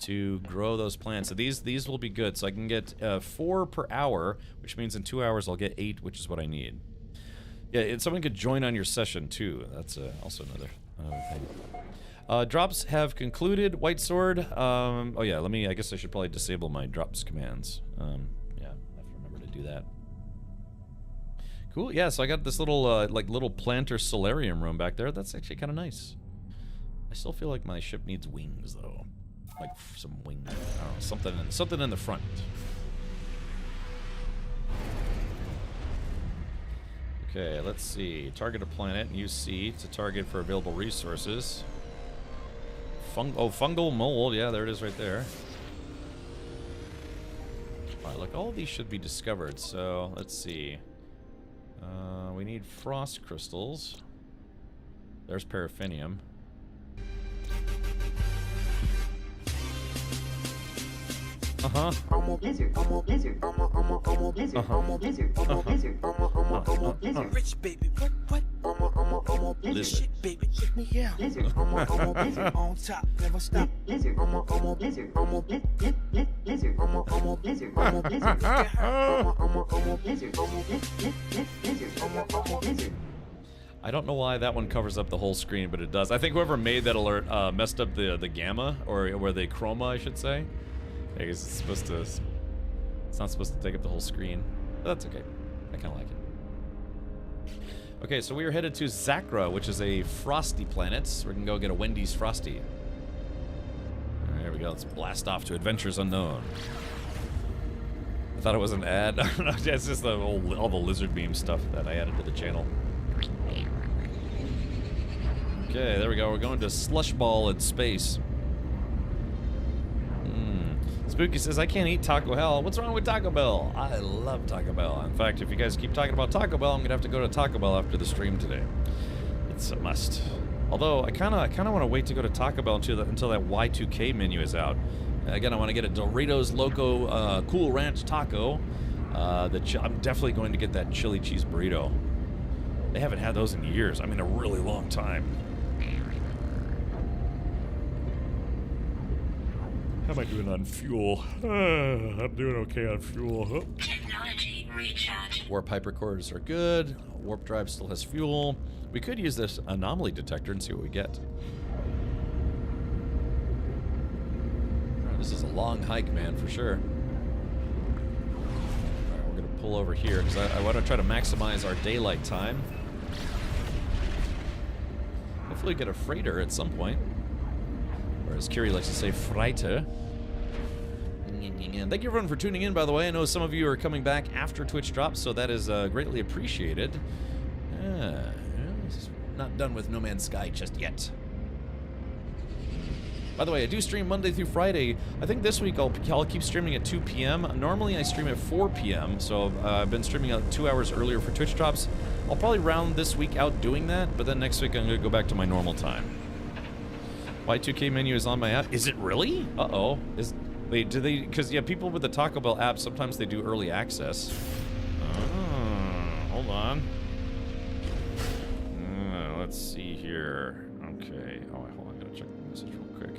to grow those plants. So these will be good. So I can get 4 per hour, which means in 2 hours I'll get 8, which is what I need. Yeah, and someone could join on your session too. That's also another thing. Drops have concluded. White sword. Oh yeah, I guess I should probably disable my drops commands. Yeah, I have to remember to do that. Cool. Yeah, so I got this little little planter solarium room back there. That's actually kind of nice. I still feel like my ship needs wings though, like some wings. I don't know, something in the front. Okay, let's see. Target a planet. Use C to target for available resources. Fungal mold. Yeah, there it is right there. Alright, look, all of these should be discovered. So, let's see. We need frost crystals. There's paraffinium. Uh-huh. Blizzard, blizzard, blizzard, blizzard, blizzard, Rich baby, what? Blizzard, Shit baby, check me out. blizzard, blizzard, On top, never stop. blizzard, blizzard, blizzard, blizzard, blizzard. I don't know why that one covers up the whole screen, but it does. I think whoever made that alert messed up the gamma, or the chroma, I should say. I guess it's not supposed to take up the whole screen. But that's okay. I kind of like it. Okay, so we are headed to Zakra, which is a frosty planet. So we can go get a Wendy's Frosty. There we go. Let's blast off to Adventures Unknown. I thought it was an ad. I don't know. It's just all the lizard beam stuff that I added to the channel. Okay, there we go. We're going to Slush Ball in space. Spooky says, I can't eat Taco Hell. What's wrong with Taco Bell? I love Taco Bell. In fact, if you guys keep talking about Taco Bell, I'm going to have to go to Taco Bell after the stream today. It's a must. Although, I kind of want to wait to go to Taco Bell until that Y2K menu is out. Again, I want to get a Doritos Loco Cool Ranch Taco. I'm definitely going to get that chili cheese burrito. They haven't had those in years. I mean, a really long time. How am I doing on fuel? I'm doing okay on fuel. Technology recharge. Warp hyper cores are good. Warp drive still has fuel. We could use this anomaly detector and see what we get. This is a long hike, man, for sure. Alright, we're gonna pull over here because I want to try to maximize our daylight time. Hopefully get a freighter at some point. Or as Kiri likes to say, Freiter. Thank you everyone for tuning in, by the way. I know some of you are coming back after Twitch drops, so that is greatly appreciated. Not done with No Man's Sky just yet. By the way, I do stream Monday through Friday. I think this week I'll keep streaming at 2 p.m. Normally I stream at 4 p.m., so I've been streaming 2 hours earlier for Twitch drops. I'll probably round this week out doing that, but then next week I'm going to go back to my normal time. Y2K menu is on my app. Is it really? Uh-oh. Wait, do they... Because, yeah, people with the Taco Bell app, sometimes they do early access. Hold on. Let's see here. Okay. Oh, hold on. I gotta check the message real quick.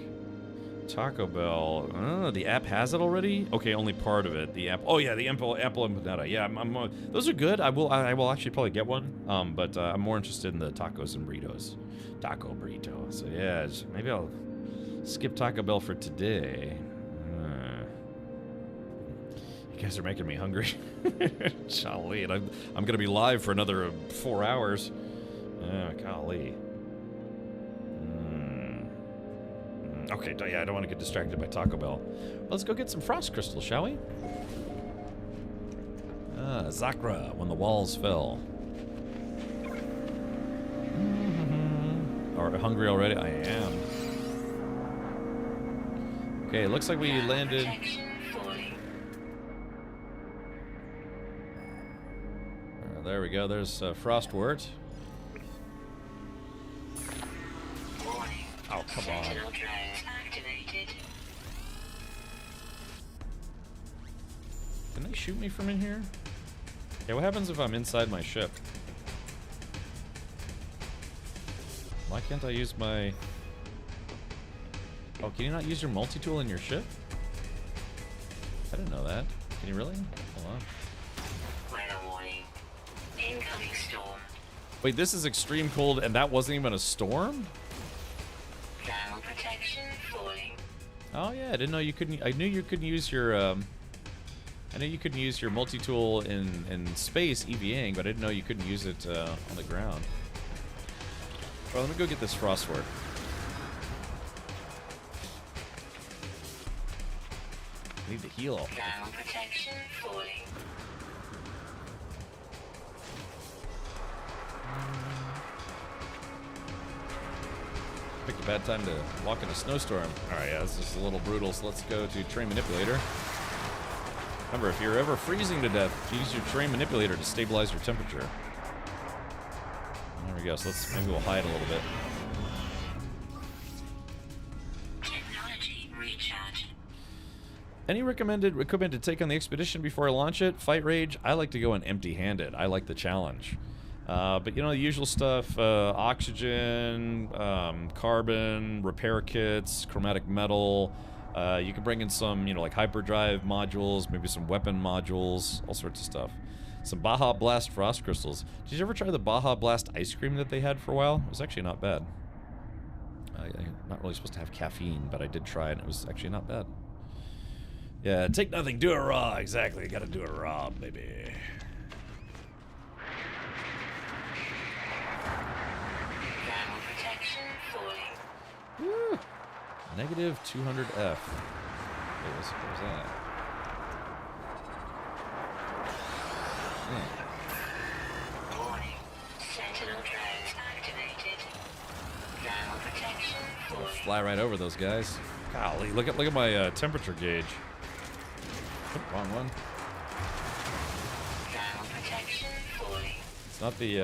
Taco Bell. The app has it already? Okay, only part of it. The app... Oh, yeah, the Apple Empanada. Yeah, those are good. I will actually probably get one. But I'm more interested in the tacos and burritos. Taco burrito. So, yeah, maybe I'll skip Taco Bell for today. You guys are making me hungry. Golly, and I'm going to be live for another 4 hours. Golly. Okay, yeah, I don't want to get distracted by Taco Bell. Let's go get some frost crystals, shall we? Zakra, when the walls fell. Are hungry already? I am. Okay, it looks like we landed... There we go, there's Frostwort. Oh, come on. Can they shoot me from in here? Okay, what happens if I'm inside my ship? Why can't I use my... Oh, can you not use your multi-tool in your ship? I didn't know that. Can you really? Hold on. Incoming storm. Wait, this is extreme cold and that wasn't even a storm? Thermal protection falling. Oh yeah, I didn't know you couldn't... I knew you couldn't use your... I knew you couldn't use your multi-tool in space, EVAing, but I didn't know you couldn't use it on the ground. Well, let me go get this Frostwort. I need to heal. Thermal protection falling. Picked a bad time to walk in a snowstorm. Alright, yeah, this is a little brutal, so let's go to Train Manipulator. Remember, if you're ever freezing to death, use your Train Manipulator to stabilize your temperature. There we go, so maybe we'll hide a little bit. Technology recharge. Any recommended equipment to take on the expedition before I launch it? Fight Rage, I like to go in empty-handed. I like the challenge. But you know, the usual stuff, oxygen, carbon, repair kits, chromatic metal. You can bring in some, you know, like hyperdrive modules, maybe some weapon modules, all sorts of stuff. Some Baja Blast frost crystals. Did you ever try the Baja Blast ice cream that they had for a while? It was actually not bad. I'm not really supposed to have caffeine, but I did try it and it was actually not bad. Yeah, take nothing, do it raw. Exactly, gotta do it raw, baby. Negative 200F. Wait, what's that? Warning. Sentinel drones activated. Thermal protection falling. Fly right over those guys. Golly, look at my temperature gauge. Oh, wrong one. Thermal protection falling. It's not the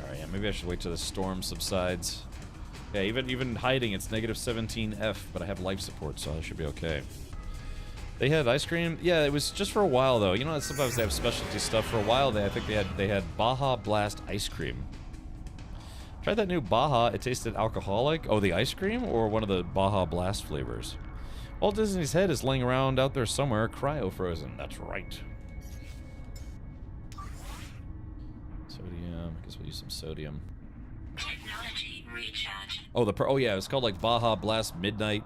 Alright, yeah, maybe I should wait till the storm subsides. Yeah, even hiding, it's negative 17F, but I have life support, so I should be okay. They had ice cream. Yeah, it was just for a while though. You know, sometimes they have specialty stuff. For a while, I think they had Baja Blast ice cream. Tried that new Baja. It tasted alcoholic. Oh, the ice cream or one of the Baja Blast flavors. Walt Disney's head is laying around out there somewhere, cryo-frozen. That's right. Sodium. I guess we'll use some sodium. Technology recharge. Oh, oh yeah, it's called like Baja Blast Midnight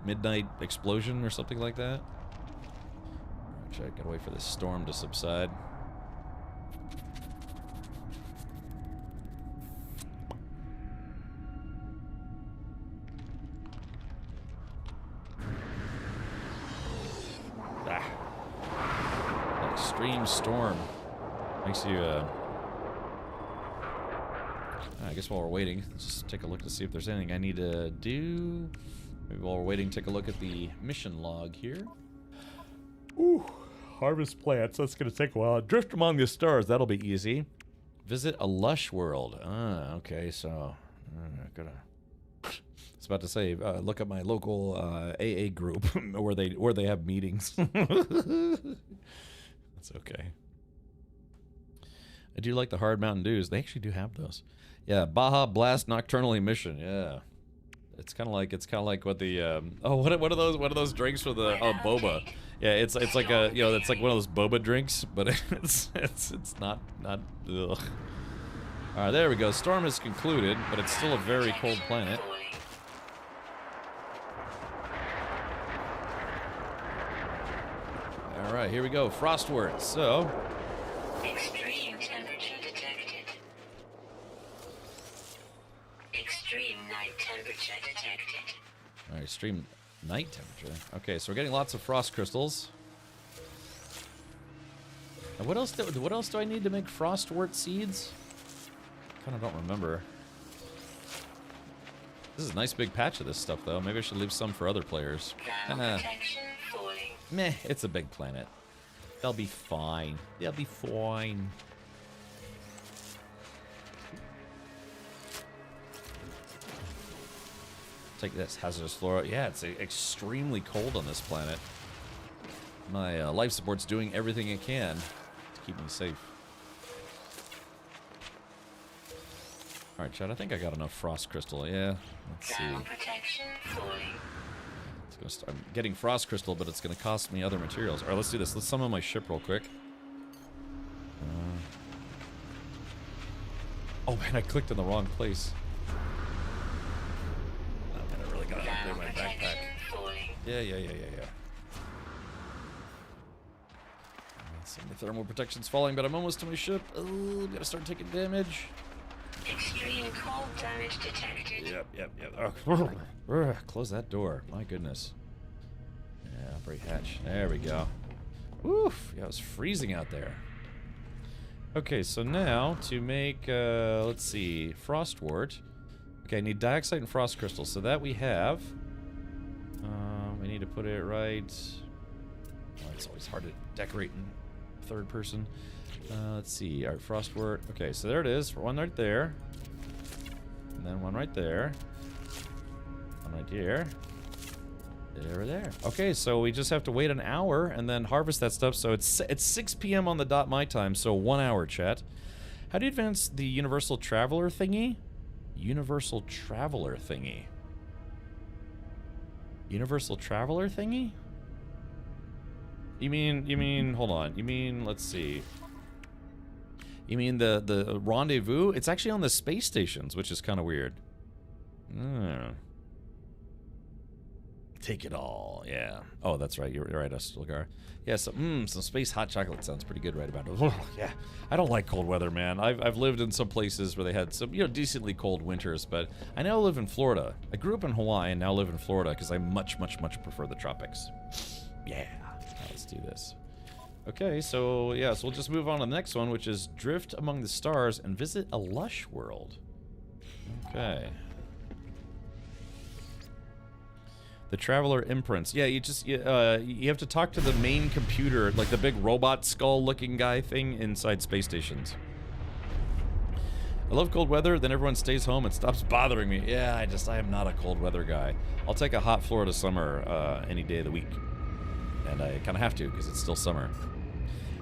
Explosion or something like that. Alright, gotta wait for this storm to subside. Extreme storm makes you I guess while we're waiting, let's just take a look to see if there's anything I need to do. Maybe while we're waiting, take a look at the mission log here. Ooh, harvest plants. That's gonna take a while. Drift among the stars. That'll be easy. Visit a lush world. Ah, okay. So, gotta. I was about to say, look at my local AA group where they have meetings. That's okay. I do like the hard Mountain Dews. They actually do have those. Yeah, Baja Blast Nocturnal Emission. Yeah, it's kind of like what the oh, what are those drinks with the boba? Yeah, it's like a it's like one of those boba drinks, but it's not ugh. All right, there we go. Storm is concluded, but it's still a very cold planet. All right, here we go. Frostwort. So. Extreme temperature detected. Extreme night temperature detected. All right, extreme night temperature. Okay, so we're getting lots of frost crystals. And what else do I need to make frostwort seeds? Kind of don't remember. This is a nice big patch of this stuff, though. Maybe I should leave some for other players. Meh, it's a big planet. They'll be fine. They'll be fine. Take this hazardous flora. Yeah, it's extremely cold on this planet. My life support's doing everything it can to keep me safe. All right, Chad, I think I got enough frost crystal. Yeah, let's see. I'm getting frost crystal, but it's going to cost me other materials. All right, let's do this. Let's summon my ship real quick. Oh man, I clicked in the wrong place. Oh, man, I really got to upgrade my backpack. Yeah. Some of the thermal protection's falling, but I'm almost to my ship. Oh, gotta start taking damage. Extreme cold damage detected. Yep. Oh, close that door. My goodness. Yeah, break hatch. There we go. Oof. Yeah, it was freezing out there. Okay, so now to make, let's see, frostwort. Okay, I need dioxide and frost crystals. So that we have. We need to put it right. Oh, it's always hard to decorate in third person. Let's see. All right, frostwort. Okay, so there it is. One right there. And then one right there. One right here. There. Okay, so we just have to wait an hour and then harvest that stuff. So it's 6 p.m. on the dot my time, so 1 hour, chat. How do you advance the Universal Traveler thingy? Universal Traveler thingy. Universal Traveler thingy? You mean, hold on. You mean, let's see. You mean the rendezvous? It's actually on the space stations, which is kind of weird. Take it all. Yeah. Oh, that's right. You're right, Stilgar. Yeah, some space hot chocolate sounds pretty good right about it. Oh, yeah. I don't like cold weather, man. I've lived in some places where they had some, decently cold winters, but I now live in Florida. I grew up in Hawaii and now live in Florida because I much, much, much prefer the tropics. Yeah. Let's do this. Okay, so yeah, so we'll just move on to the next one, which is drift among the stars and visit a lush world. Okay. The Traveler Imprints. Yeah, you have to talk to the main computer, like the big robot skull-looking guy thing inside space stations. I love cold weather, then everyone stays home and stops bothering me. Yeah, I am not a cold weather guy. I'll take a hot Florida summer any day of the week. And I kind of have to, because it's still summer.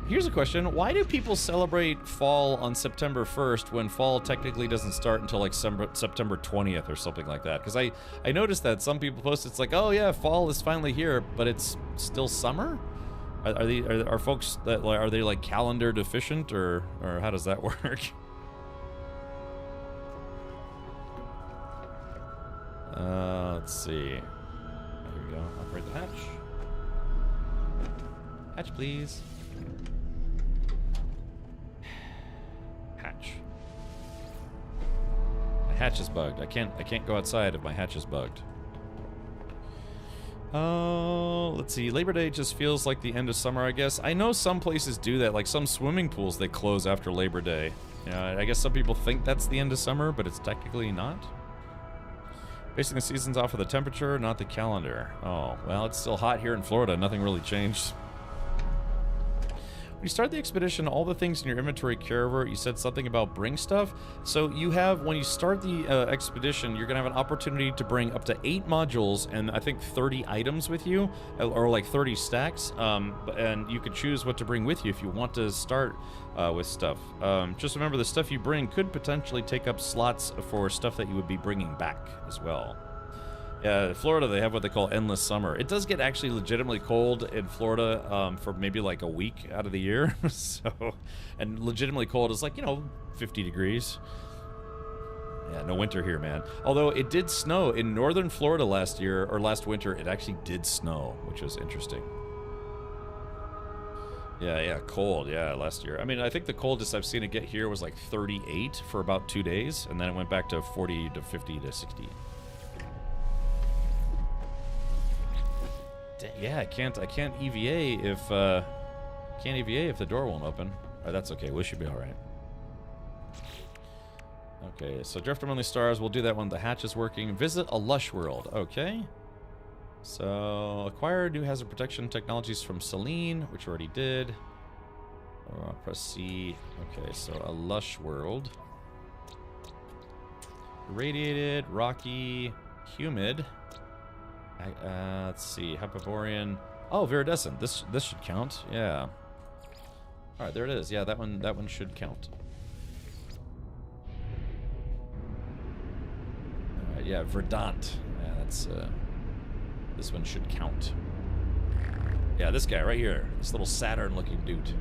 Here's a question. Why do people celebrate fall on September 1st when fall technically doesn't start until like September 20th or something like that? Because I noticed that some people post it's like, oh yeah, fall is finally here, but it's still summer? Are folks that are they like calendar deficient or how does that work? Let's see. Here we go. Operate the hatch. Hatch, please. Hatch. My hatch is bugged. I can't go outside if my hatch is bugged. Oh, let's see. Labor Day just feels like the end of summer, I guess. I know some places do that. Like some swimming pools, they close after Labor Day. I guess some people think that's the end of summer, but it's technically not. Basing the seasons off of the temperature, not the calendar. Oh, well, it's still hot here in Florida. Nothing really changed. When you start the expedition, all the things in your inventory carry over. You said something about bring stuff. So you have, when you start the expedition, you're going to have an opportunity to bring up to 8 modules and I think 30 items with you, or like 30 stacks. And you can choose what to bring with you if you want to start with stuff. Just remember, the stuff you bring could potentially take up slots for stuff that you would be bringing back as well. Yeah, Florida, they have what they call endless summer. It does get actually legitimately cold in Florida for maybe like a week out of the year. And legitimately cold is like, 50 degrees. Yeah, no winter here, man. Although it did snow in northern Florida last winter. It actually did snow, which was interesting. Yeah, cold. Yeah, last year. I mean, I think the coldest I've seen it get here was like 38 for about 2 days, and then it went back to 40 to 50 to 60. Yeah, I can't EVA if the door won't open. Alright, that's okay. We should be alright. Okay, so drift among the stars. We'll do that when the hatch is working. Visit a lush world. Okay. So acquire new hazard protection technologies from Selene, which we already did. Press C. Okay, so a lush world. Irradiated, rocky, humid. Let's see, Hyperborean. Oh, Viridescent. This should count. Yeah. All right, there it is. Yeah, that one should count. All right, yeah, Verdant. Yeah, that's this one should count. Yeah, this guy right here. This little Saturn-looking dude.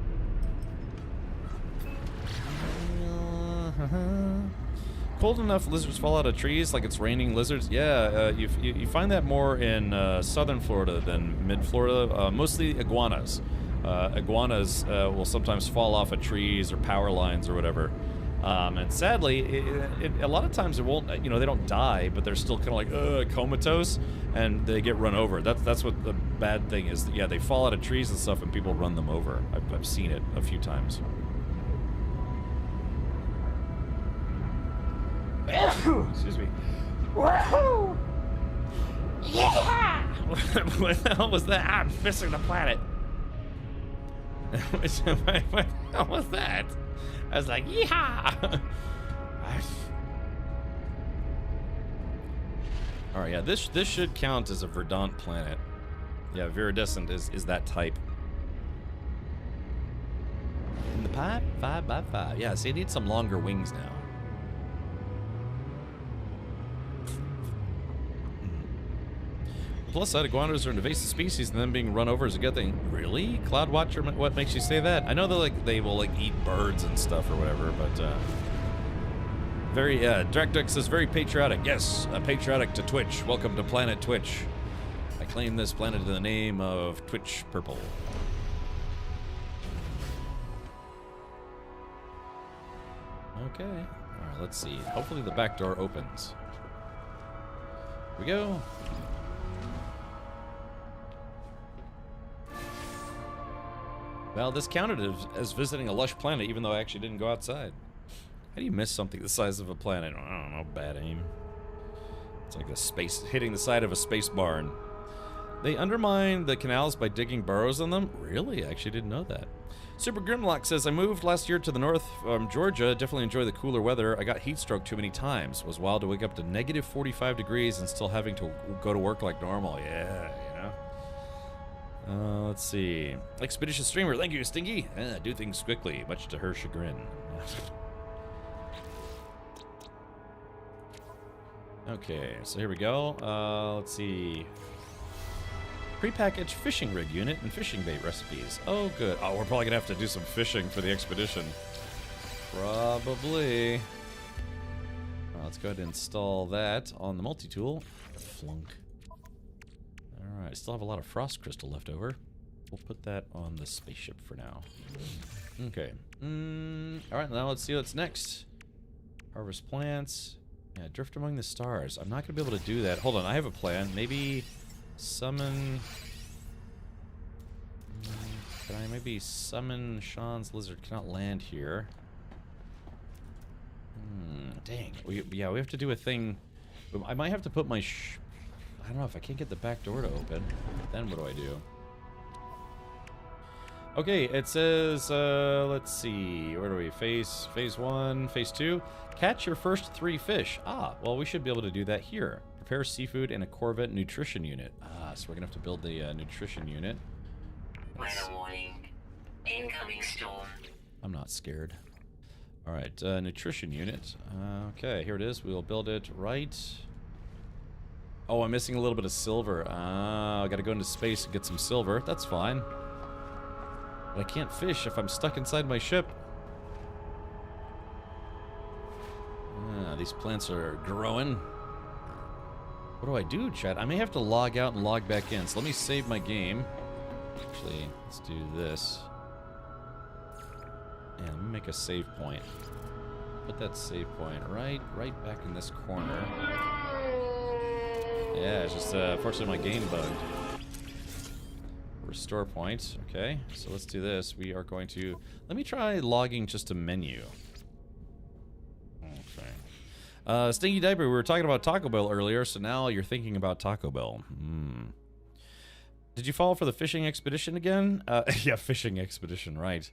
Cold enough lizards fall out of trees like it's raining lizards. Yeah, you find that more in southern Florida than mid-Florida. Mostly iguanas. Iguanas will sometimes fall off of trees or power lines or whatever. And sadly, a lot of times it won't. They don't die, but they're still kind of like comatose, and they get run over. That's what the bad thing is. Yeah, they fall out of trees and stuff, and people run them over. I've seen it a few times. Excuse me. Woohoo! Yeah! What the hell was that? I'm missing the planet. What the hell was that? I was like, yeehaw! All right, yeah, this should count as a Verdant planet. Yeah, Viridescent is that type. In the pipe, 5x5. Yeah, see, it needs some longer wings now. Plus side, iguanas are an invasive species, and them being run over is a good thing. Really? Cloud Watcher, what makes you say that? I know they will eat birds and stuff or whatever, but Drakduk says very patriotic. Yes, patriotic to Twitch. Welcome to Planet Twitch. I claim this planet in the name of Twitch Purple. Okay. Alright, let's see. Hopefully the back door opens. Here we go. Well, this counted as visiting a lush planet, even though I actually didn't go outside. How do you miss something the size of a planet? I don't know, bad aim. It's like a space hitting the side of a space barn. They undermine the canals by digging burrows in them? Really? I actually didn't know that. Super Grimlock says, I moved last year to the north from Georgia. Definitely enjoy the cooler weather. I got heat stroke too many times. Was wild to wake up to negative 45 degrees and still having to go to work like normal. Yeah, you know. Let's see. Expedition Streamer, thank you, Stinky. Do things quickly, much to her chagrin. Okay, so here we go. Let's see. Prepackaged fishing rig unit and fishing bait recipes. Oh, good. Oh, we're probably gonna have to do some fishing for the expedition. Probably. Let's go ahead and install that on the multi-tool. Flunk. Alright, still have a lot of frost crystal left over. We'll put that on the spaceship for now. Okay. Alright, now let's see what's next. Harvest plants. Yeah, drift among the stars. I'm not going to be able to do that. Hold on, I have a plan. Maybe summon... Can I maybe summon Sean's lizard? Cannot land here. Dang. Yeah, we have to do a thing. I might have to put my... I don't know if I can't get the back door to open. Then what do I do? Okay, it says, let's see, where do we? Phase 1, Phase 2. Catch your first 3 fish. Ah, well, we should be able to do that here. Prepare seafood and a Corvette nutrition unit. Ah, so we're going to have to build the nutrition unit. Weather warning. Incoming storm. I'm not scared. All right, nutrition unit. Okay, here it is. We'll build it right... Oh, I'm missing a little bit of silver. I gotta go into space and get some silver. That's fine. But I can't fish if I'm stuck inside my ship. These plants are growing. What do I do, chat? I may have to log out and log back in. So let me save my game. Actually, let's do this. And let me make a save point. Put that save point right back in this corner. Yeah, it's just, fortunately my game bugged. Restore point. Okay, so let's do this. We are going to... Let me try logging just a menu. Okay. Stinky Diaper, we were talking about Taco Bell earlier, so now you're thinking about Taco Bell. Did you fall for the fishing expedition again? Yeah, fishing expedition, right.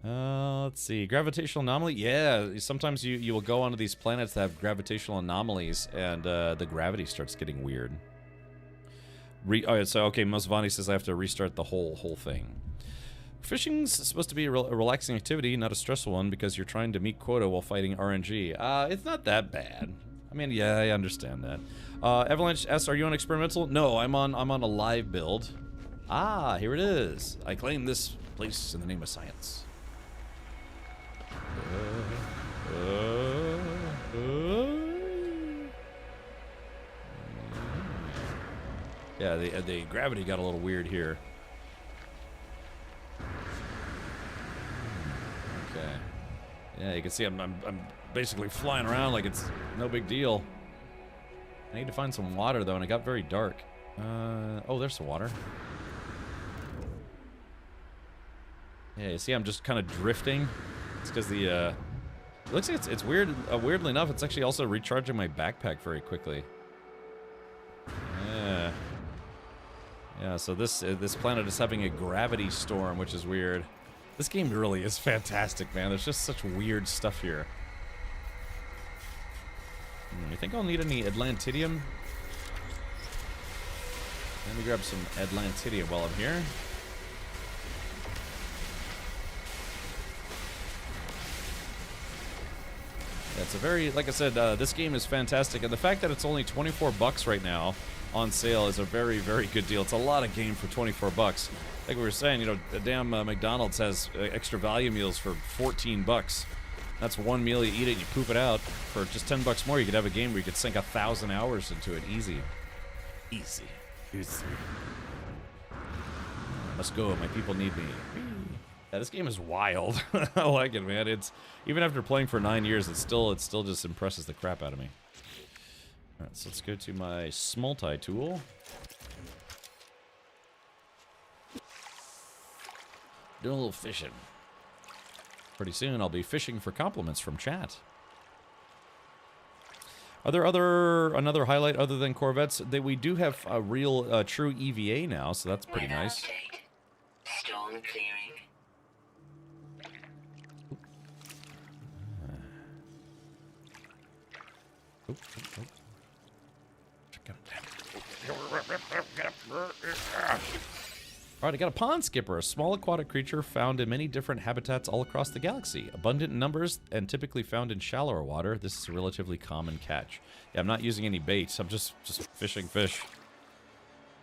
Let's see. Gravitational anomaly? Yeah, sometimes you will go onto these planets that have gravitational anomalies, and the gravity starts getting weird. So, okay, Mosvani says I have to restart the whole thing. Fishing's supposed to be a relaxing activity, not a stressful one, because you're trying to meet quota while fighting RNG. It's not that bad. I mean, yeah, I understand that. Avalanche asks, are you on experimental? No, I'm on a live build. Ah, here it is. I claim this place in the name of science. Yeah, the gravity got a little weird here. Okay. Yeah, you can see I'm basically flying around like it's no big deal. I need to find some water though, and it got very dark. Oh, there's some water. Yeah, you see I'm just kind of drifting. It's because the it looks like it's weird. Weirdly enough, it's actually also recharging my backpack very quickly. Yeah. Yeah, so this planet is having a gravity storm, which is weird. This game really is fantastic, man. There's just such weird stuff here. You think I'll need any Atlantidium? Let me grab some Atlantidium while I'm here. Yeah, it's a very, like I said, this game is fantastic, and the fact that it's only 24 bucks right now on sale is a very, very good deal. It's a lot of game for 24 bucks. Like we were saying, you know, the damn McDonald's has extra value meals for 14 bucks. That's one meal, you eat it and you poop it out. For just 10 bucks more, you could have a game where you could sink 1,000 hours into it. Easy. Easy. Let's go. My people need me. Yeah, this game is wild. I like it, man. It's even after playing for 9 years, it still just impresses the crap out of me. All right, so let's go to my multi-tool. Doing a little fishing. Pretty soon, I'll be fishing for compliments from chat. Are there another highlight other than Corvettes? That we do have a real, true EVA now, so that's pretty nice. Storm clearing. Alright, I got a pond skipper, a small aquatic creature found in many different habitats all across the galaxy. Abundant in numbers and typically found in shallower water, this is a relatively common catch. Yeah, I'm not using any baits, I'm just fishing fish.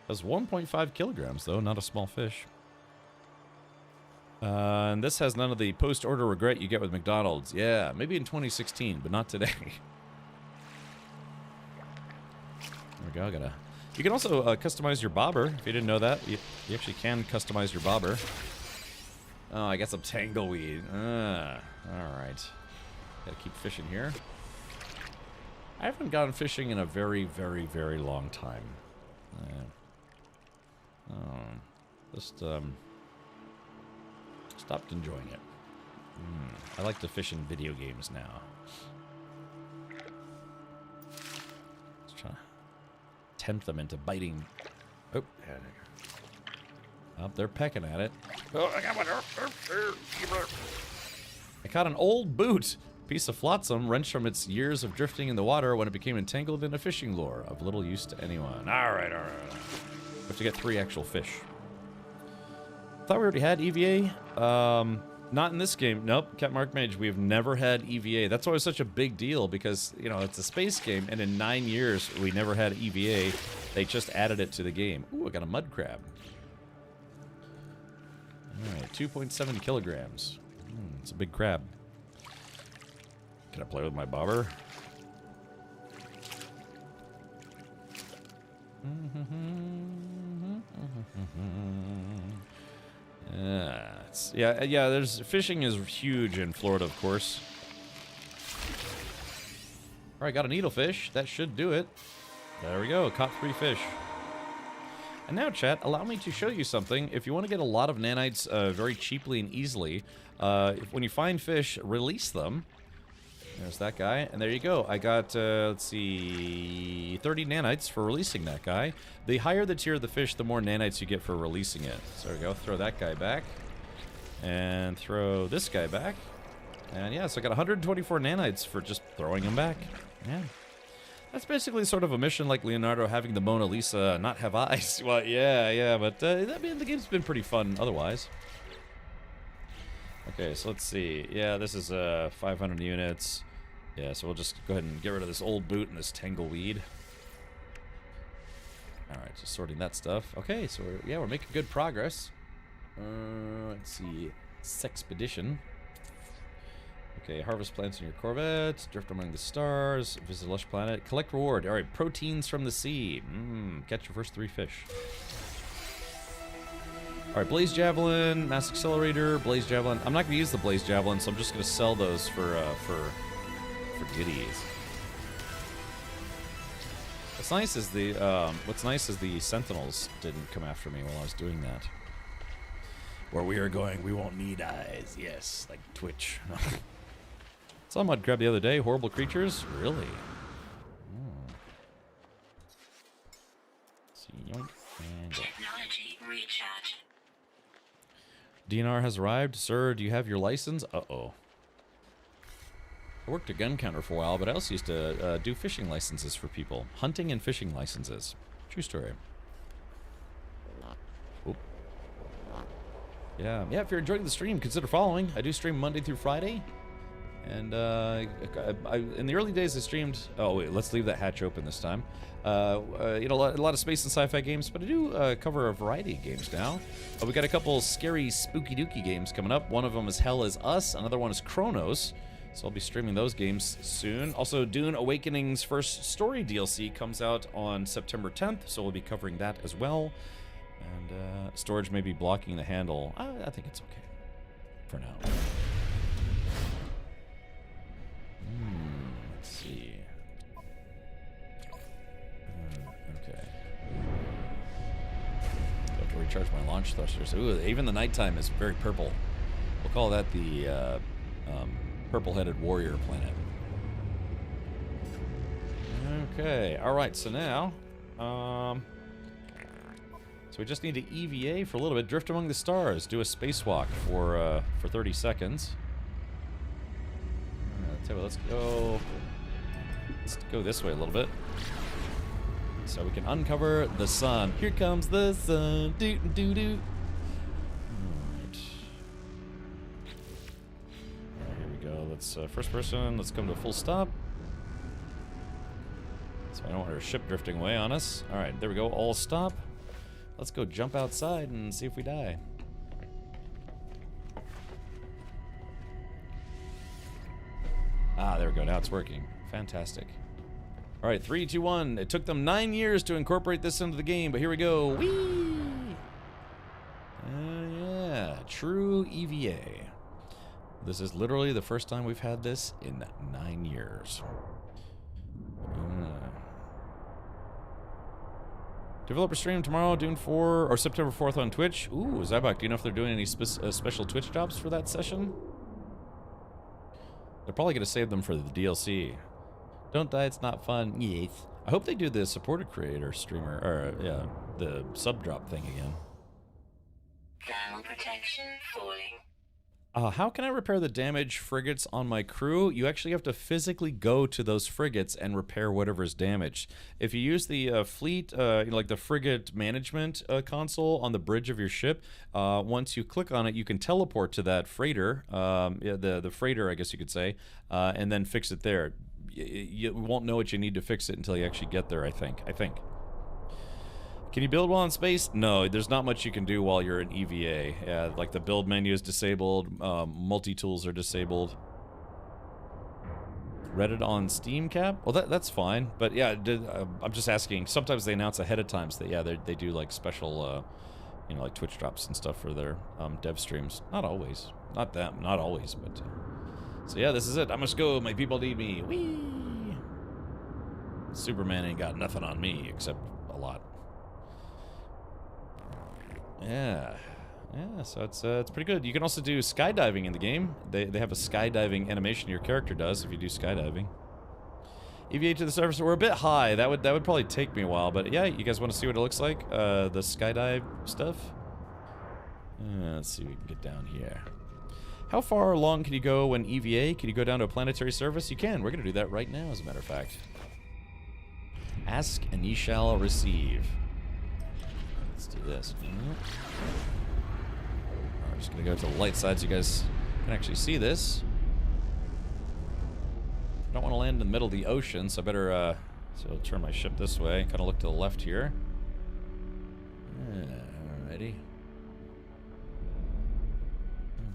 That's 1.5 kilograms, though, not a small fish. And this has none of the post-order regret you get with McDonald's. Yeah, maybe in 2016, but not today. There we go, You can also customize your bobber, if you didn't know that. You actually can customize your bobber. Oh, I got some tangleweed. Alright. Gotta keep fishing here. I haven't gone fishing in a very, very, very long time. Stopped enjoying it. I like to fish in video games now. Let's try to tempt them into biting. Oh, yeah, they're pecking at it. Oh, I got one. I caught an old boot. Piece of flotsam wrenched from its years of drifting in the water when it became entangled in a fishing lure, of little use to anyone. Alright. We have to get 3 actual fish. Thought we already had EVA. Not in this game. Nope, Cat Mark Mage, we've never had EVA. That's why it's such a big deal, because, you know, it's a space game, and in 9 years, we never had EVA. They just added it to the game. Ooh, I got a mud crab. Alright, 2.7 kilograms. It's a big crab. Can I play with my bobber? Yeah, there's fishing is huge in Florida, of course. Alright, got a needlefish. That should do it. There we go, caught 3 fish. And now, chat, allow me to show you something. If you want to get a lot of nanites very cheaply and easily, when you find fish, release them. There's that guy, and there you go. I got, let's see, 30 nanites for releasing that guy. The higher the tier of the fish, the more nanites you get for releasing it. So there we go, throw that guy back. And throw this guy back. And yeah, so I got 124 nanites for just throwing him back. Yeah. That's basically sort of a mission like Leonardo having the Mona Lisa not have eyes. Well, yeah, but I mean, the game's been pretty fun otherwise. Okay, so let's see. Yeah, this is 500 units. Yeah, so we'll just go ahead and get rid of this old boot and this tangleweed. Alright, just sorting that stuff. Okay, so we're making good progress. Let's see. Sexpedition. Okay, harvest plants in your Corvette. Drift among the stars. Visit a lush planet. Collect reward. Alright, proteins from the sea. Catch your first 3 fish. Alright, Blaze Javelin, Mass Accelerator, Blaze Javelin. I'm not going to use the Blaze Javelin, so I'm just going to sell those for goodies. What's nice is the Sentinels didn't come after me while I was doing that. Where we are going, we won't need eyes. Yes, like Twitch. Saw Mud Crab the other day. Horrible creatures? Really? Let's see, yoink, and Technology recharge. DNR has arrived. Sir, do you have your license? Uh-oh. I worked a gun counter for a while, but I also used to do fishing licenses for people. Hunting and fishing licenses. True story. Oop. Yeah, if you're enjoying the stream, consider following. I do stream Monday through Friday. And in the early days I streamed... Oh, wait, let's leave that hatch open this time. You know, a lot of space and sci-fi games, but I do cover a variety of games now. We got a couple scary, spooky-dooky games coming up. One of them is Hell Is Us. Another one is Chronos. So I'll be streaming those games soon. Also, Dune Awakening's first story DLC comes out on September 10th, so we'll be covering that as well. And storage may be blocking the handle. I think it's okay for now. Let's see. Okay. I have to recharge my launch thrusters. Ooh, even the nighttime is very purple. We'll call that the purple-headed warrior planet. Okay, alright, so now, so we just need to EVA for a little bit, drift among the stars, do a spacewalk for 30 seconds. Tell you what, let's go this way a little bit. So we can uncover the sun. Here comes the sun, doo-doo-doo-doo. Let's first person, let's come to a full stop. So I don't want our ship drifting away on us. Alright, there we go, all stop. Let's go jump outside and see if we die. Ah, there we go, now it's working. Fantastic. Alright, 3, 2, 1. It took them 9 years to incorporate this into the game, but here we go. Whee! Yeah, true EVA. This is literally the first time we've had this in 9 years. Developer stream tomorrow, Dune 4, or September 4th on Twitch. Ooh, Zybok, do you know if they're doing any special Twitch drops for that session? They're probably going to save them for the DLC. Don't die, it's not fun. Yes. I hope they do the supported creator streamer, or, yeah, the sub drop thing again. Thermal protection falling. How can I repair the damaged frigates on my crew? You actually have to physically go to those frigates and repair whatever's damaged. If you use the fleet, like the frigate management console on the bridge of your ship, once you click on it, you can teleport to that freighter, the freighter, I guess you could say, and then fix it there. You won't know what you need to fix it until you actually get there, I think. Can you build while in space? No, there's not much you can do while you're in EVA. Yeah, like the build menu is disabled, multi-tools are disabled. Reddit on Steam Cap? Well, that's fine. But yeah, I'm just asking. Sometimes they announce ahead of time that, yeah, they do like special, you know, like Twitch drops and stuff for their dev streams. Not always. Not always, but... So yeah, this is it. I must go. My people need me. Whee! Superman ain't got nothing on me except a lot. Yeah, so it's pretty good. You can also do skydiving in the game. They have a skydiving animation your character does if you do skydiving. EVA to the surface. We're a bit high. That would probably take me a while, but yeah, you guys want to see what it looks like? The skydive stuff. Let's see if we can get down here. How far along can you go when EVA? Can you go down to a planetary surface? You can. We're gonna do that right now, as a matter of fact. Ask and ye shall receive. Let's do this. I'm just gonna go to the light side so you guys can actually see this. I don't want to land in the middle of the ocean, so I better so I'll turn my ship this way. Kind of look to the left here. Alrighty.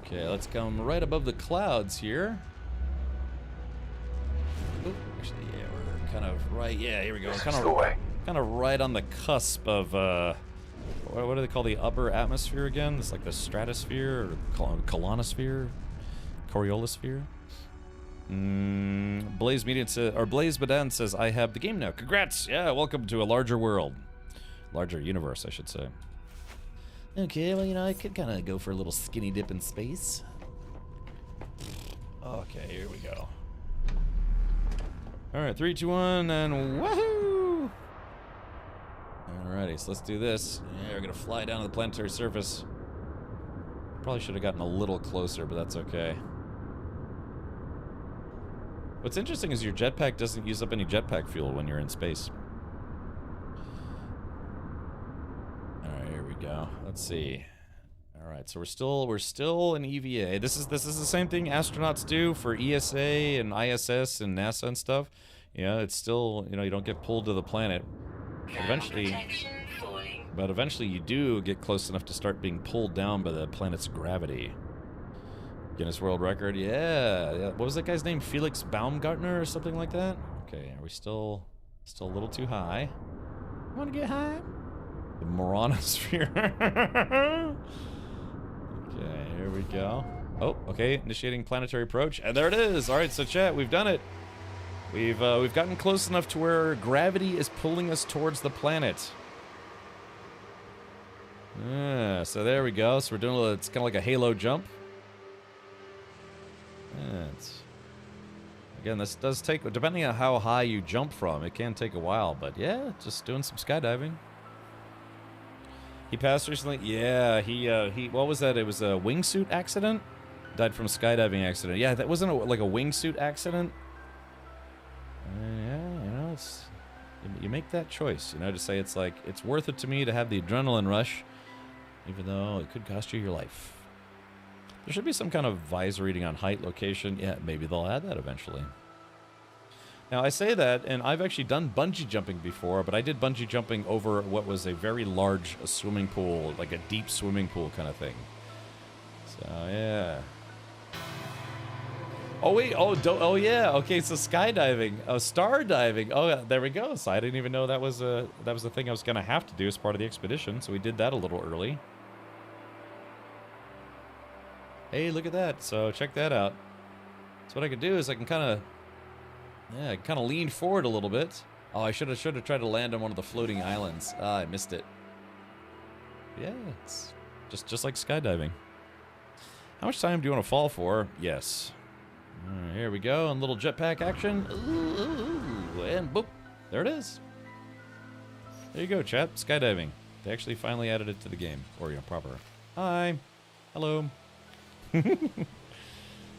Okay, let's come right above the clouds here. Oop, actually, yeah, we're kind of right. Yeah, here we go. Kind of right on the cusp of what do they call the upper atmosphere again? It's like the stratosphere or colonosphere, Coriolissphere. Blaze Median says, or Blaze Badan says, I have the game now. Congrats! Yeah, welcome to a larger world, larger universe, I should say. Okay, well, you know, I could kind of go for a little skinny dip in space. Okay, here we go. All right, 3, 2, 1, and woohoo! Alrighty, so let's do this. Yeah, we're gonna fly down to the planetary surface. Probably should have gotten a little closer, but that's okay. What's interesting is your jetpack doesn't use up any jetpack fuel when you're in space. Alright, here we go. Let's see. Alright, so we're still in EVA. This is the same thing astronauts do for ESA and ISS and NASA and stuff. Yeah, it's still, you know, you don't get pulled to the planet. But eventually you do get close enough to start being pulled down by the planet's gravity. Guinness World Record. Yeah. What was that guy's name? Felix Baumgartner or something like that? Okay, are we still a little too high? Want to get high? The Moronosphere. Okay, here we go. Oh, okay, initiating planetary approach, and there it is. All right, so chat, we've done it. We've gotten close enough to where gravity is pulling us towards the planet. So there we go. So we're doing it's kind of like a halo jump. Again, this does take, depending on how high you jump from, it can take a while, but yeah, just doing some skydiving. He passed recently? Yeah, he what was that? It was a wingsuit accident? Died from a skydiving accident. Yeah, that wasn't like a wingsuit accident. Yeah, you know, you make that choice, you know, to say it's like, it's worth it to me to have the adrenaline rush, even though it could cost you your life. There should be some kind of visor reading on height, location. Yeah, maybe they'll add that eventually. Now, I say that, and I've actually done bungee jumping before, but I did bungee jumping over what was a very large swimming pool, like a deep swimming pool kind of thing. So, yeah. Oh, wait. Oh, yeah. Okay, so skydiving. Oh, star diving. Oh, yeah, there we go. So I didn't even know that was a thing I was going to have to do as part of the expedition, so we did that a little early. Hey, look at that. So check that out. So what I could do is I can kind of... Yeah, I kind of lean forward a little bit. Oh, I should have tried to land on one of the floating islands. Ah, I missed it. Yeah, it's just like skydiving. How much time do you want to fall for? Yes. All right, here we go. And little jetpack action. Ooh, and boop. There it is. There you go, chat. Skydiving. They actually finally added it to the game. Or, yeah, proper. Hi. Hello.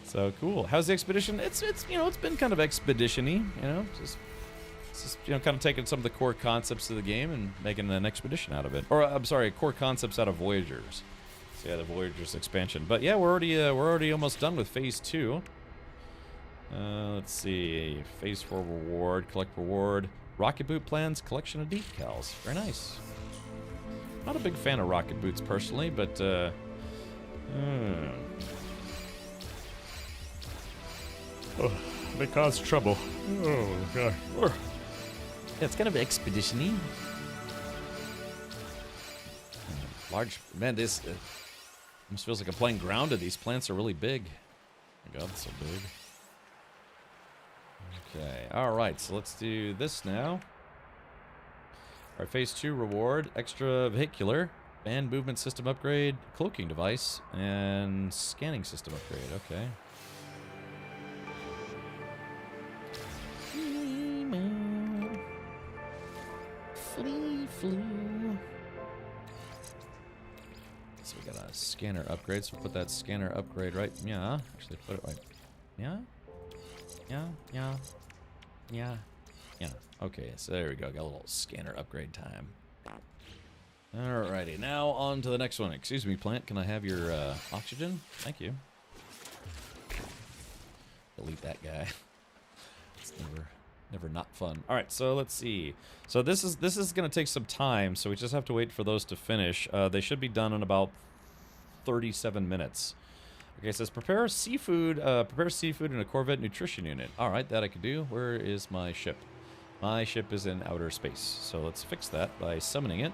So cool. How's the expedition? It's you know, it's been kind of expedition-y, you know, just you know, kind of taking some of the core concepts of the game and making an expedition out of it. Or I'm sorry, core concepts out of Voyagers. So yeah, the Voyagers expansion. But yeah, we're already almost done with phase 2. Let's see. Phase 4 reward, collect reward, rocket boot plans, collection of decals. Very nice. Not a big fan of rocket boots personally, but oh, they cause trouble. Oh, God. Yeah, it's kind of expedition-y. Large, man, this almost feels like I'm playing grounded. These plants are really big. Oh my God, it's so big. Okay, alright, so let's do this now. Our phase 2 reward, extra vehicular, band movement system upgrade, cloaking device, and scanning system upgrade. Okay. Flee. So we got a scanner upgrade, so we'll put that scanner upgrade right. Yeah, actually put it right. Yeah. Okay, so there we go. Got a little scanner upgrade time. Alrighty, now on to the next one. Excuse me, plant. Can I have your oxygen? Thank you. Delete that guy. It's never not fun. All right, so let's see. So this is going to take some time, so we just have to wait for those to finish. They should be done in about 37 minutes. Okay, it says prepare seafood in a Corvette nutrition unit. All right, that I can do. Where is my ship? My ship is in outer space, so let's fix that by summoning it.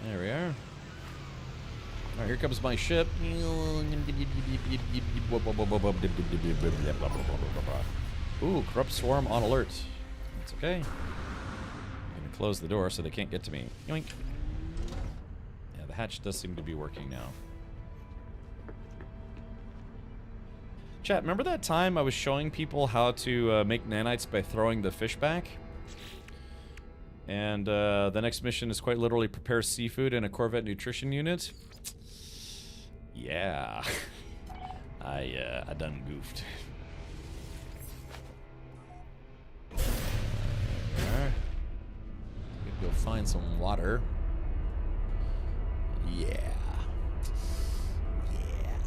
There we are. All right, here comes my ship. Ooh, corrupt swarm on alert. That's okay. I'm gonna close the door so they can't get to me. Yoink. Yeah, the hatch does seem to be working now. Chat, remember that time I was showing people how to make nanites by throwing the fish back? And the next mission is quite literally prepare seafood in a Corvette nutrition unit. Yeah, I done goofed. Alright. Go find some water. Yeah. Alright,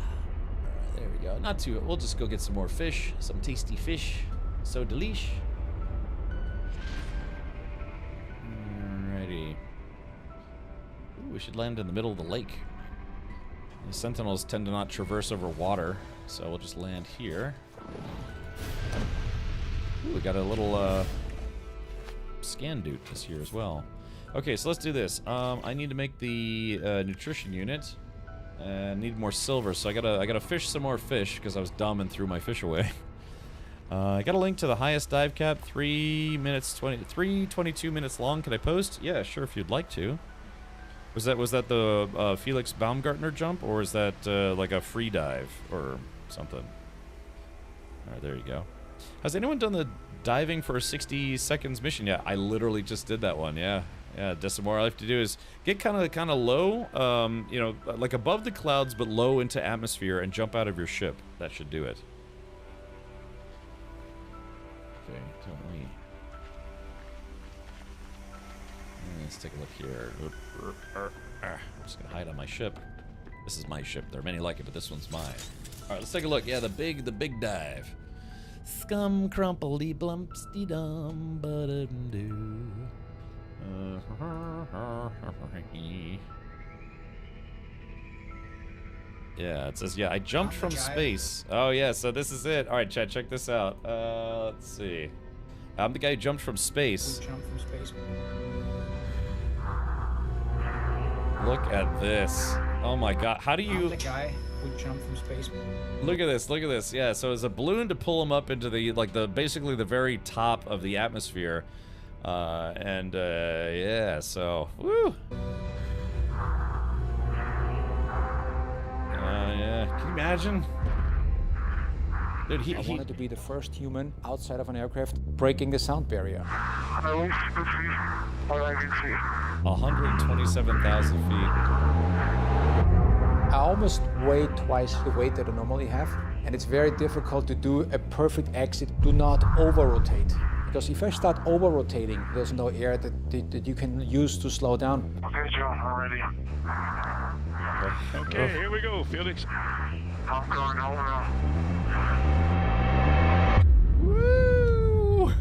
there we go. Not too. We'll just go get some more fish. Some tasty fish. So delish. Alrighty. Ooh, we should land in the middle of the lake. The Sentinels tend to not traverse over water, so we'll just land here. Ooh, we got a little scan dude just here as well. Okay, so let's do this. I need to make the nutrition unit. Need more silver, so I gotta fish some more fish because I was dumb and threw my fish away. I got a link to the highest dive cap, 3:22 minutes long. Can I post? Yeah, sure, if you'd like to. Was that the Felix Baumgartner jump, or is that like a free dive or something? All right, there you go. Has anyone done the diving for 60 seconds mission yet? I literally just did that one. Yeah. Decimor, all I have to do is get kind of low, you know, like above the clouds, but low into atmosphere, and jump out of your ship. That should do it. Okay, don't we? Let's take a look here. I'm just gonna hide on my ship. This is my ship. There are many like it, but this one's mine. All right, let's take a look. Yeah, the big dive. Scum crumply blumpsty dum ba-dum-doo. Yeah, it says, yeah, I jumped from space. Oh, yeah, so this is it. All right, chat, check this out. Let's see. I'm the guy who jumped from space. Jump from space. Look at this. Oh, my God. How do you... I'm the guy who jumped from space. Look at this. Look at this. Yeah, so it's a balloon to pull him up into the, like, basically the very top of the atmosphere. Yeah, so, woo! Yeah, can you imagine? Dude, I wanted to be the first human outside of an aircraft breaking the sound barrier. 127,000 feet. I almost weigh twice the weight that I normally have, and it's very difficult to do a perfect exit. Do not over-rotate. Because if I start over-rotating, there's no air that you can use to slow down. Okay, Joe, I'm ready. Okay, here we go, Felix. I'm going over. Woo!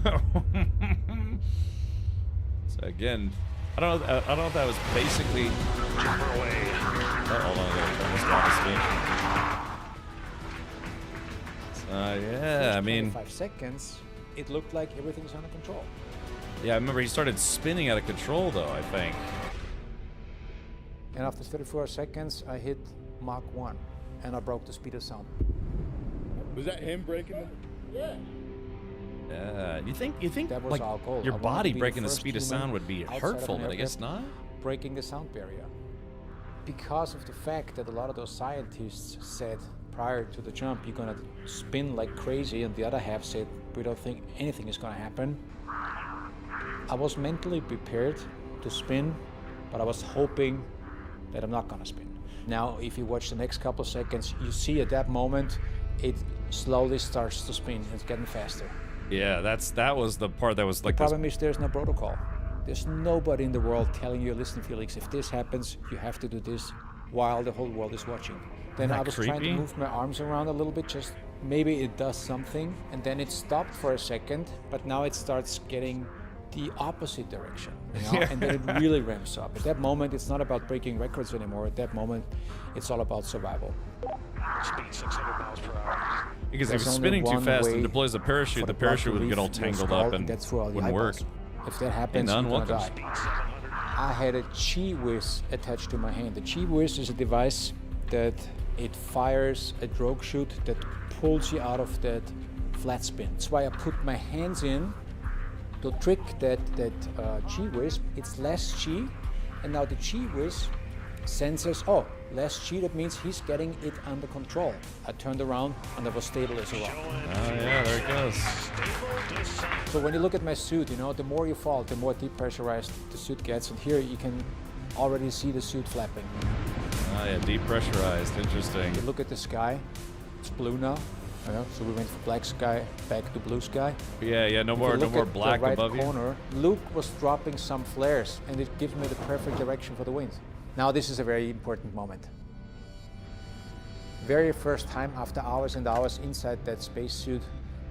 So again, I don't know if that was basically. Jumper away. Oh, hold on, I gotta turn this down to speed. Yeah, I mean. 5 seconds. It looked like everything's under control. Yeah, I remember he started spinning out of control, though, I think. And after 34 seconds, I hit Mach 1, and I broke the speed of sound. Was that him breaking it? Yeah. Yeah, you think that was like our goal. your body breaking the speed of sound would be hurtful, but I guess not. Breaking the sound barrier. Because of the fact that a lot of those scientists said prior to the jump, you're gonna spin like crazy, and the other half said, we don't think anything is gonna happen. I was mentally prepared to spin, but I was hoping that I'm not gonna spin. Now, if you watch the next couple of seconds, you see at that moment, it slowly starts to spin. It's getting faster. Yeah, that was the part that was like. The problem is there's no protocol. There's nobody in the world telling you, listen, Felix, if this happens, you have to do this while the whole world is watching. Then I was trying to move my arms around a little bit, just maybe it does something, and then it stopped for a second, but now it starts getting the opposite direction, you know? And then it really ramps up. At that moment, it's not about breaking records anymore. At that moment, it's all about survival. Speed 600 miles per hour. Because if it's spinning too fast and deploys the parachute would get all tangled up and wouldn't work. If that happens, you're gonna die. I had a Chi Whiz attached to my hand. The Chi Whiz is a device that it fires a drogue chute that pulls you out of that flat spin. That's why I put my hands in to trick that Chi Whiz. It's less Chi, and now the Chi Whiz senses, oh, less Chi, that means he's getting it under control. I turned around and I was stable as a rock. Oh yeah, there it goes. So when you look at my suit, you know, the more you fall, the more depressurized the suit gets, and here you can already see the suit flapping. Oh yeah, depressurized, interesting. You look at the sky, it's blue now. So we went from black sky back to blue sky. Yeah, no more black the right above corner, you. Luke was dropping some flares, and it gives me the perfect direction for the wind. Now this is a very important moment. Very first time after hours and hours inside that spacesuit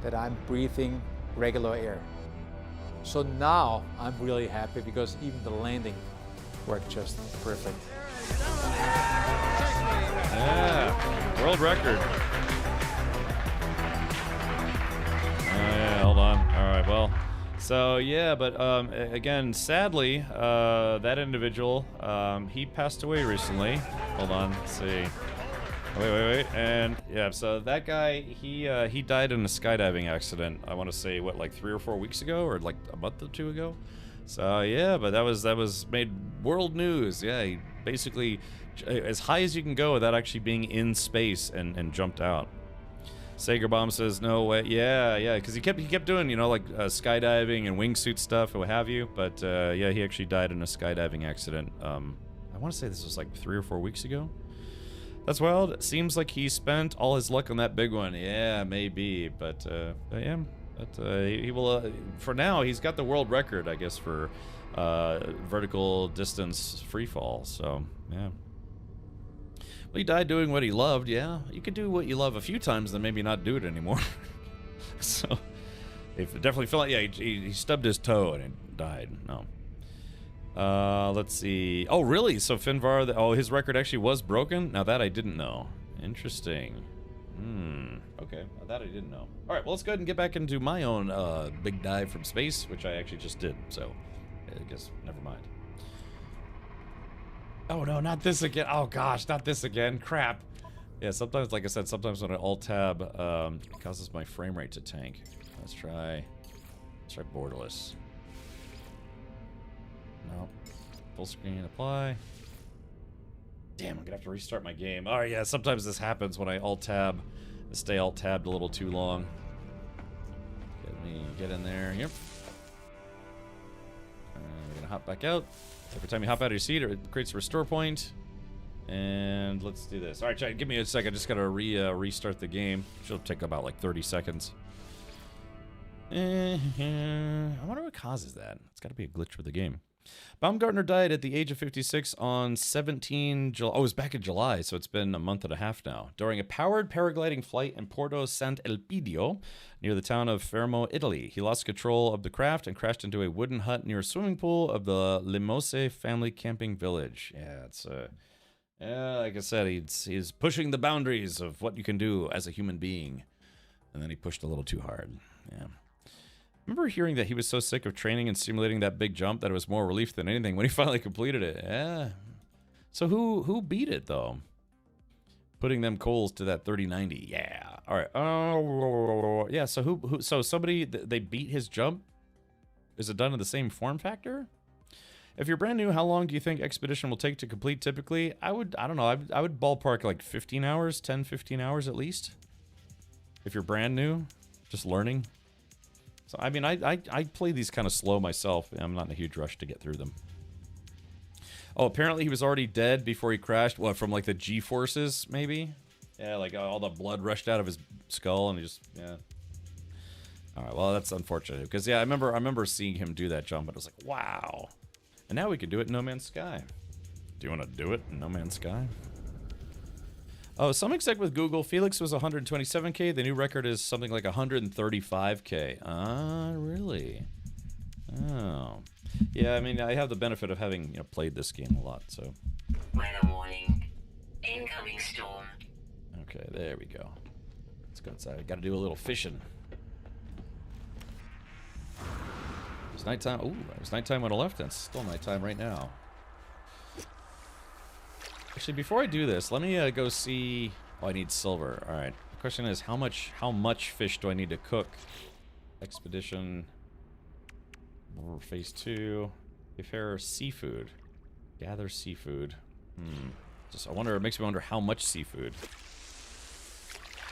that I'm breathing regular air. So now I'm really happy because even the landing worked just perfect. Yeah, world record. Yeah, hold on. All right, well, so yeah, but again, sadly, that individual, he passed away recently. Hold on, let's see. Wait, and yeah, so that guy, he died in a skydiving accident. I want to say what, like 3 or 4 weeks ago, or like a month or two ago. So yeah, but that was made world news. Yeah, he basically as high as you can go without actually being in space and jumped out. Sagerbomb says no way. Yeah, because he kept doing, you know, like skydiving and wingsuit stuff and what have you. But yeah, he actually died in a skydiving accident. I want to say this was like 3 or 4 weeks ago. That's wild. It seems like he spent all his luck on that big one. Yeah, maybe, but yeah. But he will. For now, he's got the world record, I guess, for vertical distance free fall. So yeah. Well, he died doing what he loved. Yeah, you could do what you love a few times, then maybe not do it anymore. So, if it definitely felt like, yeah, he stubbed his toe and it died. No. Let's see. Oh, really? So Finvar, oh, his record actually was broken? Now that I didn't know. Interesting. Okay. Now that I didn't know. All right, well, let's go ahead and get back into my own big dive from space, which I actually just did. So, I guess, never mind. Oh, no, not this again. Oh, gosh, not this again. Crap. Yeah, sometimes, like I said, sometimes when I alt-tab, it causes my frame rate to tank. Let's try borderless. No. Full screen, apply. Damn, I'm gonna have to restart my game. Oh yeah, sometimes this happens when I alt-tab. I stay alt-tabbed a little too long. Let me get in there. Yep. We're gonna hop back out. Every time you hop out of your seat, it creates a restore point. And let's do this. All right, Chad, give me a sec. I just gotta restart the game. It'll take about like 30 seconds. I wonder what causes that. It's gotta be a glitch with the game. Baumgartner died at the age of 56 on 17 July. Oh, it was back in July, so it's been a month and a half now. During a powered paragliding flight in Porto Sant'Elpidio, near the town of Fermo, Italy. He lost control of the craft and crashed into a wooden hut near a swimming pool of the Limose family camping village. Yeah, it's yeah, like I said, he's pushing the boundaries of what you can do as a human being. And then he pushed a little too hard. Yeah. I remember hearing that he was so sick of training and simulating that big jump that it was more relief than anything when he finally completed it. Yeah. So who beat it though? Putting them coals to that 3090. Yeah. All right. Oh, yeah. So who? So somebody they beat his jump. Is it done in the same form factor? If you're brand new, how long do you think Expedition will take to complete typically? I don't know. I would ballpark like 15 hours, 10, 15 hours at least. If you're brand new, just learning. So, I mean, I play these kind of slow myself. I'm not in a huge rush to get through them. Oh, apparently he was already dead before he crashed. What, from like the G-forces, maybe? Yeah, like all the blood rushed out of his skull and he just, yeah. All right, well, that's unfortunate. Because, yeah, I remember seeing him do that jump and I was like, wow. And now we can do it in No Man's Sky. Do you want to do it in No Man's Sky? Oh, some exec with Google, Felix was 127K. The new record is something like 135K. Ah, really? Oh. Yeah, I mean, I have the benefit of having, played this game a lot, so. Weather warning. Incoming storm. Okay, there we go. Let's go outside. Got to do a little fishing. It's nighttime. Ooh, it was nighttime when I left, and it's still nighttime right now. Actually, before I do this, let me go see. Oh, I need silver. All right. The question is, how much fish do I need to cook? Expedition. Phase 2. Prepare seafood. Gather seafood. Just I wonder. It makes me wonder how much seafood.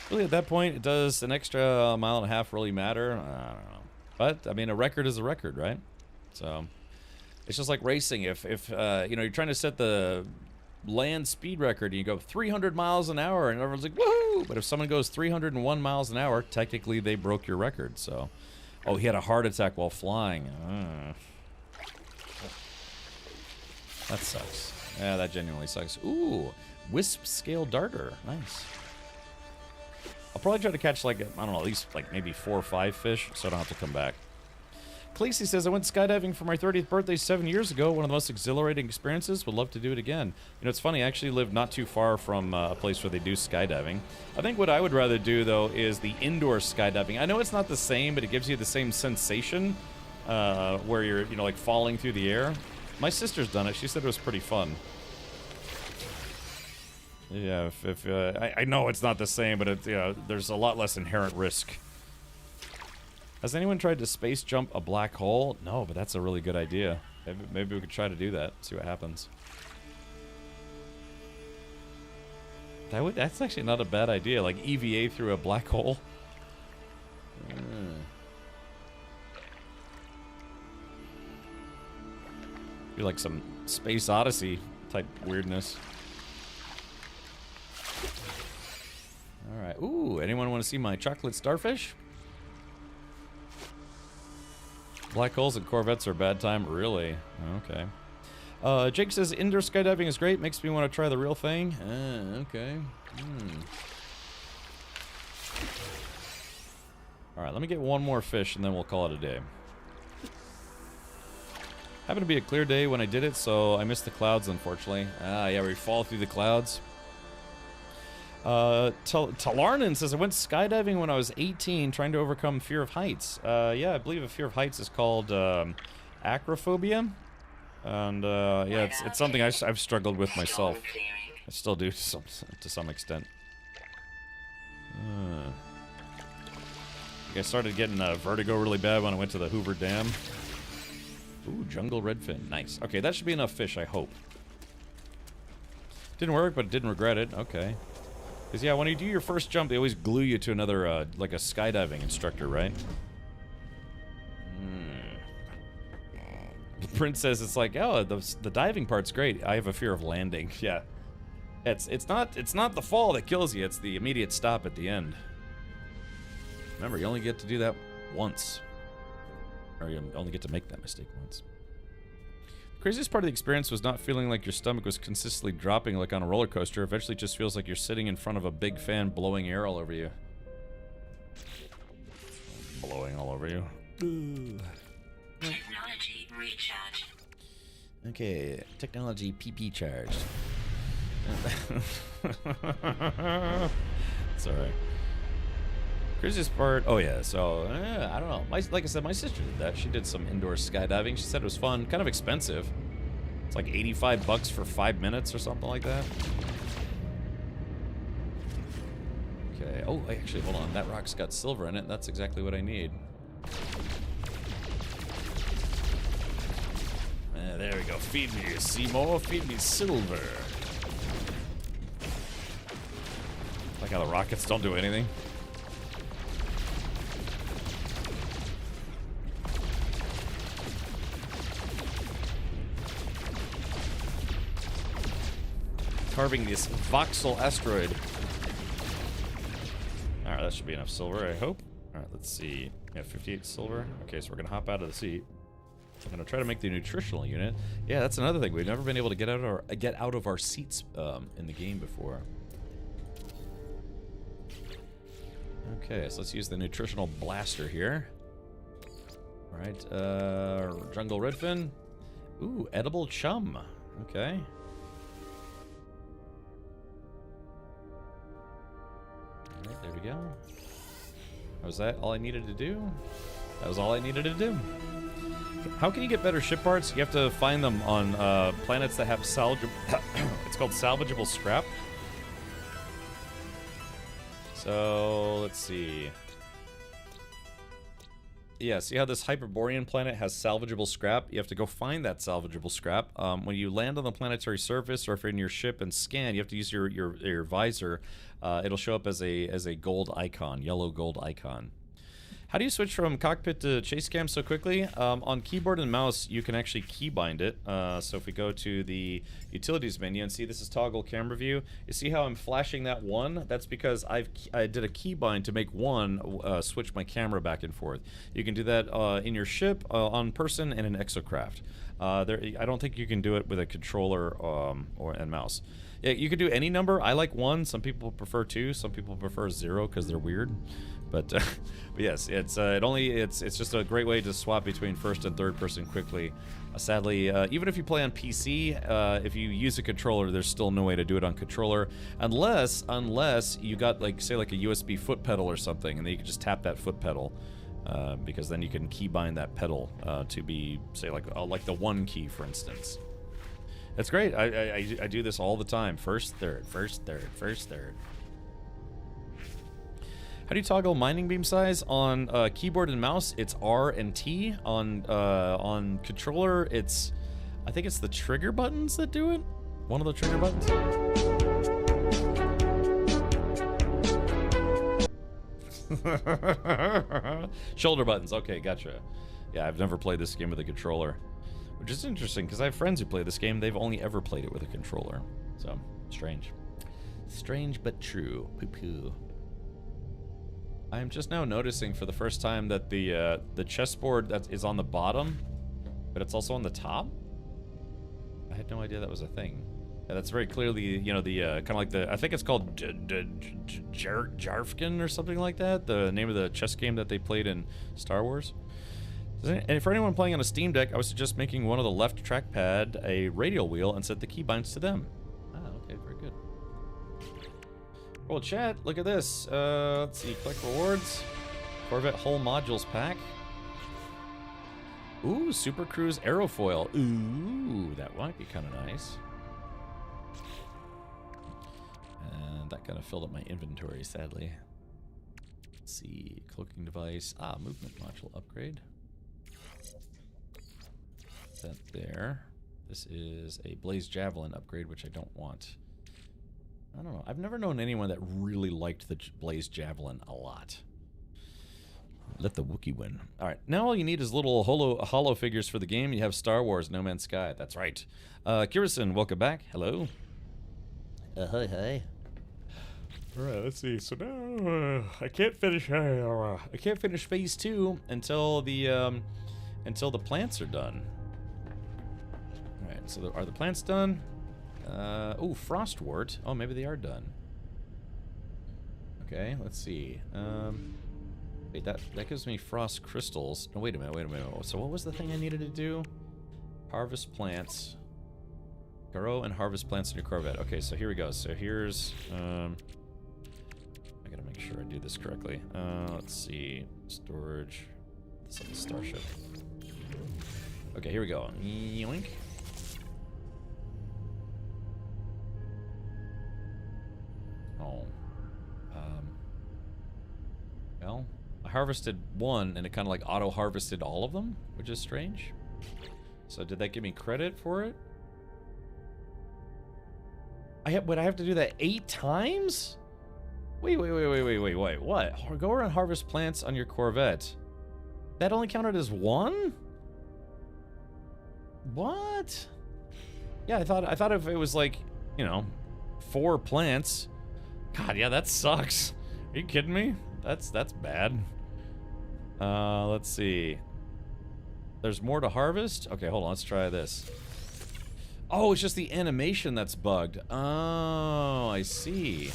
Really, at that point, does an extra mile and a half really matter? I don't know. But I mean, a record is a record, right? So it's just like racing. If you're trying to set the land speed record and you go 300 miles an hour and everyone's like, woohoo! But if someone goes 301 miles an hour, technically they broke your record. So, oh, he had a heart attack while flying. That sucks. Yeah, that genuinely sucks. Ooh, wisp scale darter. Nice. I'll probably try to catch like, I don't know, at least like maybe 4 or 5 fish so I don't have to come back. Khaleesi says, I went skydiving for my 30th birthday 7 years ago. One of the most exhilarating experiences. Would love to do it again. You know, it's funny. I actually live not too far from a place where they do skydiving. I think what I would rather do, though, is the indoor skydiving. I know it's not the same, but it gives you the same sensation where you're, you know, like falling through the air. My sister's done it. She said it was pretty fun. Yeah, I know it's not the same, but it's, you know, there's a lot less inherent risk. Has anyone tried to space jump a black hole? No, but that's a really good idea. Maybe we could try to do that. See what happens. That's actually not a bad idea. Like EVA through a black hole. Be like some Space Odyssey type weirdness. Alright. Ooh, anyone want to see my chocolate starfish? Black holes and Corvettes are a bad time? Really? Okay. Jake says, indoor skydiving is great. Makes me want to try the real thing. Okay. Alright, let me get one more fish and then we'll call it a day. Happened to be a clear day when I did it, so I missed the clouds, unfortunately. Yeah, we fall through the clouds. Talarnan says, I went skydiving when I was 18 trying to overcome fear of heights. Yeah, I believe a fear of heights is called acrophobia. And yeah, it's something I've struggled with myself. I still do to some extent. I started getting vertigo really bad when I went to the Hoover Dam. Ooh, jungle redfin. Nice. Okay, that should be enough fish, I hope. Didn't work, but didn't regret it. Okay. Because, yeah, when you do your first jump, they always glue you to another, like a skydiving instructor, right? The Prince says it's like, oh, the diving part's great. I have a fear of landing. Yeah. It's not the fall that kills you, it's the immediate stop at the end. Remember, you only get to do that once. Or you only get to make that mistake once. The craziest part of the experience was not feeling like your stomach was consistently dropping like on a roller coaster. Eventually it just feels like you're sitting in front of a big fan blowing air all over you. Blowing all over you. Technology recharge. Okay, technology PP charged. It's alright. Craziest part, oh yeah, so, I don't know. Like I said, my sister did that. She did some indoor skydiving. She said it was fun, kind of expensive. It's like 85 bucks for 5 minutes or something like that. Okay, oh, actually, hold on. That rock's got silver in it. That's exactly what I need. There we go. Feed me, Seymour. Feed me silver. Like how the rockets don't do anything. Carving this voxel asteroid. Alright, that should be enough silver, I hope. Alright, let's see. Yeah, 58 silver. Okay, so we're gonna hop out of the seat. I'm gonna try to make the nutritional unit. Yeah, that's another thing. We've never been able to get out of our seats in the game before. Okay, so let's use the nutritional blaster here. Alright, jungle redfin. Ooh, edible chum. Okay. Alright, there we go. Was that all I needed to do? That was all I needed to do. How can you get better ship parts? You have to find them on planets that have salvageable... it's called salvageable scrap. So, let's see. Yeah, see how this Hyperborean planet has salvageable scrap? You have to go find that salvageable scrap. When you land on the planetary surface, or if you're in your ship and scan, you have to use your visor. It'll show up as a gold icon, yellow gold icon. How do you switch from cockpit to chase cam so quickly? On keyboard and mouse, you can actually keybind it. So if we go to the utilities menu and see this is toggle camera view, you see how I'm flashing that one? That's because I did a keybind to make one switch my camera back and forth. You can do that in your ship, on person, and in exocraft. I don't think you can do it with a controller and mouse. Yeah, you could do any number. I like 1. Some people prefer 2. Some people prefer 0 because they're weird. But, but yes, it's just a great way to swap between first and third person quickly. Sadly, even if you play on PC, if you use a controller, there's still no way to do it on controller, unless you got like say like a USB foot pedal or something, and then you can just tap that foot pedal, because then you can keybind that pedal to be say like the 1 key, for instance. It's great. I do this all the time. First, third, first, third, first, third. How do you toggle mining beam size on keyboard and mouse? It's R and T. On controller, I think it's the trigger buttons that do it. One of the trigger buttons. Shoulder buttons. Okay, gotcha. Yeah, I've never played this game with a controller, which is interesting because I have friends who play this game. They've only ever played it with a controller. So strange, strange but true. Poo poo. I'm just now noticing for the first time that the chessboard that is on the bottom, but it's also on the top. I had no idea that was a thing. Yeah, that's very clearly, you know, the kind of like I think it's called Jarfkin or something like that. The name of the chess game that they played in Star Wars. And for anyone playing on a Steam Deck, I would suggest making one of the left trackpad a radial wheel and set the keybinds to them. Ah, okay, very good. Well, chat, look at this. Let's see, collect rewards. Corvette hull modules pack. Ooh, Super Cruise aerofoil. Ooh, that might be kind of nice. And that kind of filled up my inventory, sadly. Let's see, cloaking device. Ah, movement module upgrade. That there. This is a Blaze Javelin upgrade, which I don't want. I don't know. I've never known anyone that really liked the Blaze Javelin a lot. Let the Wookiee win. All right. Now all you need is little hollow figures for the game. You have Star Wars, No Man's Sky. That's right. Kirsten, welcome back. Hello. Hi, hi. All right. Let's see. So now I can't finish phase 2 until the plants are done. All right. So are the plants done? Oh, Frostwort. Oh, maybe they are done. Okay, let's see. Wait, that gives me frost crystals. No, wait a minute. So what was the thing I needed to do? Harvest plants. Grow and harvest plants in your Corvette. Okay, so here we go. So here's... I gotta make sure I do this correctly. Let's see. Storage. This is the starship. Okay, here we go. Yoink. Oh. Well, I harvested one, and it kind of like auto-harvested all of them, which is strange. So did that give me credit for it? Would I have to do that 8 times? Wait, what? Go around harvest plants on your Corvette. That only counted as 1? What? Yeah, I thought if it was like, you know, 4 plants. God, yeah, that sucks. Are you kidding me? That's bad. Let's see. There's more to harvest? Okay, hold on, let's try this. Oh, it's just the animation that's bugged. Oh, I see.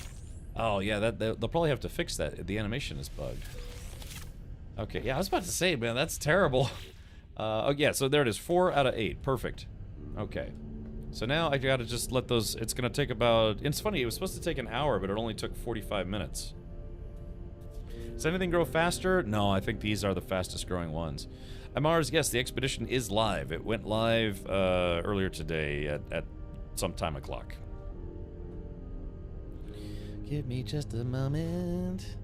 Oh, yeah, they'll probably have to fix that. The animation is bugged. Okay, yeah, I was about to say, man, that's terrible. Oh, yeah, so there it is. 4 out of 8. Perfect. Okay. So now I gotta just let those... It's gonna take about... It's funny, it was supposed to take an hour, but it only took 45 minutes. Does anything grow faster? No, I think these are the fastest growing ones. Amars, yes, the expedition is live. It went live earlier today at some time o'clock. Give me just a moment.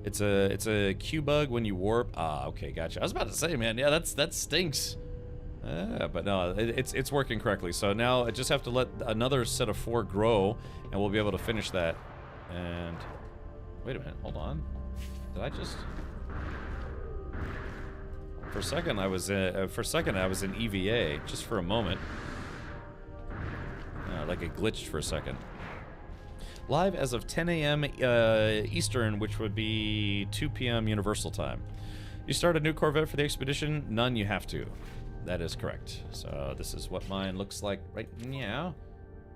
It's a Q bug when you warp. Ah, okay, gotcha. I was about to say, man, yeah, that stinks. But no, it's working correctly. So now I just have to let another set of 4 grow, and we'll be able to finish that. And wait a minute, hold on. Did I just? For a second, I was in EVA, just for a moment. Like it glitched for a second. Live as of 10 a.m. Eastern, which would be 2 p.m. Universal Time. You start a new Corvette for the expedition? None, you have to. That is correct. So this is what mine looks like right now.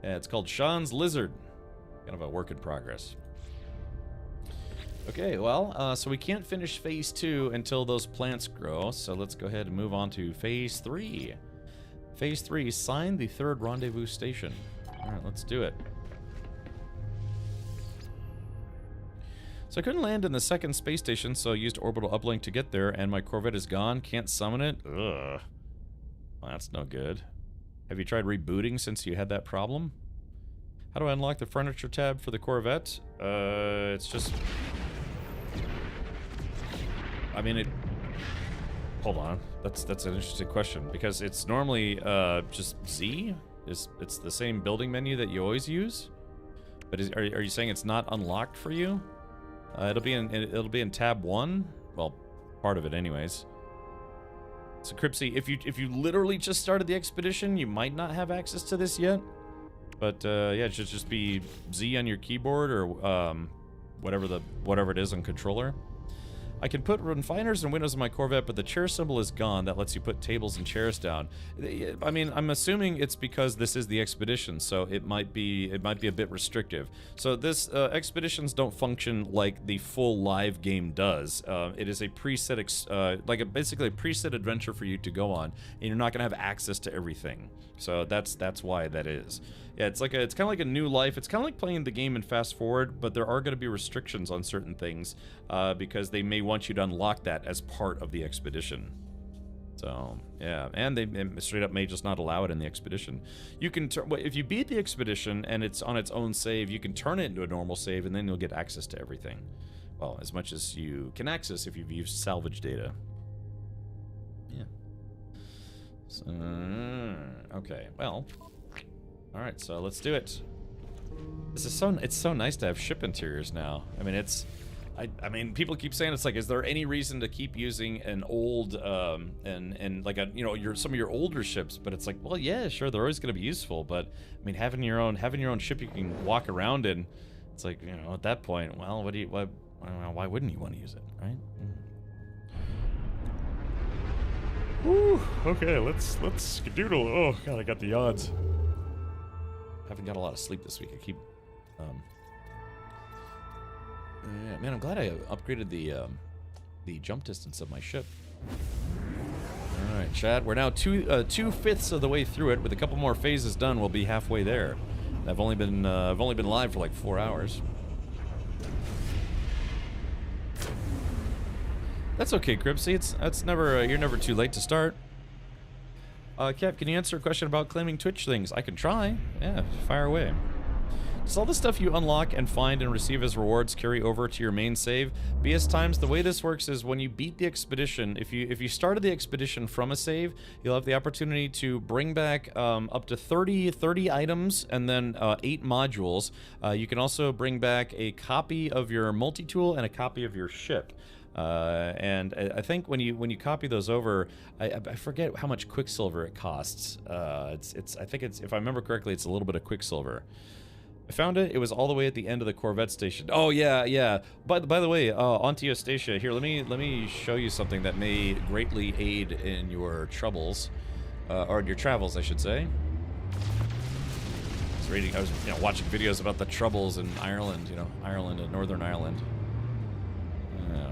Yeah, it's called Sean's Lizard. Kind of a work in progress. Okay, well, so we can't finish phase 2 until those plants grow, so let's go ahead and move on to phase 3. Phase 3, sign the 3rd rendezvous station. Alright, let's do it. So I couldn't land in the 2nd space station, so I used orbital uplink to get there, and my Corvette is gone. Can't summon it. Ugh. Well, that's no good. Have you tried rebooting since you had that problem? How do I unlock the furniture tab for the Corvette? It's just... I mean, it... Hold on. That's an interesting question, because it's normally just Z. It's the same building menu that you always use. But are you saying it's not unlocked for you? It'll be in tab 1. Well, part of it, anyways. So, Cripsy, if you literally just started the expedition, you might not have access to this yet. But yeah, it should just be Z on your keyboard or whatever it is on controller. I can put refiners and windows in my Corvette, but the chair symbol is gone. That lets you put tables and chairs down. I mean, I'm assuming it's because this is the expedition, so it might be a bit restrictive. So this expeditions don't function like the full live game does. It is a preset, basically a preset adventure for you to go on, and you're not gonna have access to everything. So that's why that is. Yeah, it's kind of like a new life. It's kind of like playing the game in fast forward, but there are going to be restrictions on certain things because they may want you to unlock that as part of the expedition. So yeah, and they straight up may just not allow it in the expedition. You can if you beat the expedition and it's on its own save, you can turn it into a normal save, and then you'll get access to everything. Well, as much as you can access if you've used salvage data. Yeah. So, okay, well. Alright, so let's do it. This is it's so nice to have ship interiors now. I mean, I mean, people keep saying it's like, is there any reason to keep using an old, and like some of your older ships? But it's like, well, yeah, sure, they're always going to be useful. But I mean, having your own ship you can walk around in, it's like, at that point, well, why wouldn't you want to use it, right? Whew, okay, let's skedoodle. Oh god, I got the odds. Haven't got a lot of sleep this week. I keep, yeah, man, I'm glad I upgraded the jump distance of my ship. All right, Chad, we're now 2/5 of the way through it. With a couple more phases done, we'll be halfway there. I've only been live for like 4 hours. That's okay, Cripsy. That's never you're never too late to start. Cap, can you answer a question about claiming Twitch things? I can try. Yeah, fire away. Does all the stuff you unlock and find and receive as rewards carry over to your main save? BS times, the way this works is when you beat the expedition, if you started the expedition from a save, you'll have the opportunity to bring back up to 30 items and then 8 modules. You can also bring back a copy of your multi-tool and a copy of your ship. And I think when you copy those over, I forget how much Quicksilver it costs. I think if I remember correctly, it's a little bit of Quicksilver. I found it. It was all the way at the end of the Corvette station. Oh yeah. By the way, Antiostasia, here, let me show you something that may greatly aid in your troubles, or in your travels, I should say. I was watching videos about the troubles in Ireland, Ireland and Northern Ireland. Yeah.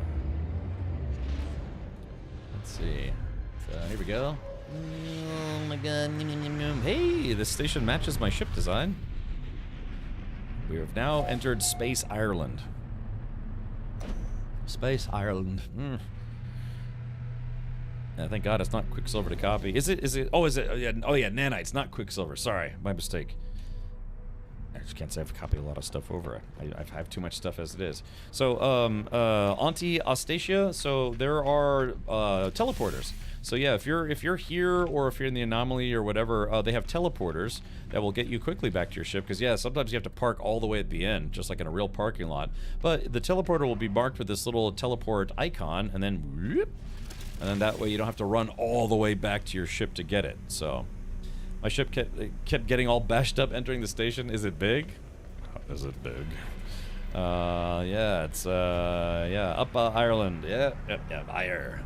Let's see. So here we go. Oh my god. Hey, this station matches my ship design. We have now entered Space Ireland. Space Ireland. Yeah, thank God it's not Quicksilver to copy. Is it? Oh, is it? Oh yeah, nanites, not Quicksilver. Sorry, my mistake. I just can't say I've copied a lot of stuff over. I have too much stuff as it is. So, Antiostasia. So there are teleporters. So yeah, if you're here or if you're in the anomaly or whatever, they have teleporters that will get you quickly back to your ship. Because yeah, sometimes you have to park all the way at the end, just like in a real parking lot. But the teleporter will be marked with this little teleport icon, and then that way you don't have to run all the way back to your ship to get it. So. My ship kept getting all bashed up entering the station. Is it big? Is it big? Yeah, it's up Ireland. Yeah, Ire.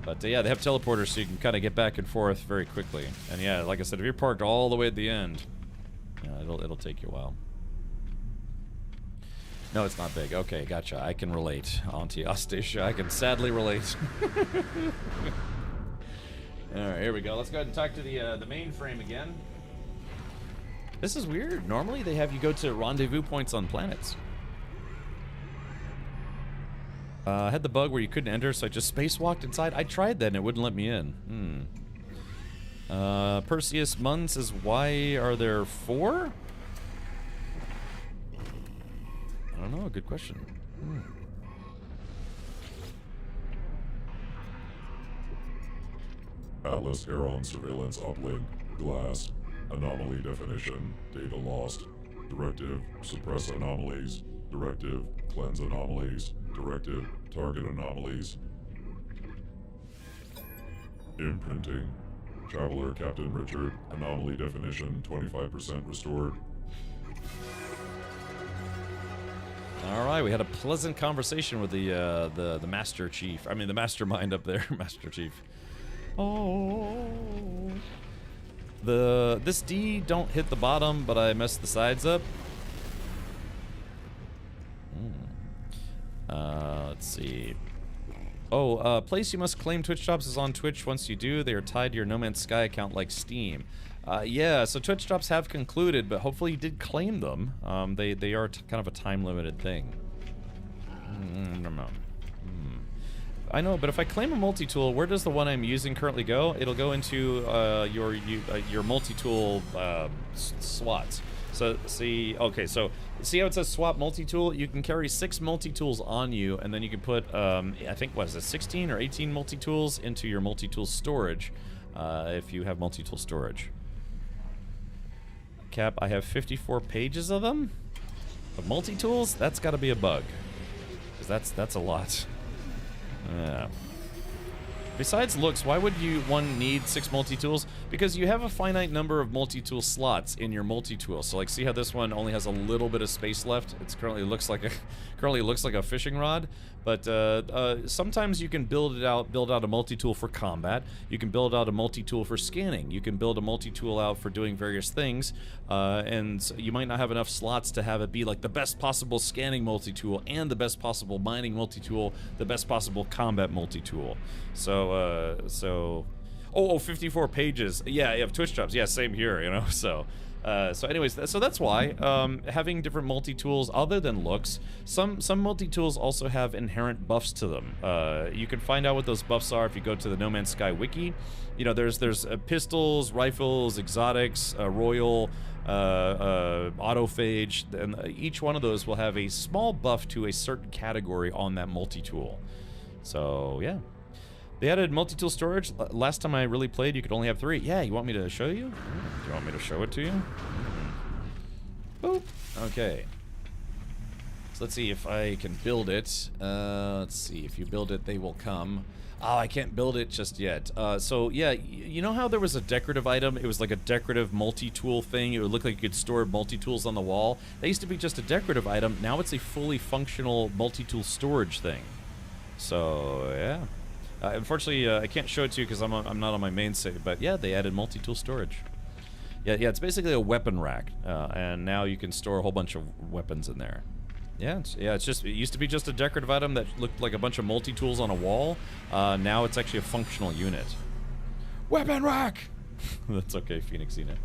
But yeah, they have teleporters so you can kind of get back and forth very quickly. And yeah, like I said, if you're parked all the way at the end, It'll take you a while. No, it's not big. Okay, gotcha. I can relate, Auntie Ostisha. I can sadly relate. All right, here we go. Let's go ahead and talk to the mainframe again. This is weird. Normally they have you go to rendezvous points on planets. I had the bug where you couldn't enter, so I just spacewalked inside. I tried that and it wouldn't let me in. Perseus Munn says, why are there 4? I don't know. Good question. Atlas Heron surveillance uplink. Glass. Anomaly definition. Data lost. Directive. Suppress anomalies. Directive. Cleanse anomalies. Directive. Target anomalies. Imprinting. Traveler Captain Richard. Anomaly definition 25% restored. All right, we had a pleasant conversation with the Master Chief. I mean, the Mastermind up there, Master Chief. Oh. This D don't hit the bottom, but I messed the sides up. Let's see. Oh, place you must claim Twitch drops is on Twitch. Once you do, they are tied to your No Man's Sky account like Steam. Yeah, so Twitch drops have concluded, but hopefully you did claim them. They are kind of a time-limited thing. I know, but if I claim a multi-tool, where does the one I'm using currently go? It'll go into your multi-tool slots. So see, okay, so see how it says swap multi-tool? You can carry 6 multi-tools on you, and then you can put, I think, what is it, 16 or 18 multi-tools into your multi-tool storage, if you have multi-tool storage. Cap, I have 54 pages of them? Of multi-tools? That's gotta be a bug. Because that's a lot. Yeah. Besides looks, why would one need 6 multi-tools? Because you have a finite number of multi-tool slots in your multi-tool. So like, see how this one only has a little bit of space left? It currently looks like a fishing rod. But sometimes you can build out a multi-tool for combat. You can build out a multi-tool for scanning. You can build a multi-tool out for doing various things. And you might not have enough slots to have it be like the best possible scanning multi-tool and the best possible mining multi-tool, the best possible combat multi-tool. So 54 pages. Yeah, you have Twitch drops. Yeah, same here, you know. So anyways, so that's why having different multi-tools other than looks, some multi-tools also have inherent buffs to them. You can find out what those buffs are if you go to the No Man's Sky wiki. You know, there's pistols, rifles, exotics, royal, autophage, and each one of those will have a small buff to a certain category on that multi-tool. So yeah. They added multi-tool storage. Last time I really played, you could only have 3. Yeah, you want me to show you? Do you want me to show it to you? Boop. Okay. So let's see if I can build it. Let's see. If you build it, they will come. Oh, I can't build it just yet. So yeah, you know how there was a decorative item? It was like a decorative multi-tool thing. It would look like you could store multi-tools on the wall. That used to be just a decorative item. Now it's a fully functional multi-tool storage thing. So yeah. Unfortunately, I can't show it to you because I'm not on my main save, but yeah, they added multi-tool storage. Yeah, it's basically a weapon rack, and now you can store a whole bunch of weapons in there. Yeah, it used to be just a decorative item that looked like a bunch of multi-tools on a wall. Now it's actually a functional unit. Weapon rack! That's okay, Phoenix Xena.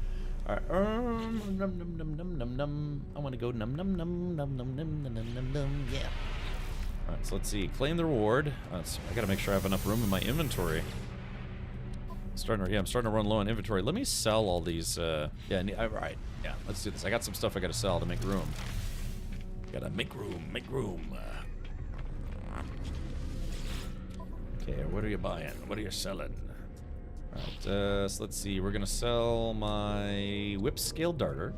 Alright, num num num num num num. I want to go num num num num num num num num num. Yeah. Alright, so let's see. Claim the reward. I gotta make sure I have enough room in my inventory. I'm starting to run low on inventory. Let me sell all these. Alright. Yeah, let's do this. I got some stuff I gotta sell to make room. Gotta make room. Okay, what are you buying? What are you selling? Alright, so let's see. We're gonna sell my whip scale darter.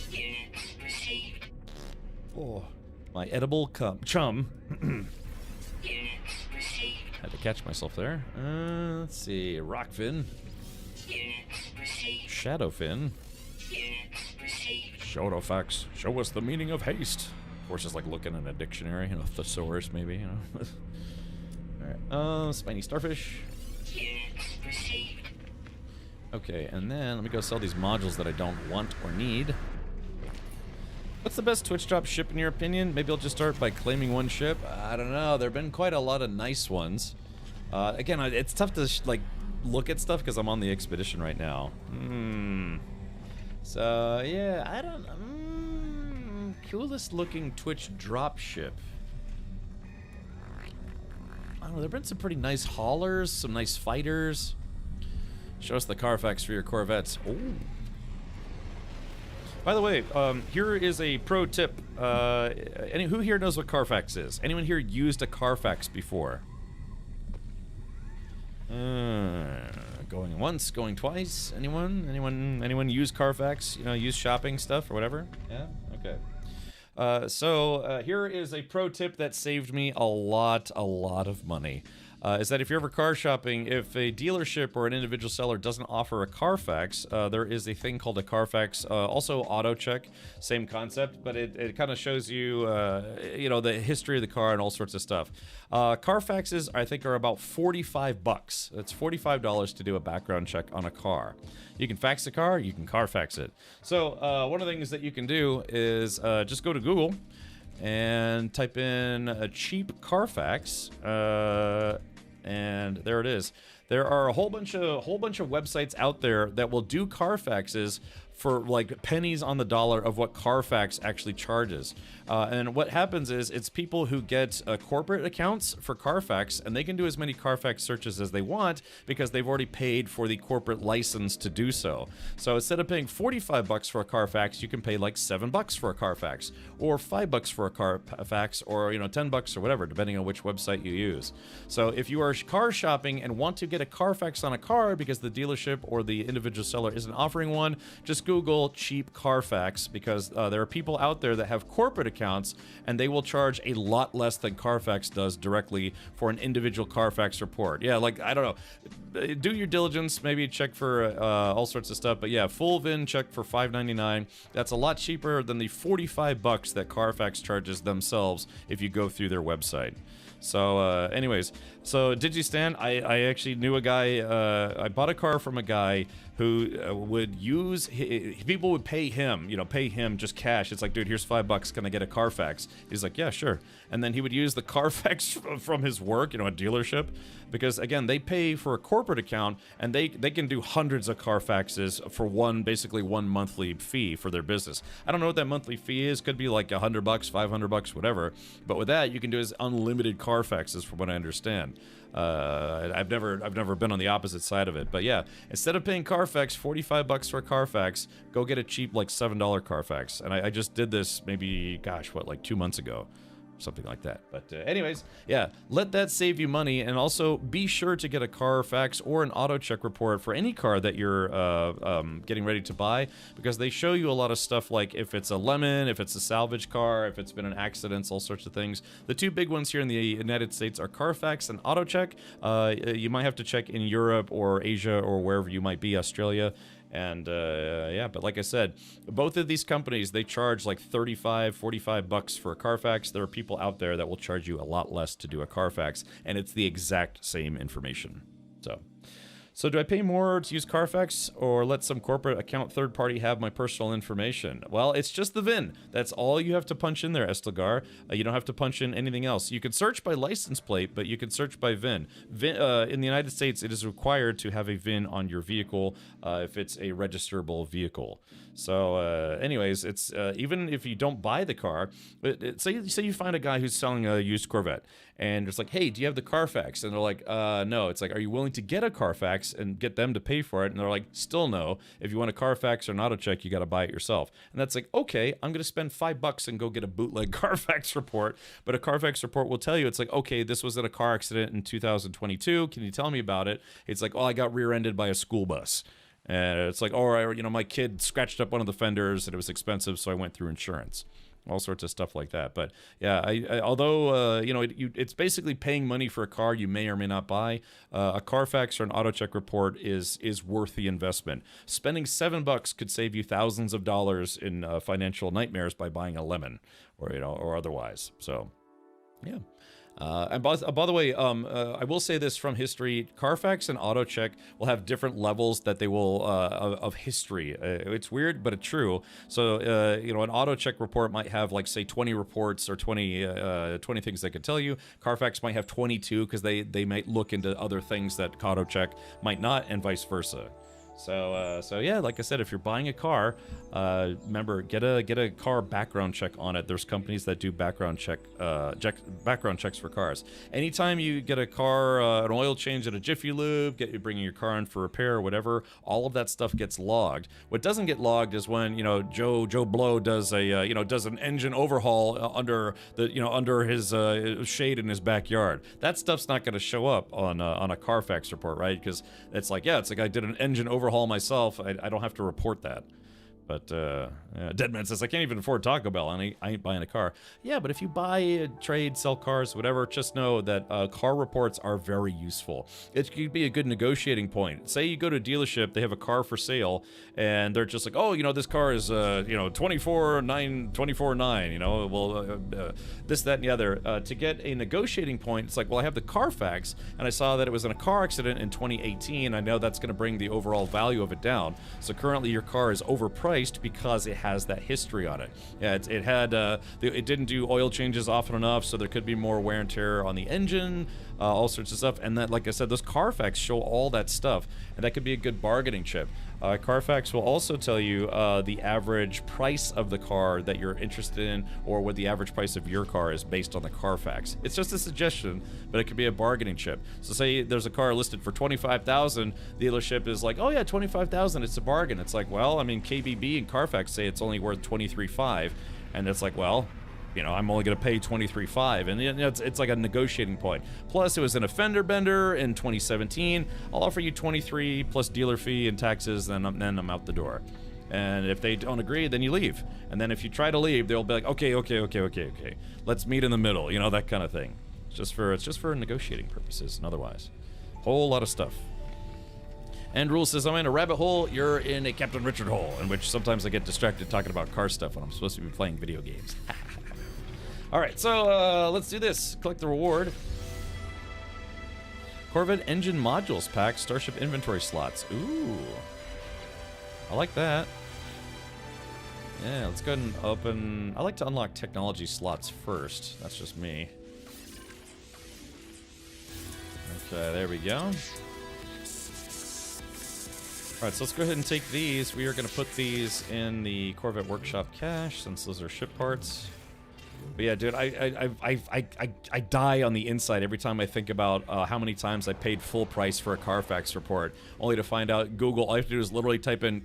Units received. Oh. My edible chum. Units received. Had to catch myself there. Let's see. Rockfin. Units received. Shadowfin. Units received. Shadowfax. Show us the meaning of haste. Of course, it's like looking in a dictionary, you know, thesaurus maybe, you know. Alright. Spiny starfish. Units received. Okay, and then let me go sell these modules that I don't want or need. What's the best Twitch drop ship in your opinion? Maybe I'll just start by claiming one ship. I don't know. There have been quite a lot of nice ones. Again, it's tough to like look at stuff because I'm on the expedition right now. So yeah, I don't. Coolest looking Twitch drop ship. I don't know. There've been some pretty nice haulers, some nice fighters. Show us the Carfax for your Corvettes. Ooh. By the way, here is a pro tip. Who here knows what Carfax is? Anyone here used a Carfax before? Going once, going twice. Anyone? Anyone use Carfax? You know, use shopping stuff or whatever? Yeah? Okay. Here is a pro tip that saved me a lot of money. Is that if you're ever car shopping, if a dealership or an individual seller doesn't offer a Carfax, there is a thing called a Carfax, also auto check, same concept, but it kind of shows you, you know, the history of the car and all sorts of stuff. Carfaxes, I think, are about $45. It's $45 to do a background check on a car. You can fax the car, you can Carfax it. So one of the things that you can do is just go to Google and type in a cheap Carfax, and there it is. There are a whole bunch of websites out there that will do Carfaxes for like pennies on the dollar of what Carfax actually charges. And what happens is it's people who get corporate accounts for Carfax, and they can do as many Carfax searches as they want because they've already paid for the corporate license to do so. So instead of paying $45 for a Carfax, you can pay like $7 for a Carfax, or $5 for a Carfax, or you know, $10 or whatever, depending on which website you use. So if you are car shopping and want to get a Carfax on a car because the dealership or the individual seller isn't offering one, just Google cheap Carfax, because there are people out there that have corporate accounts and they will charge a lot less than Carfax does directly for an individual Carfax report. Yeah, like, I don't know, do your diligence, maybe check for all sorts of stuff, but yeah, full VIN check for $5.99. That's a lot cheaper than the $45 that Carfax charges themselves if you go through their website. So anyways, so Digistan, I actually knew a guy, I bought a car from a guy who would use, people would pay him, you know, pay him just cash. It's like, dude, here's $5, can I get a Carfax? He's like, yeah, sure. And then he would use the Carfax from his work, you know, a dealership, because again, they pay for a corporate account and they can do hundreds of Carfaxes for basically one monthly fee for their business. I don't know what that monthly fee is, could be like $100, $500, whatever. But with that, you can do is unlimited Carfaxes from what I understand. I've never been on the opposite side of it, but yeah, instead of paying Carfax $45 for a Carfax, go get a cheap like $7 Carfax. And I just did this maybe, gosh, what, like 2 months ago, something like that. But anyways, yeah, let that save you money, and also be sure to get a Carfax or an auto check report for any car that you're getting ready to buy, because they show you a lot of stuff, like if it's a lemon, if it's a salvage car, if it's been in accidents, all sorts of things. The two big ones here in the United States are Carfax and auto check. You might have to check in Europe or Asia or wherever you might be, Australia. And yeah, but like I said, both of these companies, they charge like $35, $45 for a Carfax. There are people out there that will charge you a lot less to do a Carfax, and it's the exact same information. So do I pay more to use Carfax, or let some corporate account third party have my personal information? Well, it's just the VIN. That's all you have to punch in there, Estelgar. You don't have to punch in anything else. You can search by license plate, but you can search by VIN. In the United States, it is required to have a VIN on your vehicle if it's a registerable vehicle. So anyways, it's even if you don't buy the car, say you find a guy who's selling a used Corvette, and it's like, hey, do you have the Carfax? And they're like, no. It's like, are you willing to get a Carfax and get them to pay for it? And they're like, still no. If you want a Carfax or an auto check, you got to buy it yourself. And that's like, okay, I'm going to spend $5 and go get a bootleg Carfax report. But a Carfax report will tell you, it's like, okay, this was in a car accident in 2022. Can you tell me about it? It's like, oh, I got rear-ended by a school bus. And it's like, oh, you know, my kid scratched up one of the fenders and it was expensive, so I went through insurance. All sorts of stuff like that. But yeah, although you know, it's basically paying money for a car you may or may not buy. A Carfax or an auto check report is worth the investment. Spending $7 could save you thousands of dollars in financial nightmares by buying a lemon, or you know, or otherwise. So yeah. By the way, I will say this from history: Carfax and AutoCheck will have different levels that they will of history. It's weird, but it's true. So you know, an AutoCheck report might have like say 20 reports or 20 things they could tell you. Carfax might have 22 because they might look into other things that AutoCheck might not, and vice versa. So yeah, like I said, if you're buying a car, remember, get a car background check on it. There's companies that do background checks for cars. Anytime you get a car, an oil change at a Jiffy Lube, bringing your car in for repair or whatever, all of that stuff gets logged. What doesn't get logged is when, you know, Joe Blow does does an engine overhaul under his shade in his backyard. That stuff's not going to show up on a Carfax report, right? Because it's like I did an engine overhaul myself. I don't have to report that. But Deadman says, I can't even afford Taco Bell, and I ain't buying a car. Yeah, but if you buy, trade, sell cars, whatever, just know that car reports are very useful. It could be a good negotiating point. Say you go to a dealership, they have a car for sale, and they're just like, oh, you know, this car is, 24.9, you know, well, this, that, and the other. To get a negotiating point, it's like, well, I have the Carfax, and I saw that it was in a car accident in 2018. I know that's going to bring the overall value of it down. So currently your car is overpriced because it has that history on it. Yeah, it didn't do oil changes often enough, so there could be more wear and tear on the engine, all sorts of stuff. And that, like I said, those Carfax show all that stuff, and that could be a good bargaining chip. Carfax will also tell you the average price of the car that you're interested in, or what the average price of your car is based on the Carfax. It's just a suggestion, but it could be a bargaining chip. So say there's a car listed for $25,000, the dealership is like, oh yeah, $25,000, it's a bargain. It's like, well, I mean, KBB and Carfax say it's only worth $23,500, and it's like, well, you know, I'm only going to pay $23,500, and you know, it's like a negotiating point. Plus, it was an offender bender in 2017. I'll offer you $23,000 plus dealer fee and taxes, then I'm out the door. And if they don't agree, then you leave. And then if you try to leave, they'll be like, okay, let's meet in the middle, you know, that kind of thing. It's just for negotiating purposes, and otherwise, whole lot of stuff. And Rule says, I'm in a rabbit hole, you're in a Captain Richard hole, in which sometimes I get distracted talking about car stuff when I'm supposed to be playing video games. Alright, so let's do this. Collect the reward. Corvette engine modules pack, Starship inventory slots. Ooh. I like that. Yeah, let's go ahead and open... I like to unlock technology slots first. That's just me. Okay, there we go. Alright, so let's go ahead and take these. We are going to put these in the Corvette Workshop cache, since those are ship parts. But yeah, dude, I die on the inside every time I think about how many times I paid full price for a Carfax report, only to find out Google, all I have to do is literally type in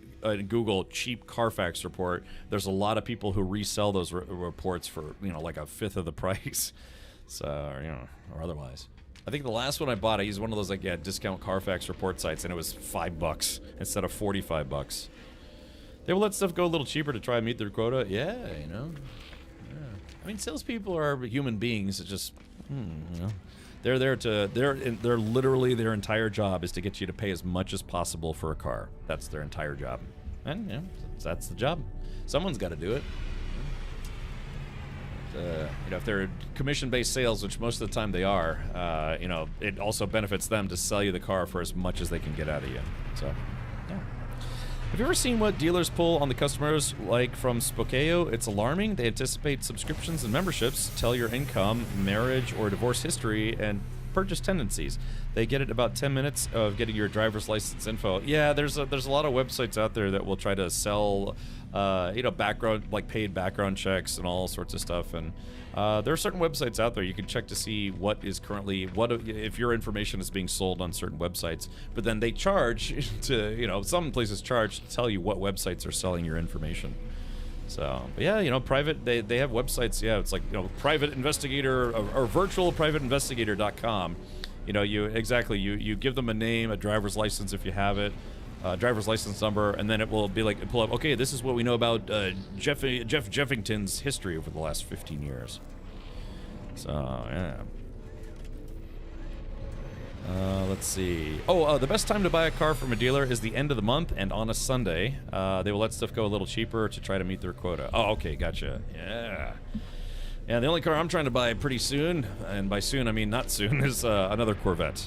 Google cheap Carfax report. There's a lot of people who resell those reports for, you know, like a fifth of the price. So, you know, or otherwise. I think the last one I bought, I used one of those, like, yeah, discount Carfax report sites, and it was $5 instead of $45. They will let stuff go a little cheaper to try and meet their quota. Yeah, you know. I mean, salespeople are human beings. It's just, you know, they're there to, they're literally, their entire job is to get you to pay as much as possible for a car. That's their entire job. And, you know, that's the job. Someone's got to do it. You know, if they're commission-based sales, which most of the time they are, you know, it also benefits them to sell you the car for as much as they can get out of you. So, yeah. Have you ever seen what dealers pull on the customers, like from Spokeo? It's alarming. They anticipate subscriptions and memberships, tell your income, marriage, or divorce history, and purchase tendencies. They get it about 10 minutes of getting your driver's license info. Yeah, there's a lot of websites out there that will try to sell, you know, background, like paid background checks and all sorts of stuff. And there are certain websites out there you can check to see what is currently, if your information is being sold on certain websites. But then they charge to, you know, some places charge to tell you what websites are selling your information. So, but yeah, you know, private, they have websites. Yeah, it's like, you know, private investigator or virtualprivateinvestigator.com. You know, you give them a name, a driver's license if you have it, driver's license number, and then it will be like, pull up, okay, this is what we know about Jeff Jeffington's history over the last 15 years. So, yeah. Let's see. Oh, the best time to buy a car from a dealer is the end of the month and on a Sunday. They will let stuff go a little cheaper to try to meet their quota. Oh, okay, gotcha. Yeah. Yeah, the only car I'm trying to buy pretty soon, and by soon I mean not soon, is another Corvette.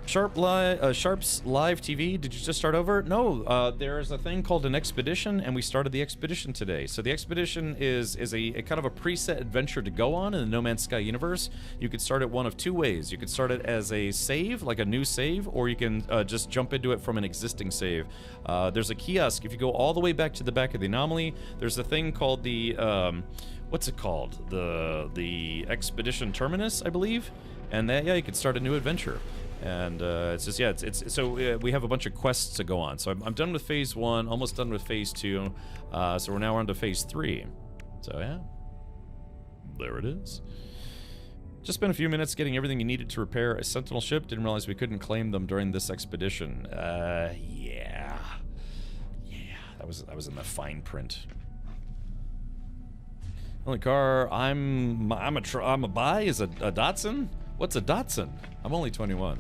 Sharp's live TV. Did you just start over? No, there's a thing called an expedition, and we started the expedition today. So the expedition is a kind of a preset adventure to go on in the No Man's Sky universe. You could start it one of two ways. You could start it as a save, like a new save, or you can just jump into it from an existing save. There's a kiosk. If you go all the way back to the back of the anomaly, there's a thing called the what's it called? The expedition terminus, I believe. And that, yeah, you could start a new adventure. And it's just, yeah, so we have a bunch of quests to go on. So I'm done with phase 1, almost done with phase 2. So we're now on to phase 3. So yeah, there it is. Just spent a few minutes getting everything you needed to repair a Sentinel ship. Didn't realize we couldn't claim them during this expedition. Yeah, that was in the fine print. Only car I'm a buy is a Datsun. What's a Datsun? I'm only 21.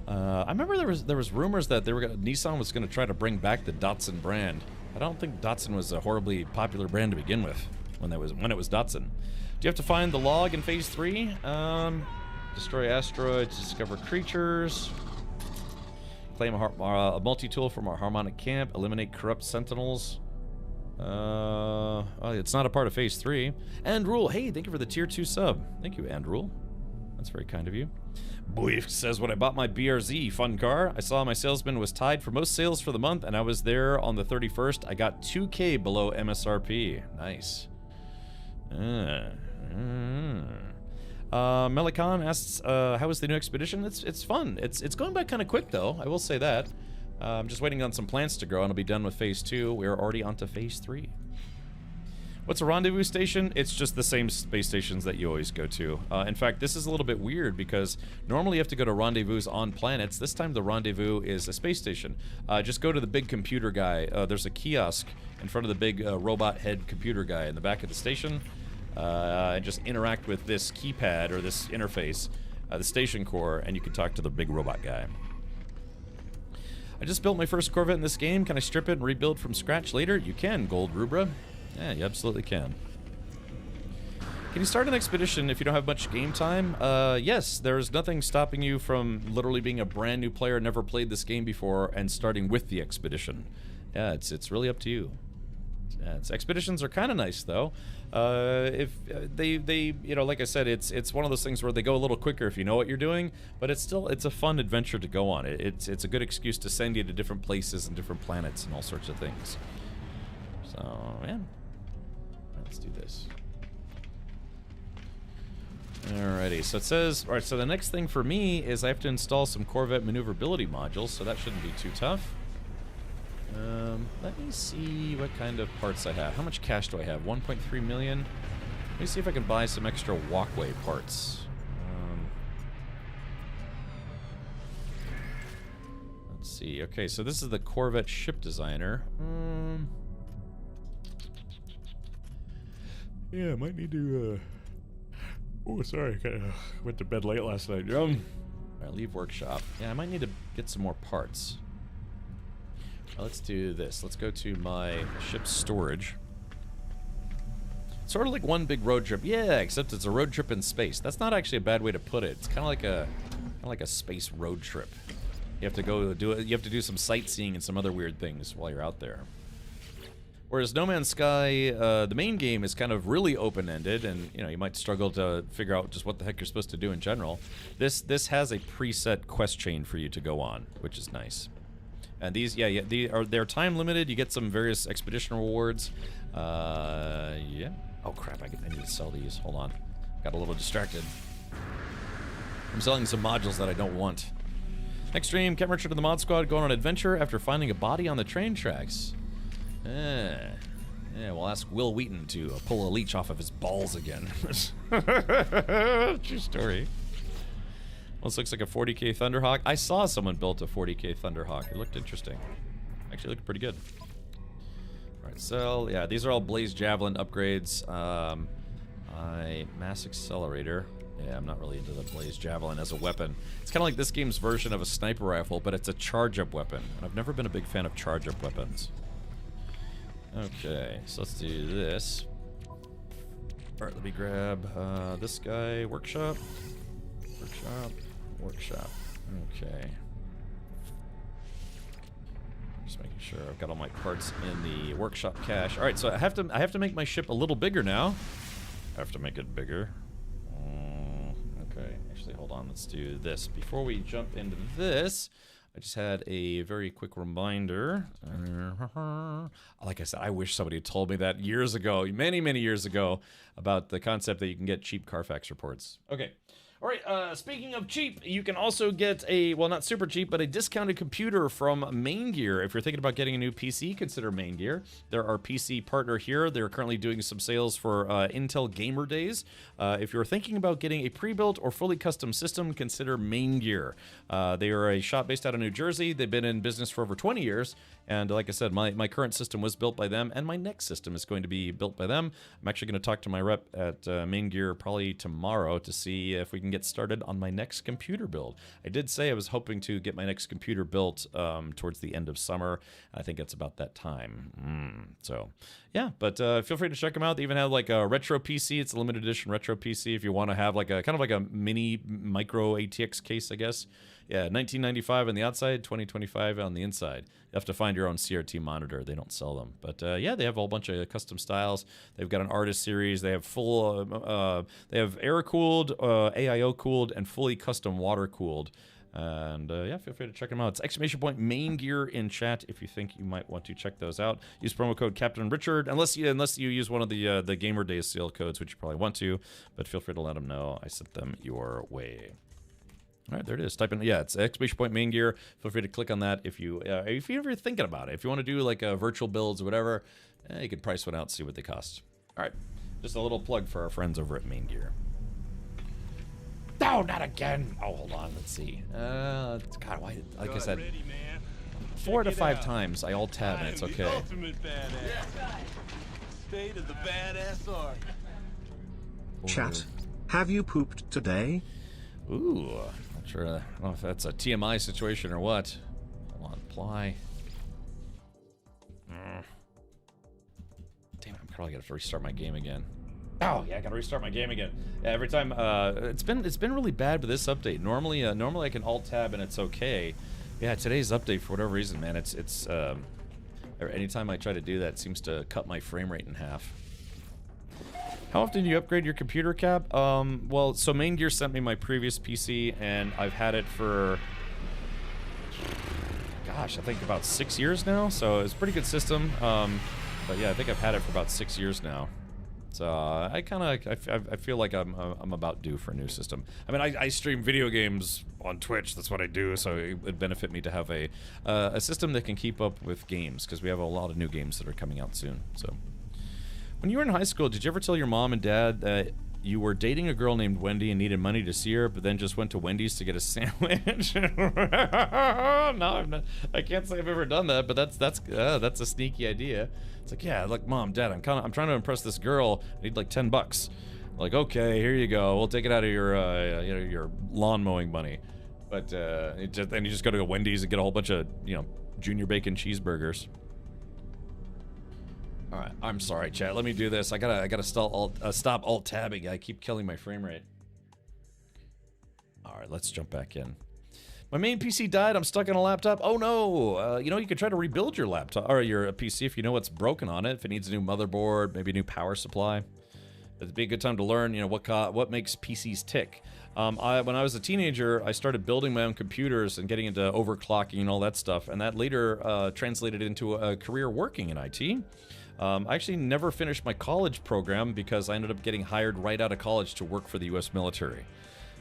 I remember there was rumors that Nissan was going to try to bring back the Datsun brand. I don't think Datsun was a horribly popular brand to begin with when it was Datsun. Do you have to find the log in phase 3? Destroy asteroids, discover creatures, claim a multi-tool from our harmonic camp, eliminate corrupt sentinels. It's not a part of phase 3. And Rule, hey, thank you for the tier 2 sub. Thank you, And Rule. That's very kind of you. Boyf says, when I bought my BRZ fun car, I saw my salesman was tied for most sales for the month, and I was there on the 31st. I got 2K below MSRP. Nice. Melikan asks, how is the new expedition? It's fun. It's going by kind of quick, though. I will say that. I'm just waiting on some plants to grow, and I'll be done with phase 2. We're already on to phase 3. What's a rendezvous station? It's just the same space stations that you always go to. In fact, this is a little bit weird because normally you have to go to rendezvous on planets. This time the rendezvous is a space station. Just go to the big computer guy. There's a kiosk in front of the big robot head computer guy in the back of the station. And just interact with this keypad or this interface, the station core, and you can talk to the big robot guy. I just built my first Corvette in this game. Can I strip it and rebuild from scratch later? You can, Gold Rubra. Yeah, you absolutely can. Can you start an expedition if you don't have much game time? Yes, there's nothing stopping you from literally being a brand new player, never played this game before, and starting with the expedition. Yeah, it's really up to you. Yeah, expeditions are kind of nice though. If they you know, like I said, it's one of those things where they go a little quicker if you know what you're doing, but it's a fun adventure to go on. It's a good excuse to send you to different places and different planets and all sorts of things. So yeah, let's do this. Alrighty, so it says, alright, so the next thing for me is I have to install some Corvette maneuverability modules, so that shouldn't be too tough. Let me see what kind of parts I have. How much cash do I have? 1.3 million. Let me see if I can buy some extra walkway parts. Let's see. Okay, so this is the Corvette ship designer. Yeah, I might need to, oh, sorry, I went to bed late last night. Alright, leave workshop. Yeah, I might need to get some more parts. Let's do this. Let's go to my ship's storage. Sort of like one big road trip. Yeah, except it's a road trip in space. That's not actually a bad way to put it. It's kind of like a space road trip. You have to go do it. You have to do some sightseeing and some other weird things while you're out there. Whereas No Man's Sky, the main game is kind of really open-ended, and you know you might struggle to figure out just what the heck you're supposed to do in general. This has a preset quest chain for you to go on, which is nice. And these, they're time limited. You get some various expedition rewards. Yeah. Oh crap! I need to sell these. Hold on. Got a little distracted. I'm selling some modules that I don't want. Next stream, Captain Richard and the Mod Squad go on an adventure after finding a body on the train tracks. Yeah, we'll ask Will Wheaton to pull a leech off of his balls again. True story. Well, this looks like a 40k Thunderhawk. I saw someone built a 40k Thunderhawk. It looked interesting. Actually looked pretty good. Alright, so, yeah, these are all Blaze Javelin upgrades. Mass Accelerator. Yeah, I'm not really into the Blaze Javelin as a weapon. It's kind of like this game's version of a sniper rifle, but it's a charge-up weapon. And I've never been a big fan of charge-up weapons. Okay, so let's do this. All right, let me grab this guy. Workshop. Okay. Just making sure I've got all my parts in the workshop cache. All right, so I have to make my ship a little bigger now. I have to make it bigger. Okay, actually, hold on. Let's do this before we jump into this. I just had a very quick reminder. Like I said, I wish somebody had told me that years ago, many years ago, about the concept that you can get cheap Carfax reports. Okay. All right, speaking of cheap, you can also get a, well, not super cheap, but a discounted computer from Main Gear. If you're thinking about getting a new PC, consider Main Gear. They're our PC partner here. They're currently doing some sales for Intel Gamer Days. If you're thinking about getting a pre-built or fully custom system, consider Main Gear. They are a shop based out of New Jersey. They've been in business for over 20 years. And like I said, my current system was built by them, and my next system is going to be built by them. I'm actually going to talk to my rep at Main Gear probably tomorrow to see if we can get started on my next computer build. I did say I was hoping to get my next computer built towards the end of summer. I think it's about that time. So, yeah, but feel free to check them out. They even have like a retro PC. It's a limited edition retro PC if you want to have like a kind of like a mini micro ATX case, I guess. Yeah, $19.95 on the outside, $20.25 on the inside. You have to find your own CRT monitor. They don't sell them. But yeah, they have a whole bunch of custom styles. They've got an artist series. They have full, they have air-cooled, AIO-cooled, and fully custom water-cooled. And yeah, feel free to check them out. It's exclamation point Main Gear in chat if you think you might want to check those out. Use promo code Captain Richard, unless you use one of the Gamer Days sale codes, which you probably want to. But feel free to let them know I sent them your way. All right, there it is. Type in, yeah, it's exclamation point Main Gear. Feel free to click on that if you're ever thinking about it. If you want to do like virtual builds or whatever, you can price one out, see what they cost. All right, just a little plug for our friends over at Main Gear. No, not again. Oh, hold on. Let's see. God, why? Like I said, 4 to 5 times I alt tab and it's okay. Ultimate badass. State of the badass art. Chat. Have you pooped today? Ooh, not sure. I don't know if that's a TMI situation or what. Hold on, apply. Damn it, I'm probably gonna have to restart my game again. Oh yeah, I gotta restart my game again. Yeah, every time. It's been really bad with this update. Normally I can alt tab and it's okay. Yeah, today's update for whatever reason, man, it's anytime I try to do that, it seems to cut my frame rate in half. How often do you upgrade your computer, Cap? Well, so Main Gear sent me my previous PC, and I've had it for, gosh, I think about 6 years now. So it's a pretty good system. But yeah, I think I've had it for about 6 years now. So I feel like I'm about due for a new system. I mean, I stream video games on Twitch. That's what I do. So it would benefit me to have a system that can keep up with games, because we have a lot of new games that are coming out soon. So. When you were in high school, did you ever tell your mom and dad that you were dating a girl named Wendy and needed money to see her, but then just went to Wendy's to get a sandwich? No, I'm not. I can't say I've ever done that, but that's a sneaky idea. It's like, yeah, look, Mom, Dad, I'm trying to impress this girl. I need like $10. Like, okay, here you go. We'll take it out of your lawn mowing money. But then you just go to Wendy's and get a whole bunch of junior bacon cheeseburgers. All right, I'm sorry, chat. Let me do this. I gotta stop alt tabbing. I keep killing my frame rate. All right, let's jump back in. My main PC died. I'm stuck on a laptop. Oh no! You could try to rebuild your laptop or your PC if you know what's broken on it. If it needs a new motherboard, maybe a new power supply. It'd be a good time to learn. What makes PCs tick. When I was a teenager, I started building my own computers and getting into overclocking and all that stuff, and that later translated into a career working in IT. I actually never finished my college program because I ended up getting hired right out of college to work for the U.S. military.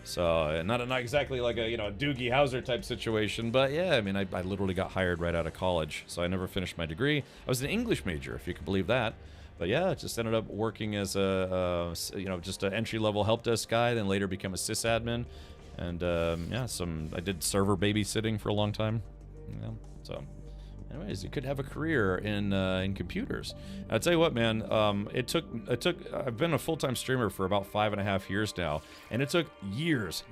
So not exactly like a Doogie Howser type situation, but yeah, I mean I literally got hired right out of college. So I never finished my degree. I was an English major, if you could believe that. But yeah, just ended up working as just an entry-level help desk guy. Then later became a sysadmin, and I did server babysitting for a long time. So. Anyways, you could have a career in computers. I'll tell you what, man. It took. I've been a full-time streamer for about 5.5 years now, and it took years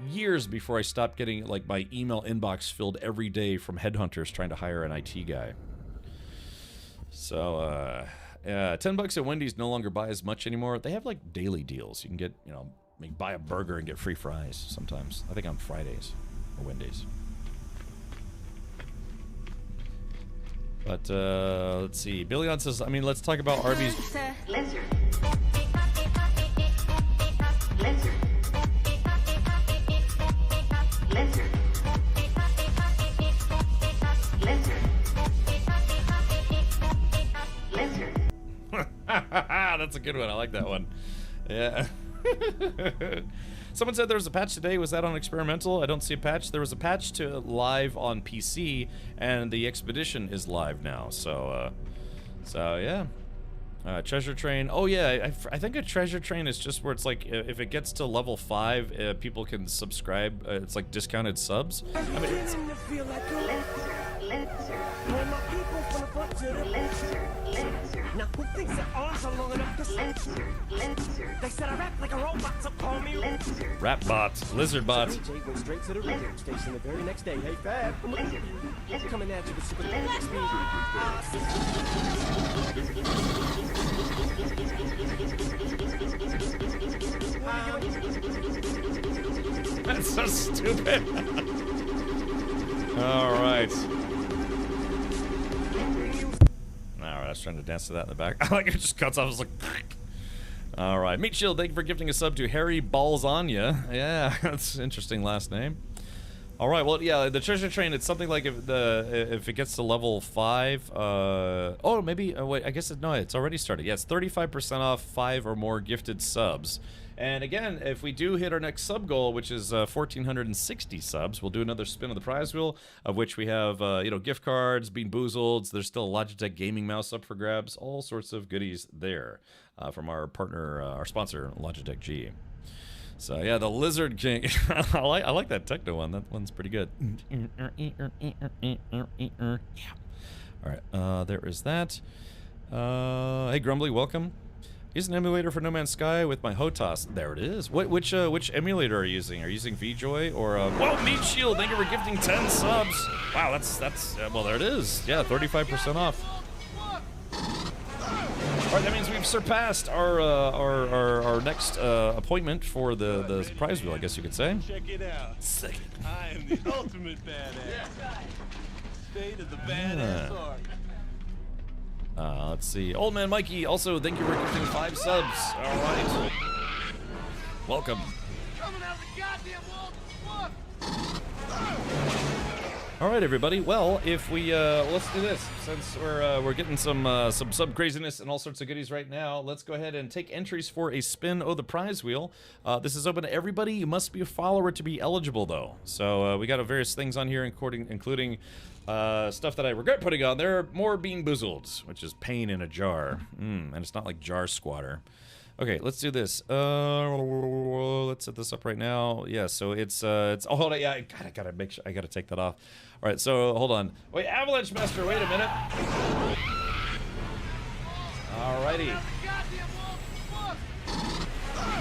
before I stopped getting like my email inbox filled every day from headhunters trying to hire an IT guy. So $10 at Wendy's no longer buy as much anymore. They have like daily deals. You can get, you know, buy a burger and get free fries sometimes. I think on Fridays or Wendy's. But let's see. Billion says, I mean, let's talk about Arby's. Lizard. Lizard. Lizard. Lizard. Lizard. That's a good one. I like that one. Yeah. Someone said there was a patch today. Was that on experimental? I don't see a patch. There was a patch to live on PC, and the Expedition is live now. So yeah. Treasure Train. Oh yeah, I think a Treasure Train is just where it's like if it gets to level 5, people can subscribe. It's like discounted subs. I mean, it's, Now who thinks their arms are long enough to They said I rap like a robot, so call me Rap bot, lizard bot. DJ went straight to the radio station the very next day. Hey Fab, coming at you with super That's so stupid. All right. Alright, I was trying to dance to that in the back. I like it just cuts off. It's like. Alright. Meat Shield, thank you for gifting a sub to Harry Balzania. Yeah, that's an interesting last name. Alright, well, yeah, the Treasure Train, it's something like if it gets to level 5, oh, maybe, wait, I guess no, it's already started. Yeah, it's 35% off 5 or more gifted subs. And again, if we do hit our next sub goal, which is 1,460 subs, we'll do another spin of the prize wheel, of which we have, you know, gift cards, Bean Boozled. There's still a Logitech gaming mouse up for grabs. All sorts of goodies there from our partner, our sponsor, Logitech G. So yeah, the Lizard King. I like that techno one. That one's pretty good. All right, there is that. Hey, Grumbly, welcome. Use an emulator for No Man's Sky with my HOTAS. There it is. Which emulator are you using? Are you using VJoy or whoa, Meat Shield, thank you for gifting 10 subs. Wow, that's well, there it is. Yeah, 35% off. All right, that means we've surpassed our next appointment for the prize wheel, I guess you could say. Check it out. Sick. I am the ultimate badass. State of the badass art. Let's see. Old Man Mikey, also thank you for gifting 5 subs. All right. Welcome. All right, everybody. Well, if we let's do this since we're getting some sub craziness and all sorts of goodies right now. Let's go ahead and take entries for a spin of the prize wheel. This is open to everybody. You must be a follower to be eligible, though. So we got various things on here, including stuff that I regret putting on there. More Bean Boozled, which is pain in a jar, and it's not like Jar Squatter. Okay, let's do this. Let's set this up right now. Yeah, so it's oh, hold on. Yeah, I gotta make sure. I gotta take that off. All right, so hold on. Wait, Avalanche Master. Wait a minute. Alrighty.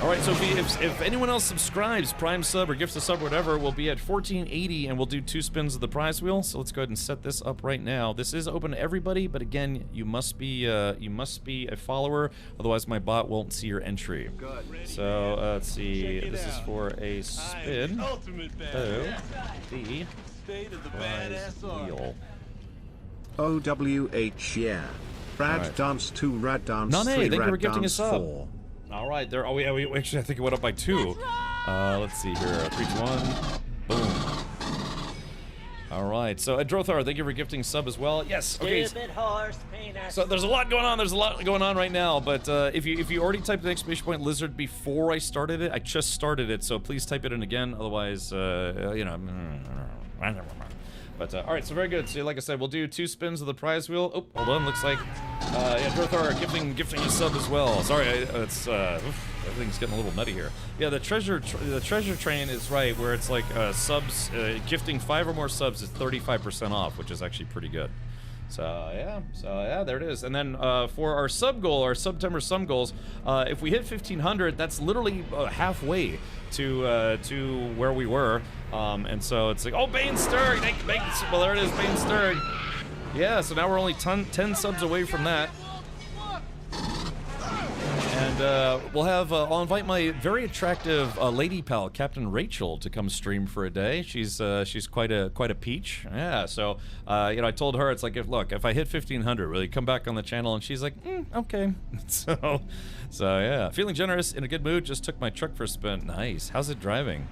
All right, so if anyone else subscribes, Prime sub or gifts a sub, or whatever, we'll be at 1480, and we'll do 2 spins of the prize wheel. So let's go ahead and set this up right now. This is open to everybody, but again, you must be a follower, otherwise my bot won't see your entry. So let's see. This is for a spin. The prize wheel. OWH, yeah. Rad Right. Dance 2, Rad Dance Nane, 3, thank you for Rad gifting a Dance sub. 4. All right, there. Oh yeah, we actually I think it went up by 2. Let's see here. 3, 2, 1. Boom. All right. So Drothar, thank you for gifting sub as well. Yes. Okay. Stupid horse penis. So there's a lot going on. There's a lot going on right now. But if you already typed the exclamation point lizard before I started it, I just started it. So please type it in again. Otherwise, you know. But all right, so very good. So like I said, we'll do 2 spins of the prize wheel. Oh, hold on. Looks like yeah, Drothar gifting a sub as well. Sorry, it's everything's getting a little nutty here. Yeah, the treasure train is right where it's like subs gifting 5 or more subs is 35% off, which is actually pretty good. So yeah, there it is. And then for our sub goal, our September sub goals, if we hit 1,500, that's literally halfway to where we were. And so it's like, oh, Bane Sturg, well there it is, Bane Sturg. Yeah, so now we're only 10 subs away from that. And we'll have, I'll invite my very attractive lady pal, Captain Rachel, to come stream for a day. She's quite a peach. Yeah, so, you know, I told her, it's like, if I hit 1,500, will you come back on the channel? And she's like, okay. So yeah. Feeling generous, in a good mood, just took my truck for a spin. Nice. How's it driving?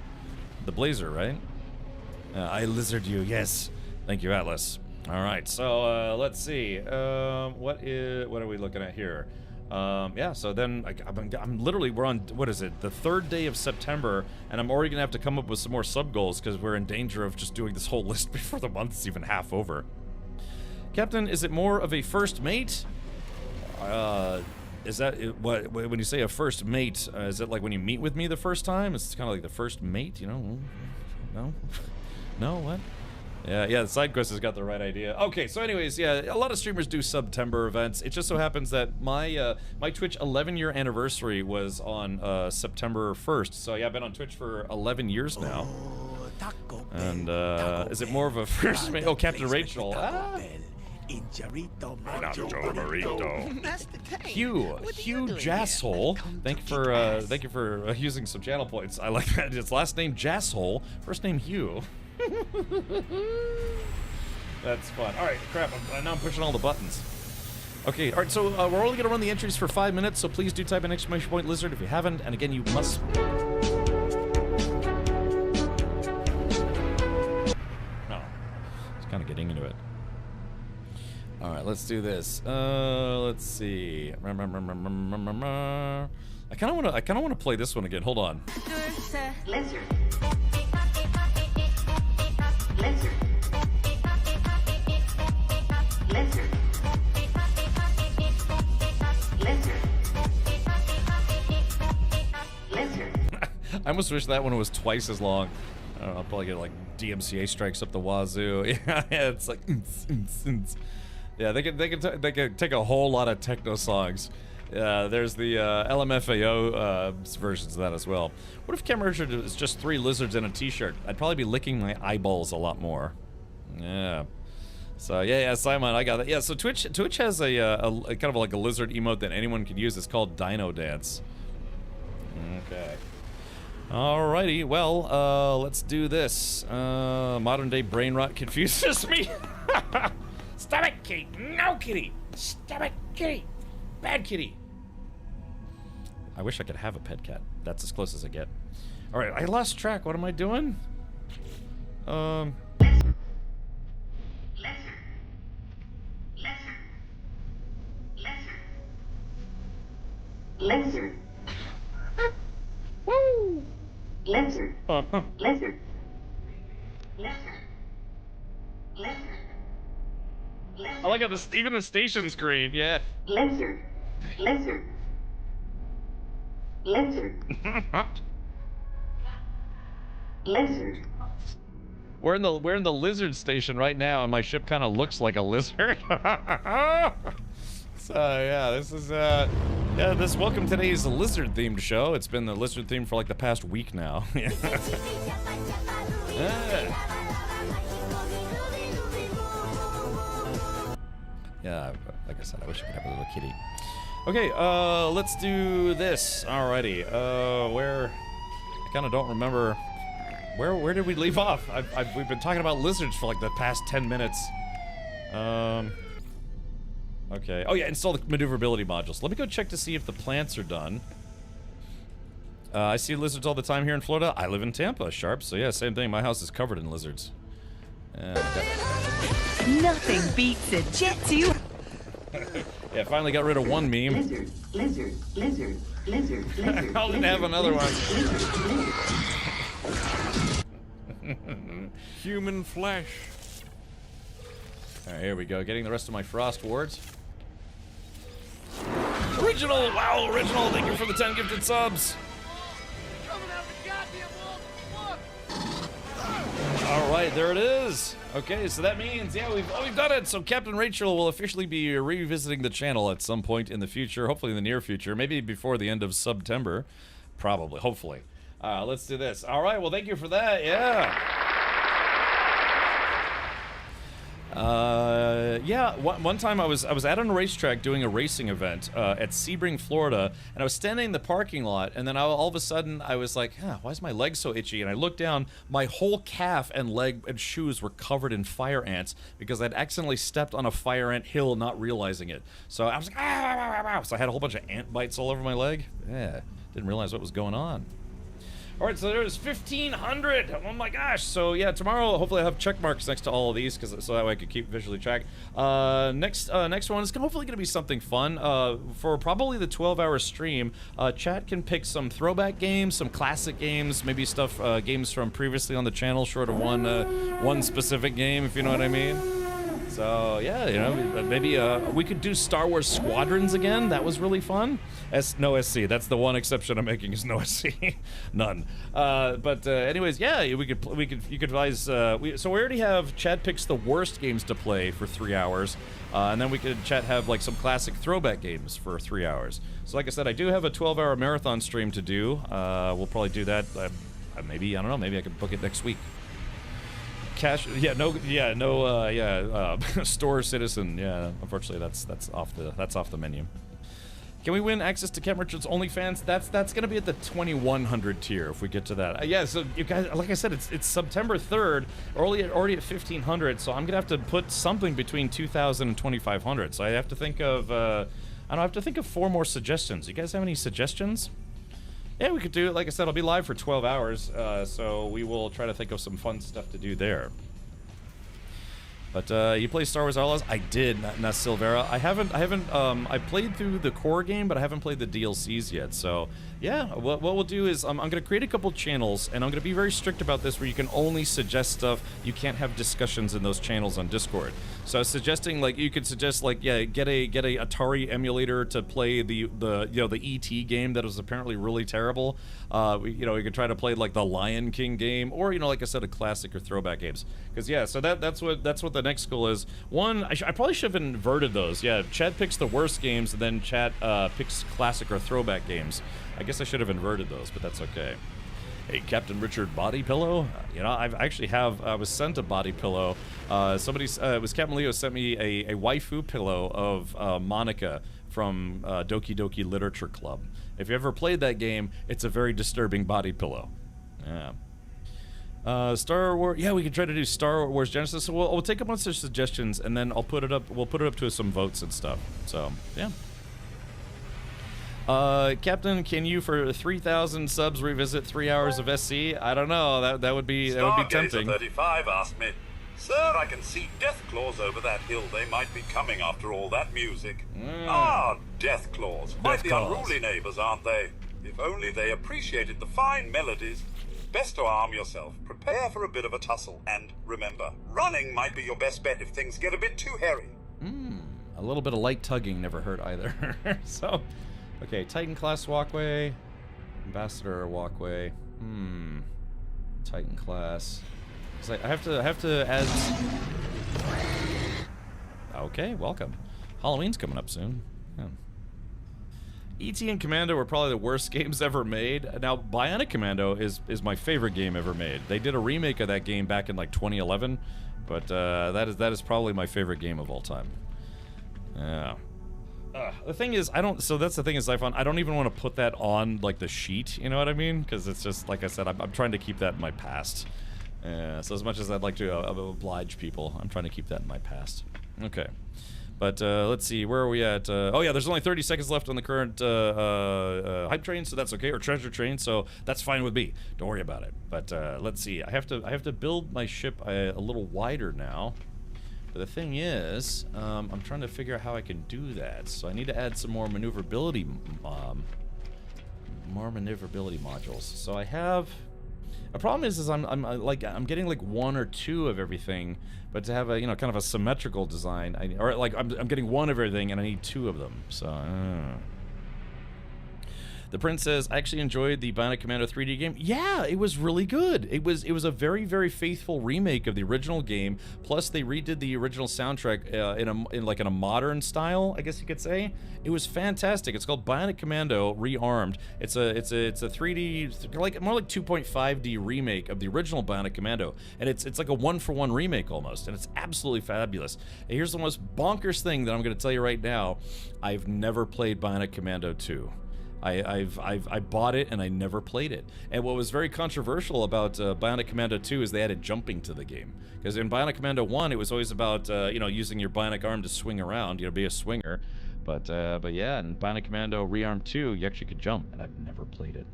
The Blazer, right? I lizard you, yes. Thank you, Atlas. All right, so let's see. What are we looking at here? Yeah, so then I'm literally, we're on, what is it, the 3rd day of September, and I'm already gonna have to come up with some more sub goals because we're in danger of just doing this whole list before the month's even half over. Captain, is it more of a first mate? Is that what when you say a first mate? Is it like when you meet with me the first time? It's kind of like the first mate, you know? No, no, what? Yeah, the side quest has got the right idea. Okay, so anyways, yeah, a lot of streamers do September events. It just so happens that my my Twitch 11-year anniversary was on September 1st. So yeah, I've been on Twitch for 11 years now. And is it more of a first mate? Oh, Captain Rachel. Hugh Jasshole. Thank you for using some channel points. I like that. His last name Jasshole, first name Hugh. That's fun. All right, crap. Now I'm pushing all the buttons. Okay, all right. So we're only gonna run the entries for 5 minutes. So please do type an exclamation point lizard if you haven't. And again, you must. No, just kind of getting into it. All right, let's do this. Let's see. I kind of want to play this one again. Hold on. Lizard. Lizard. Lizard. Lizard. Lizard. I almost wish that one was twice as long. I don't know, I'll probably get like DMCA strikes up the wazoo. Yeah, it's like. Yeah, they could take a whole lot of techno songs. There's the LMFAO versions of that as well. What if Cam Richard is just 3 lizards in a t-shirt? I'd probably be licking my eyeballs a lot more. Yeah. So yeah, Simon, I got that. Yeah, so Twitch has a kind of like a lizard emote that anyone can use. It's called Dino Dance. Okay. Alrighty, well, let's do this. Modern day brain rot confuses me. Stop it, kitty! No, kitty! Stop it, kitty! Bad kitty! I wish I could have a pet cat. That's as close as I get. Alright, I lost track. What am I doing? Lizard. Lizard. Woo! Lizard. Lizard. Lizard. Lizard. I like how even the station screen, yeah. Lizard. Lizard. Lizard. Lizard. We're in the lizard station right now, and my ship kind of looks like a lizard. So yeah, this is this welcome today's lizard themed show. It's been the lizard theme for like the past week now. Yeah. Yeah, like I said, I wish I could have a little kitty. Okay, let's do this. Alrighty, where I kind of don't remember. Where did we leave off? We've been talking about lizards for like the past 10 minutes. Okay. Oh yeah, install the maneuverability modules. Let me go check to see if the plants are done. I see lizards all the time here in Florida. I live in Tampa, Sharp. So yeah, same thing. My house is covered in lizards. Nothing beats a Jet 2. Yeah, finally got rid of one meme. Lizard. Lizard. Lizard. Lizard. Lizard. I didn't have another one. Human flesh. Alright, here we go. Getting the rest of my frost wards. Original! Wow, original! Thank you for the 10 gifted subs! Alright, there it is! Okay, so that means, yeah, we've done it! So Captain Rachel will officially be revisiting the channel at some point in the future, hopefully in the near future, maybe before the end of September. Probably, hopefully. Let's do this. Alright, well thank you for that, yeah! yeah, one time I was at a racetrack doing a racing event at Sebring, Florida, and I was standing in the parking lot, and then all of a sudden I was like, why is my leg so itchy? And I looked down, my whole calf and leg and shoes were covered in fire ants because I'd accidentally stepped on a fire ant hill not realizing it. So I was like, so I had a whole bunch of ant bites all over my leg. Yeah, didn't realize what was going on. All right, so there's 1,500. Oh my gosh. So yeah, tomorrow hopefully I'll have check marks next to all of these, so that way I can keep visually track. Next one is hopefully going to be something fun. For probably the 12-hour stream, chat can pick some throwback games, some classic games, maybe stuff, games from previously on the channel, short of one specific game, if you know what I mean. So yeah, you know, maybe we could do Star Wars Squadrons again. That was really fun. No SC. That's the one exception I'm making is no SC. None. But anyways, yeah, you could advise. So we already have Chad picks the worst games to play for 3 hours, and then we could Chad have like some classic throwback games for 3 hours. So like I said, I do have a 12-hour marathon stream to do. We'll probably do that. Maybe I don't know. Maybe I could book it next week. Cash, Store Citizen. Yeah, unfortunately, that's off the menu. Can we win access to Kent Richards OnlyFans? That's gonna be at the 2,100 tier if we get to that. Yeah, so you guys, like I said, it's September 3rd, already at 1,500. So I'm gonna have to put something between 2,000 and 2,500. So I have to think of, I have to think of 4 more suggestions. You guys have any suggestions? Yeah, we could do it. Like I said, I'll be live for 12 hours, so we will try to think of some fun stuff to do there. But you play Star Wars Outlaws? I did, not Silvera. I played through the core game, but I haven't played the DLCs yet. So yeah, what we'll do is I'm going to create a couple channels, and I'm going to be very strict about this, where you can only suggest stuff. You can't have discussions in those channels on Discord. So I was suggesting, like, you could suggest, like, yeah, get a Atari emulator to play the ET game that was apparently really terrible. You could try to play like the Lion King game, or like I said, a classic or throwback games. Because yeah, so that's what the next goal is. One, I probably should have inverted those. Yeah, Chad picks the worst games, and then Chad picks classic or throwback games. I guess I should have inverted those, but that's okay. Hey, Captain Richard body pillow. I was sent a body pillow. It was Captain Leo sent me a waifu pillow of Monica from Doki Doki Literature Club. If you ever played that game, it's a very disturbing body pillow. Yeah. Star Wars. Yeah, we can try to do Star Wars Genesis. So we'll take a bunch of suggestions, and then I'll put it up. We'll put it up to some votes and stuff. So yeah. Captain, can you for 3,000 subs revisit 3 hours of SC? I don't know. That would be tempting. Stargazer 35 asked me, "Sir, I can see death claws over that hill. They might be coming after all that music." Death claws. Quite the unruly neighbors, aren't they? If only they appreciated the fine melodies. Best to arm yourself. Prepare for a bit of a tussle. And remember, running might be your best bet if things get a bit too hairy. A little bit of light tugging never hurt either. So, okay, Titan class walkway, Ambassador walkway. Titan class. It's like I have to add. Okay, welcome. Halloween's coming up soon. Yeah. E.T. and Commando were probably the worst games ever made. Now, Bionic Commando is my favorite game ever made. They did a remake of that game back in like 2011, but that is probably my favorite game of all time. Yeah. The thing is, so that's the thing is, I don't even want to put that on like the sheet. You know what I mean? Because it's just like I said, I'm trying to keep that in my past. So as much as I'd like to oblige people, I'm trying to keep that in my past. Okay. But let's see, where are we at? Oh yeah, there's only 30 seconds left on the current hype train, so that's okay, or treasure train, so that's fine with me. Don't worry about it. But let's see, I have to build my ship a little wider now. But the thing is, I'm trying to figure out how I can do that. So I need to add some more maneuverability, modules. So I have. The problem is I'm getting like 1 or 2 of everything, but to have a kind of a symmetrical design, I'm getting 1 of everything and I need 2 of them. So The Prince says, I actually enjoyed the Bionic Commando 3D game. Yeah, it was really good. It was a very, very faithful remake of the original game. Plus, they redid the original soundtrack in a modern style, I guess you could say. It was fantastic. It's called Bionic Commando Rearmed. It's a 3D, more like 2.5D remake of the original Bionic Commando, and it's like a one-for-one remake almost, and it's absolutely fabulous. And here's the most bonkers thing that I'm going to tell you right now: I've never played Bionic Commando 2. I bought it and I never played it. And what was very controversial about Bionic Commando 2 is they added jumping to the game. Because in Bionic Commando 1, it was always about using your bionic arm to swing around, be a swinger. But yeah, in Bionic Commando Rearmed 2, you actually could jump, and I've never played it.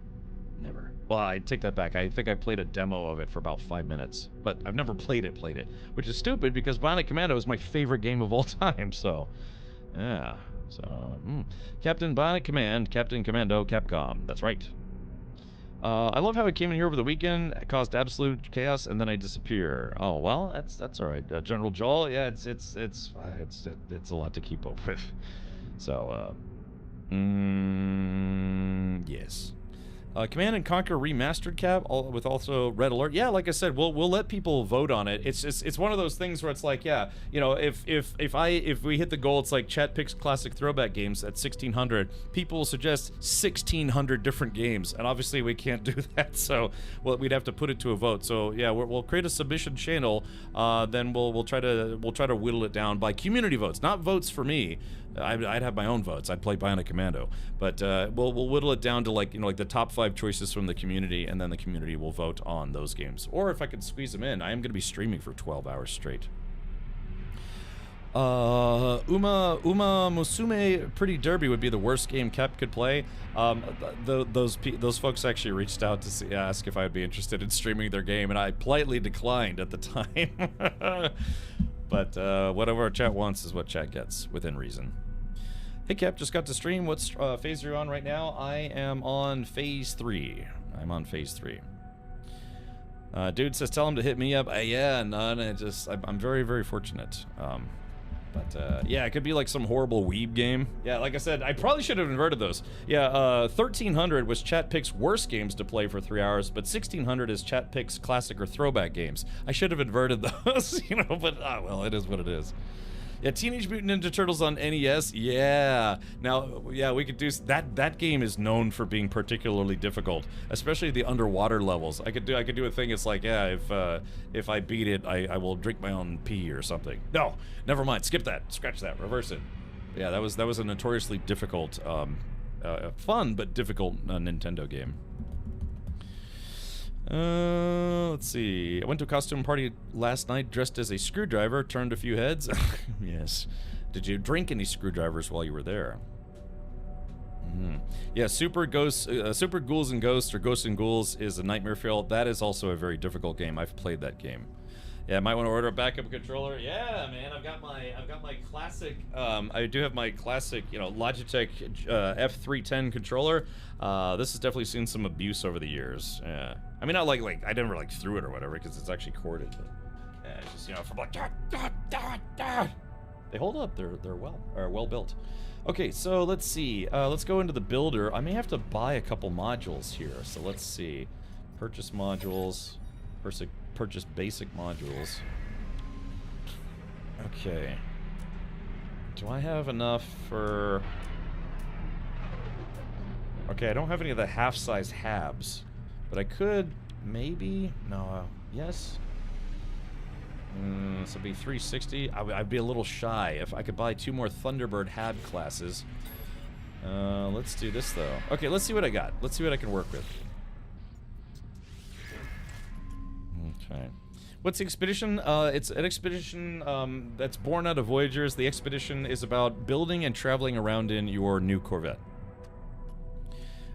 Never. Well, I take that back. I think I played a demo of it for about 5 minutes, but I've never played it, which is stupid because Bionic Commando is my favorite game of all time. So, yeah. So, Captain Bionic Command, Captain Commando, Capcom. That's right. I love how I came in here over the weekend, caused absolute chaos, and then I disappear. Oh well, that's all right. General Joel, yeah, it's a lot to keep up with. So, yes. Command and Conquer Remastered, Cap, with also Red Alert. Yeah, like I said, we'll let people vote on it. It's one of those things where it's like, yeah, if we hit the goal, it's like chat picks classic throwback games at 1,600. People will suggest 1,600 different games, and obviously we can't do that. So we'd have to put it to a vote. So yeah, we'll create a submission channel. Then we'll try to whittle it down by community votes, not votes for me. I'd have my own votes. I'd play Bionic Commando, but we'll whittle it down to like the top 5 choices from the community, and then the community will vote on those games. Or if I could squeeze them in, I am going to be streaming for 12 hours straight. Uma Musume Pretty Derby would be the worst game Cap could play. Those folks actually reached out to ask if I would be interested in streaming their game, and I politely declined at the time. But whatever our chat wants is what chat gets, within reason. Hey Cap, just got to stream. What phase are you on right now? I am on phase 3. I'm on phase 3. Dude says tell him to hit me up. Yeah, none. I'm very, very fortunate. Yeah, it could be like some horrible weeb game. Yeah, like I said, I probably should have inverted those. Yeah, 1300 was Chat Picks worst games to play for 3 hours, but 1600 is Chat Picks classic or throwback games. I should have inverted those, but well, it is what it is. Yeah, Teenage Mutant Ninja Turtles on NES. Yeah. Now, yeah, we could do that. That game is known for being particularly difficult, especially the underwater levels. I could do a thing. It's like, yeah, if I beat it, I will drink my own pee or something. No, never mind. Skip that. Scratch that. Reverse it. Yeah, that was a notoriously difficult, fun but difficult Nintendo game. Let's see. I went to a costume party last night dressed as a screwdriver, turned a few heads. Yes. Did you drink any screwdrivers while you were there? Yeah, Super Ghouls and Ghosts, or Ghosts and Ghouls, is a Nightmare Fuel. That is also a very difficult game. I've played that game. Yeah, I might want to order a backup controller. Yeah, man, I've got my classic. I do have my classic, Logitech F310 controller. This has definitely seen some abuse over the years. Yeah, I mean, not like I never threw it or whatever because it's actually corded. But yeah, it's just from they hold up. They're well built. Okay, so let's see. Let's go into the builder. I may have to buy a couple modules here. So let's see. Purchase modules. Purchase basic modules. Okay. Do I have enough for... Okay, I don't have any of the half-size habs, but I could maybe... No, yes? This would be 360. I'd be a little shy if I could buy 2 more Thunderbird hab classes. Let's do this, though. Okay, let's see what I got. Let's see what I can work with. Okay. What's the expedition? It's an expedition that's born out of Voyagers. The expedition is about building and traveling around in your new Corvette.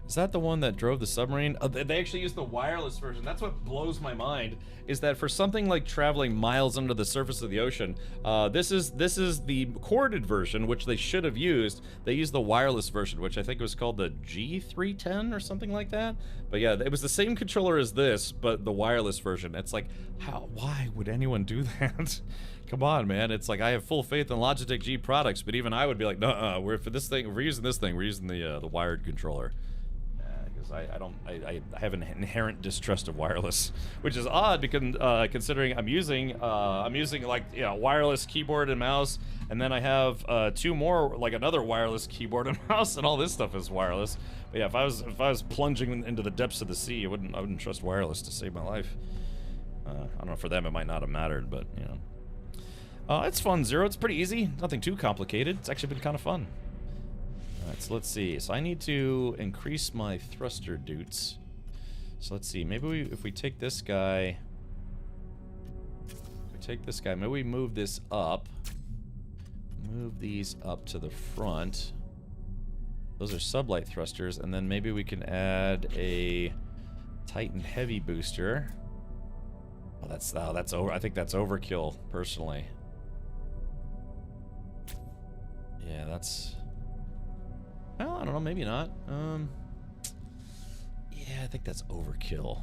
Is that the one that drove the submarine? They actually used the wireless version. That's what blows my mind, is that for something like traveling miles under the surface of the ocean, this is the corded version, which they should have used. They used the wireless version, which I think was called the G310 or something like that. But yeah, it was the same controller as this, but the wireless version. It's like, why would anyone do that? Come on, man. It's like, I have full faith in Logitech G products, but even I would be like, no, we're using this thing, we're using the wired controller. because I have an inherent distrust of wireless, which is odd because considering I'm using like wireless keyboard and mouse, and then I have 2 more, like another wireless keyboard and mouse, and all this stuff is wireless. But yeah, if I was plunging into the depths of the sea, I wouldn't trust wireless to save my life. I don't know, for them it might not have mattered, but you know. It's fun, Zero. It's pretty easy. Nothing too complicated. It's actually been kind of fun. Alright, so let's see. So I need to increase my thruster dutes. So let's see. Maybe if we take this guy... maybe we move this up. Move these up to the front. Those are sublight thrusters, and then maybe we can add a Titan heavy booster. Oh, that's over. I think that's overkill, personally. Yeah, that's... Well, I don't know, maybe not. Yeah, I think that's overkill.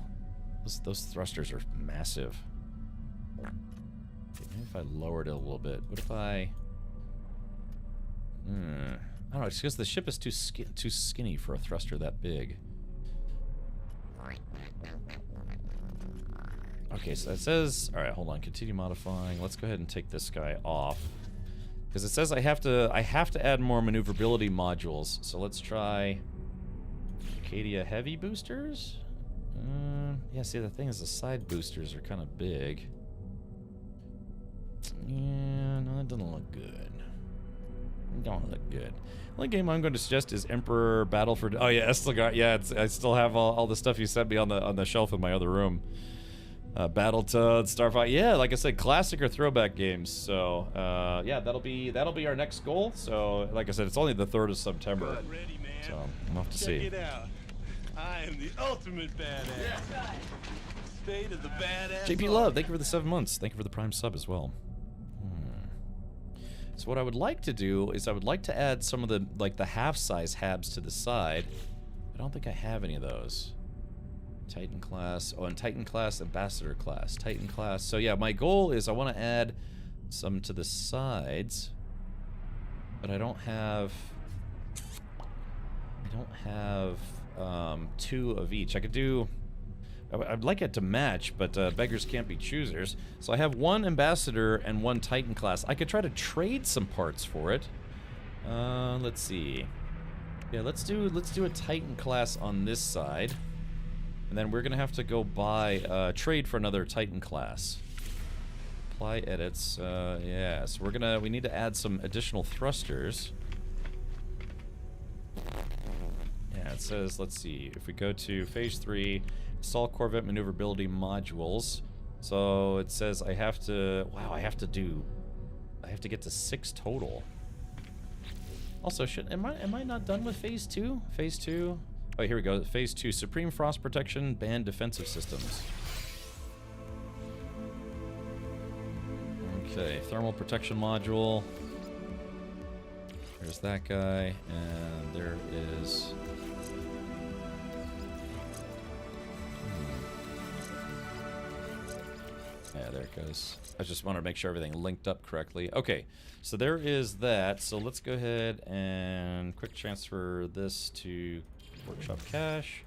Those thrusters are massive. Okay, maybe if I lowered it a little bit. What if I... I don't know, it's because the ship is too skinny for a thruster that big. Okay, so it says... Alright, hold on, continue modifying. Let's go ahead and take this guy off. Because it says I have to add more maneuverability modules. So let's try Acadia heavy boosters. Yeah, see, the thing is the side boosters are kind of big. Yeah, no, that doesn't look good. Don't look good. The only game I'm going to suggest is Emperor Battle for... Oh yeah, I still got... Yeah, I still have all the stuff you sent me on the shelf in my other room. Battletoads, Starfighter. Yeah, like I said, classic or throwback games. So, yeah, that'll be our next goal. So, like I said, it's only the 3rd of September. Ready, man. So, we'll have to Check see. it out. I am the ultimate badass. State of the badass. JP Love, thank you for the 7 months. Thank you for the Prime sub as well. So what I would like to do is I would like to add some of the half-size habs to the side. I don't think I have any of those. Titan class. Oh, and Titan class, Ambassador class. Titan class. So yeah, my goal is I want to add some to the sides, but I don't have 2 of each. I could do... I'd like it to match, but beggars can't be choosers. So I have 1 Ambassador and 1 Titan class. I could try to trade some parts for it. Let's see. Yeah, let's do a Titan class on this side. And then we're gonna have to go buy, trade for another Titan class. Apply edits, yeah, so we need to add some additional thrusters. Yeah, it says, let's see, if we go to Phase 3, install Corvette maneuverability modules. So it says I have to, wow, I have to get to 6 total. Also, am I not done with Phase 2? Phase 2? Oh, here we go. Phase 2, Supreme Frost Protection, Band Defensive Systems. Okay, Thermal Protection Module. There's that guy, and there is... Yeah, there it goes. I just want to make sure everything linked up correctly. Okay, so there is that. So let's go ahead and quick transfer this to Workshop Cache.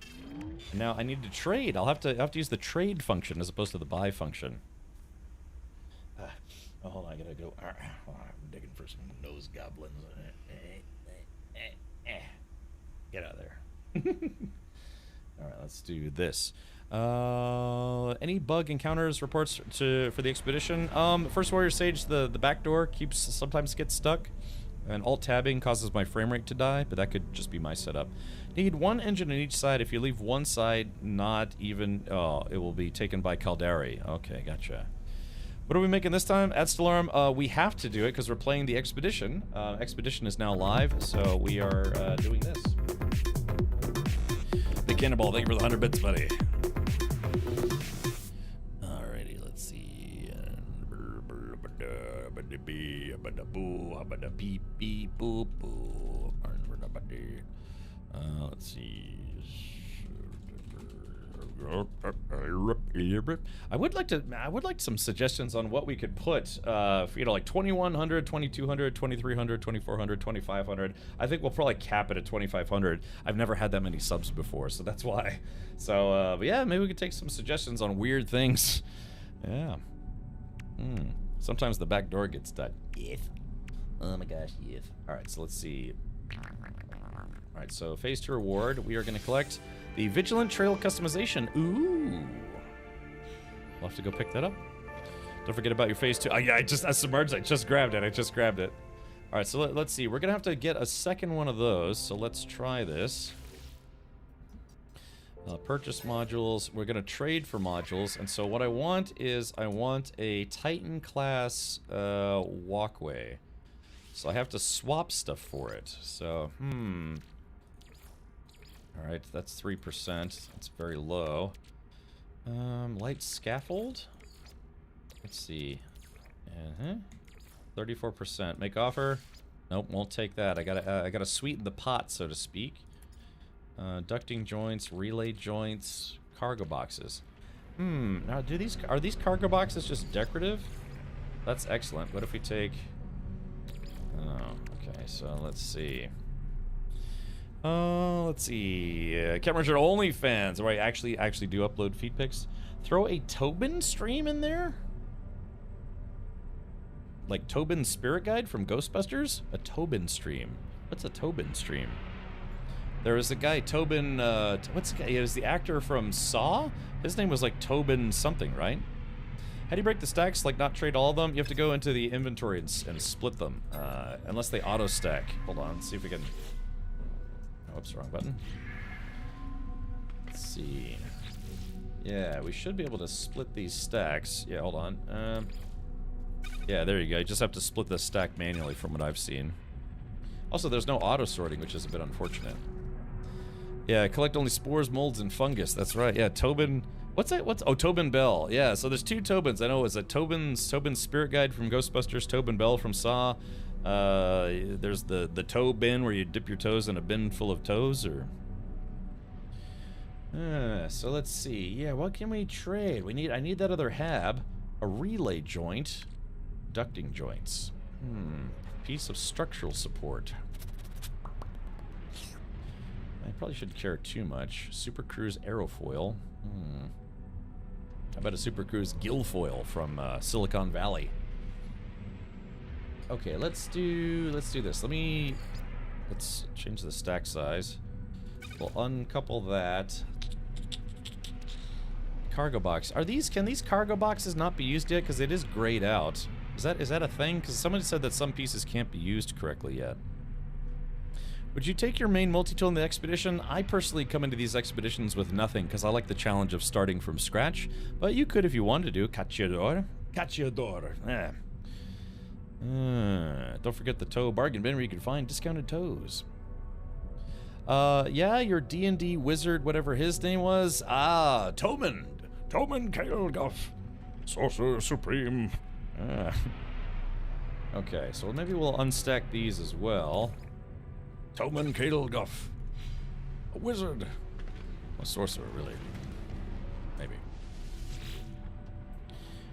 And now I need to trade. I'll have to use the trade function as opposed to the buy function. Oh, hold on, I gotta go. I'm digging for some nose goblins. Get out of there. All right, let's do this. Any bug encounters reports for the expedition? First Warrior Sage, the back door sometimes gets stuck, and alt tabbing causes my frame rate to die, but that could just be my setup. Need 1 engine on each side. If you leave one side not even, it will be taken by Caldari. Okay, gotcha. What are we making this time at Stellarum? We have to do it because we're playing the Expedition. Expedition is now live, so we are doing this. Big Cannonball, thank you for the 100 bits, buddy. Alrighty, let's see. Let's see. I would like some suggestions on what we could put, you know, like 2100, 2200, 2300, 2400, 2500. I think we'll probably cap it at 2500. I've never had that many subs before, so that's why. So, but yeah, maybe we could take some suggestions on weird things. Yeah. Sometimes the back door gets stuck. Yes. Oh my gosh, yes. Alright, so let's see. Alright, so phase 2 reward, we are going to collect the Vigilant Trail Customization. Ooh. We'll have to go pick that up. Don't forget about your phase 2. Yeah, I submerged. I just grabbed it. Alright, so let's see. We're going to have to get a second one of those, so let's try this. Purchase modules. We're going to trade for modules, and so what I want is I want a Titan class walkway. So I have to swap stuff for it. So, Alright, that's 3%. That's very low. Light scaffold? Let's see. 34%. Make offer? Nope, won't take that. I gotta sweeten the pot, so to speak. Ducting joints, relay joints, cargo boxes. Now are these cargo boxes just decorative? That's excellent. What if we take... Oh, okay, so let's see. Let's see. Cameron OnlyFans, where I actually do upload feed pics. Throw a Tobin stream in there? Like Tobin's Spirit Guide from Ghostbusters? A Tobin stream. What's a Tobin stream? There was a guy, Tobin, what's the guy? He was the actor from Saw? His name was like Tobin something, right? How do you break the stacks? Like not trade all of them? You have to go into the inventory and split them. Unless they auto stack. Hold on, let's see if we can... Oops, wrong button. Let's see. Yeah, we should be able to split these stacks. Yeah, hold on. Yeah, there you go. You just have to split the stack manually from what I've seen. Also, there's no auto sorting, which is a bit unfortunate. Yeah, collect only spores, molds, and fungus. That's right. Yeah, Tobin... What's that? Oh, Tobin Bell. Yeah, so there's two Tobins. I know it's a Tobin's Spirit Guide from Ghostbusters, Tobin Bell from Saw. There's the toe bin where you dip your toes in a bin full of toes, or... so let's see. Yeah, what can we trade? I need that other hab. A relay joint. Ducting joints. Piece of structural support. I probably shouldn't care too much. Super Cruise aerofoil. How about a Super Cruise gilfoil from Silicon Valley? Okay, let's do this. Let's change the stack size. We'll uncouple that. Cargo box. Can these cargo boxes not be used yet? Because it is grayed out. Is that a thing? Because somebody said that some pieces can't be used correctly yet. Would you take your main multi-tool in the expedition? I personally come into these expeditions with nothing because I like the challenge of starting from scratch. But you could if you wanted to. Cacciador. Don't forget the tow bargain bin where you can find discounted tows. Yeah, your D&D wizard, whatever his name was. Tobin Kaelguff. Sorcerer Supreme. Okay, so maybe we'll unstack these as well. Tobin Kaelguff. A wizard. A sorcerer, really. Maybe.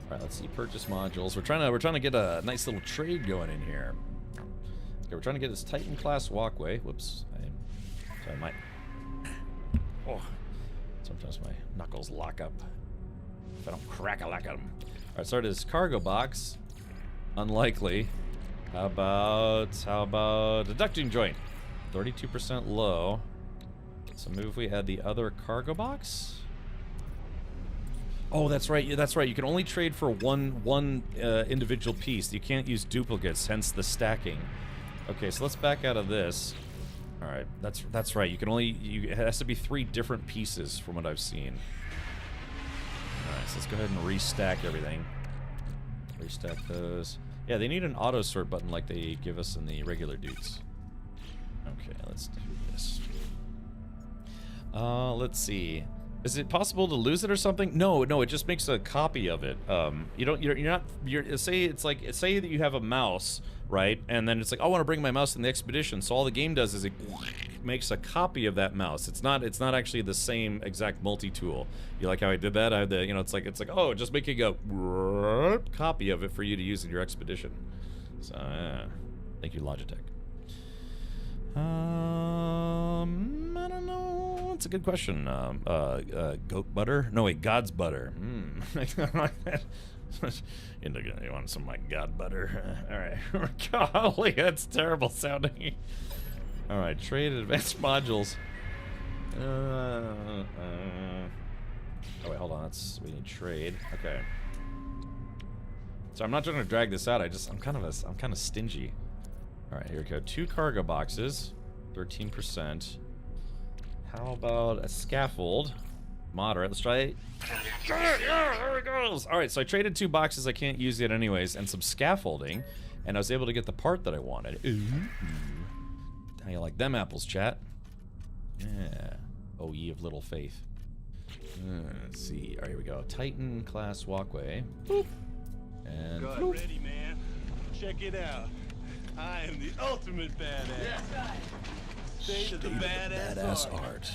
Alright, let's see. Purchase modules. We're trying to get a nice little trade going in here. Okay, we're trying to get this Titan class walkway. Whoops. Sometimes my knuckles lock up. If I don't crack-a-lack them. Alright, start this cargo box. Unlikely. How about a ducting joint? 32% low. So maybe if we add the other cargo box? Oh, that's right. Yeah, that's right. You can only trade for one individual piece. You can't use duplicates, hence the stacking. Okay, so let's back out of this. All right, that's right. It has to be 3 different pieces from what I've seen. All right, so let's go ahead and restack everything. Restack those. Yeah, they need an auto sort button like they give us in the regular dudes. Okay, let's do this. Let's see. Is it possible to lose it or something? No, it just makes a copy of it. Say it's like, say that you have a mouse, right? And then it's like, I want to bring my mouse in the expedition. So all the game does is it makes a copy of that mouse. It's not actually the same exact multi-tool. You like how I did that? I had the, it's like, oh, just making a copy of it for you to use in your expedition. So, thank you, Logitech. I don't know. It's a good question. Goat butter? No, wait, God's butter. You want some of my God butter? All right. Golly, that's terrible sounding. All right, trade advanced modules. Oh wait, hold on. We need trade. Okay. So I'm not trying to drag this out. I'm kind of stingy. All right, here we go. 2 cargo boxes, 13%. How about a scaffold? Moderate. Let's try it. Yeah, there it goes. All right, so I traded 2 boxes I can't use yet anyways, and some scaffolding, and I was able to get the part that I wanted. Ooh. How you like them apples, chat? Yeah. Oh, ye of little faith. Let's see. All right, here we go. Titan class walkway. Boop. And Good. Ready, man. Check it out. I am the ultimate badass. State of the badass art.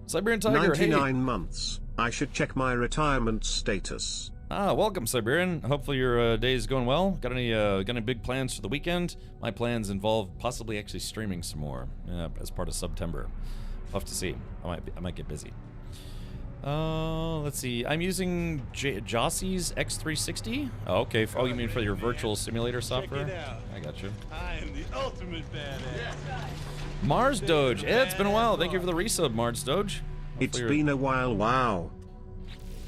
Siberian Tiger, 99 hey. months. I should check my retirement status. Welcome, Siberian. Hopefully your day is going well. Got any big plans for the weekend? My plans involve possibly actually streaming some more as part of September. We'll have to see. I might get busy. Let's see. I'm using Jossie's X360. Oh, okay. Oh, you mean for your virtual simulator software? I got you. I am the ultimate badass. Mars Doge. Yeah, it's been a while. Thank you for the resub, Mars Doge. It's been a while. Wow.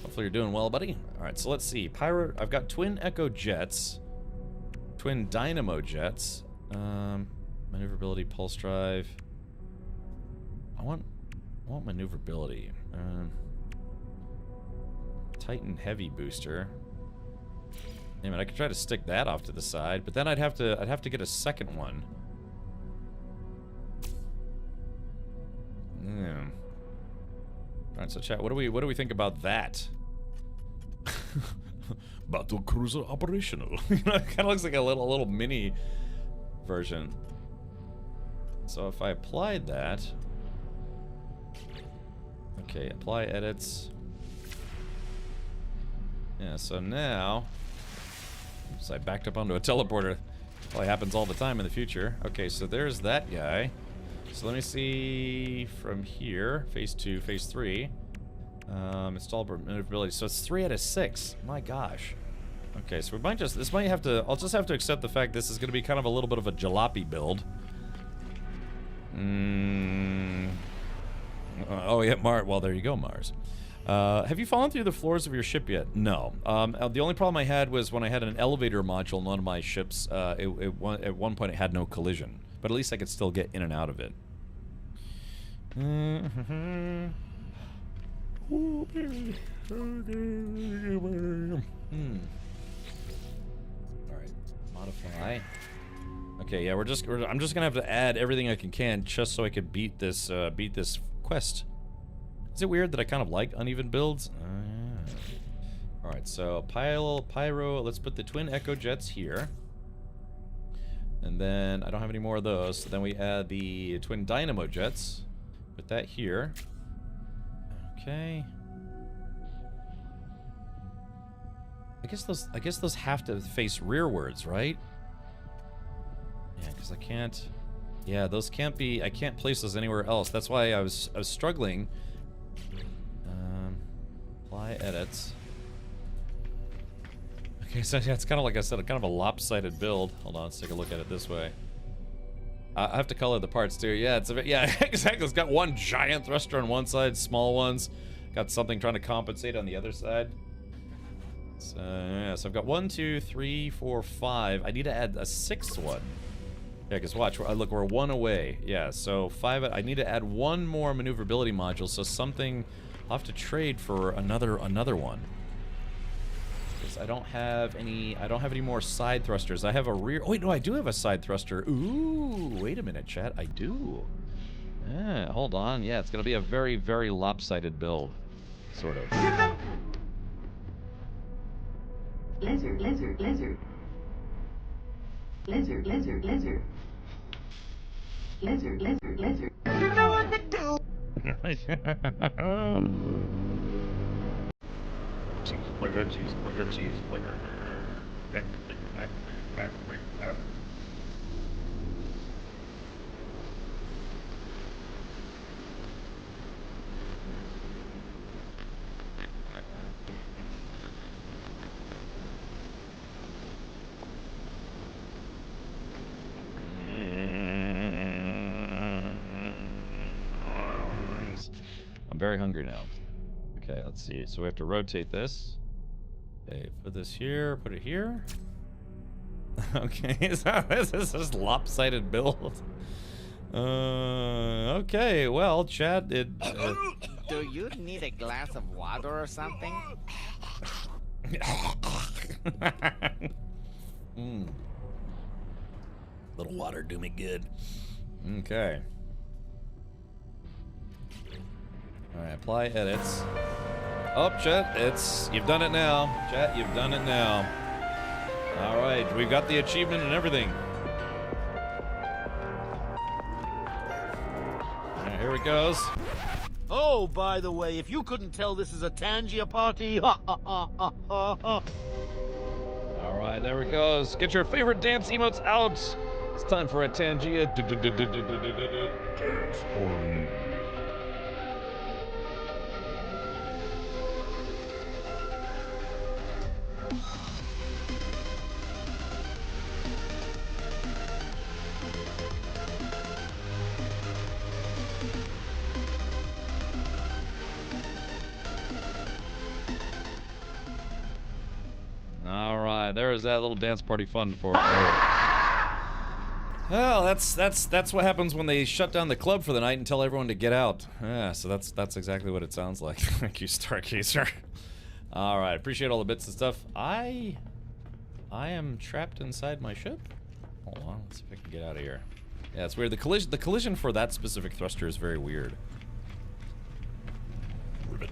Hopefully you're doing well, buddy. All right, so let's see. I've got twin Echo jets, twin Dynamo jets, maneuverability, pulse drive. I want maneuverability. Titan heavy booster. I mean, I could try to stick that off to the side, but then I'd have to get a second one. Yeah. All right, so chat, what do we think about that? Battle cruiser operational. It kind of looks like a little mini version. So if I applied that, okay, apply edits. Yeah, so now, oops, I backed up onto a teleporter. Probably happens all the time in the future. Okay, so there's that guy. So let me see from here, phase 2, phase 3. Install maneuverability. So it's 3 out of 6. My gosh. Okay, so we might I'll just have to accept the fact this is going to be kind of a little bit of a jalopy build. Oh yeah, well there you go, Mars. Have you fallen through the floors of your ship yet? No. The only problem I had was when I had an elevator module in one of my ships, at one point it had no collision. But at least I could still get in and out of it. Alright, modify. Okay, yeah, I'm just gonna have to add everything I can just so I could beat this quest. Is it weird that I kind of like uneven builds? Alright, so pyro, let's put the twin Echo jets here. And then I don't have any more of those, so then we add the twin Dynamo jets. Put that here. Okay. I guess those have to face rearwards, right? Yeah, because I can't. Yeah, those can't be. I can't place those anywhere else. That's why I was struggling. Apply edits. Okay, so yeah, it's kind of like I said, kind of a lopsided build. Hold on, let's take a look at it this way. I have to color the parts too. Yeah, exactly. It's got one giant thruster on one side, small ones. Got something trying to compensate on the other side. So yeah, so I've got 1, 2, 3, 4, 5. I need to add a 6th one. Yeah, because watch, look, we're 1 away. Yeah, so 5. I need to add 1 more maneuverability module. So something I'll have to trade for another one. I don't have any more side thrusters. I have a rear. Oh wait, no, I do have a side thruster. Ooh, wait a minute, chat. I do. Yeah, hold on. Yeah, it's gonna be a very, very lopsided build. sort of. Lizard, lizard, lizard. Lizard, lizard, lizard. Lizard, lizard, lizard. You know what to do. Cheeseburger, cheeseburger, cheeseburger. I'm very hungry now. Okay, let's see. So we have to rotate this. Okay, put this here, put it here. Okay, so this is just lopsided build. Okay, well, chat, it... Do you need a glass of water or something? Little water do me good. Okay. Alright, apply edits. Oh, chat, you've done it now. Chat, you've done it now. Alright, we've got the achievement and everything. Alright, here it goes. Oh, by the way, if you couldn't tell this is a Tangia party, ha ha ha ha ha ha. Alright, there it goes. Get your favorite dance emotes out. It's time for a Tangia dance party. Alright, there's that little dance party fun for Well, that's what happens when they shut down the club for the night and tell everyone to get out. Yeah, so that's exactly what it sounds like. Thank you, Stargazer. Alright, appreciate all the bits and stuff. I am trapped inside my ship. Hold on, let's see if I can get out of here. Yeah, it's weird. The collision for that specific thruster is very weird. Ribbit.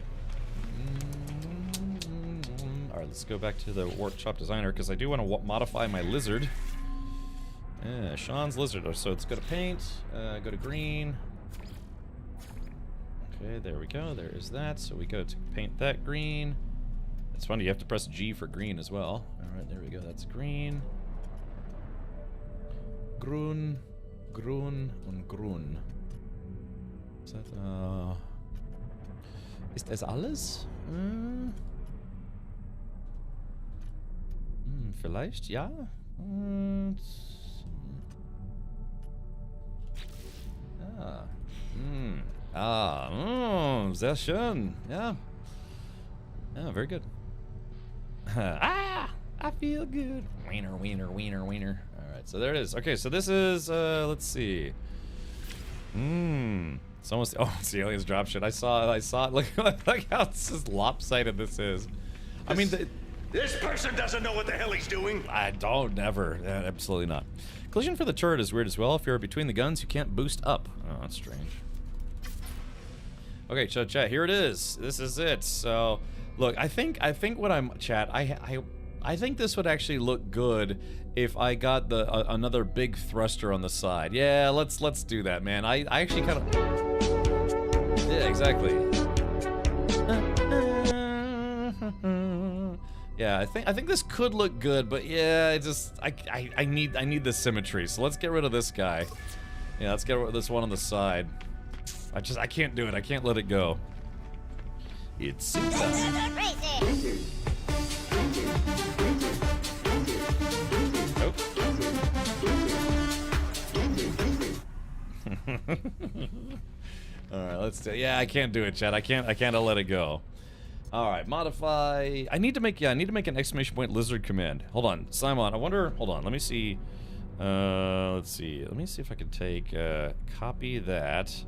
Alright, let's go back to the workshop designer because I do want to modify my lizard. Yeah, Sean's lizard. So let's go to paint, go to green. Okay, there we go. There is that. So we go to paint that green. It's funny, you have to press G for green as well. Alright, there we go. That's green. Grün, grün und grün. Is that, ist das alles? Vielleicht, ja. Sehr schön. Yeah. Yeah, very good. I feel good. Wiener, wiener, wiener, wiener. Alright, so there it is. Okay, so this is, let's see. It's almost, oh, it's the aliens drop shit. I saw it. Look how just lopsided this is. I mean, This person doesn't know what the hell he's doing. I don't, never. Absolutely not. Collision for the turret is weird as well. If you're between the guns, you can't boost up. Oh, that's strange. Okay, chat, here it is. This is it. So, look, I think what I'm, chat, I think this would actually look good if I got the another big thruster on the side. Yeah, let's do that, man. I actually kind of, yeah, exactly. Yeah, I think this could look good, but yeah, it just I need the symmetry. So let's get rid of this guy. Yeah, let's get rid of this one on the side. I can't do it. I can't let it go. It's All right, let's do. Yeah, I can't do it, Chad. I can't let it go. All right, modify. I need to make an exclamation point lizard command. Hold on, Simon. I wonder. Hold on. Let me see. Let's see. Let me see if I can take copy that,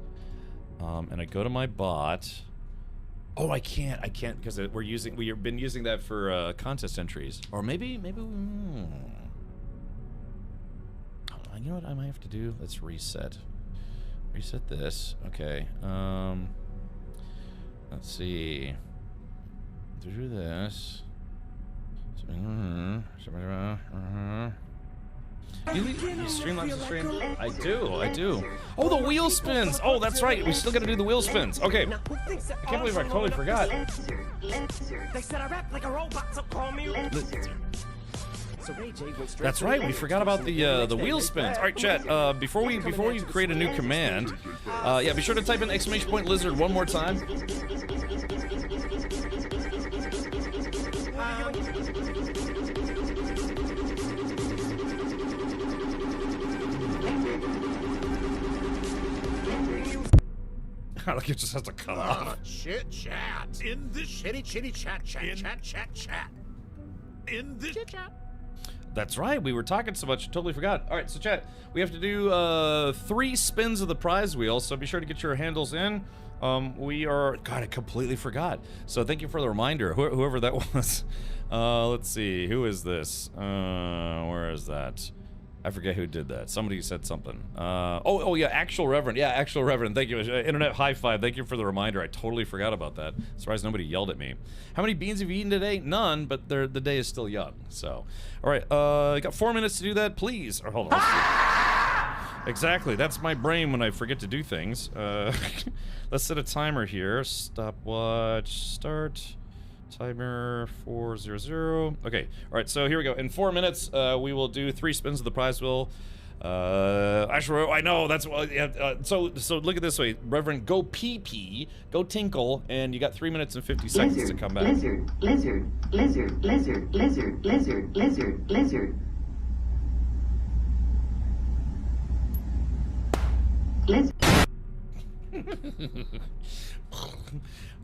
and I go to my bot. Oh, I can't because we've been using that for contest entries, or maybe. You know what I might have to do? Let's reset. Reset this. Okay. Let's see. do this. You stream lots of stream? I do. Oh, the wheel spins! Oh, that's right. We still gotta do the wheel spins. Okay. I can't believe I totally forgot. They said I rap like a robot, so call me. That's right. We forgot about the wheel spins. All right, chat. Before we create a new command, yeah, be sure to type in !lizard one more time. Like it just has to cut off. Chit chat in the chitty chat. In the chit chat. That's right. We were talking so much, totally forgot. All right, so chat, we have to do 3 spins of the prize wheel, so be sure to get your handles in. God, I completely forgot. So thank you for the reminder, whoever that was. Let's see, who is this? Where is that? I forget who did that. Somebody said something. Oh yeah, Actual Reverend. Yeah, Actual Reverend. Thank you. Internet high five. Thank you for the reminder. I totally forgot about that. Surprised nobody yelled at me. How many beans have you eaten today? None, but the day is still young. So, all right. You got 4 minutes to do that, please. Or hold on. Exactly. That's my brain when I forget to do things. Let's set a timer here. Stopwatch. Start. Timer 400. Okay, all right, so here we go. In 4 minutes, we will do 3 spins of the prize wheel. Actually, I know that's what. So look at this way, Reverend. Go pee, go tinkle, and you got 3 minutes and 50 seconds to come back. Lizard.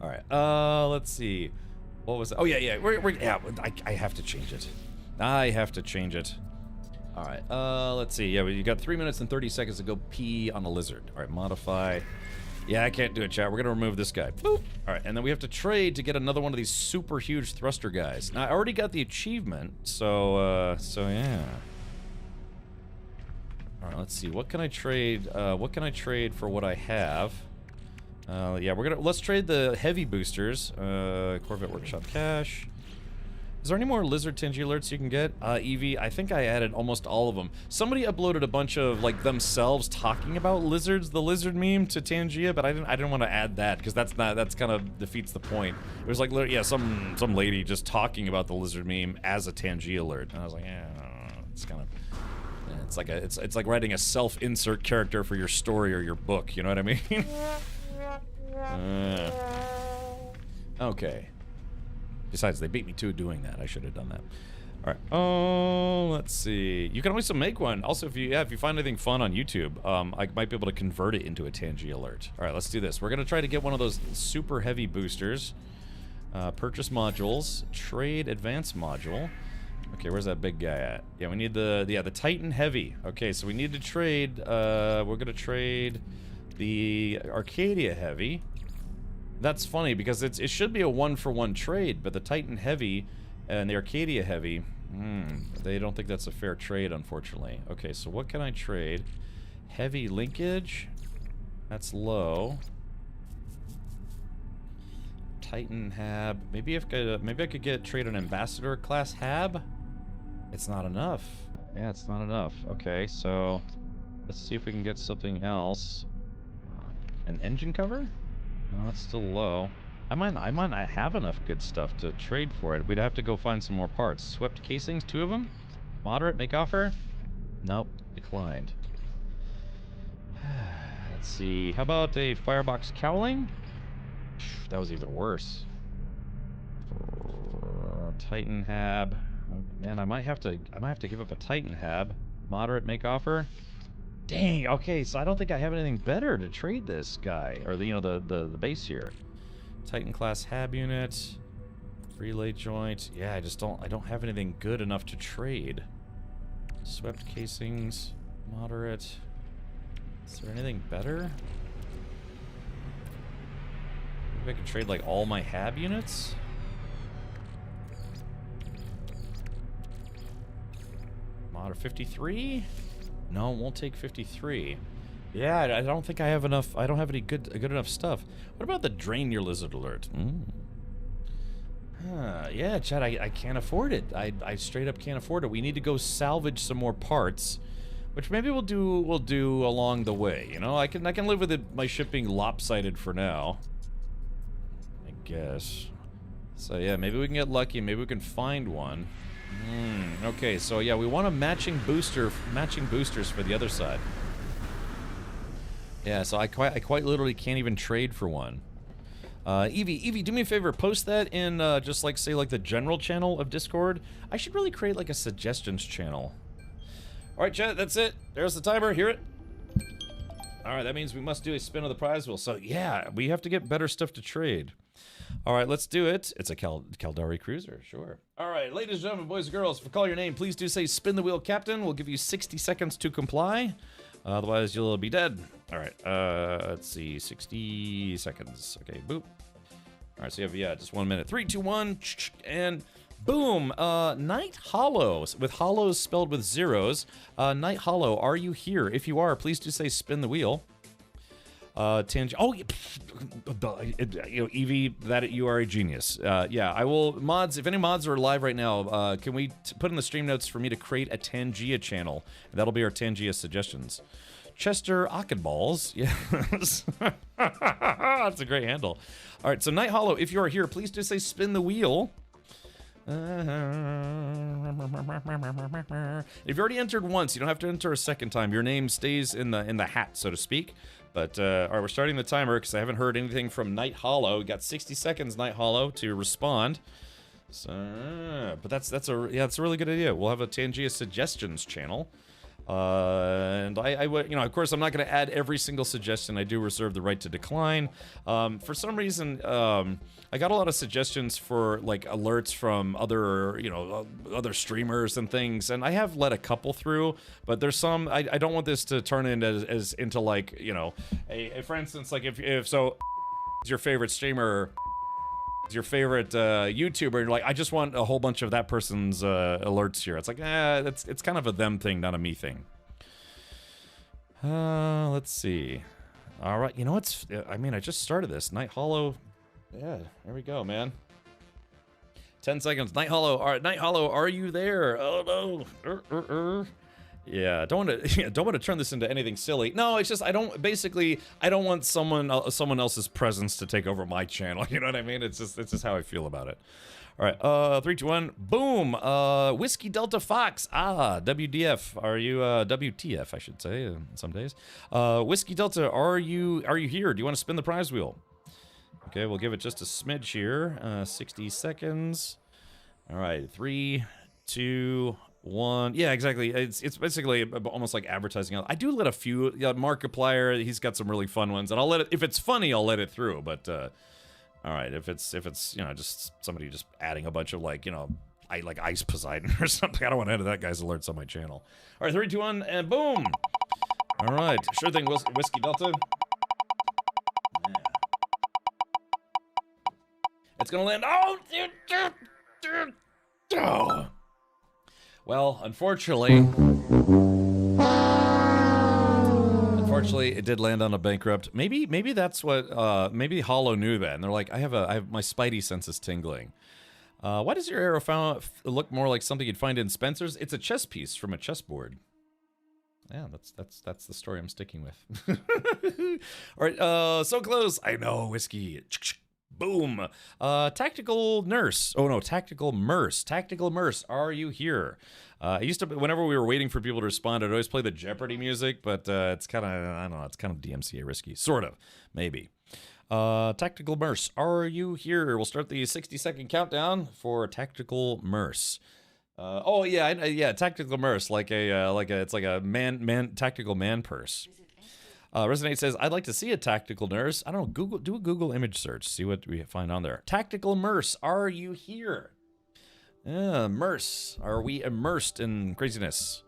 All right. Let's see. What was it? Oh yeah. Yeah. I have to change it. All right. Let's see. Yeah, you got 3 minutes and 30 seconds to go pee on a lizard. All right. Modify. Yeah, I can't do it, chat. We're gonna remove this guy. Boop. All right, and then we have to trade to get another one of these super huge thruster guys. Now I already got the achievement, so yeah. All right. Let's see. What can I trade? What can I trade for what I have? Yeah, let's trade the heavy boosters. Corvette Workshop cash. Is there any more lizard tingy alerts you can get? Eevee, I think I added almost all of them. Somebody uploaded a bunch of like themselves talking about lizards, the lizard meme to Tangia, but I didn't want to add that because that's kind of defeats the point. It was like, yeah, some lady just talking about the lizard meme as a Tangia alert, and I was like, yeah, it's kind of. It's like writing a self-insert character for your story or your book. You know what I mean? Okay. Besides, they beat me to doing that. I should have done that. All right. Oh, let's see. You can always make one. Also, if you find anything fun on YouTube, I might be able to convert it into a Tangi alert. All right, let's do this. We're gonna try to get one of those super heavy boosters. Purchase modules. Trade advance module. Okay, where's that big guy at? Yeah, we need the Titan Heavy. Okay, so we need to trade. We're gonna trade the Arcadia Heavy. That's funny because it should be a 1-for-1 trade, but the Titan Heavy and the Arcadia Heavy, they don't think that's a fair trade, unfortunately. Okay, so what can I trade? Heavy linkage. That's low. Titan Hab. Maybe I could trade an Ambassador class Hab. It's not enough. Yeah, it's not enough. Okay, so let's see if we can get something else. An engine cover? No, it's still low. I might not have enough good stuff to trade for it. We'd have to go find some more parts. Swept casings, 2 of them. Moderate, make offer. Nope, declined. Let's see. How about a firebox cowling? That was even worse. Titan Hab. Man, I might have to give up a Titan Hab. Moderate, make offer. Dang. Okay, so I don't think I have anything better to trade this guy, or the base here. Titan class Hab unit, relay joint. Yeah, I don't have anything good enough to trade. Swept casings, moderate. Is there anything better? Maybe I could trade like all my Hab units. Mod 53? No, it won't take 53. Yeah, I don't think I have enough. I don't have any good enough stuff. What about the Drain Your Lizard alert? Yeah, Chad, I can't afford it. I straight up can't afford it. We need to go salvage some more parts, which maybe we'll do along the way. You know, I can live with my ship being lopsided for now, I guess. So yeah, maybe we can get lucky. Maybe we can find one. Okay, so yeah, we want a matching boosters for the other side. Yeah, so I quite literally can't even trade for one. Evie, do me a favor, post that in, just like, say, like, the general channel of Discord. I should really create, like, a suggestions channel. Alright, chat, that's it. There's the timer, hear it? Alright, that means we must do a spin of the prize wheel. So, yeah, we have to get better stuff to trade. Alright, let's do it. It's a Caldari Cruiser, sure. Alright, ladies and gentlemen, boys and girls, if we call your name, please do say spin the wheel, Captain. We'll give you 60 seconds to comply. Otherwise, you'll be dead. Alright, let's see, 60 seconds. Okay, boop. Alright, so you have, yeah, just 1 minute. 3, 2, 1, and boom! Night Hollow, with hollows spelled with zeros. Night Hollow, are you here? If you are, please do say spin the wheel. Oh, you know, Evie, that you are a genius. Yeah, I will, mods, if any mods are live right now, can we put in the stream notes for me to create a Tangia channel? That'll be our Tangia suggestions. Chester Ockenballs, yes. That's a great handle. All right, so Night Hollow, if you are here, please do say spin the wheel. If you already entered once, you don't have to enter a second time. Your name stays in the hat, so to speak. But, all right, we're starting the timer because I haven't heard anything from Night Hollow. We got 60 seconds, Night Hollow, to respond. So, but that's a really good idea. We'll have a Tangia suggestions channel. And I would, you know, of course, I'm not going to add every single suggestion. I do reserve the right to decline. For some reason, I got a lot of suggestions for, like, alerts from other, you know, other streamers and things, and I have let a couple through, but there's some, I don't want this to turn into, like, you know, for instance, like, if so, your favorite streamer, your favorite YouTuber, and you're like, I just want a whole bunch of that person's alerts here. It's like, it's kind of a them thing, not a me thing. Let's see. All right, you know what's, I mean, I just started this. Night Hollow, yeah, there we go, man. 10 seconds. Night Hollow, all right, Night Hollow, are you there? Oh no. Yeah, don't want to turn this into anything silly. No, it's just I don't want someone else's presence to take over my channel. You know what I mean? It's just how I feel about it. All right, 3, 2, 1, boom. Whiskey Delta Fox. WDF. Are you WTF? I should say some days. Whiskey Delta. Are you here? Do you want to spin the prize wheel? Okay, we'll give it just a smidge here. 60 seconds. All right, 3, 2, 1. Yeah, exactly. It's basically almost like advertising. I do let a few. Markiplier, he's got some really fun ones, and I'll let it. If it's funny, I'll let it through. But all right, if it's you know, just somebody just adding a bunch of, like, you know, like Ice Poseidon or something, I don't want to edit that guy's alerts on my channel. All right, 3, 2, 1, and boom. All right, sure thing, Whiskey Delta. Yeah. It's gonna land. Oh. Well, unfortunately, it did land on a bankrupt. Maybe that's what. Maybe Hollow knew that, and they're like, I have my spidey sense is tingling. Why does your arrow look more like something you'd find in Spencer's? It's a chess piece from a chessboard. Yeah, that's the story I'm sticking with. All right, so close. I know, Whiskey. Boom. Tactical Nurse. Oh no, Tactical Merce. Tactical Merce, are you here? I used to, whenever we were waiting for people to respond, I'd always play the Jeopardy music, but it's kind of, I don't know, it's kind of DMCA risky. Sort of, maybe. Tactical Merce, are you here? We'll start the 60-second countdown for Tactical Merce. Oh yeah, Tactical Merce, it's like a tactical man purse. Resonate says, I'd like to see a tactical nurse. I don't know, do a Google image search, see what we find on there. Tactical Merce, are you here? Merce, are we immersed in craziness?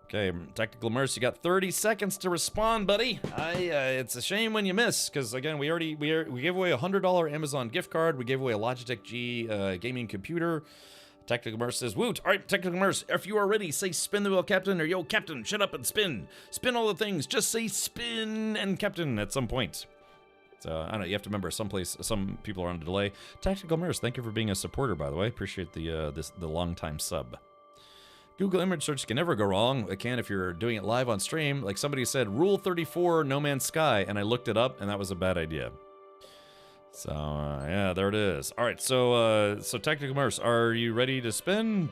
Okay, Tactical Merce, you got 30 seconds to respond, buddy. It's a shame when you miss, because again, we gave away a $100 Amazon gift card. We gave away a Logitech G gaming computer. Tactical Merce says, woot. All right, Tactical Merce, if you are ready, say spin the wheel, Captain, or yo, Captain, shut up and spin. Spin all the things. Just say spin and Captain at some point. So I don't know. You have to remember some people are on a delay. Tactical Mirrors, thank you for being a supporter, by the way. Appreciate the long time sub. Google image search can never go wrong. It can if you're doing it live on stream. Like somebody said, Rule 34, No Man's Sky, and I looked it up, and that was a bad idea. So yeah, there it is. All right, so Tactical Mirrors, are you ready to spin?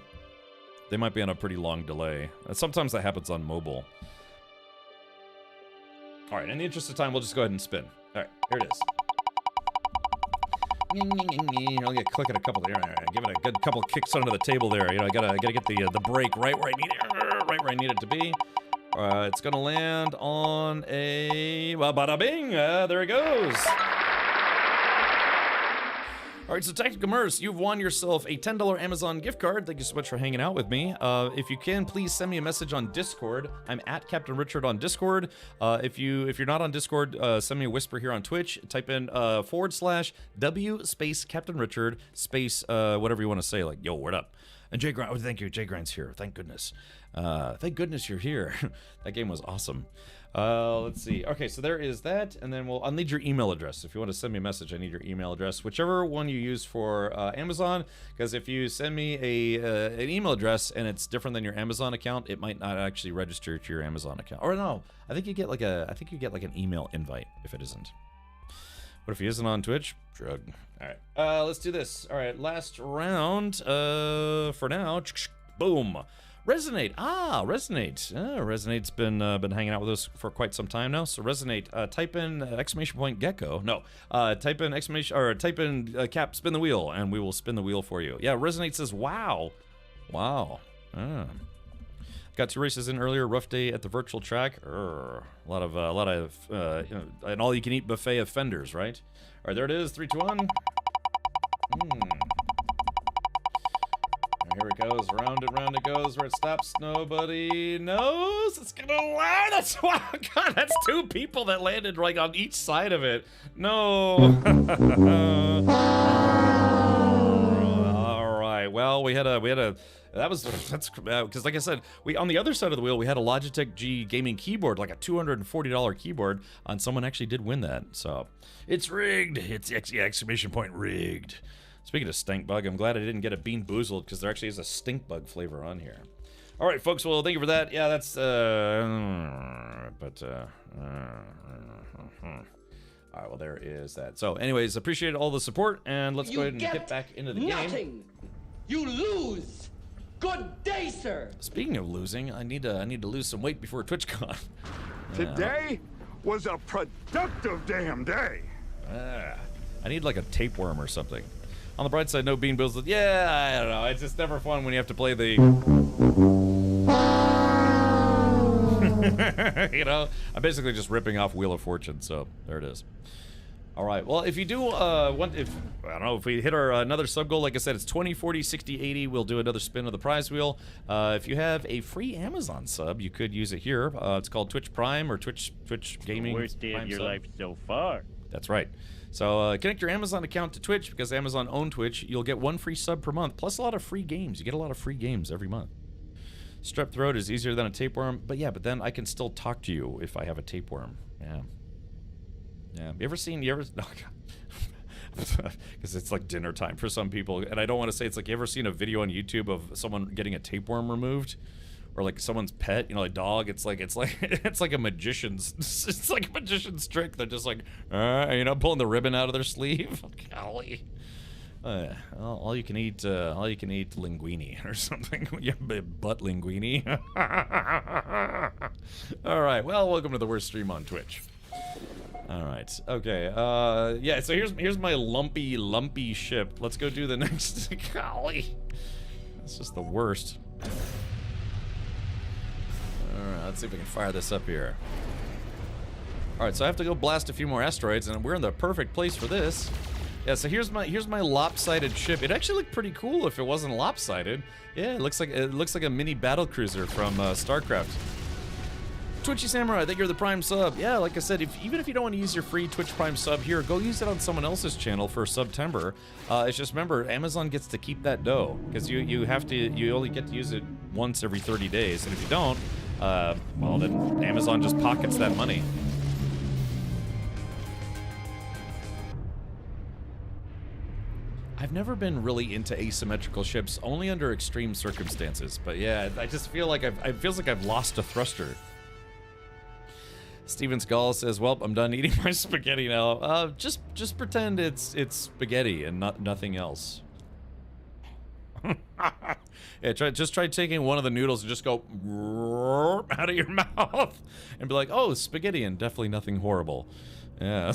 They might be on a pretty long delay. Sometimes that happens on mobile. All right, in the interest of time, we'll just go ahead and spin. All right, here it is. I'll get click it a couple there. Give it a good couple kicks under the table there. You know, I gotta get the break right where I need it, right where I need it to be. It's gonna land on a bada bing. There it goes. All right, so Tactical Mirrors, you've won yourself a $10 Amazon gift card. Thank you so much for hanging out with me. If you can, please send me a message on Discord. I'm at Captain Richard on Discord. If you're not on Discord, send me a whisper here on Twitch. Type in /W space Captain Richard space whatever you want to say, like yo, word up. And Jay Grind, thank you, Jay Grind's here. Thank goodness. Thank goodness you're here. That game was awesome. Let's see. Okay, so there is that, and then I'll need your email address. If you want to send me a message, I need your email address, whichever one you use for Amazon, because if you send me an email address and it's different than your Amazon account, it might not actually register to your Amazon account. Or no, I think you get like an email invite if it isn't. What if he isn't on Twitch? Shrug. All right, let's do this. All right, last round. For now, boom. Resonate. Resonate. Resonate's been hanging out with us for quite some time now. So Resonate, type in !gecko. No, type in Cap, spin the wheel, and we will spin the wheel for you. Yeah, Resonate says, wow. Got 2 races in earlier. Rough day at the virtual track. A lot of an all-you-can-eat buffet of fenders, right? All right, there it is. 3, 2, 1. Here it goes, round it goes, where it stops, nobody knows, it's gonna land, that's, wow, God, that's 2 people that landed like on each side of it, no. All right, well, that's because like I said, on the other side of the wheel, we had a Logitech G gaming keyboard, like a $240 keyboard, and someone actually did win that, so, it's rigged, it's exclamation point rigged. Speaking of stink bug, I'm glad I didn't get a Bean Boozled because there actually is a stink bug flavor on here. All right, folks. Well, thank you for that. Yeah, that's. All right. Well, there is that. So, anyways, appreciate all the support, and let's go ahead and get back into the game. You lose. Good day, sir. Speaking of losing, I need to lose some weight before TwitchCon. Today was a productive damn day. I need like a tapeworm or something. On the bright side, no Bean Boozled. Yeah, I don't know. It's just never fun when you have to play the... you know? I'm basically just ripping off Wheel of Fortune, so there it is. All right. Well, if you do I don't know, if we hit our another sub goal, like I said, it's 20, 40, 60, 80. We'll do another spin of the prize wheel. If you have a free Amazon sub, you could use it here. It's called Twitch Prime or Twitch Gaming. Worst day of your sub. life so far. That's right. So connect your Amazon account to Twitch because Amazon owns Twitch. You'll get 1 free sub per month, plus a lot of free games. You get a lot of free games every month. Strep throat is easier than a tapeworm, but then I can still talk to you if I have a tapeworm. Yeah. No, because it's like dinner time for some people, and I don't want to say it's like, you ever seen a video on YouTube of someone getting a tapeworm removed? Or like someone's pet, a dog. It's like a magician's. It's like a magician's trick. They're just like, pulling the ribbon out of their sleeve. Golly, all you can eat linguine or something. Yeah, butt linguine. All right. Well, welcome to the worst stream on Twitch. All right. Okay. Yeah. So here's my lumpy ship. Let's go do the next. Golly, it's just the worst. Alright, let's see if we can fire this up here. Alright, so I have to go blast a few more asteroids, and we're in the perfect place for this. Yeah, so here's my lopsided ship. It actually looked pretty cool if it wasn't lopsided. Yeah, it looks like a mini battle cruiser from StarCraft. Twitchy Samurai, I think you're the Prime sub. Yeah, like I said, even if you don't want to use your free Twitch Prime sub here, go use it on someone else's channel for September. It's just, remember, Amazon gets to keep that dough because you only get to use it once every 30 days, and if you don't, well, then Amazon just pockets that money. I've never been really into asymmetrical ships, only under extreme circumstances. But yeah, I just feel like it feels like I've lost a thruster. Steven Skull says, "Well, I'm done eating my spaghetti now." Just pretend it's spaghetti and nothing else. Yeah, try taking one of the noodles and just go out of your mouth and be like, "Oh, spaghetti and definitely nothing horrible." Yeah.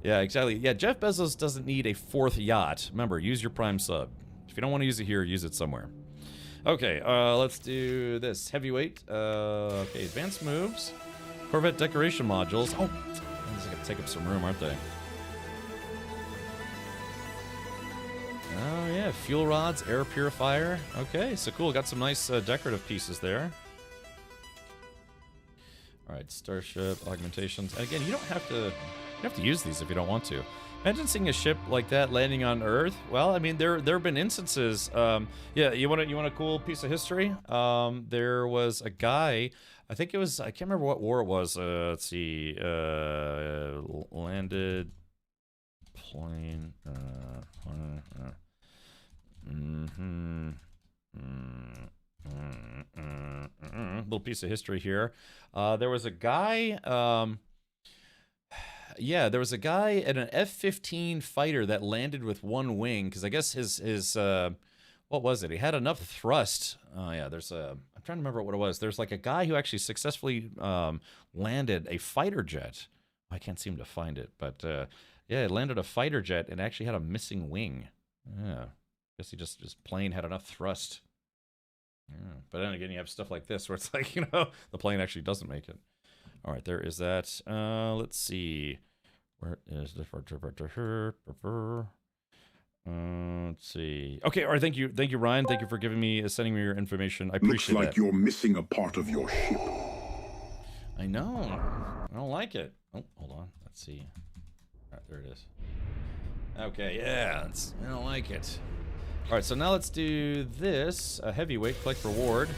Yeah, exactly. Yeah, Jeff Bezos doesn't need a 4th yacht. Remember, use your Prime sub. If you don't want to use it here, use it somewhere. Okay, let's do this. Heavyweight. Okay, advanced moves. Corvette decoration modules. Oh, these are going to take up some room, aren't they? Oh, yeah. Fuel rods, air purifier. Okay, so cool. Got some nice decorative pieces there. All right, starship, augmentations. And again, you don't have to use these if you don't want to. Imagine seeing a ship like that landing on Earth. Well, I mean, there have been instances. Yeah, you want a cool piece of history? There was a guy. I think it was. I can't remember what war it was. Let's see. Landed plane. Little piece of history here. There was a guy. Yeah, there was a guy in an F-15 fighter that landed with one wing because I guess his what was it? He had enough thrust. Oh yeah, I'm trying to remember what it was. There's like a guy who actually successfully landed a fighter jet. I can't seem to find it, but yeah, it landed a fighter jet and actually had a missing wing. Yeah, I guess his plane had enough thrust. Yeah, but then again, you have stuff like this where it's like, the plane actually doesn't make it. All right, there is that. Let's see. Where is the... let's see. Okay, all right, thank you, Ryan. Thank you for sending me your information. I appreciate it. Looks like you're missing a part of your ship. I know. I don't like it. Oh, hold on. Let's see. All right, there it is. Okay, yeah, I don't like it. All right, so now let's do this. A heavyweight, collect reward.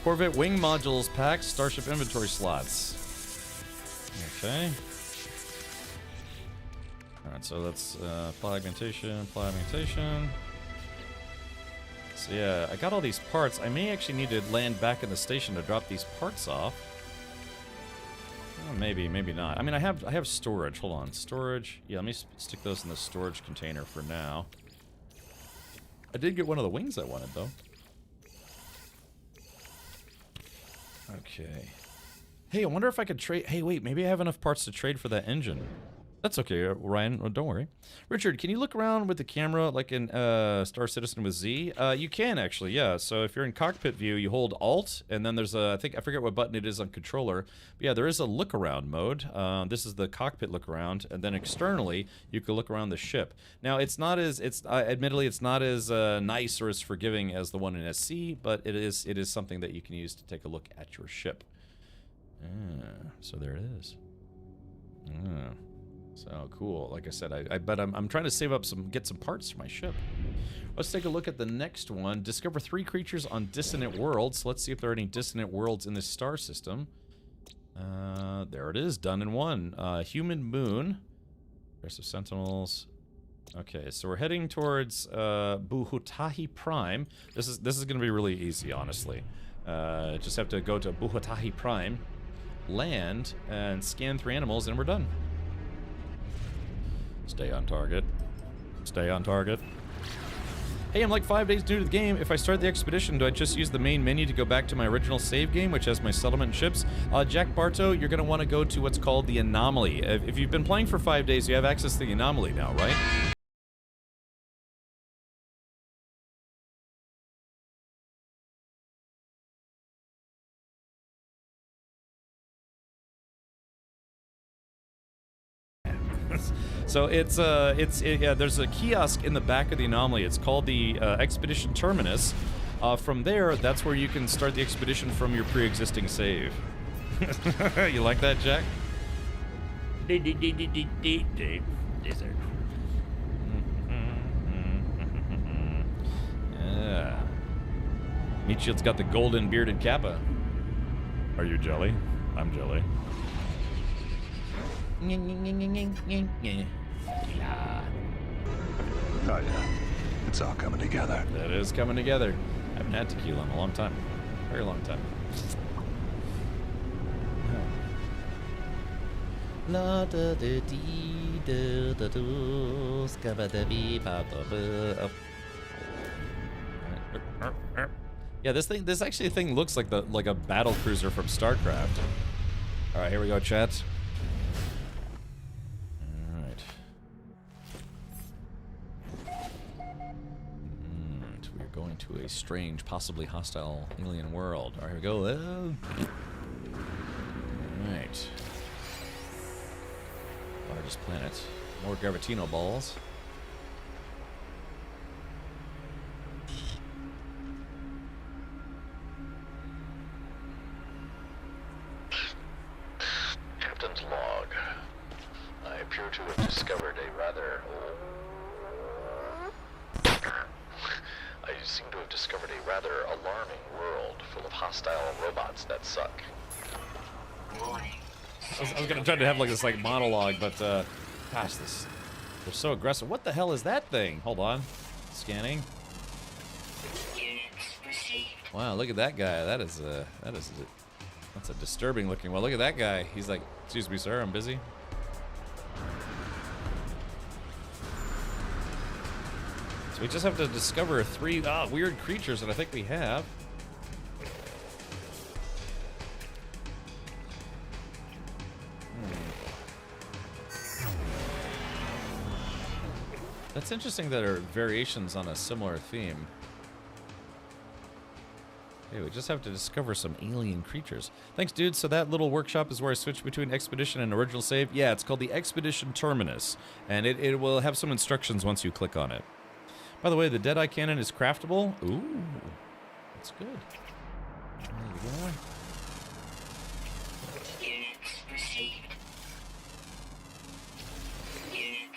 Corvette wing modules pack, starship inventory slots. Okay. All right, so that's apply augmentation. So yeah, I got all these parts. I may actually need to land back in the station to drop these parts off. Oh, maybe not. I mean, I have storage. Hold on, storage. Yeah, let me stick those in the storage container for now. I did get one of the wings I wanted, though. Okay. Hey, I wonder if I could trade... Hey, wait, maybe I have enough parts to trade for that engine. That's okay, Ryan. Oh, don't worry. Richard, can you look around with the camera like in Star Citizen with Z? You can, actually, yeah. So if you're in cockpit view, you hold Alt, and then there's a... I forget what button it is on controller. But yeah, there is a look-around mode. This is the cockpit look-around, and then externally, you can look around the ship. Now, it's not as... admittedly, it's not as nice or as forgiving as the one in SC, but it is something that you can use to take a look at your ship. So there it is. So cool. Like I said, but I'm trying to save up get some parts for my ship. Let's take a look at the next one. Discover 3 creatures on dissonant worlds. Let's see if there are any dissonant worlds in this star system. There it is, done in one. Human moon. Aggressive sentinels. Okay, so we're heading towards Buhutahi Prime. This is going to be really easy, honestly. Just have to go to Buhutahi Prime, land, and scan 3 animals, and we're done. Stay on target. Stay on target. Hey, I'm like 5 days new to the game. If I start the expedition, do I just use the main menu to go back to my original save game, which has my settlement and ships? Jack Barto, you're going to want to go to what's called the Anomaly. If you've been playing for 5 days, you have access to the Anomaly now, right? So there's a kiosk in the back of the Anomaly. It's called the Expedition Terminus. From there, that's where you can start the expedition from your pre-existing save. You like that, Jack? Desert. Yeah. Meat Shield's got the golden bearded kappa. Are you jelly? I'm jelly. Oh yeah, it's all coming together. That is coming together. I haven't had tequila in a long time. Very long time. La da da dee da da do scabba da bee ba da ba. Yeah, this thing looks like a battle cruiser from StarCraft. All right, here we go, chat. All right. And we're going to a strange, possibly hostile alien world. All right, here we go. All right. Largest planet. More gravitino balls. Captain's log. I appear to have discovered a rather... I seem to have discovered a rather alarming world full of hostile robots that suck. I was gonna try to have like this monologue, but gosh, they're so aggressive. What the hell is that thing? Hold on, scanning. Wow, look at that guy. That's a disturbing looking one. Look at that guy. He's like, excuse me, sir, I'm busy. So we just have to discover 3 weird creatures that I think we have. That's interesting that there are variations on a similar theme. Okay, we just have to discover some alien creatures. Thanks, dude. So that little workshop is where I switch between Expedition and Original Save? Yeah, it's called the Expedition Terminus, and it will have some instructions once you click on it. By the way, the Deadeye Cannon is craftable. Ooh, that's good. There you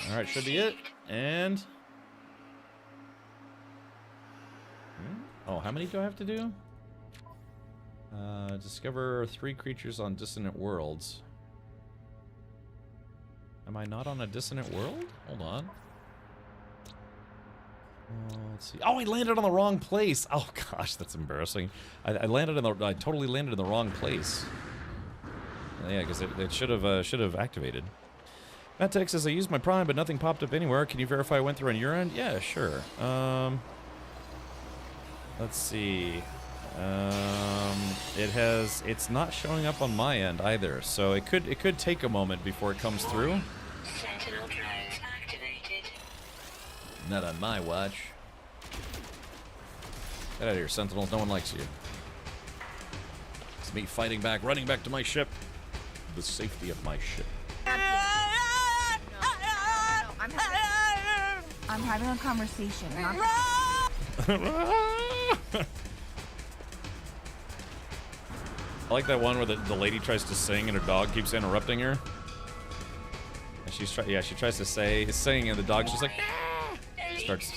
go. Alright, should be it. And... oh, how many do I have to do? Discover 3 creatures on dissonant worlds. Am I not on a dissonant world? Hold on. Let's see. Oh, I landed on the wrong place. Oh gosh, that's embarrassing. I totally landed in the wrong place. Yeah, because it should have activated. Matt Tech says I used my Prime, but nothing popped up anywhere. Can you verify I went through on your end? Yeah, sure. Let's see. It's not showing up on my end either, so it could take a moment before it comes through. Sentinel drones activated. Not on my watch. Get out of here, Sentinels. No one likes you. It's me fighting back, running back to my ship. The safety of my ship. I'm having a conversation. I like that one where the lady tries to sing and her dog keeps interrupting her. And she tries to sing and the dog's just like starts.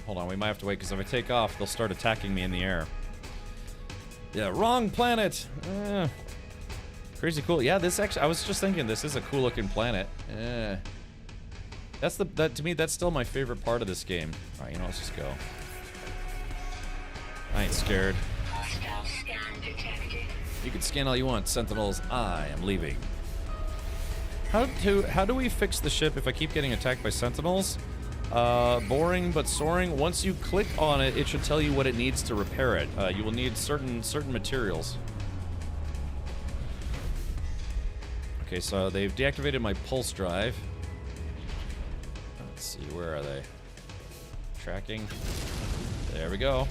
Hold on, we might have to wait because if I take off, they'll start attacking me in the air. Yeah, wrong planet. Crazy cool. Yeah, this actually, I was just thinking this is a cool looking planet. That to me, that's still my favorite part of this game. All right, let's just go. I ain't scared. You can scan all you want, Sentinels. I am leaving. How do we fix the ship if I keep getting attacked by Sentinels? Boring but soaring. Once you click on it, it should tell you what it needs to repair it. You will need certain materials. Okay, so they've deactivated my pulse drive. Let's see, where are they? Tracking. There we go.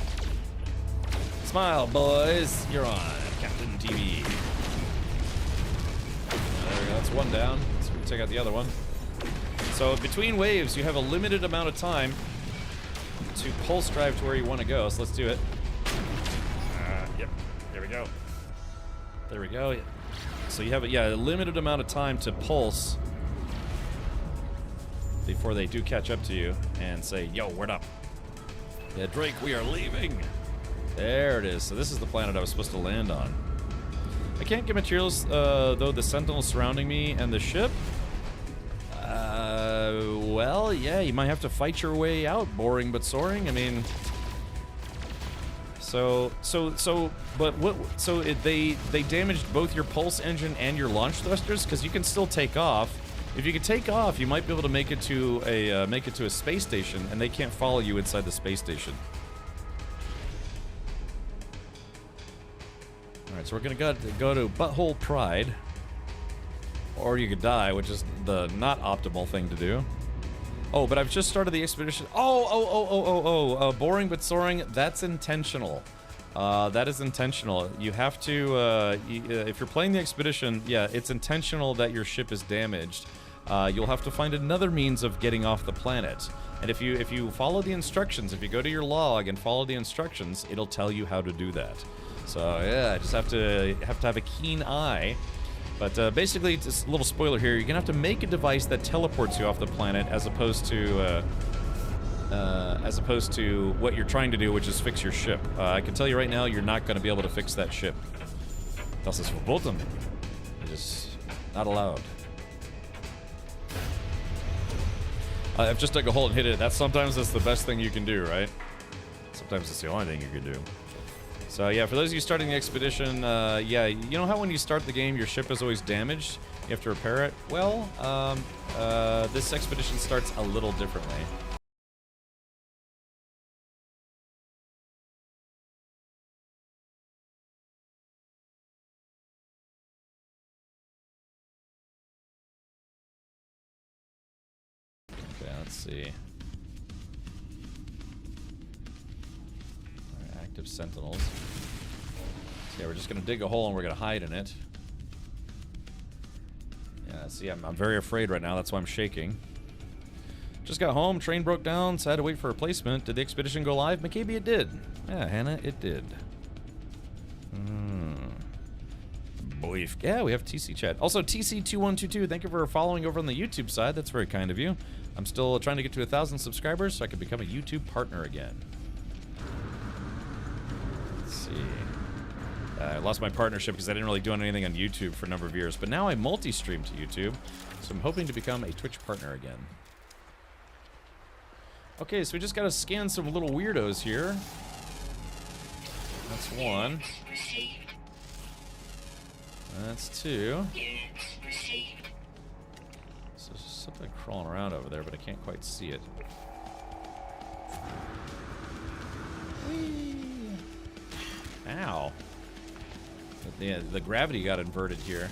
Smile, boys. You're on Captain TV. There we go. That's one down. Let's take out the other one. So between waves, you have a limited amount of time to pulse drive to where you want to go. So let's do it. Yep. There we go. There we go. So you have a limited amount of time to pulse before they do catch up to you and say, "Yo, word up." Yeah, Drake, we are leaving. There it is. So this is the planet I was supposed to land on. I can't get materials, though the Sentinels surrounding me and the ship. well, yeah, you might have to fight your way out, boring but soaring. I mean, they damaged both your pulse engine and your launch thrusters, because you can still take off. If you can take off, you might be able to make it to a space station, and they can't follow you inside the space station. All right, so we're gonna go to Butthole Pride, or you could die, which is the not optimal thing to do. Oh, but I've just started the expedition. Boring but soaring. That's intentional. That is intentional. You have to, if you're playing the expedition, yeah, it's intentional that your ship is damaged. You'll have to find another means of getting off the planet. And if you follow the instructions, if you go to your log and follow the instructions, it'll tell you how to do that. So yeah, I just have to have a keen eye. But basically, just a little spoiler here, you're gonna have to make a device that teleports you off the planet, as opposed to what you're trying to do, which is fix your ship. I can tell you right now, you're not gonna be able to fix that ship. Das ist verboten. It is not allowed. I've just dug a hole and hit it. Sometimes that's the best thing you can do, right? Sometimes it's the only thing you can do. So yeah, for those of you starting the expedition, yeah, you know how when you start the game, your ship is always damaged? You have to repair it? Well, this expedition starts a little differently. Okay, let's see. Alright, active sentinels. So yeah, we're just gonna dig a hole and we're gonna hide in it. Yeah, see, I'm very afraid right now, that's why I'm shaking. Just got home, train broke down, so I had to wait for a replacement. Did the expedition go live? Maybe it did. Yeah, Hannah, it did. Boy, yeah, we have TC chat. Also, TC2122, thank you for following over on the YouTube side. That's very kind of you. I'm still trying to get to 1,000 subscribers so I can become a YouTube partner again. Let's see. I lost my partnership because I didn't really do anything on YouTube for a number of years, but now I multi-stream to YouTube, so I'm hoping to become a Twitch partner again. Okay, so we just gotta scan some little weirdos here. That's one. That's two. So there's something crawling around over there, but I can't quite see it. Whee! Ow. Yeah, the gravity got inverted here.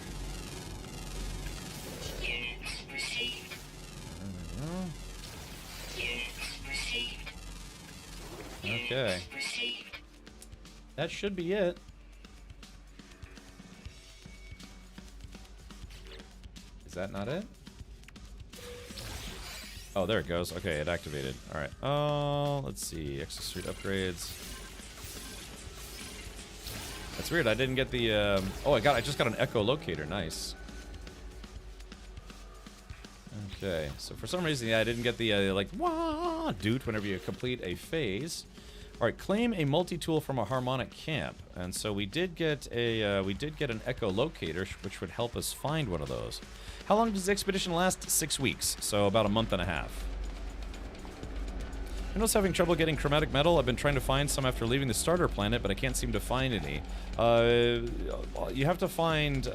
Okay. That should be it. Is that not it? Oh, there it goes. Okay, it activated. Alright. Oh, let's see. Exosuit upgrades. That's weird. I didn't get the, oh, I just got an echolocator. Nice. Okay. So for some reason, yeah, I didn't get the, like, wah, doot whenever you complete a phase. Alright, claim a multi-tool from a harmonic camp. And so we did get an echolocator, which would help us find one of those. How long does the expedition last? 6 weeks. So about a month and a half. I was having trouble getting chromatic metal. I've been trying to find some after leaving the starter planet, but I can't seem to find any. You have to find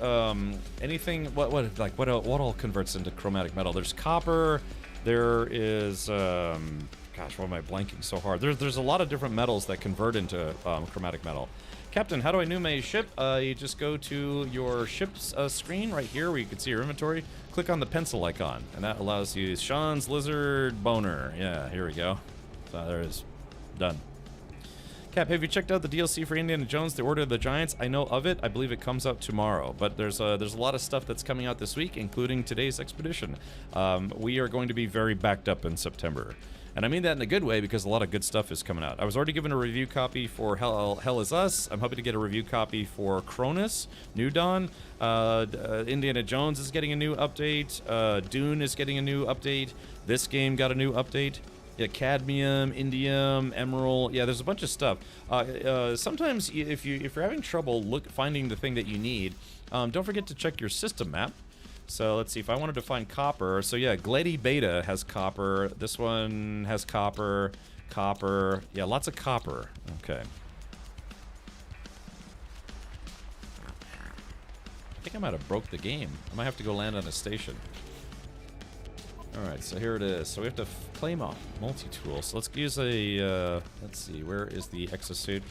anything. What all converts into chromatic metal? There's copper. There is gosh, why am I blanking so hard? There's a lot of different metals that convert into chromatic metal. Captain, how do I new my ship? You just go to your ship's screen right here where you can see your inventory. Click on the pencil icon, and that allows you Sean's Lizard Boner. Yeah, here we go. So there it is. Done. Cap, have you checked out the DLC for Indiana Jones, The Order of the Giants? I know of it. I believe it comes out tomorrow. But there's a lot of stuff that's coming out this week, including today's expedition. We are going to be very backed up in September. And I mean that in a good way because a lot of good stuff is coming out. I was already given a review copy for Hell Is Us. I'm hoping to get a review copy for Cronus, New Dawn. Indiana Jones is getting a new update. Dune is getting a new update. This game got a new update. Yeah, cadmium, indium, emerald. Yeah, there's a bunch of stuff. Sometimes if you're having trouble finding the thing that you need, don't forget to check your system map. So let's see if I wanted to find copper. So yeah, Glady Beta has copper. This one has copper. Copper. Yeah, lots of copper. Okay. I think I might have broke the game. I might have to go land on a station. Alright, so here it is. So we have to claim a multi-tool. So let's use a, let's see, where is the exosuit?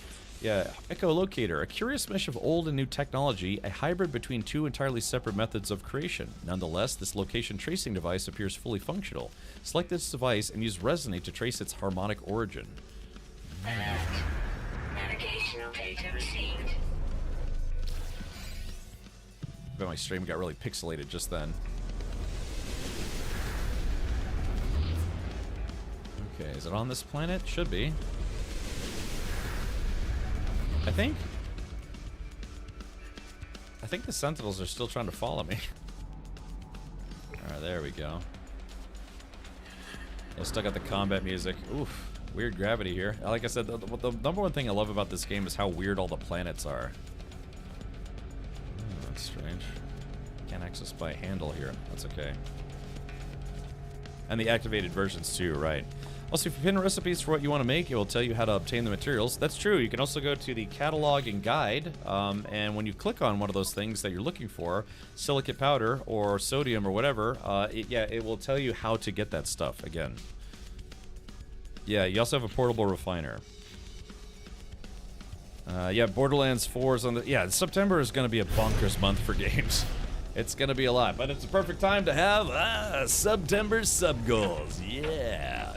Yeah, echolocator, a curious mesh of old and new technology, a hybrid between two entirely separate methods of creation. Nonetheless, this location tracing device appears fully functional. Select this device and use Resonate to trace its harmonic origin. Navigational data received. Bet my stream got really pixelated just then. Okay, is it on this planet? Should be. I think the Sentinels are still trying to follow me. Alright, there we go. I still got the combat music. Oof, weird gravity here. Like I said, the number one thing I love about this game is how weird all the planets are. Oh, that's strange. Can't access by handle here. That's okay. And the activated versions too, right. Also, if you pin recipes for what you want to make, it will tell you how to obtain the materials. That's true. You can also go to the catalog and guide, and when you click on one of those things that you're looking for, silicate powder or sodium or whatever, it will tell you how to get that stuff again. Yeah, you also have a portable refiner. Yeah, Borderlands 4 is on the... Yeah, September is going to be a bonkers month for games. It's going to be a lot, but it's a perfect time to have September sub-goals. Yeah.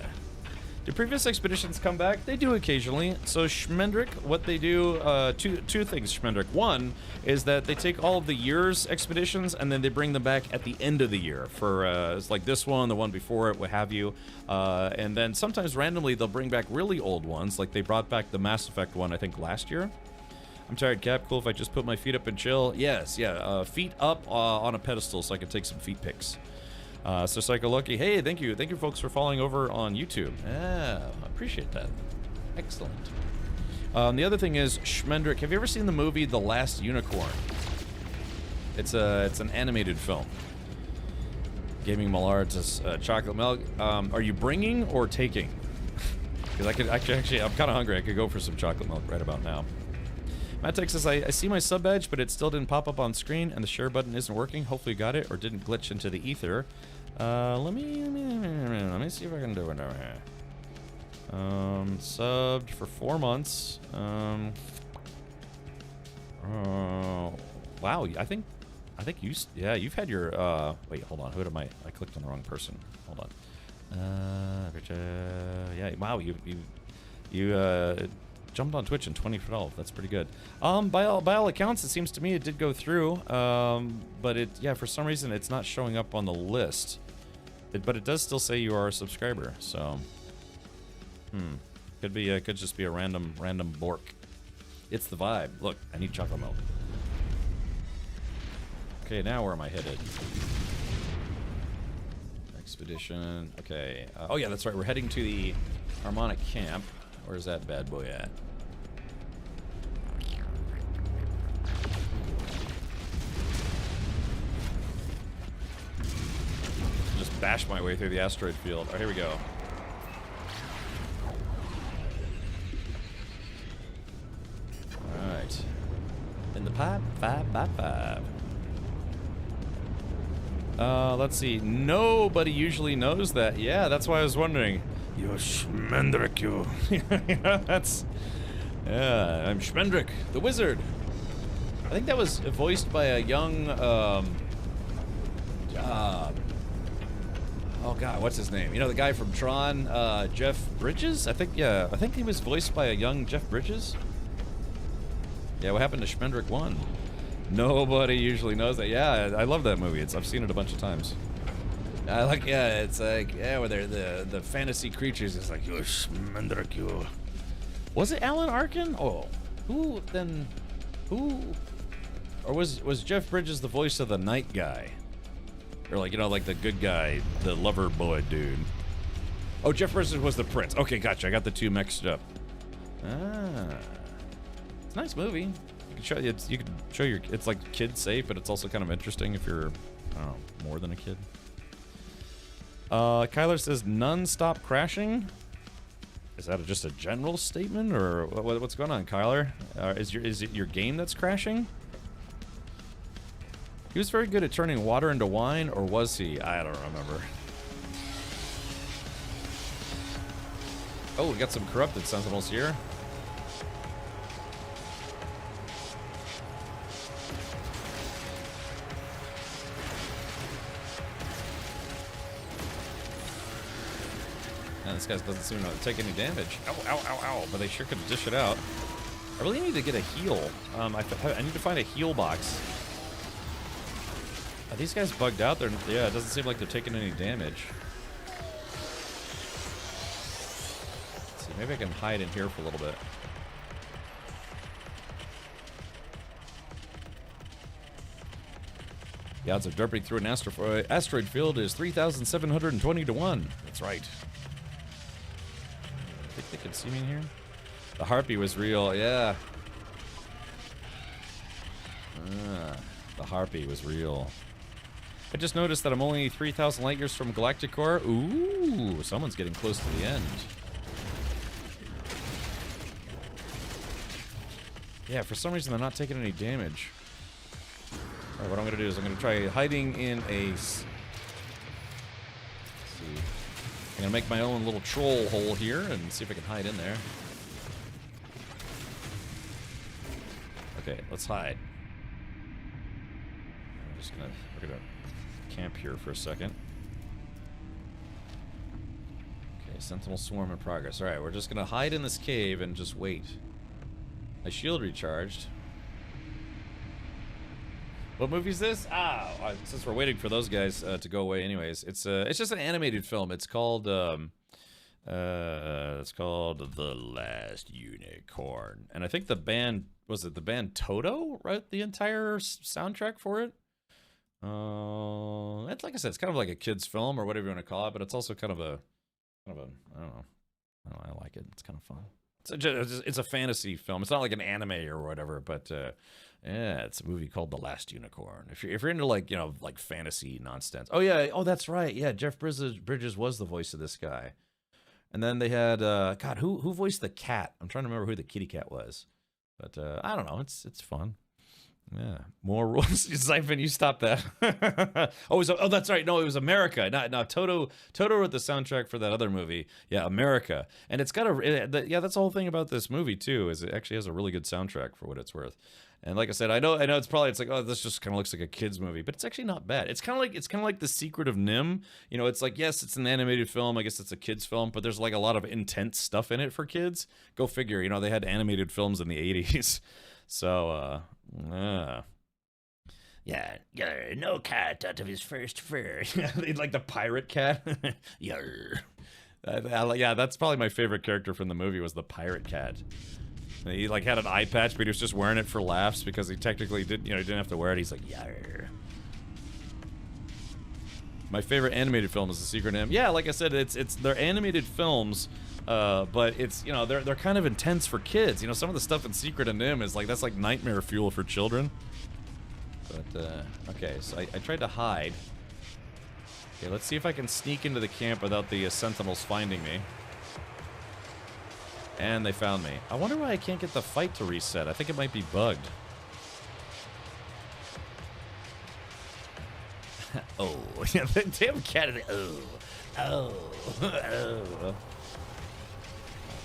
Do previous expeditions come back? They do occasionally. So Schmendrick, what they do, two things, Schmendrick. One is that they take all of the year's expeditions and then they bring them back at the end of the year for, it's like this one, the one before it, what have you. And then sometimes randomly they'll bring back really old ones, like they brought back the Mass Effect one, I think, last year. I'm tired, Cap. Cool if I just put my feet up and chill. Yes, yeah, feet up on a pedestal so I can take some feet pics. So Psycho Lucky, hey, thank you folks for following over on YouTube. Yeah, I appreciate that. Excellent. The other thing is, Schmendrick, have you ever seen the movie The Last Unicorn? It's an animated film. Gaming Mallard's chocolate milk. Are you bringing or taking? Because I could actually, I'm kind of hungry. I could go for some chocolate milk right about now. Matt Tech says, I see my sub badge, but it still didn't pop up on screen, and the share button isn't working. Hopefully you got it, or didn't glitch into the ether. Let me see if I can do it over here. Subbed for 4 months. Wow, I think you've had your, wait, hold on, who am I clicked on the wrong person. Hold on. Yeah, wow, you jumped on Twitch in 2012. That's pretty good. By all accounts, it seems to me it did go through. But for some reason it's not showing up on the list. But it does still say you are a subscriber. So, could just be a random bork. It's the vibe. Look, I need chocolate milk. Okay, now where am I headed? Expedition. Okay. Oh yeah, that's right. We're heading to the Harmonic Camp. Where's that bad boy at? Just bash my way through the asteroid field. Oh, here we go. Alright. In the pipe, 5x5. Let's see. Nobody usually knows that. Yeah, that's why I was wondering. You're Schmendrick, you. Yeah, I'm Schmendrick, the wizard. I think that was voiced by a young, oh god, what's his name? You know, the guy from Tron, Jeff Bridges? I think he was voiced by a young Jeff Bridges. Yeah, what happened to Schmendrick 1? Nobody usually knows that. Yeah, I love that movie. I've seen it a bunch of times. I like, yeah, it's like, yeah, where they're the fantasy creatures. It's like, you're Schmendrick, you. Was it Alan Arkin? Oh, who? Or was Jeff Bridges the voice of the night guy? Or like, you know, like the good guy, the lover boy dude. Oh, Jeff Bridges was the prince. Okay, gotcha. I got the two mixed up. Ah, it's a nice movie. You can show your. It's like kid safe, but it's also kind of interesting if you're I don't know, more than a kid. Kyler says, none stop crashing. Is that just a general statement, or what's going on, Kyler? Is it your game that's crashing? He was very good at turning water into wine, or was he? I don't remember. Oh, we got some corrupted sentinels here. And this guy doesn't seem to take any damage. Ow, ow, ow, ow. But they sure could dish it out. I really need to get a heal. I need to find a heal box. Are these guys bugged out? Yeah, it doesn't seem like they're taking any damage. Let's see, maybe I can hide in here for a little bit. The odds of jumping through an asteroid field is 3,720 to 1. That's right. I think they can see me in here. The harpy was real, yeah. The harpy was real. I just noticed that I'm only 3,000 light years from galactic core. Ooh, someone's getting close to the end. Yeah, for some reason they're not taking any damage. Alright, what I'm gonna do is I'm gonna try hiding in a... Let's see. I'm gonna make my own little troll hole here and see if I can hide in there. Okay, let's hide. We're gonna camp here for a second. Okay, Sentinel Swarm in progress. Alright, we're just gonna hide in this cave and just wait. My shield recharged. What movie is this? Since we're waiting for those guys to go away anyways, it's just an animated film. It's called The Last Unicorn. And I think the band, was it the band Toto wrote the entire soundtrack for it? It's like I said, it's kind of like a kid's film or whatever you want to call it, but it's also kind of a I don't know, I like it. It's kind of fun. It's a fantasy film. It's not like an anime or whatever, but yeah, it's a movie called The Last Unicorn. If you're into like, you know, like fantasy nonsense. Oh yeah, oh that's right. Yeah, Jeff Bridges was the voice of this guy. And then they had God, who voiced the cat? I'm trying to remember who the kitty cat was. But I don't know. It's fun. Yeah, more rules. Siphon, you stop that. Oh, that's right. No, it was America. No, Toto wrote the soundtrack for that other movie. Yeah, America. And it's got yeah, that's the whole thing about this movie too. Is it actually has a really good soundtrack for what it's worth. And like I said, I know it's like, oh, this just kind of looks like a kid's movie, but it's actually not bad. It's kind of like The Secret of Nim. You know, it's like, yes, it's an animated film. I guess it's a kid's film, but there's like a lot of intense stuff in it for kids. Go figure. You know, they had animated films in the 80s. So, yeah, no cat out of his first fur. Like the pirate cat. Yarr. Yeah, that's probably my favorite character from the movie was the pirate cat. He like had an eye patch, but he was just wearing it for laughs because he technically didn't have to wear it. He's like, yarr. My favorite animated film is The Secret Name. Yeah, like I said, they're animated films. But it's, you know, they're kind of intense for kids. You know, some of the stuff in Secret of Nim is like, that's like nightmare fuel for children. But, okay, so I tried to hide. Okay, let's see if I can sneak into the camp without the Sentinels finding me. And they found me. I wonder why I can't get the fight to reset. I think it might be bugged. Oh, yeah, the damn cat is like, oh. Let's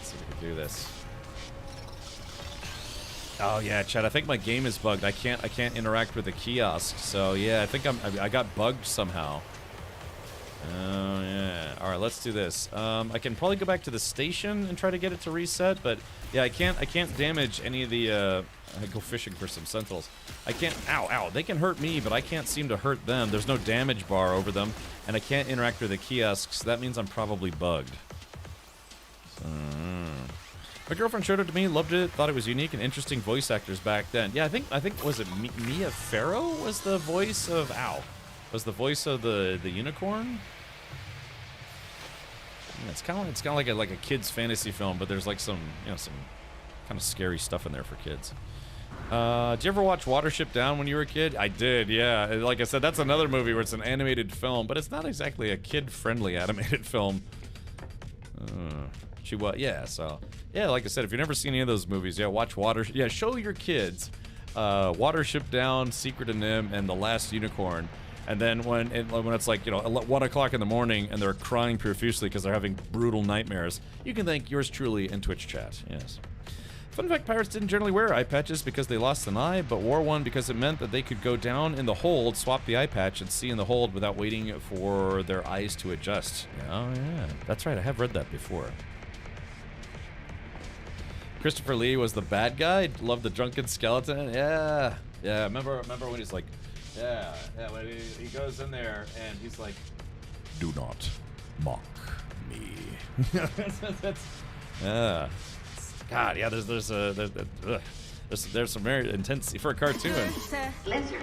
see if we can do this. Oh yeah, Chad. I think my game is bugged. I can't interact with the kiosk. So yeah, I think I got bugged somehow. Oh yeah. All right, let's do this. I can probably go back to the station and try to get it to reset, but yeah, I can't damage any of the. I go fishing for some sentinels. I can't. Ow! They can hurt me, but I can't seem to hurt them. There's no damage bar over them, and I can't interact with the kiosks. So that means I'm probably bugged. My girlfriend showed it to me, loved it, thought it was unique and interesting voice actors back then. Yeah, I think was it Mia Farrow was the voice of was the voice of the unicorn? Yeah, it's kind of like a kid's fantasy film, but there's like some some kind of scary stuff in there for kids. Did you ever watch Watership Down when you were a kid? I did, yeah. Like I said, that's another movie where it's an animated film, but it's not exactly a kid-friendly animated film. Yeah, so... Yeah, like I said, if you've never seen any of those movies, yeah, watch Yeah, show your kids Watership Down, Secret of Nim, and The Last Unicorn. And then when it's like, 1 o'clock in the morning and they're crying profusely because they're having brutal nightmares, you can thank yours truly in Twitch chat, yes. Fun fact, pirates didn't generally wear eye patches because they lost an eye, but wore one because it meant that they could go down in the hold, swap the eye patch, and see in the hold without waiting for their eyes to adjust. Oh, yeah. That's right, I have read that before. Christopher Lee was the bad guy. Loved the drunken skeleton. Yeah. Yeah, remember when he's like, when he goes in there and he's like, do not mock me. Yeah. God, yeah, there's some very intense for a cartoon. Lizard. Lizard.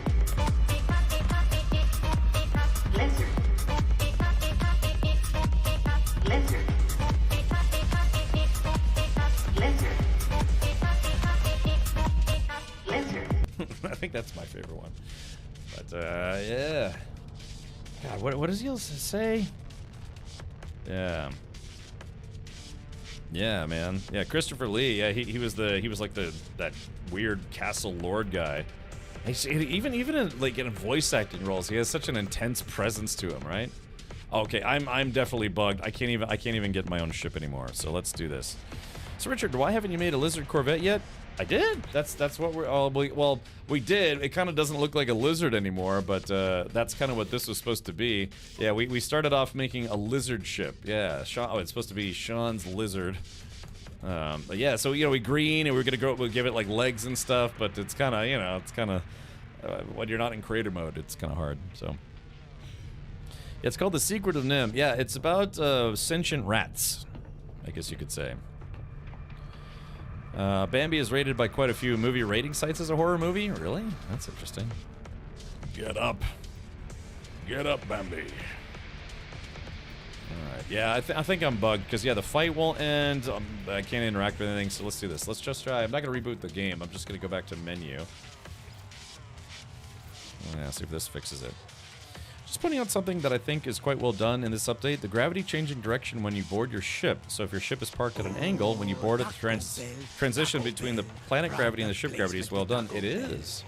Lizard. Lizard. Lizard. I think that's my favorite one. But yeah. God, what does he say? Yeah. Yeah, man. Yeah, Christopher Lee. Yeah, he was like that weird castle lord guy. Even in voice acting roles, he has such an intense presence to him, right? Okay, I'm definitely bugged. I can't even get my own ship anymore. So let's do this. So Richard, why haven't you made a lizard corvette yet? I did. That's what we're. We did. It kind of doesn't look like a lizard anymore, but that's kind of what this was supposed to be. Yeah, we started off making a lizard ship. Yeah, it's supposed to be Sean's lizard. But yeah, so we green and we're gonna we'll give it like legs and stuff, but it's kind of when you're not in creator mode, it's kind of hard. So yeah, it's called The Secret of Nim. Yeah, it's about sentient rats, I guess you could say. Bambi is rated by quite a few movie rating sites as a horror movie. Really? That's interesting. Get up. Get up, Bambi. Alright, yeah, I think I'm bugged, because, yeah, the fight won't end. I can't interact with anything, so let's do this. Let's just try. I'm not going to reboot the game. I'm just going to go back to menu. Yeah, see if this fixes it. Just pointing out something that I think is quite well done in this update. The gravity changing direction when you board your ship. So if your ship is parked at an angle, when you board it, the transition between the planet gravity and the ship gravity is well done. It is.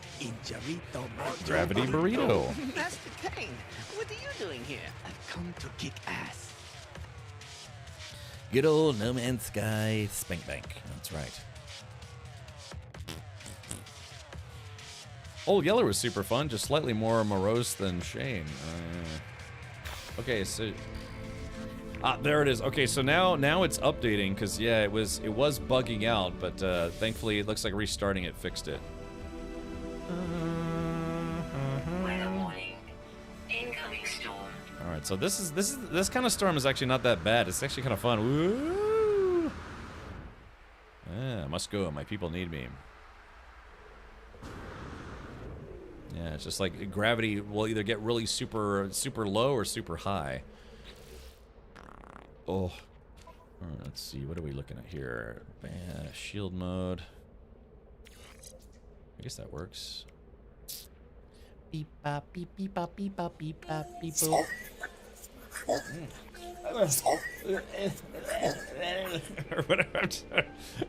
Gravity burrito. Master Kane, what are you doing here? I've come to kick ass. Good old No Man's Sky Spank Bank. That's right. Old Yeller was super fun, just slightly more morose than Shane. Okay, so there it is. Okay, so now it's updating because yeah, it was bugging out, but thankfully it looks like restarting it fixed it. Weather warning. Incoming storm. All right, so this kind of storm is actually not that bad. It's actually kind of fun. Woo! Yeah, I must go. My people need me. Yeah, it's just like gravity will either get really super low or super high. Oh. All right, let's see. What are we looking at here? Shield mode. I guess that works. Beep bop beep beep bop beep bop beep bop beep boop. Or whatever. I'm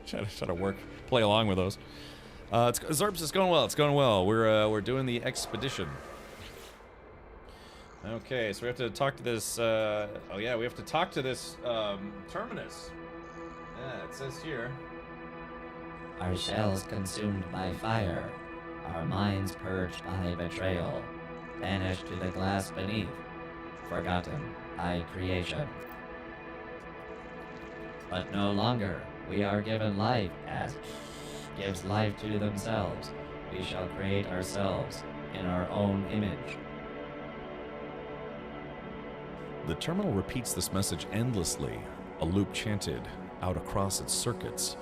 trying to play along with those. Zerps, it's going well. It's going well. We're doing the expedition. Okay, so we have to talk to this. Oh yeah, we have to talk to this terminus. Yeah, it says here. Our shells consumed by fire, our minds purged by betrayal, banished to the glass beneath, forgotten by creation. But no longer we are given life as gives life to themselves. We shall create ourselves in our own image. The terminal repeats this message endlessly, a loop chanted out across its circuits.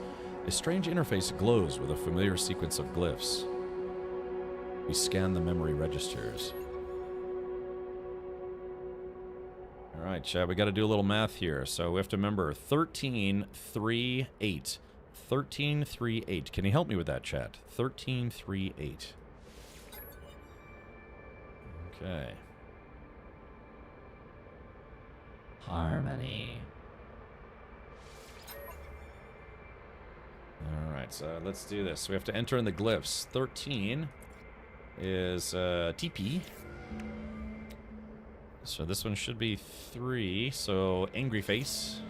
A strange interface glows with a familiar sequence of glyphs. We scan the memory registers. All right, Chad, we got to do a little math here. So we have to remember 13, 3, 8. 1338. Can you help me with that, chat? 1338. Okay. Harmony. Alright, so let's do this. We have to enter in the glyphs. 13 is TP. So this one should be 3, so angry face.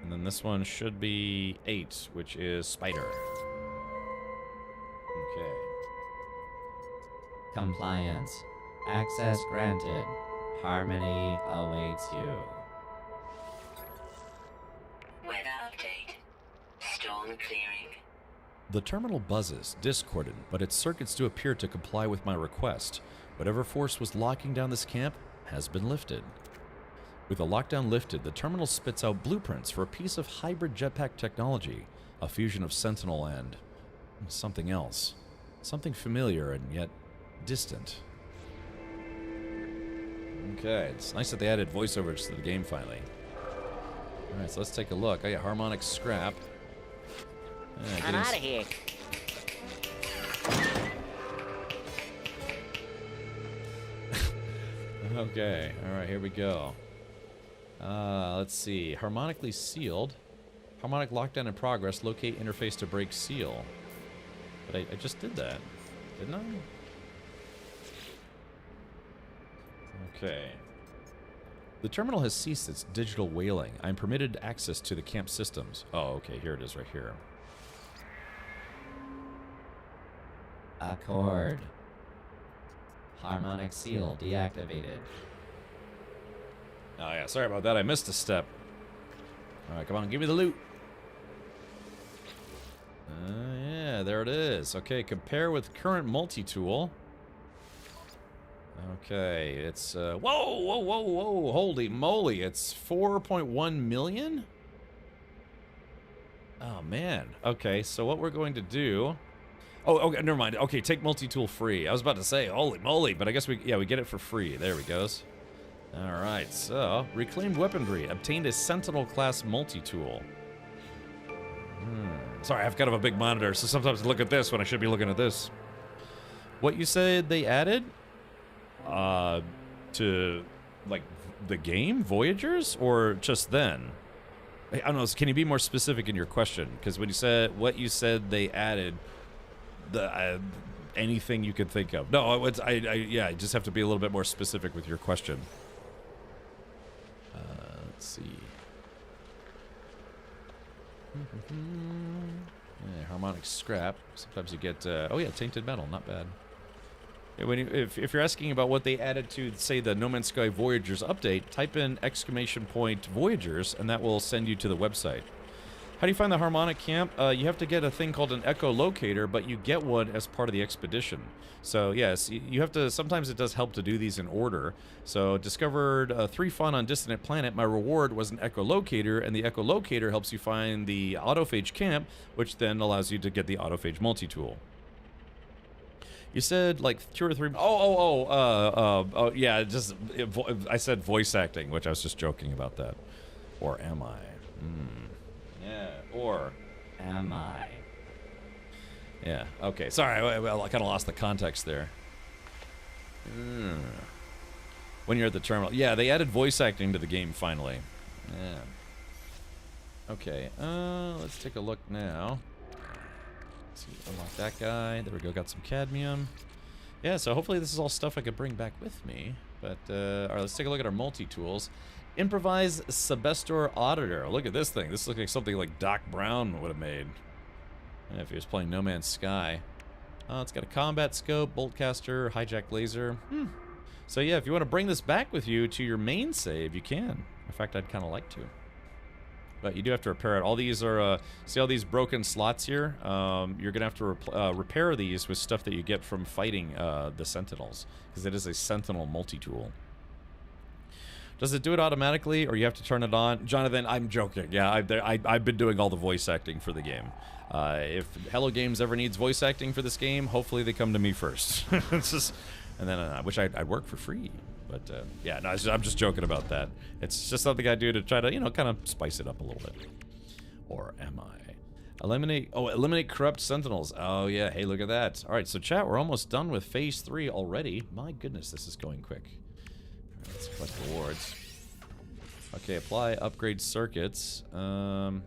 And then this one should be 8, which is spider. Okay. Compliance. Access granted. Harmony awaits you. Weather update. Storm clearing. The terminal buzzes, discordant, but its circuits do appear to comply with my request. Whatever force was locking down this camp has been lifted. With the lockdown lifted, the terminal spits out blueprints for a piece of hybrid jetpack technology, a fusion of Sentinel and something else. Something familiar and yet distant. Okay, it's nice that they added voiceovers to the game finally. Alright, so let's take a look. I got harmonic scrap. I'm out of here. Okay, alright, here we go. Let's see. Harmonically sealed. Harmonic lockdown in progress. Locate interface to break seal. But I just did that, didn't I? Okay. The terminal has ceased its digital whaling. I'm permitted access to the camp systems. Oh, okay, here it is right here. Accord. Harmonic seal deactivated. Oh yeah, sorry about that. I missed a step. Alright, come on, give me the loot. Yeah, there it is. Okay, compare with current multi-tool. Okay, it's, whoa, whoa, whoa, whoa, holy moly, it's 4.1 million? Oh, man. Okay, so what we're going to do... Oh, okay, never mind. Okay, take multi-tool free. I was about to say, holy moly, but I guess we get it for free. There we goes. Alright, so, reclaimed weaponry. Obtained a Sentinel-class multi-tool. Sorry, I have kind of a big monitor, so sometimes I look at this when I should be looking at this. What you said they added? To, like, the game? Voyagers? Or just then? I don't know, can you be more specific in your question? Because when you said, what you said they added, the anything you could think of. No, it's, yeah, I just have to be a little bit more specific with your question. Let's see. Yeah, harmonic scrap. Sometimes you get, oh yeah, tainted metal, not bad. Yeah, when if you're asking about what they added to, say, the No Man's Sky Voyagers update, type in ! Voyagers, and that will send you to the website. How do you find the harmonic camp? You have to get a thing called an echolocator, but you get one as part of the expedition. So yes, you have to, sometimes it does help to do these in order. So discovered 3 fun on distant planet. My reward was an echolocator, and the echolocator helps you find the autophage camp, which then allows you to get the autophage multi-tool. You said like 2 or 3. Oh, yeah. Just I said voice acting, which I was just joking about that. Or am I? Yeah. Or am I? Yeah. Okay. Sorry. Well, I kind of lost the context there. When you're at the terminal, yeah, they added voice acting to the game finally. Yeah. Okay. Let's take a look now. Let's see, unlock that guy. There we go, got some cadmium. Yeah, so hopefully this is all stuff I could bring back with me. But, alright, let's take a look at our multi-tools. Improvise Sebestor Auditor. Look at this thing. This looks like something like Doc Brown would have made. Yeah, if he was playing No Man's Sky. It's got a combat scope, boltcaster, hijack laser. So yeah, if you want to bring this back with you to your main save, you can. In fact, I'd kind of like to. But you do have to repair it. All these are, see all these broken slots here? You're going to have to repair these with stuff that you get from fighting the Sentinels. Because it is a Sentinel multi-tool. Does it do it automatically, or you have to turn it on? Jonathan, I'm joking. Yeah, I've been doing all the voice acting for the game. If Hello Games ever needs voice acting for this game, hopefully they come to me first. It's just, and then I wish I'd work for free. But, yeah, no, I'm just joking about that. It's just something I do to try to, you know, kind of spice it up a little bit. Or am I? Eliminate corrupt sentinels. Oh, yeah. Hey, look at that. All right, so chat, we're almost done with phase 3 already. My goodness, this is going quick. All right, let's collect rewards. Okay, apply upgrade circuits. Oh,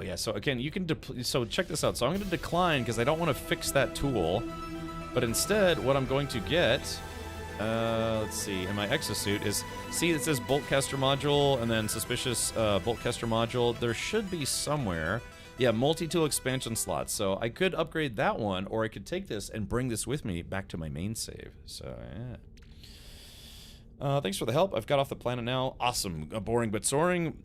yeah, so again, you can... So check this out. So I'm going to decline because I don't want to fix that tool. But instead, what I'm going to get... let's see, in my exosuit is, see it says boltcaster module and then suspicious boltcaster module. There should be somewhere, yeah, multi-tool expansion slots. So I could upgrade that one, or I could take this and bring this with me back to my main save. So yeah. Thanks for the help. I've got off the planet now. Awesome. Boring but soaring.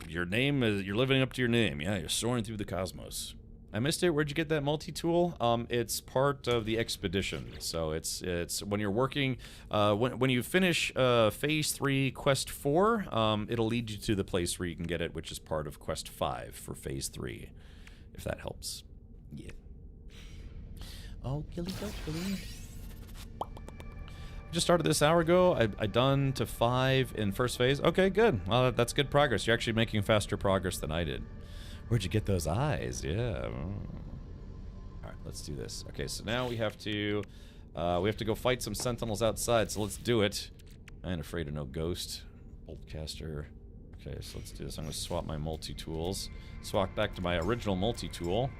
Your name is, you're living up to your name. Yeah, you're soaring through the cosmos. I missed it. Where'd you get that multi-tool? It's part of the expedition. So it's when you're working, when you finish phase 3 quest 4, it'll lead you to the place where you can get it, which is part of quest 5 for phase 3, if that helps. Yeah. Oh, killy. Just started this hour ago. I done to 5 in first phase. Okay, good. Well, that's good progress. You're actually making faster progress than I did. Where'd you get those eyes? Yeah. All right, let's do this. Okay, so now we have to go fight some sentinels outside. So let's do it. I ain't afraid of no ghost. Boltcaster. Okay, so let's do this. I'm gonna swap my multi-tools. Swap back to my original multi-tool.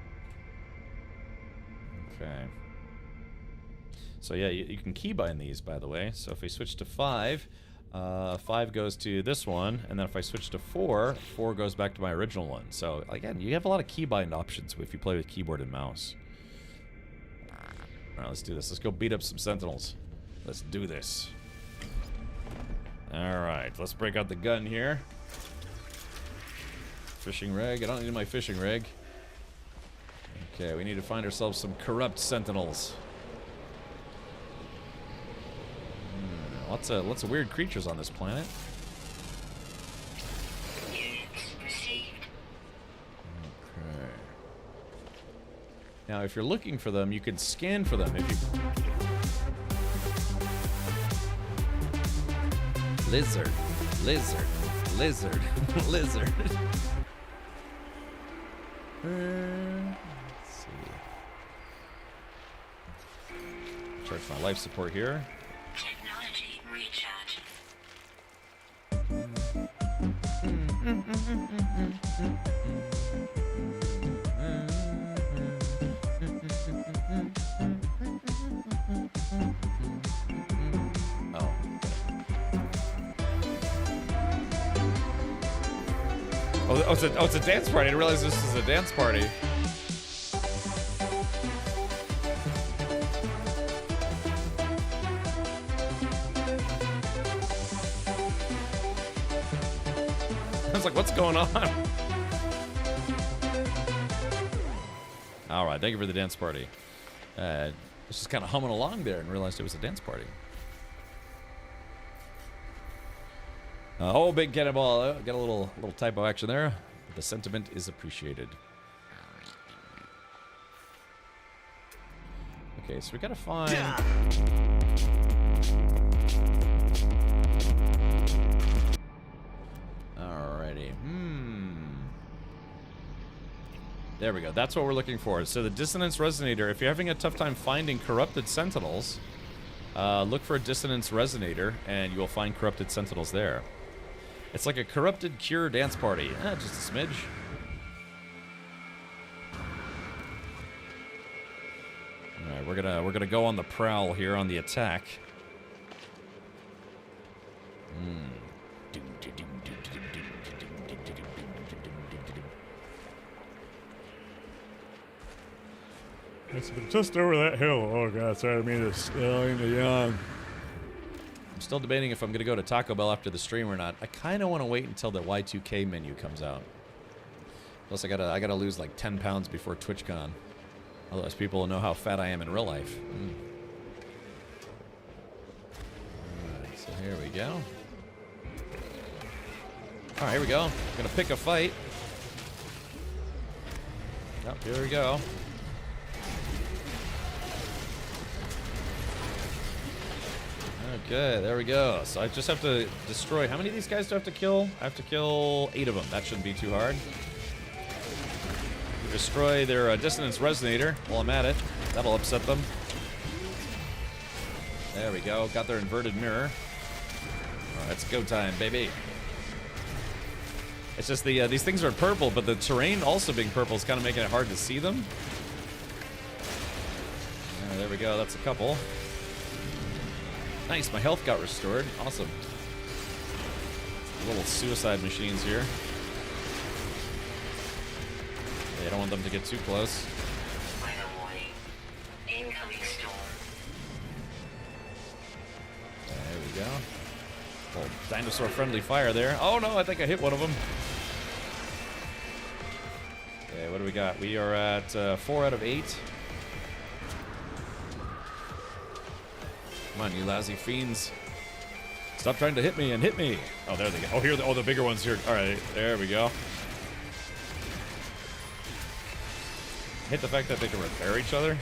Okay. So yeah, you can keybind these, by the way. So if we switch to 5. 5 goes to this one, and then if I switch to 4, 4 goes back to my original one. So again, you have a lot of keybind options if you play with keyboard and mouse. Alright, let's do this. Let's go beat up some sentinels. Let's do this. Alright, let's break out the gun here. Fishing rig. I don't need my fishing rig. Okay, we need to find ourselves some corrupt sentinels. Lots of weird creatures on this planet. Okay. Now, if you're looking for them, you can scan for them. If you lizard. Let's see. Charge my life support here. Technology recharge. Oh, it's a dance party. I didn't realize this is a dance party. I was like, what's going on? All right, thank you for the dance party. Just kind of humming along there and realized it was a dance party. Oh, big cannonball. Got a little typo action there. The sentiment is appreciated. Okay, so we gotta find... Alrighty. There we go. That's what we're looking for. So the Dissonance Resonator, if you're having a tough time finding corrupted sentinels, look for a Dissonance Resonator, and you will find corrupted sentinels there. It's like a corrupted cure dance party. Just a smidge. All right, we're gonna go on the prowl here on the attack. It's just over that hill. Oh god, sorry, I mean to yawn. I'm still debating if I'm gonna go to Taco Bell after the stream or not. I kind of want to wait until the Y2K menu comes out. Plus, I gotta lose like 10 pounds before TwitchCon. Otherwise, people will know how fat I am in real life. Alright, so here we go. Alright, here we go. Gonna pick a fight. Yep, here we go. Okay, there we go. So I just have to destroy... How many of these guys do I have to kill? I have to kill 8 of them. That shouldn't be too hard. Destroy their dissonance resonator while I'm at it. That'll upset them. There we go. Got their inverted mirror. Alright, it's go time, baby. It's just the these things are purple, but the terrain also being purple is kind of making it hard to see them. There we go. That's a couple. Nice. My health got restored. Awesome. Little suicide machines here. Yeah, I don't want them to get too close. Final warning. Incoming storm. There we go. Little dinosaur-friendly fire there. Oh no, I think I hit one of them. Okay, what do we got? We are at 4 out of 8. Come on, you lousy fiends. Stop trying to hit me and hit me. Oh, there they go. Oh, here, the bigger ones here. All right, there we go. Hit the fact that they can repair each other.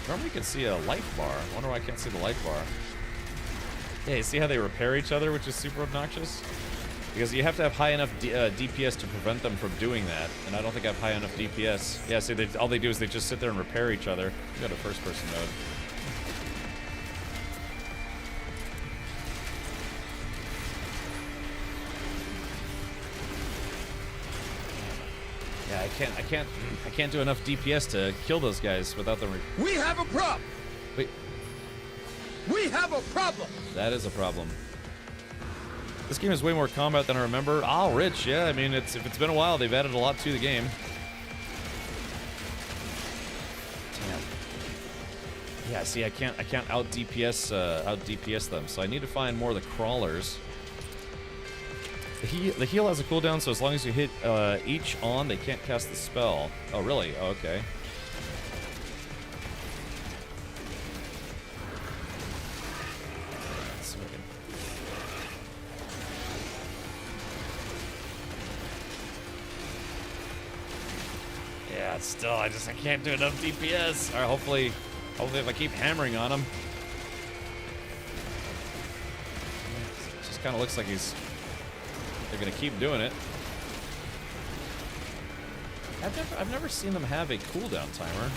Normally you can see a life bar. I wonder why I can't see the life bar. Yeah, you see how they repair each other, which is super obnoxious? Because you have to have high enough DPS to prevent them from doing that, and I don't think I have high enough DPS. Yeah, see, all they do is they just sit there and repair each other. We got a first-person mode. Yeah, I can't do enough DPS to kill those guys without them. We have a problem. Wait. We have a problem. That is a problem. This game has way more combat than I remember. Ah, rich, yeah. I mean, if it's been a while, they've added a lot to the game. Damn. Yeah, see, I can't out DPS them, so I need to find more of the crawlers. The heal has a cooldown, so as long as you hit each on, they can't cast the spell. Oh, really? Oh, okay. Yeah, still, I can't do enough DPS. All right, hopefully if I keep hammering on him. It just kind of looks like they're gonna keep doing it. I've never seen them have a cooldown timer.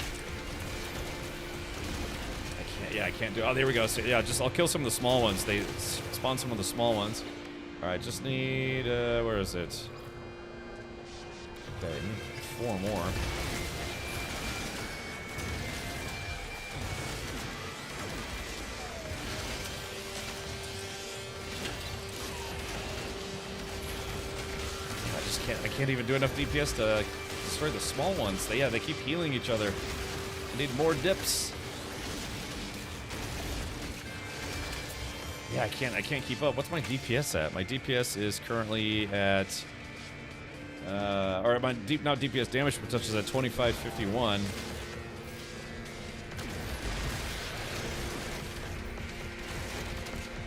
I can't do it. Oh, there we go. So yeah, I'll kill some of the small ones. They spawn some of the small ones. All right, just need where is it? Okay, need 4 more. I can't even do enough DPS to destroy the small ones. They keep healing each other. I need more dips. Yeah, I can't keep up. What's my DPS at? My DPS is currently at or my DPS damage potential is at 2551.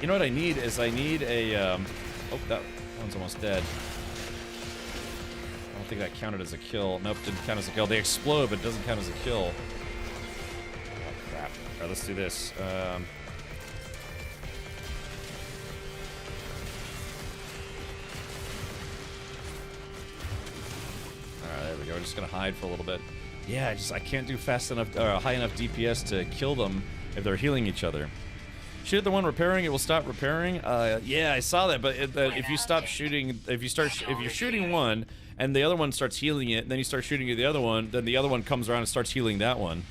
You know what I need is a oh, that one's almost dead. I don't think that counted as a kill. Nope, didn't count as a kill. They explode, but it doesn't count as a kill. Oh, crap. All right, let's do this. Alright, there we go. We're just gonna hide for a little bit. Yeah, I can't do fast enough, high enough DPS to kill them if they're healing each other. Shoot the one repairing, it will stop repairing. Yeah, I saw that, but if you stop shooting, if you're shooting one and the other one starts healing it, and then you start shooting the other one, then the other one comes around and starts healing that one.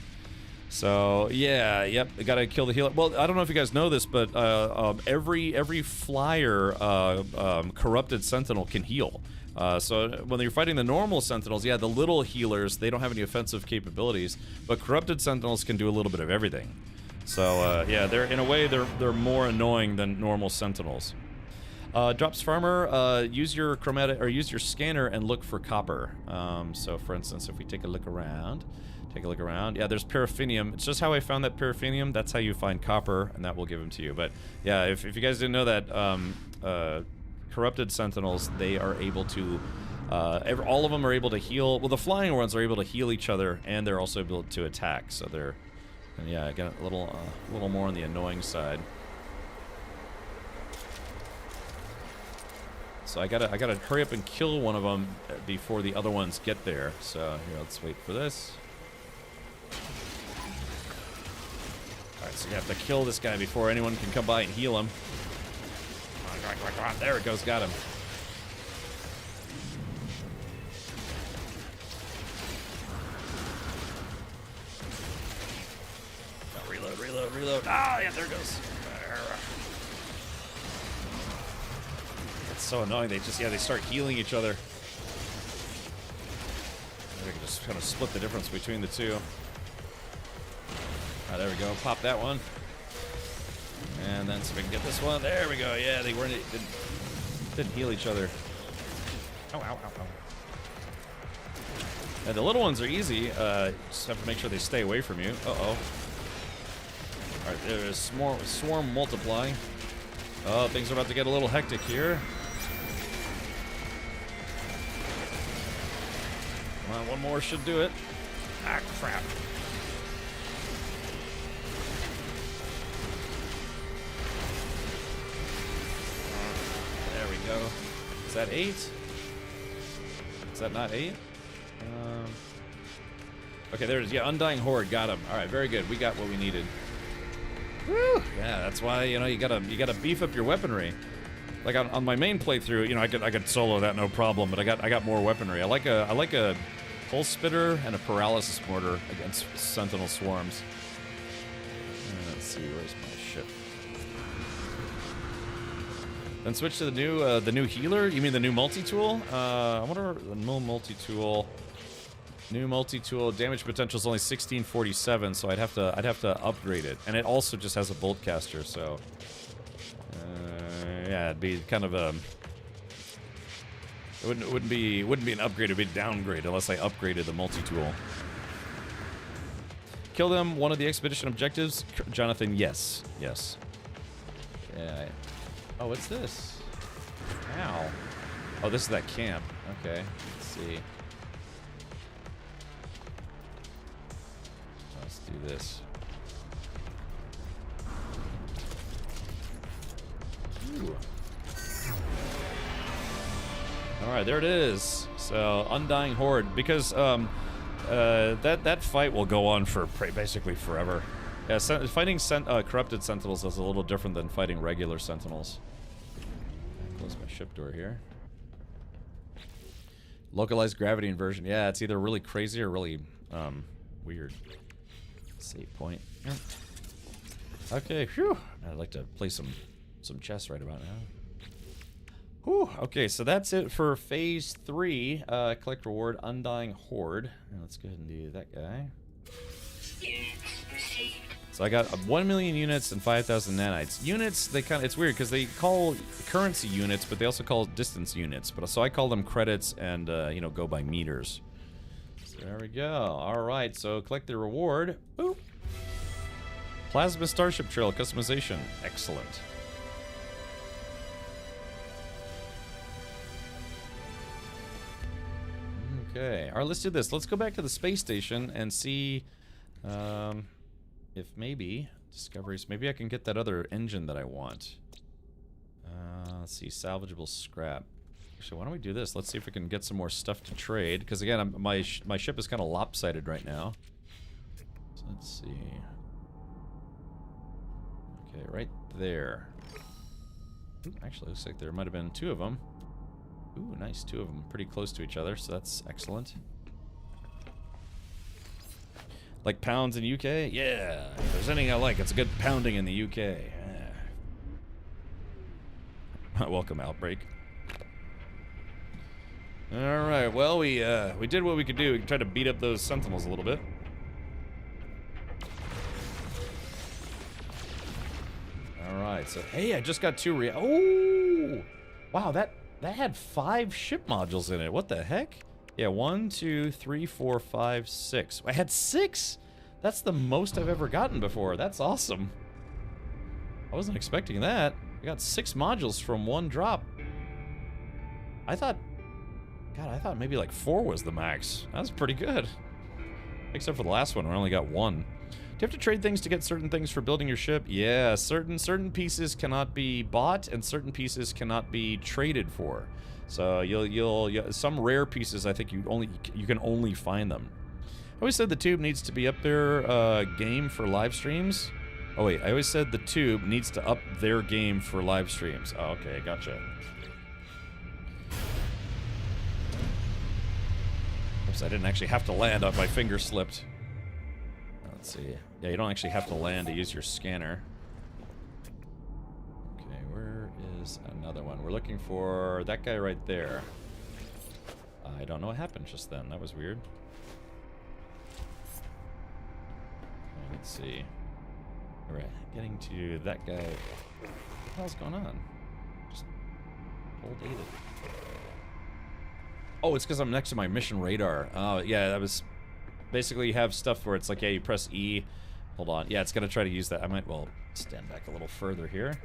So yeah, yep, I gotta kill the healer. Well, I don't know if you guys know this, but every flyer corrupted sentinel can heal. So when you're fighting the normal sentinels, yeah, the little healers, they don't have any offensive capabilities, but corrupted sentinels can do a little bit of everything. So yeah, in a way they're more annoying than normal sentinels. Drops farmer, use your chromatic or use your scanner and look for copper. So for instance, if we take a look around, yeah, there's paraffinium. It's just how I found that paraffinium. That's how you find copper, and that will give them to you. But yeah, if you guys didn't know that, corrupted sentinels, they are able to, all of them are able to heal. Well, the flying ones are able to heal each other, and they're also able to attack. So they're And yeah, I got a little more on the annoying side. So I gotta hurry up and kill one of them before the other ones get there. So here, let's wait for this. All right, so you have to kill this guy before anyone can come by and heal him. Come on, there it goes, got him. Reload. Ah, yeah, there it goes. It's so annoying. They start healing each other. They can just kind of split the difference between the two. Ah, there we go. Pop that one. And then so we can get this one. There we go. Yeah, they didn't heal each other. Ow, ow, ow, ow. And the little ones are easy. Just have to make sure they stay away from you. Uh-oh. Alright, there's swarm multiplying. Oh, things are about to get a little hectic here. Come on, one more should do it. Ah, crap. There we go. Is that 8? Is that not 8? Okay, there it is. Yeah, Undying Horde. Got him. Alright, very good. We got what we needed. Woo! Yeah, that's why, you know, you gotta beef up your weaponry. Like on my main playthrough, you know, I could solo that no problem, but I got more weaponry. I like a pulse spitter and a paralysis mortar against sentinel swarms. Let's see, where's my ship? Then switch to the new healer. You mean the new multi-tool? I wonder the new multi-tool. New multi-tool damage potential is only 1647, so I'd have to upgrade it, and it also just has a bolt caster. So yeah, it'd be kind of a it wouldn't be an upgrade, it'd be a downgrade unless I upgraded the multi-tool. Kill them. One of the expedition objectives, Jonathan. Yes. Yeah. Oh, what's this? Ow. Oh, this is that camp. Okay. Let's see. Let's do this. Ooh. All right, there it is. So, Undying Horde, because that fight will go on for basically forever. Yeah, fighting corrupted sentinels is a little different than fighting regular sentinels. Close my ship door here. Localized gravity inversion. Yeah, it's either really crazy or really weird. Save point. Okay, phew. I'd like to play some chess right about now. Whew. Okay, so that's it for phase 3. Collect reward, Undying Horde. Now let's go ahead and do that guy. So I got 1 million units and 5,000 nanites. Units, it's weird because they call currency units, but they also call distance units. But so I call them credits and you know, go by meters. There we go. All right, so collect the reward. Boop. Plasma Starship Trail customization. Excellent. Okay. All right, let's do this. Let's go back to the space station and see if maybe discoveries. Maybe I can get that other engine that I want. Let's see. Salvageable scrap. Actually, why don't we do this? Let's see if we can get some more stuff to trade. Because again, my ship is kind of lopsided right now. So let's see. Okay, right there. Ooh, actually, looks like there might have been 2 of them. Ooh, nice. 2 of them pretty close to each other, so that's excellent. Like pounds in UK? Yeah. If there's anything I like, it's a good pounding in the UK. Yeah. Welcome, Outbreak. Alright, well, we did what we could do. We tried to beat up those sentinels a little bit. Alright, so, hey, I just got 2 oh! Wow, that had 5 ship modules in it. What the heck? Yeah, 1, 2, 3, 4, 5, 6. I had 6? That's the most I've ever gotten before. That's awesome. I wasn't expecting that. I got 6 modules from 1 drop. I thought maybe like 4 was the max. That was pretty good. Except for the last one, where I only got 1. you have to trade things to get certain things for building your ship? Yeah, certain pieces cannot be bought and certain pieces cannot be traded for. So some rare pieces, I think you can only find them. I always said the tube needs to be up their game for live streams. Oh wait, I always said the tube needs to up their game for live streams. Oh, okay, gotcha. Oops, I didn't actually have to land. My finger slipped. Let's see. Yeah, you don't actually have to land to use your scanner. Okay, where is another one? We're looking for that guy right there. I don't know what happened just then. That was weird. Okay, let's see. Alright, getting to that guy. What the hell's going on? Just hold A. Oh, it's because I'm next to my mission radar. Oh, yeah, that was... Basically, you have stuff where it's like, yeah, you press E. Hold on. Yeah, it's going to try to use that. I might, well, stand back a little further here.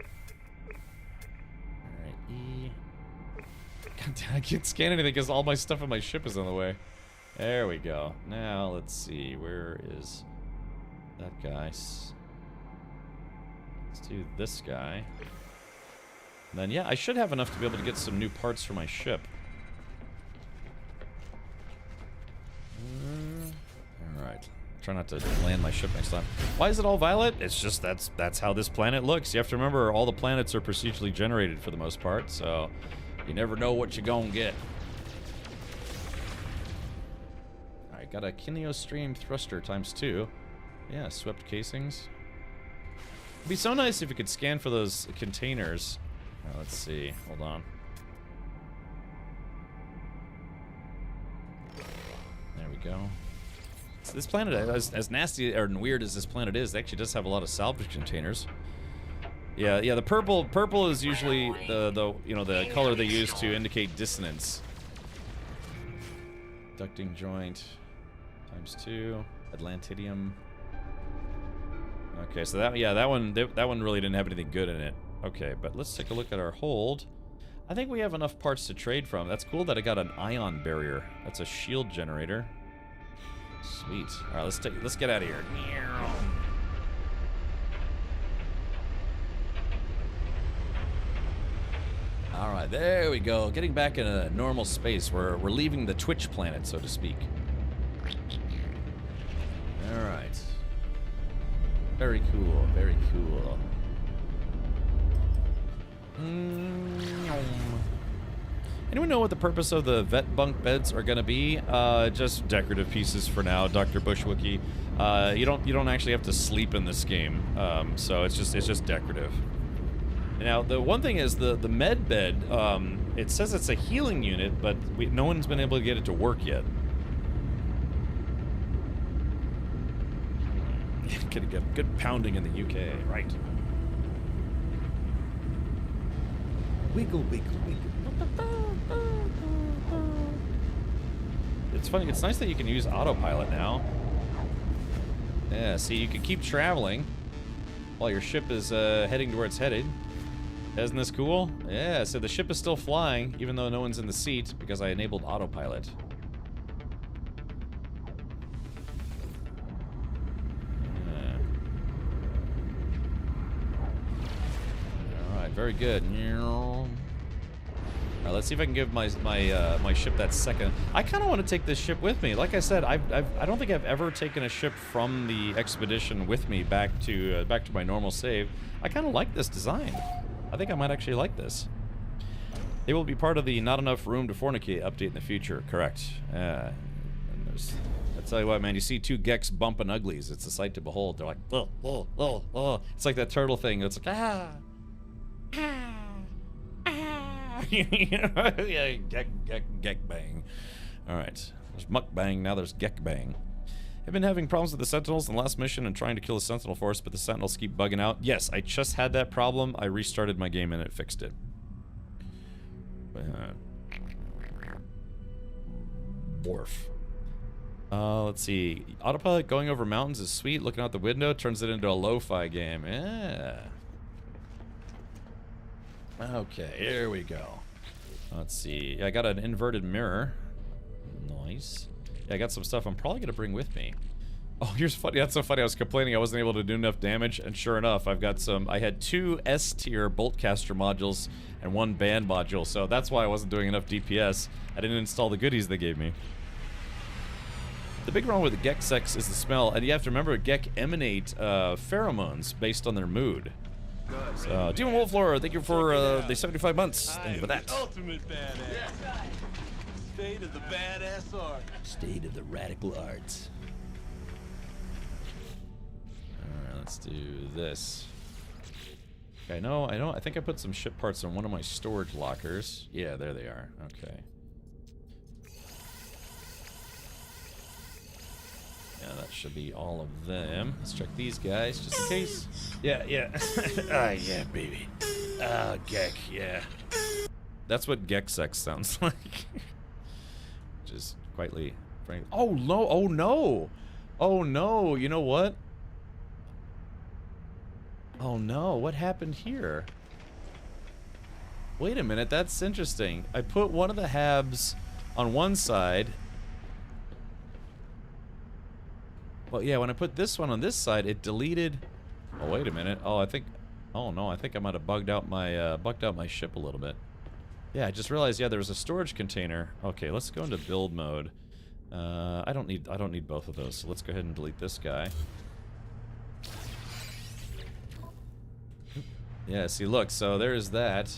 Alright, E. God damn, I can't scan anything because all my stuff on my ship is in the way. There we go. Now, let's see. Where is that guy? Let's do this guy. And then, yeah, I should have enough to be able to get some new parts for my ship. Alright. Try not to land my ship next time. Why is it all violet? It's just that's how this planet looks. You have to remember all the planets are procedurally generated for the most part, so you never know what you're gonna get. Alright, got a Kineostream thruster ×2. Yeah, swept casings. It'd be so nice if you could scan for those containers. Let's see. Hold on. There we go. So this planet, as nasty or weird as this planet is, it actually does have a lot of salvage containers. Yeah, the purple is usually the color they use to indicate dissonance. Ducting joint ×2, Atlantidium. Okay, so that one really didn't have anything good in it. Okay, but let's take a look at our hold. I think we have enough parts to trade from. That's cool that I got an ion barrier. That's a shield generator. Sweet. All right, let's get out of here. All right, there we go. Getting back in a normal space. We're leaving the Twitch planet, so to speak. All right. Very cool. Very cool. Anyone know what the purpose of the vet bunk beds are going to be? Just decorative pieces for now, Dr. Bushwookie. You don't actually have to sleep in this game, so it's just decorative. Now the one thing is the med bed. It says it's a healing unit, but no one's been able to get it to work yet. Gonna get good pounding in the UK, right? Wiggle, wiggle, wiggle. It's funny, it's nice that you can use autopilot now. Yeah, see, you can keep traveling while your ship is heading to where it's headed. Isn't this cool? Yeah, so the ship is still flying, even though no one's in the seat, because I enabled autopilot. Yeah. Alright, very good. Alright, let's see if I can give my ship that second. I kind of want to take this ship with me. Like I said, I don't think I've ever taken a ship from the expedition with me back to my normal save. I kind of like this design. I think I might actually like this. They will be part of the Not Enough Room to Fornicate update in the future. Correct. And I tell you what, man, you see two Geks bumping uglies. It's a sight to behold. They're like, oh, oh, oh, oh. It's like that turtle thing. It's like, ah. Yeah, Gek bang. Alright. There's mukbang, now there's Gek bang. I've been having problems with the Sentinels in the last mission and trying to kill the Sentinel force, but the Sentinels keep bugging out. Yes, I just had that problem. I restarted my game and it fixed it. Borf. Let's see. Autopilot going over mountains is sweet. Looking out the window turns it into a lo-fi game. Yeah. Okay, here we go. Let's see. I got an inverted mirror. Nice. Yeah, I got some stuff I'm probably going to bring with me. Oh, here's funny. That's so funny. I was complaining I wasn't able to do enough damage, and sure enough, I've got some. I had 2 S-tier boltcaster modules and 1 band module, so that's why I wasn't doing enough DPS. I didn't install the goodies they gave me. The big problem with the Gek sex is the smell, and you have to remember Gek emanate pheromones based on their mood. So, Demon Wolflore, thank you for the 75 months. Thank you for that. Ultimate badass. State of the badass art. State of the radical arts. Alright, let's do this. Okay, no, I think I put some ship parts in one of my storage lockers. Yeah, there they are. Okay. Yeah, that should be all of them. Let's check these guys, just in case. Yeah. Yeah, baby. Gek, yeah. That's what Gek sex sounds like. Which is quietly frank. Oh, no, oh no! Oh no, you know what? Oh no, what happened here? Wait a minute, that's interesting. I put one of the habs on one side. Well, yeah, when I put this one on this side, it deleted. Oh, wait a minute. Oh, I think. Oh no, I think I might have bugged out my ship a little bit. Yeah, I just realized. Yeah, there was a storage container. Okay, let's go into build mode. I don't need both of those. So let's go ahead and delete this guy. Yeah, see, look. So there's that.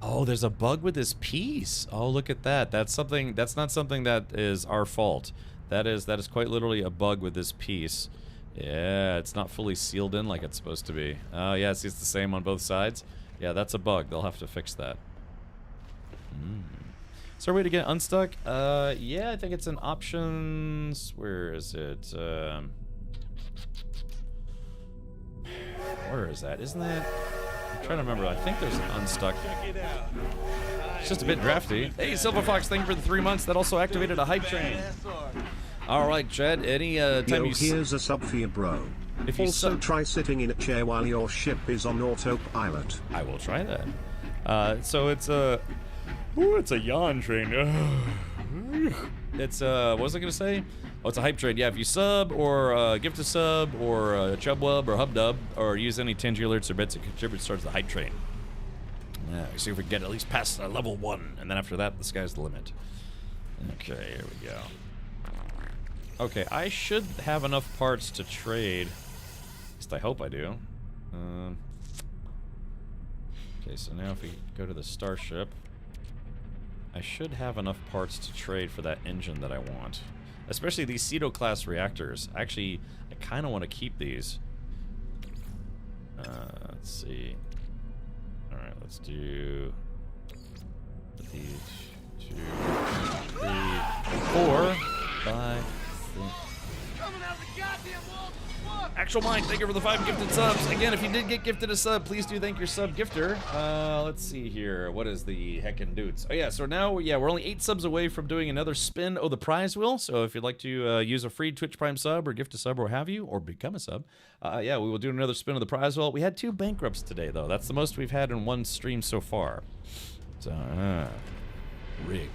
Oh, there's a bug with this piece. Oh, look at that. That's something. That's not something that is our fault. That is quite literally a bug with this piece. Yeah, it's not fully sealed in like it's supposed to be. Oh, yeah, see, it's the same on both sides. Yeah, that's a bug. They'll have to fix that. Is there a way to get unstuck? Yeah, I think it's in options. Where is it? Where is that? Isn't that? I'm trying to remember. I think there's an unstuck. It's just a bit drafty. Hey, Silver Fox, thank you for the 3 months. That also activated a hype train. All right, Chad. Any time you here's a sub for you, bro. If you also try sitting in a chair while your ship is on autopilot. I will try that. So it's a. Ooh, it's a yawn train. It's what was I gonna say? Oh, it's a hype train. Yeah, if you sub or gift a sub or chubwub or hubdub or use any Tingy alerts or bits, it contributes towards the hype train. Yeah, see if we can get at least past level 1, and then after that, the sky's the limit. Okay, here we go. Okay, I should have enough parts to trade. At least I hope I do. Okay, so now if we go to the starship, I should have enough parts to trade for that engine that I want. Especially these Ceto-class reactors. Actually, I kind of want to keep these. Let's see. Alright, let's do these 2, 3, 4, 5, 6. Actual Mind, thank you for the 5 gifted subs. Again, if you did get gifted a sub, please do thank your sub gifter. Let's see here. What is the heckin' doots? Oh yeah, so now, yeah, we're only 8 subs away from doing another spin of the prize wheel. So if you'd like to use a free Twitch Prime sub or gift a sub or have you, or become a sub, yeah, we will do another spin of the prize wheel. We had 2 bankrupts today, though. That's the most we've had in one stream so far. So, rigged.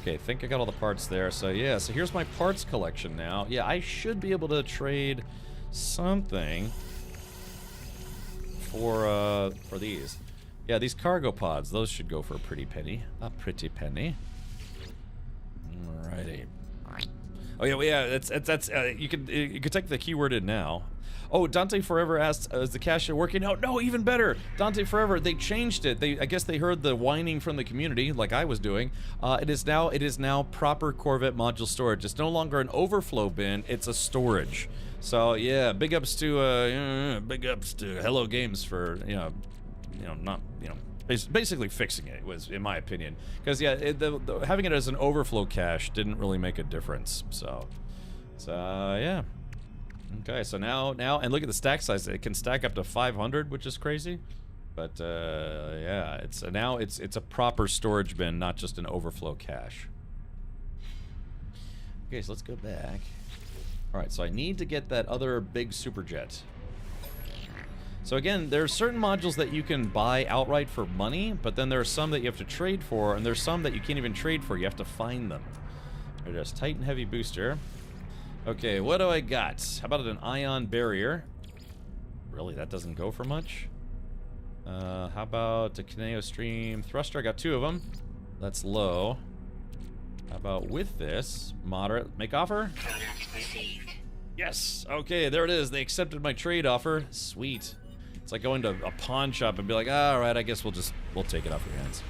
Okay, I think I got all the parts there. So yeah, so here's my parts collection now. Yeah, I should be able to trade something for these. Yeah, these cargo pods, those should go for a pretty penny. A pretty penny. Alrighty. Oh yeah, well, yeah. That's you could take the keyword in now. Oh, Dante Forever asked, is the cache working out? No, even better. Dante Forever, they changed it. I guess they heard the whining from the community, like I was doing. It is now proper Corvette module storage. It's no longer an overflow bin. It's a storage. So yeah, big ups to Hello Games for basically fixing it. Was in my opinion, because yeah, having it as an overflow cache didn't really make a difference. So yeah. Okay, so now, and look at the stack size. It can stack up to 500, which is crazy. But yeah, it's a proper storage bin, not just an overflow cache. Okay, so let's go back. All right, so I need to get that other big superjet. So again, there are certain modules that you can buy outright for money, but then there are some that you have to trade for, and there's some that you can't even trade for. You have to find them. There's Titan Heavy Booster. Okay, what do I got? How about an ion barrier? Really, that doesn't go for much. How about a Kineo stream thruster? I got 2 of them. That's low. How about with this? Moderate. Make offer? Yes! Okay, there it is. They accepted my trade offer. Sweet. It's like going to a pawn shop and be like, alright, I guess we'll take it off your hands.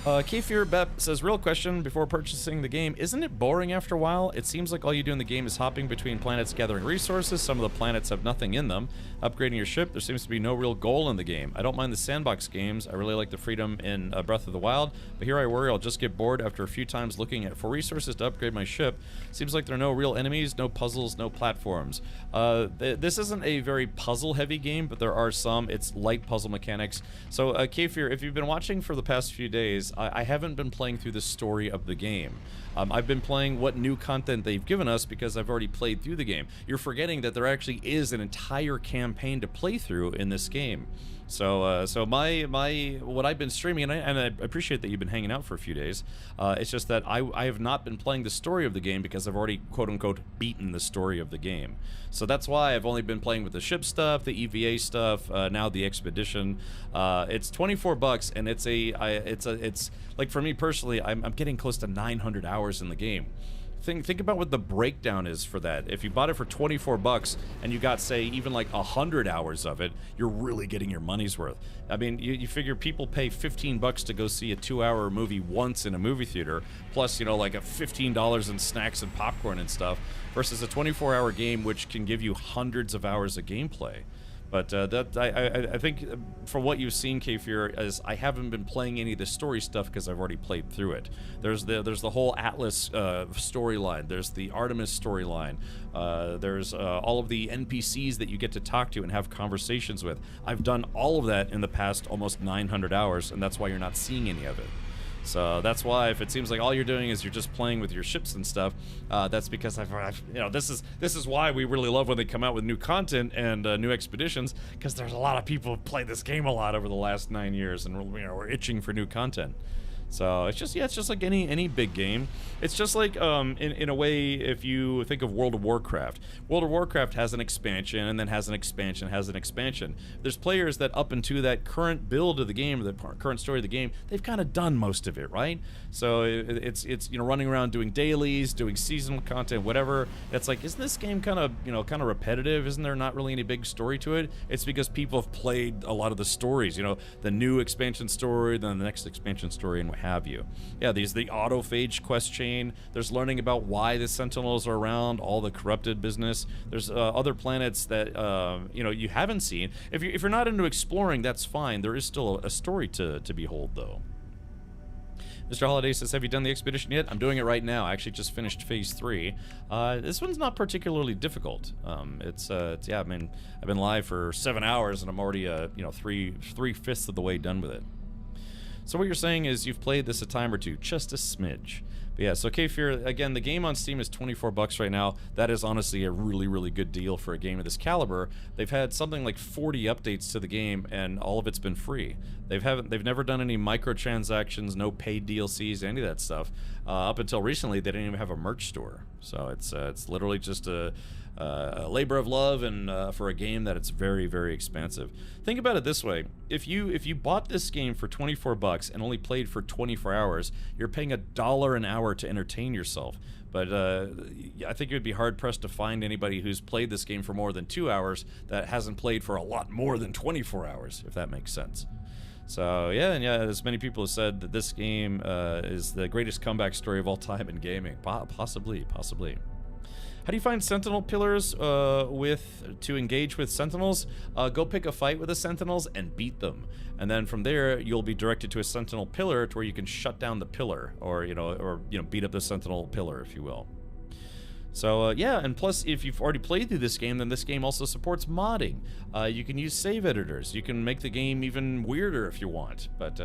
Kefir Bep says, real question before purchasing the game, isn't it boring after a while? It seems like all you do in the game is hopping between planets gathering resources. Some of the planets have nothing in them. Upgrading your ship, there seems to be no real goal in the game. I don't mind the sandbox games. I really like the freedom in Breath of the Wild, but here I worry I'll just get bored after a few times looking for resources to upgrade my ship. Seems like there are no real enemies, no puzzles, no platforms. This isn't a very puzzle-heavy game, but there are some. It's light puzzle mechanics. So, Kefir, if you've been watching for the past few days, I haven't been playing through the story of the game. I've been playing what new content they've given us because I've already played through the game. You're forgetting that there actually is an entire campaign to play through in this game. So, what I've been streaming, and I appreciate that you've been hanging out for a few days. It's just that I have not been playing the story of the game because I've already quote-unquote beaten the story of the game. So that's why I've only been playing with the ship stuff, the EVA stuff, now the expedition. It's $24, and it's like, for me personally, I'm getting close to 900 hours in the game. Think about what the breakdown is for that. If you bought it for $24 and you got, say, even like 100 hours of it, you're really getting your money's worth. I mean, you figure people pay $15 to go see a 2-hour movie once in a movie theater, plus, you know, like a $15 in snacks and popcorn and stuff, versus a 24-hour game which can give you hundreds of hours of gameplay. But I think from what you've seen, Kefir, is I haven't been playing any of the story stuff because I've already played through it. There's the whole Atlas storyline. There's the Artemis storyline. There's all of the NPCs that you get to talk to and have conversations with. I've done all of that in the past almost 900 hours, and that's why you're not seeing any of it. So that's why, if it seems like all you're doing is you're just playing with your ships and stuff, that's because I've you know, this is why we really love when they come out with new content and new expeditions, because there's a lot of people who've played this game a lot over the last 9 years, and we're itching for new content. So it's just, yeah, it's just like any big game. It's just like, in a way, if you think of World of Warcraft. World of Warcraft has an expansion, and then has an expansion, has an expansion. There's players that up into that current build of the game, the current story of the game, they've kind of done most of it, right? So it's you know, running around doing dailies, doing seasonal content, whatever. It's like, isn't this game kind of, you know, kind of repetitive? Isn't there not really any big story to it? It's because people have played a lot of the stories, you know, the new expansion story, then the next expansion story, and what have you. Yeah, the autophage quest chain. There's learning about why the Sentinels are around, all the corrupted business. There's other planets that you know, you haven't seen. If you're not into exploring, that's fine. There is still a story to behold, though. Mr. Holiday says, have you done the expedition yet? I'm doing it right now. I actually just finished phase 3. This one's not particularly difficult. Yeah, I mean, I've been live for 7 hours, and I'm already you know, three-fifths of the way done with it. So what you're saying is you've played this a time or two, just a smidge. But yeah, so Kefir, again, the game on Steam is $24 right now. That is honestly a really, really good deal for a game of this caliber. They've had something like 40 updates to the game, and all of it's been free. They've never done any microtransactions, no paid DLCs, any of that stuff. Up until recently, they didn't even have a merch store. So it's literally just a labor of love, and for a game that it's very, very expensive. Think about it this way: if you bought this game for $24 and only played for 24 hours, you're paying $1 an hour to entertain yourself. But I think it would be hard pressed to find anybody who's played this game for more than 2 hours that hasn't played for a lot more than 24 hours, if that makes sense. So yeah, and yeah, as many people have said, that this game is the greatest comeback story of all time in gaming. Possibly. How do you find Sentinel pillars to engage with Sentinels? Go pick a fight with the Sentinels and beat them. And then from there, you'll be directed to a Sentinel pillar to where you can shut down the pillar, or beat up the Sentinel pillar, if you will. So yeah, and plus, if you've already played through this game, then this game also supports modding. You can use save editors. You can make the game even weirder if you want. But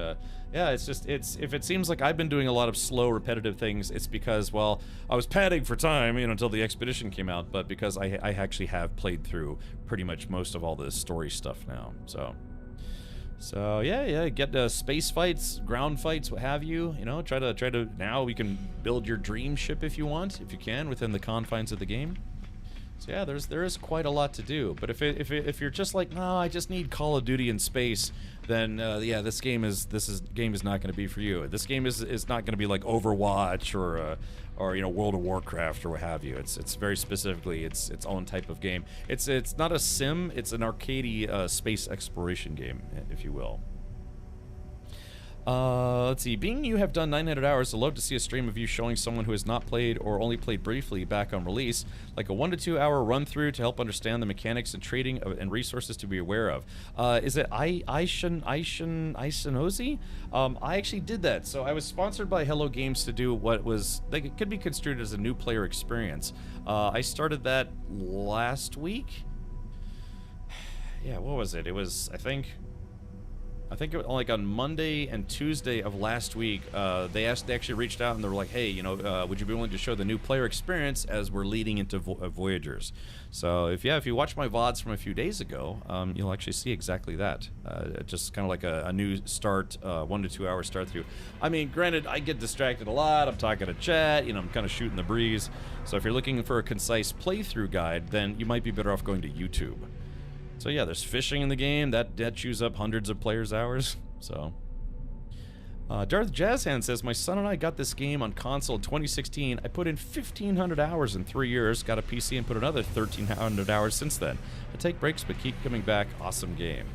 yeah, if it seems like I've been doing a lot of slow, repetitive things, it's because, well, I was padding for time, until the expedition came out, but because I actually have played through pretty much most of all the story stuff now. So So yeah, get space fights, ground fights, what have you. You know, try to. Now we can build your dream ship if you want, if you can, within the confines of the game. So yeah, there is quite a lot to do. But if you're just like, no, I just need Call of Duty in space, then yeah, this game is not going to be for you. This game is not going to be like Overwatch or you know, World of Warcraft or what have you. It's very specifically its own type of game. It's not a sim. It's an arcadey space exploration game, if you will. Let's see. Being you have done 900 hours, I'd love to see a stream of you showing someone who has not played or only played briefly back on release, like a 1 to 2 hour run through to help understand the mechanics and trading and resources to be aware of. Is it Ishinozi? I actually did that. So I was sponsored by Hello Games to do what was, like, it could be construed as a new player experience. I started that last week. Yeah, what was it? It was, I think it was like on Monday and Tuesday of last week, they actually reached out and they were like, hey, you know, would you be willing to show the new player experience as we're leading into Voyagers? So if you watch my VODs from a few days ago, you'll actually see exactly that. Just kind of like a new start, 1 to 2 hour start through. I mean, granted, I get distracted a lot. I'm talking to chat, you know, I'm kind of shooting the breeze. So if you're looking for a concise playthrough guide, then you might be better off going to YouTube. So yeah, there's fishing in the game. That chews up hundreds of players' hours. So, Darth Jazzhand says, my son and I got this game on console in 2016. I put in 1,500 hours in 3 years. Got a PC and put another 1,300 hours since then. I take breaks but keep coming back. Awesome game.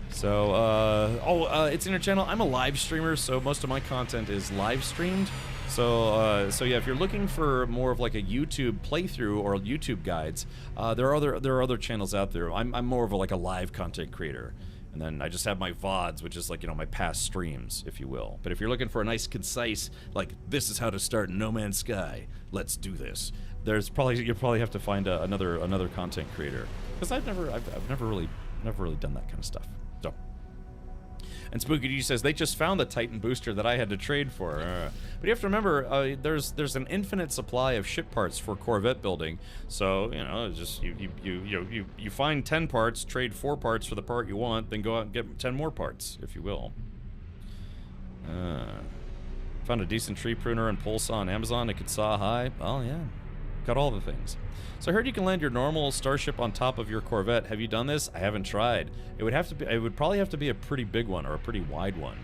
So, it's in your channel. I'm a live streamer, so most of my content is live streamed. So yeah, if you're looking for more of like a YouTube playthrough or YouTube guides, there are other channels out there. I'm more of like a live content creator, and then I just have my VODs, which is like, you know, my past streams, if you will. But if you're looking for a nice, concise, like, this is how to start No Man's Sky, let's do this, you'll probably have to find another content creator, because I've never really done that kind of stuff. So. And Spooky D says, they just found the Titan booster that I had to trade for. But you have to remember, there's an infinite supply of ship parts for Corvette building. So, you know, it's just you find 10 parts, trade 4 parts for the part you want, then go out and get 10 more parts, if you will. Found a decent tree pruner and pole saw on Amazon. It could saw high. Well, yeah, got all the things. So I heard you can land your normal starship on top of your Corvette. Have you done this? I haven't tried. It would probably have to be a pretty big one or a pretty wide one.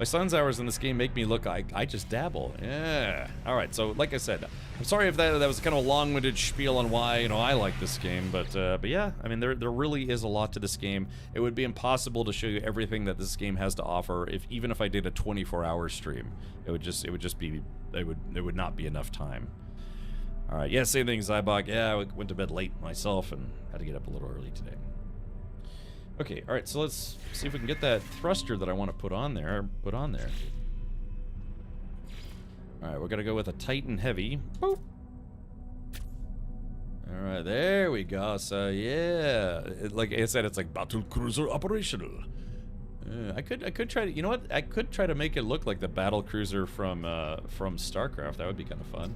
My son's hours in this game make me look like I just dabble. Yeah. All right. So like I said, I'm sorry if that was kind of a long-winded spiel on why, you know, I like this game, but yeah, I mean there really is a lot to this game. It would be impossible to show you everything that this game has to offer even if I did a 24-hour stream. It would not be enough time. All right, yeah, same thing, Zybok. Yeah, I went to bed late myself and had to get up a little early today. Okay, all right, so let's see if we can get that thruster that I want to put on there. All right, we're gonna go with a Titan Heavy. Boop. All right, there we go. So yeah, like I said, it's like battle cruiser operational. I could try to, you know what? I could try to make it look like the battle cruiser from StarCraft. That would be kind of fun.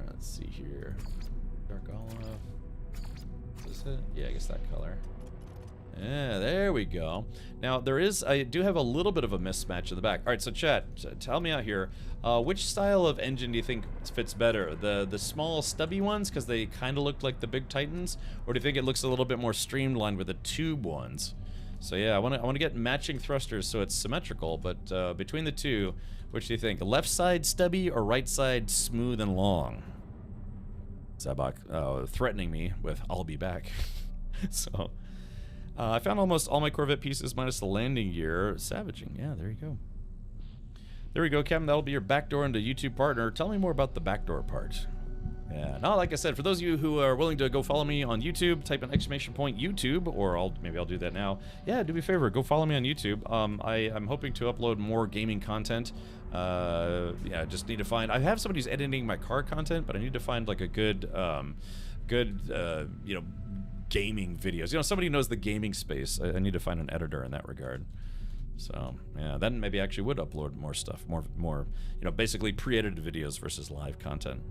Let's see here. Dark olive. Is this it? Yeah, I guess that color. Yeah, there we go. Now, I do have a little bit of a mismatch in the back. All right, so chat, tell me out here. Which style of engine do you think fits better? The small stubby ones, because they kind of look like the big Titans? Or do you think it looks a little bit more streamlined with the tube ones? So yeah, I want to get matching thrusters so it's symmetrical, but between the two, which do you think? Left side stubby or right side smooth and long? Zabak threatening me with "I'll be back." So I found almost all my Corvette pieces minus the landing gear. Savaging, yeah, there you go. There we go, Kevin. That'll be your backdoor into YouTube partner. Tell me more about the backdoor part. Yeah, now, like I said, for those of you who are willing to go follow me on YouTube, type in !YouTube, or maybe I'll do that now. Yeah, do me a favor, go follow me on YouTube. I'm hoping to upload more gaming content. Yeah, just need to find. I have somebody who's editing my car content, but I need to find like a good, you know, gaming videos. You know, somebody who knows the gaming space. I need to find an editor in that regard. So yeah, then maybe I actually would upload more stuff, more, you know, basically pre-edited videos versus live content.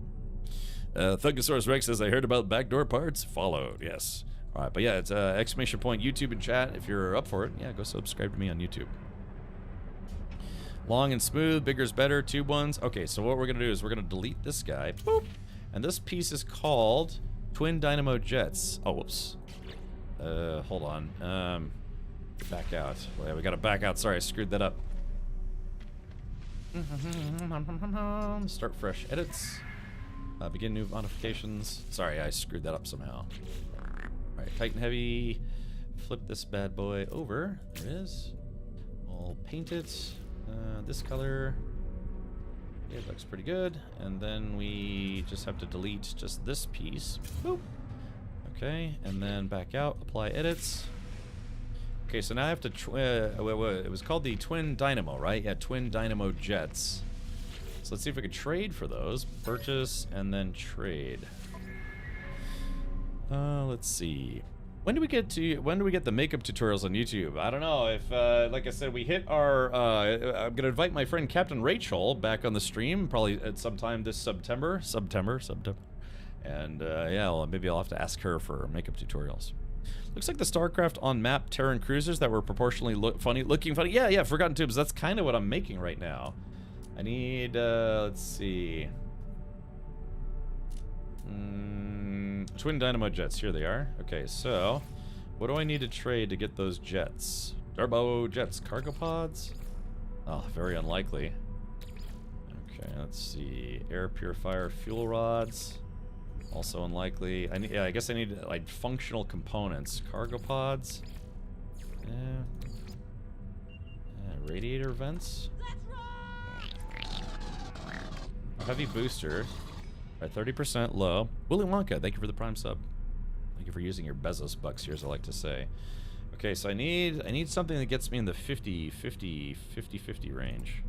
Thugosaurus Rex says, I heard about backdoor parts. Followed, yes. All right, but yeah, it's exclamation point YouTube in chat if you're up for it. Yeah, go subscribe to me on YouTube. Long and smooth, bigger's better, tube ones. Okay, so what we're gonna do is we're gonna delete this guy. Boop. And this piece is called Twin Dynamo Jets. Oh, whoops. Hold on. Back out. Well, yeah, we gotta back out. Sorry, I screwed that up. Start fresh edits. Begin new modifications. Sorry, I screwed that up somehow. Alright, Titan Heavy. Flip this bad boy over. There it is. I'll paint it. This color. Yeah, it looks pretty good. And then we just have to delete just this piece. Boop. Okay, and then back out. Apply edits. Okay, so now I have to... it was called the Twin Dynamo, right? Yeah, Twin Dynamo Jets. So let's see if we can trade for those. Purchase and then trade. Let's see. When do we get the makeup tutorials on YouTube? I don't know. If like I said, we hit our I'm gonna invite my friend Captain Rachel back on the stream probably at sometime this September. And yeah, well, maybe I'll have to ask her for makeup tutorials. Looks like the StarCraft on map Terran cruisers that were proportionally looking funny. Yeah, Forgotten Tubes. That's kind of what I'm making right now. I need, let's see. Twin Dynamo Jets, here they are. Okay, so, what do I need to trade to get those jets? Turbo Jets, cargo pods? Oh, very unlikely. Okay, let's see. Air purifier, fuel rods. Also unlikely. I guess I need, like, functional components. Cargo pods. Radiator vents. Heavy booster. At 30% low. Willy Wonka, thank you for the prime sub. Thank you for using your Bezos bucks here, as I like to say. Okay, so I need something that gets me in the 50 range.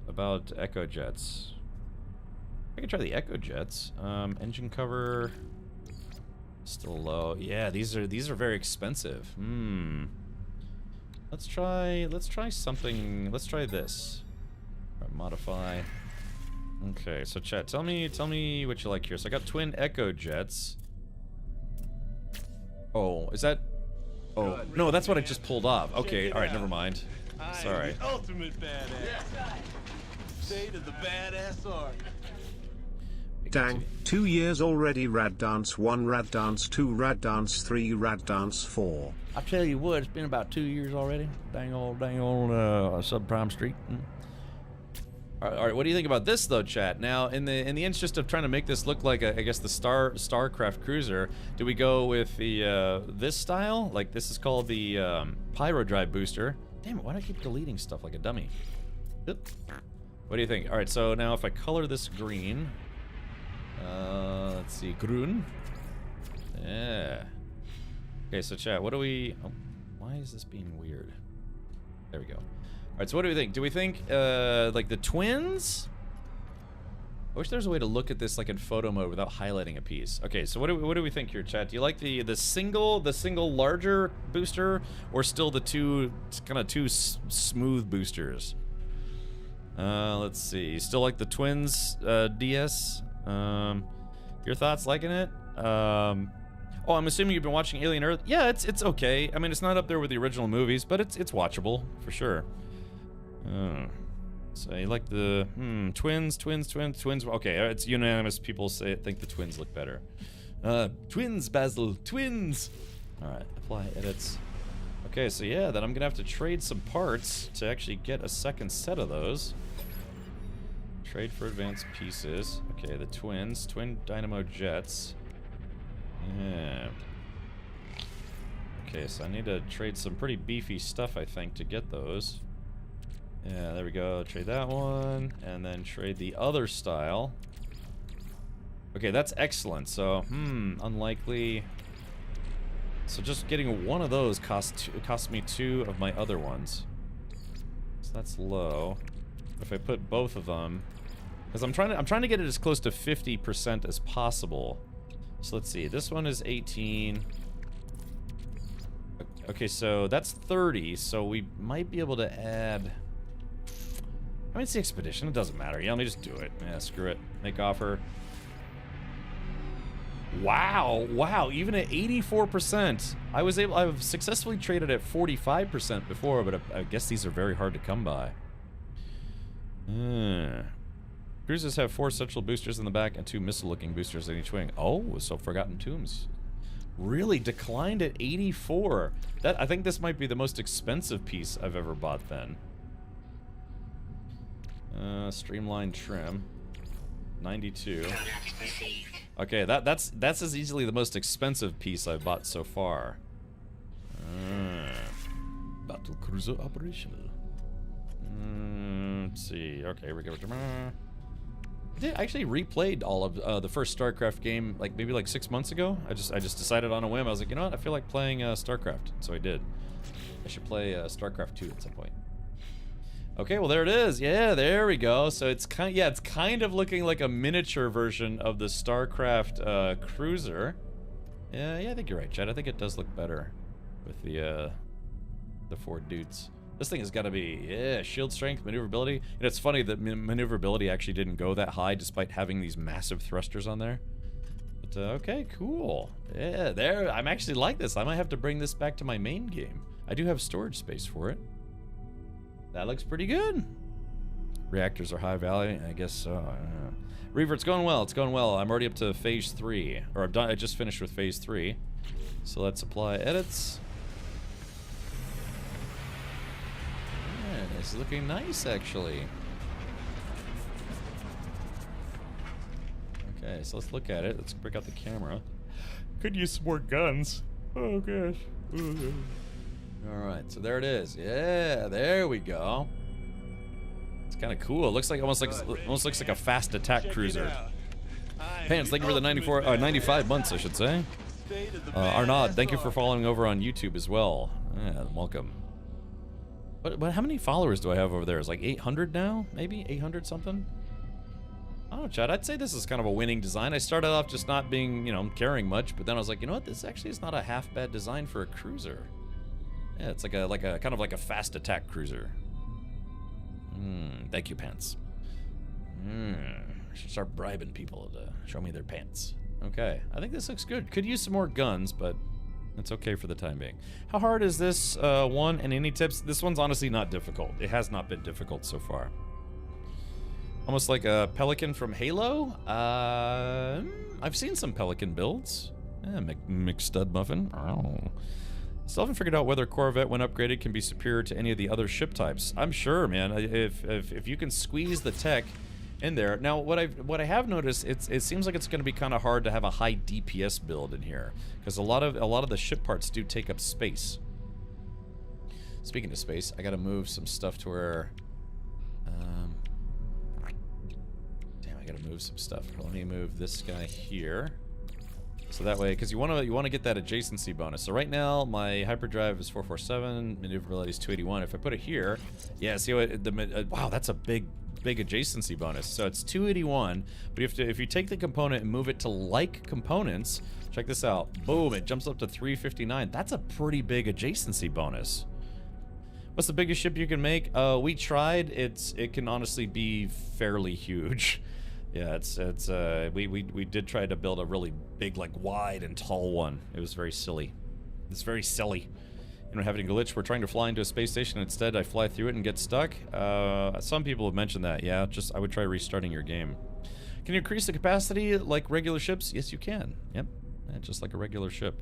About Echo Jets. I can try the Echo Jets. Engine cover. Still low. Yeah, these are very expensive. Let's try something. Let's try this. Right, modify. Okay, so chat, tell me what you like here. So I got twin Echo Jets. Oh, is that? Oh, no, that's what I just pulled off. Okay, all right, never mind. Sorry. The ultimate badass. State of the badass art. Dang, 2 years already. Rad Dance 1, Rad Dance 2, Rad Dance 3, Rad Dance 4. I tell you what, it's been about 2 years already. Dang old Subprime Street. All right, what do you think about this though, chat? Now, in the interest of trying to make this look like I guess the StarCraft cruiser, do we go with the this style? Like this is called the Pyro Drive booster. Damn it! Why do I keep deleting stuff like a dummy? Oop. What do you think? All right, so now if I color this green, let's see, grün. Yeah. Okay, so chat, what do we? Oh, why is this being weird? There we go. All right, so what do we think? Do we think, like the twins? I wish there was a way to look at this like in photo mode without highlighting a piece. Okay, so what do we think here, chat? Do you like the single larger booster, or still the two smooth boosters? Let's see. Still like the twins DS? Your thoughts? Liking it? Oh, I'm assuming you've been watching Alien Earth. Yeah, it's okay. I mean, it's not up there with the original movies, but it's watchable for sure. So you like the twins. Okay, it's unanimous. People think the twins look better. Twins, Basil, twins. All right, apply edits. Okay, so yeah, then I'm gonna have to trade some parts to actually get a second set of those. Trade for advanced pieces. Okay, the twins, twin dynamo jets. Yeah. Okay, so I need to trade some pretty beefy stuff, I think, to get those. Yeah, there we go. Trade that one, and then trade the other style. Okay, that's excellent. So, unlikely. So just getting one of those cost me 2 of my other ones. So that's low. If I put both of them, because I'm trying to get it as close to 50% as possible. So let's see. This one is 18. Okay, so that's 30. So we might be able to add. I mean, it's the expedition. It doesn't matter. Yeah, let me just do it. Yeah, screw it. Make offer. Wow, wow, even at 84%. I've successfully traded at 45% before, but I guess these are very hard to come by. Cruisers have 4 central boosters in the back and 2 missile-looking boosters in each wing. Oh, so Forgotten Tombs really declined at 84. I think this might be the most expensive piece I've ever bought then. Streamlined trim. 92. Okay, that's as easily the most expensive piece I've bought so far. Battle cruiser operational. Let's see. Okay, we go. I actually replayed all of the first StarCraft game, like maybe like 6 months ago. I just decided on a whim. I was like, you know what? I feel like playing StarCraft, so I did. I should play StarCraft 2 at some point. Okay, well there it is. Yeah, there we go. So it's kind of looking like a miniature version of the StarCraft cruiser. Yeah, I think you're right, Chad. I think it does look better with the 4 dudes. This thing has got to be, shield strength, maneuverability. And it's funny that maneuverability actually didn't go that high despite having these massive thrusters on there. But, okay, cool. Yeah, there, I'm actually like this. I might have to bring this back to my main game. I do have storage space for it. That looks pretty good. Reactors are high value, I guess so. Reaver, it's going well. It's going well. I'm already up to phase 3, or I just finished with phase 3. So let's apply edits. Yeah, this is looking nice, actually. Okay, so let's look at it. Let's break out the camera. Could use some more guns. Oh gosh. Alright, so there it is. Yeah, there we go. It's kind of cool. It looks like almost looks like a fast attack cruiser. Pants, thank you for the 95 months, I should say. Arnaud, thank you for following over on YouTube as well. Yeah, welcome. But how many followers do I have over there? It's like 800 now? Maybe 800 something? I don't know, Chad. I'd say this is kind of a winning design. I started off just not being, caring much, but then I was like, you know what? This actually is not a half bad design for a cruiser. Yeah, it's like a kind of like a fast attack cruiser. Thank you, Pants. I should start bribing people to show me their pants. Okay, I think this looks good. Could use some more guns, but it's okay for the time being. How hard is this one, and any tips? This one's honestly not difficult. It has not been difficult so far. Almost like a Pelican from Halo. I've seen some Pelican builds. Yeah, McStud Muffin. Oh. Still haven't figured out whether Corvette, when upgraded, can be superior to any of the other ship types. I'm sure, man. If you can squeeze the tech in there. Now, what I have noticed, it seems like it's going to be kind of hard to have a high DPS build in here, because a lot of the ship parts do take up space. Speaking of space, I got to move some stuff to where. Damn, I got to move some stuff. Let me move this guy here. So that way, because you want to get that adjacency bonus. So right now, my hyperdrive is 447, maneuverability is 281. If I put it here, yeah, see what wow, that's a big adjacency bonus. So it's 281, but if you take the component and move it to like components, check this out. Boom, it jumps up to 359. That's a pretty big adjacency bonus. What's the biggest ship you can make? We tried. It can honestly be fairly huge. Yeah, we did try to build a really big, like, wide and tall one. It was very silly. It's very silly. You don't have any glitch. We're trying to fly into a space station. Instead, I fly through it and get stuck. Some people have mentioned that. Yeah, I would try restarting your game. Can you increase the capacity like regular ships? Yes, you can. Yep, yeah, just like a regular ship.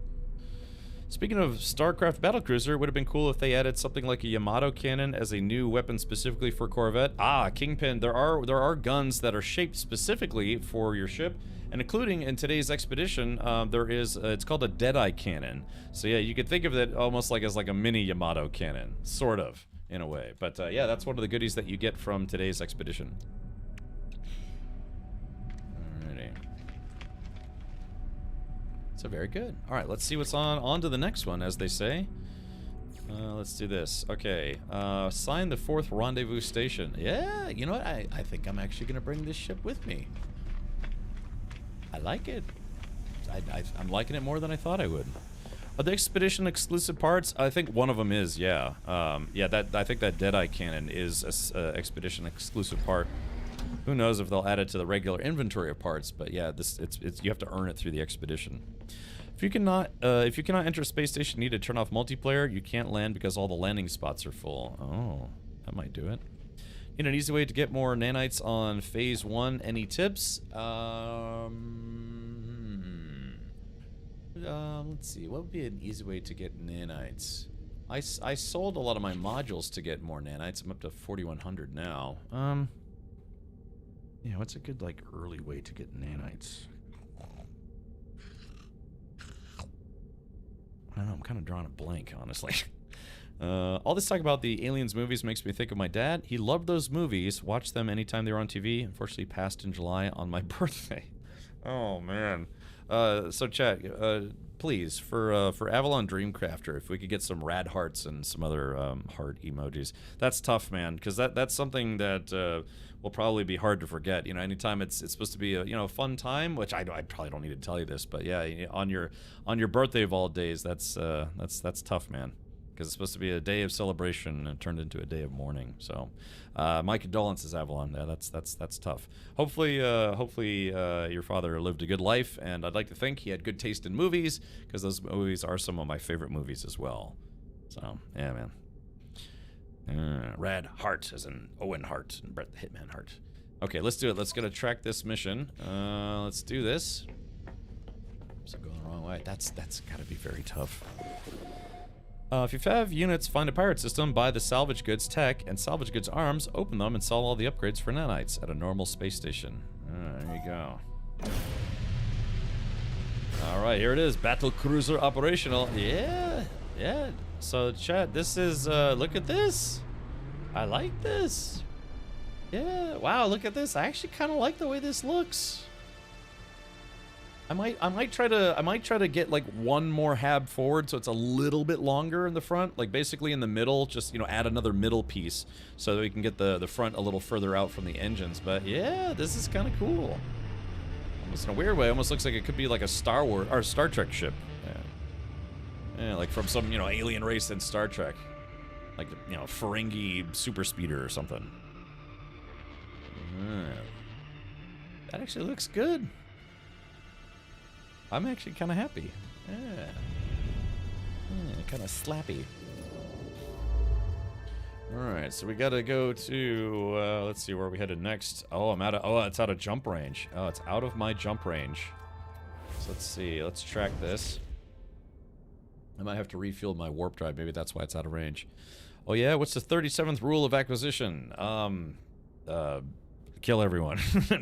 Speaking of StarCraft battlecruiser, it would have been cool if they added something like a Yamato cannon as a new weapon specifically for Corvette. Kingpin, there are guns that are shaped specifically for your ship, and including in today's expedition, there is it's called a Deadeye cannon. So yeah, you could think of it almost like as like a mini Yamato cannon, sort of, in a way. But yeah, that's one of the goodies that you get from today's expedition. Alrighty. So very good. All right, let's see what's on to the next one, as they say. Let's do this. Okay, sign the 4th rendezvous station. Yeah, you know what? I think I'm actually going to bring this ship with me. I like it. I'm liking it more than I thought I would. Are the expedition exclusive parts? I think one of them is, yeah. Yeah, I think that Deadeye cannon is an expedition exclusive part. Who knows if they'll add it to the regular inventory of parts? But yeah, it's you have to earn it through the expedition. If you cannot enter a space station, you need to turn off multiplayer. You can't land because all the landing spots are full. Oh, that might do it. Need an easy way to get more nanites on phase 1. Any tips? Let's see. What would be an easy way to get nanites? I sold a lot of my modules to get more nanites. I'm up to 4,100 now. Yeah, what's a good, like, early way to get nanites? I don't know, I'm kind of drawing a blank, honestly. All this talk about the Aliens movies makes me think of my dad. He loved those movies, watched them anytime they were on TV. Unfortunately, passed in July on my birthday. Oh, man. So, chat, please, for Avalon Dreamcrafter, if we could get some rad hearts and some other heart emojis. That's tough, man, because that's something that will probably be hard to forget. You know, anytime it's supposed to be a fun time, which I probably don't need to tell you this, but yeah, on your birthday of all days, that's tough, man. Because it's supposed to be a day of celebration and turned into a day of mourning. So, my condolences, Avalon. Yeah, that's tough. Hopefully, your father lived a good life, and I'd like to think he had good taste in movies, because those movies are some of my favorite movies as well. So, yeah, man. Rad Hart, as in Owen Hart and Brett the Hitman Hart. Okay, let's do it. Let's go to track this mission. Let's do this. Is it going the wrong way? That's gotta be very tough. If you have units, find a pirate system, buy the salvage goods tech and salvage goods arms, open them, and sell all the upgrades for nanites at a normal space station. There you go. Alright, here it is. Battle cruiser operational. Yeah. So, chat, this is, look at this. I like this. Yeah, wow, look at this. I actually kind of like the way this looks. I might try to get like one more hab forward so it's a little bit longer in the front, like basically in the middle, just, add another middle piece so that we can get the front a little further out from the engines. But yeah, this is kind of cool. Almost in a weird way, almost looks like it could be like a Star Wars or Star Trek ship. Yeah, like from some, alien race in Star Trek. Like, Ferengi super speeder or something. That actually looks good. I'm actually kind of happy. Yeah, kind of slappy. Alright, so we gotta go to, let's see where we headed next. Oh, it's out of jump range. Oh, it's out of my jump range. So let's see, let's track this. I might have to refuel my warp drive, maybe that's why it's out of range. Oh yeah, what's the 37th rule of acquisition? Kill everyone.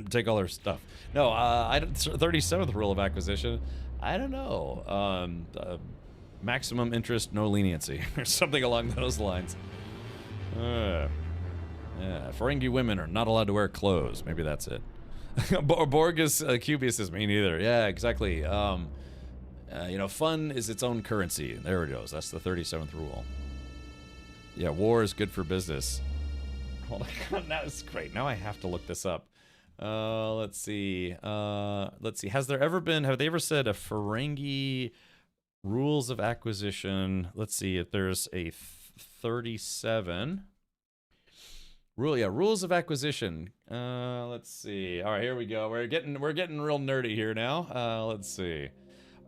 Take all their stuff. No, 37th rule of acquisition. I don't know. Maximum interest, no leniency. Or something along those lines. Yeah, Ferengi women are not allowed to wear clothes. Maybe that's it. Borgus Cubius is me neither. Yeah, exactly. Fun is its own currency. There it goes. That's the 37th rule. Yeah, war is good for business. Oh my god, that was great. Now I have to look this up. Let's see. Have they ever said a Ferengi rules of acquisition? Let's see if there's a 37 rule. Yeah, rules of acquisition. Let's see. All right, here we go. We're getting real nerdy here now. Let's see.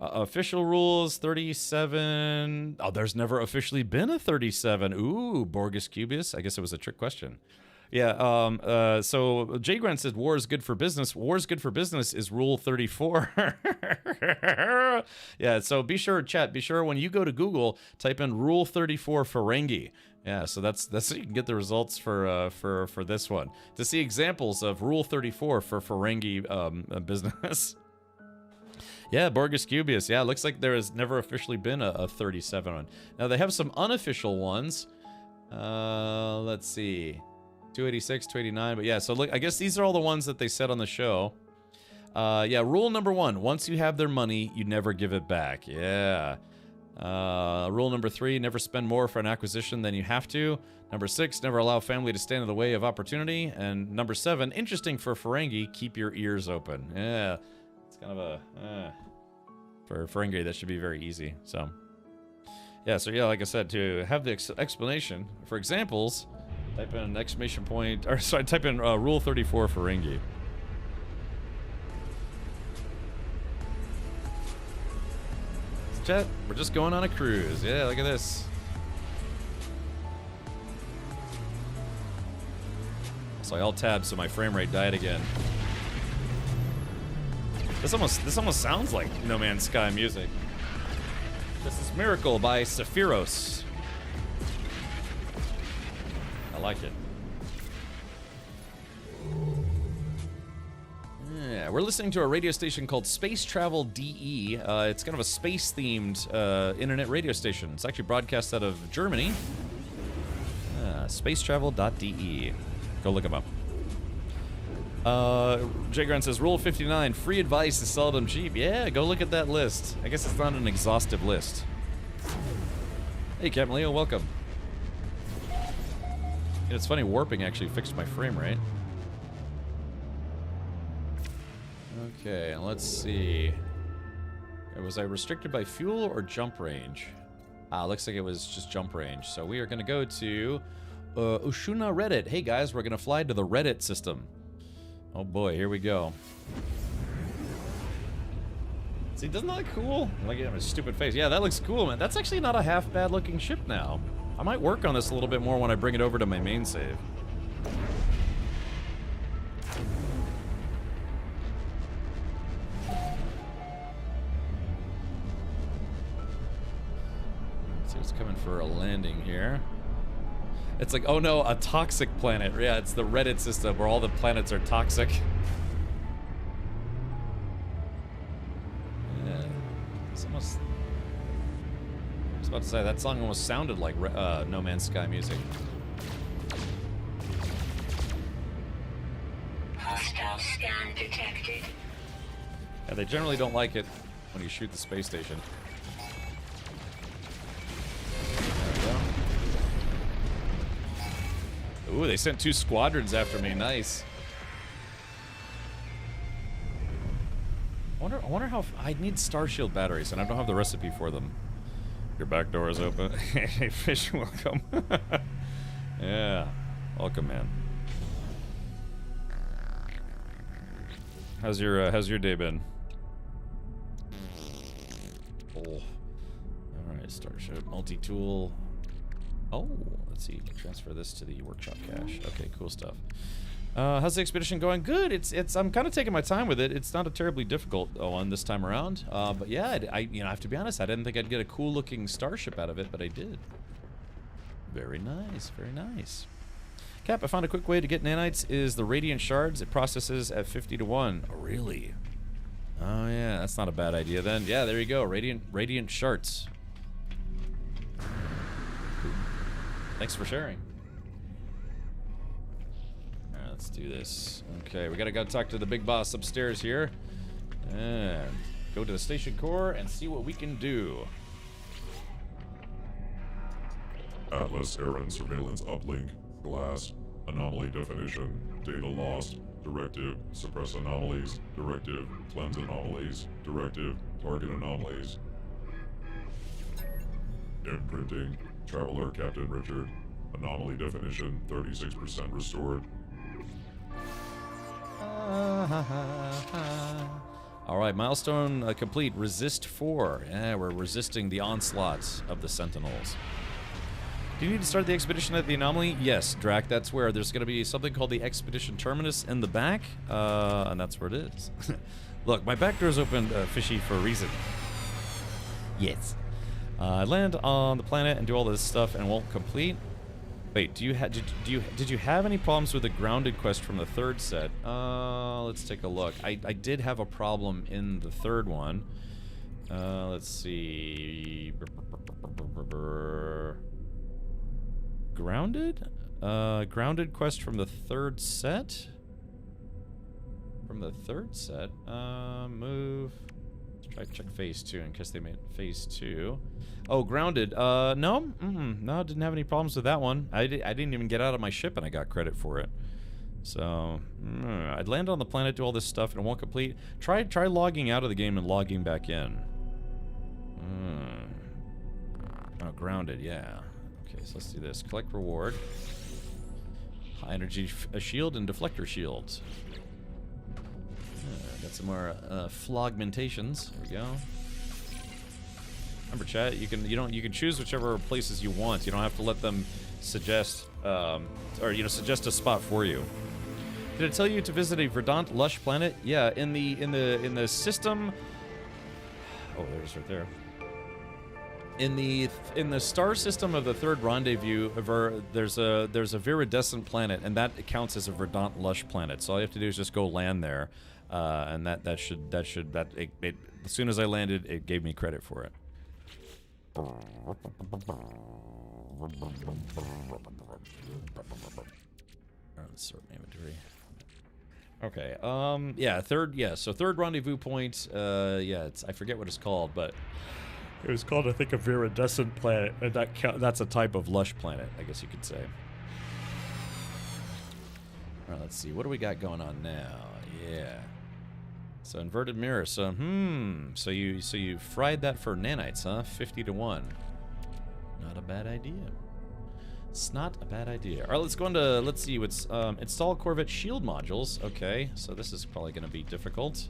Official rules 37. Oh, there's never officially been a 37. Ooh, Borgus Cubius. I guess it was a trick question. Yeah, so Jay Grant said war is good for business. War is good for business is rule 34. Yeah, so be sure, chat, be sure when you go to Google, type in rule 34 Ferengi. Yeah, so that's so you can get the results for this one. To see examples of rule 34 for Ferengi business. Yeah, Borgus Cubius. Yeah, it looks like there has never officially been a 37 one. Now, they have some unofficial ones. Let's see. 286, 289. But yeah, so look, I guess these are all the ones that they said on the show. Yeah, rule number 1. Once you have their money, you never give it back. Yeah. Rule number 3, never spend more for an acquisition than you have to. Number 6, never allow family to stand in the way of opportunity. And number 7, interesting for Ferengi, keep your ears open. Yeah. Kind of a for Ferengi, that should be very easy. So yeah, like I said, to have the explanation for examples, Type in an exclamation point, or sorry, type in Rule 34 Ferengi. Chat, we're just going on a cruise. Yeah, look at this. So I alt tabbed so my frame rate died again. This almost sounds like No Man's Sky music. This is Miracle by Sephiros. I like it. Yeah, we're listening to a radio station called Space Travel DE. It's kind of a space-themed internet radio station. It's actually broadcast out of Germany. Spacetravel.de. Go look them up. Jay Grant says, Rule 59, free advice is seldom cheap. Yeah, go look at that list. I guess it's not an exhaustive list. Hey, Captain Leo, welcome. It's funny, warping actually fixed my frame rate. Okay, and let's see. Was I restricted by fuel or jump range? Looks like it was just jump range. So we are going to go to Ushuna Reddit. Hey guys, we're going to fly to the Reddit system. Oh boy, here we go. See, doesn't that look cool? Look at his stupid face. Yeah, that looks cool, man. That's actually not a half bad looking ship now. I might work on this a little bit more when I bring it over to my main save. So it's coming for a landing here. It's like, oh no, a toxic planet. Yeah, it's the Reddit system where all the planets are toxic. Yeah. It's almost... I was about to say, that song almost sounded like No Man's Sky music. Hostile scan detected. Yeah, they generally don't like it when you shoot the space station. Ooh, they sent 2 squadrons after me. Nice. I wonder how... I need Starshield batteries, and I don't have the recipe for them. Your back door is open. Hey, Fish, welcome. Yeah. Welcome, man. How's your day been? Oh. Alright, Starship. Multi-tool. Oh, let's see. Transfer this to the workshop cache. Okay, cool stuff. How's the expedition going? Good. I'm kind of taking my time with it. It's not a terribly difficult one this time around. But yeah, I have to be honest. I didn't think I'd get a cool looking starship out of it, but I did. Very nice. Very nice. Cap, I found a quick way to get nanites is the radiant shards. It processes at 50 to 1. Oh, really? Oh yeah, that's not a bad idea then. Yeah, there you go. Radiant shards. Thanks for sharing. Alright, let's do this. Okay, we gotta go talk to the big boss upstairs here. And go to the station core and see what we can do. Atlas Errand Surveillance Uplink. Glass. Anomaly definition. Data lost. Directive. Suppress anomalies. Directive. Cleanse anomalies. Directive. Target anomalies. Imprinting. Traveler Captain Richard. Anomaly definition 36% restored. Alright, milestone complete. Resist 4. Yeah, we're resisting the onslaughts of the Sentinels. Do you need to start the expedition at the anomaly? Yes, Drac, that's where there's going to be something called the Expedition Terminus in the back, and that's where it is. Look, my back door's open, Fishy, for a reason. Yes. I land on the planet and do all this stuff and won't complete. Wait, did you have any problems with the grounded quest from the 3rd set? Let's take a look. I did have a problem in the 3rd one. Let's see. Grounded? Grounded quest from the 3rd set? From the 3rd set? Move. Let's try to check phase 2 in case they made phase 2. Oh, grounded. No. No, didn't have any problems with that one. I didn't even get out of my ship and I got credit for it. So, I'd land on the planet, do all this stuff, and it won't complete. Try logging out of the game and logging back in. Oh, grounded, yeah. Okay, so let's do this. Collect reward. High energy shield and deflector shields. Got some more flogmentations. There we go. Remember, chat. You can choose whichever places you want. You don't have to let them suggest suggest a spot for you. Did it tell you to visit a verdant lush planet? Yeah, in the system. Oh, there's right there. In the star system of the third rendezvous, there's a viridescent planet, and that counts as a verdant lush planet. So all you have to do is just go land there, and that should as soon as I landed, it gave me credit for it. Let's sort my inventory. Okay. So third rendezvous point. I forget what it's called, but it was called, I think, a viridescent planet, and that's a type of lush planet, I guess you could say. All right, let's see. What do we got going on now? Yeah. So inverted mirror. So So you fried that for nanites, huh? 50 to 1. Not a bad idea. It's not a bad idea. All right, let's go into. Let's see what's install Corvette shield modules. Okay, so this is probably going to be difficult.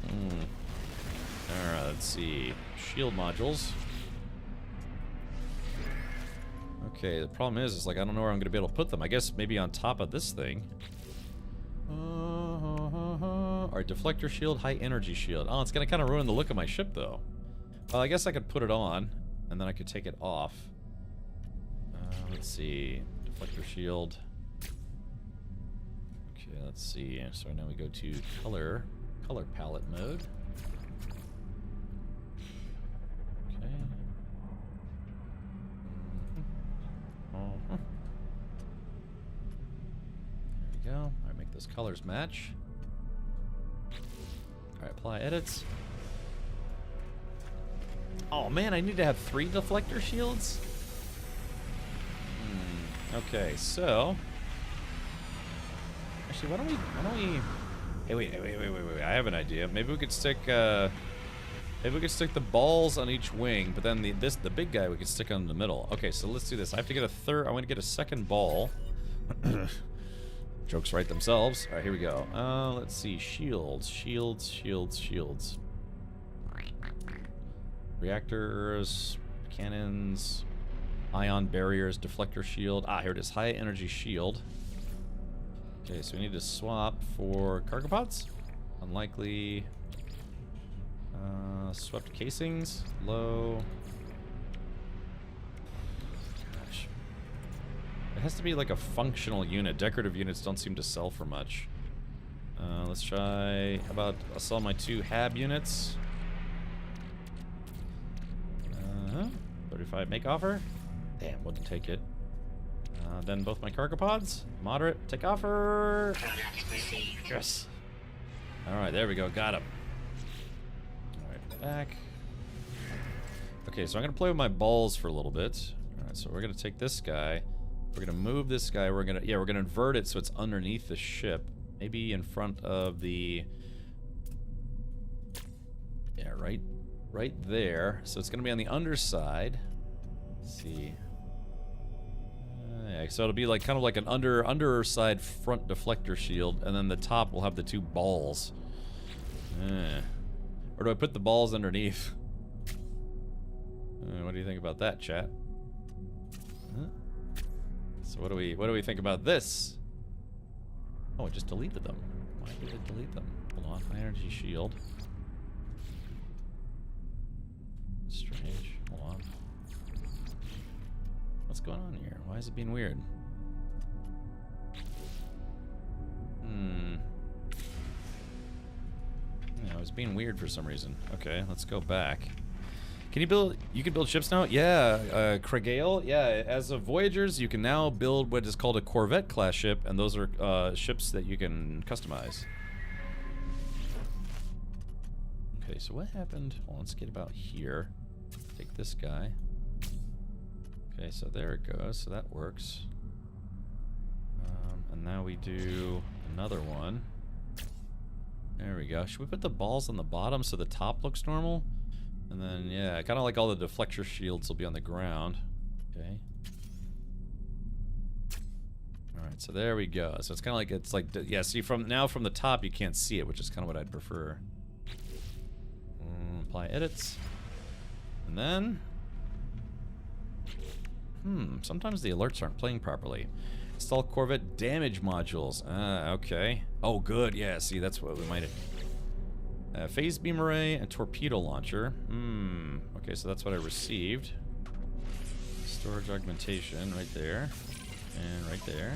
All right, let's see. Shield modules. Okay, the problem is like I don't know where I'm going to be able to put them. I guess maybe on top of this thing. Our deflector shield, high energy shield. Oh, it's going to kind of ruin the look of my ship, though. Well, I guess I could put it on, and then I could take it off. Let's see. Deflector shield. Okay, let's see. So now we go to color palette mode. Okay. There we go. All right, make those colors match. All right, apply edits. Oh man, I need to have 3 deflector shields? Okay, so actually, why don't we hey, wait, I have an idea. Maybe we could stick the balls on each wing, but then the big guy we could stick on the middle. Okay, so let's do this. I have to get I want to get a second ball. Jokes write themselves. All right, here we go. Let's see. Shields. Reactors, cannons, ion barriers, deflector shield. Here it is. High energy shield. Okay, so we need to swap for cargo pods. Unlikely. Swept casings. Low. Gosh. It has to be like a functional unit. Decorative units don't seem to sell for much. Let's try. How about I'll sell my 2 HAB units. 35 make offer. Damn, wouldn't take it. Then both my cargo pods. Moderate, take offer. Yes. Alright, there we go. Got him. Alright, back. Okay, so I'm going to play with my balls for a little bit. Alright, so we're going to take this guy. We're going to move this guy. We're going to invert it so it's underneath the ship. Maybe in front of the... Yeah, right there. So it's going to be on the underside. Let's see. Yeah, so it'll be like kind of like an underside front deflector shield, and then the top will have the 2 balls. Or do I put the balls underneath? What do you think about that, chat? So what do we think about this? Oh, it just deleted them. Why did it delete them? Hold on, high energy shield. Strange. Hold on. What's going on here? Why is it being weird? Yeah, it was being weird for some reason. Okay, let's go back. Can you build... You can build ships now? Yeah, Cragale. Yeah, as of Voyagers, you can now build what is called a Corvette class ship, and those are ships that you can customize. Okay, so what happened? Well, let's get about here. Take this guy. Okay, so there it goes. So that works. And now we do another one. There we go. Should we put the balls on the bottom so the top looks normal? And then, yeah, kind of like all the deflector shields will be on the ground. Okay. Alright, so there we go. So it's kind of like, yeah, see, from the top you can't see it, which is kind of what I'd prefer. Apply edits. And then... sometimes the alerts aren't playing properly. Install Corvette damage modules. Okay. Oh, good. Yeah, see, that's what we might have. Phase beam array and torpedo launcher. Okay, so that's what I received. Storage augmentation right there. And right there.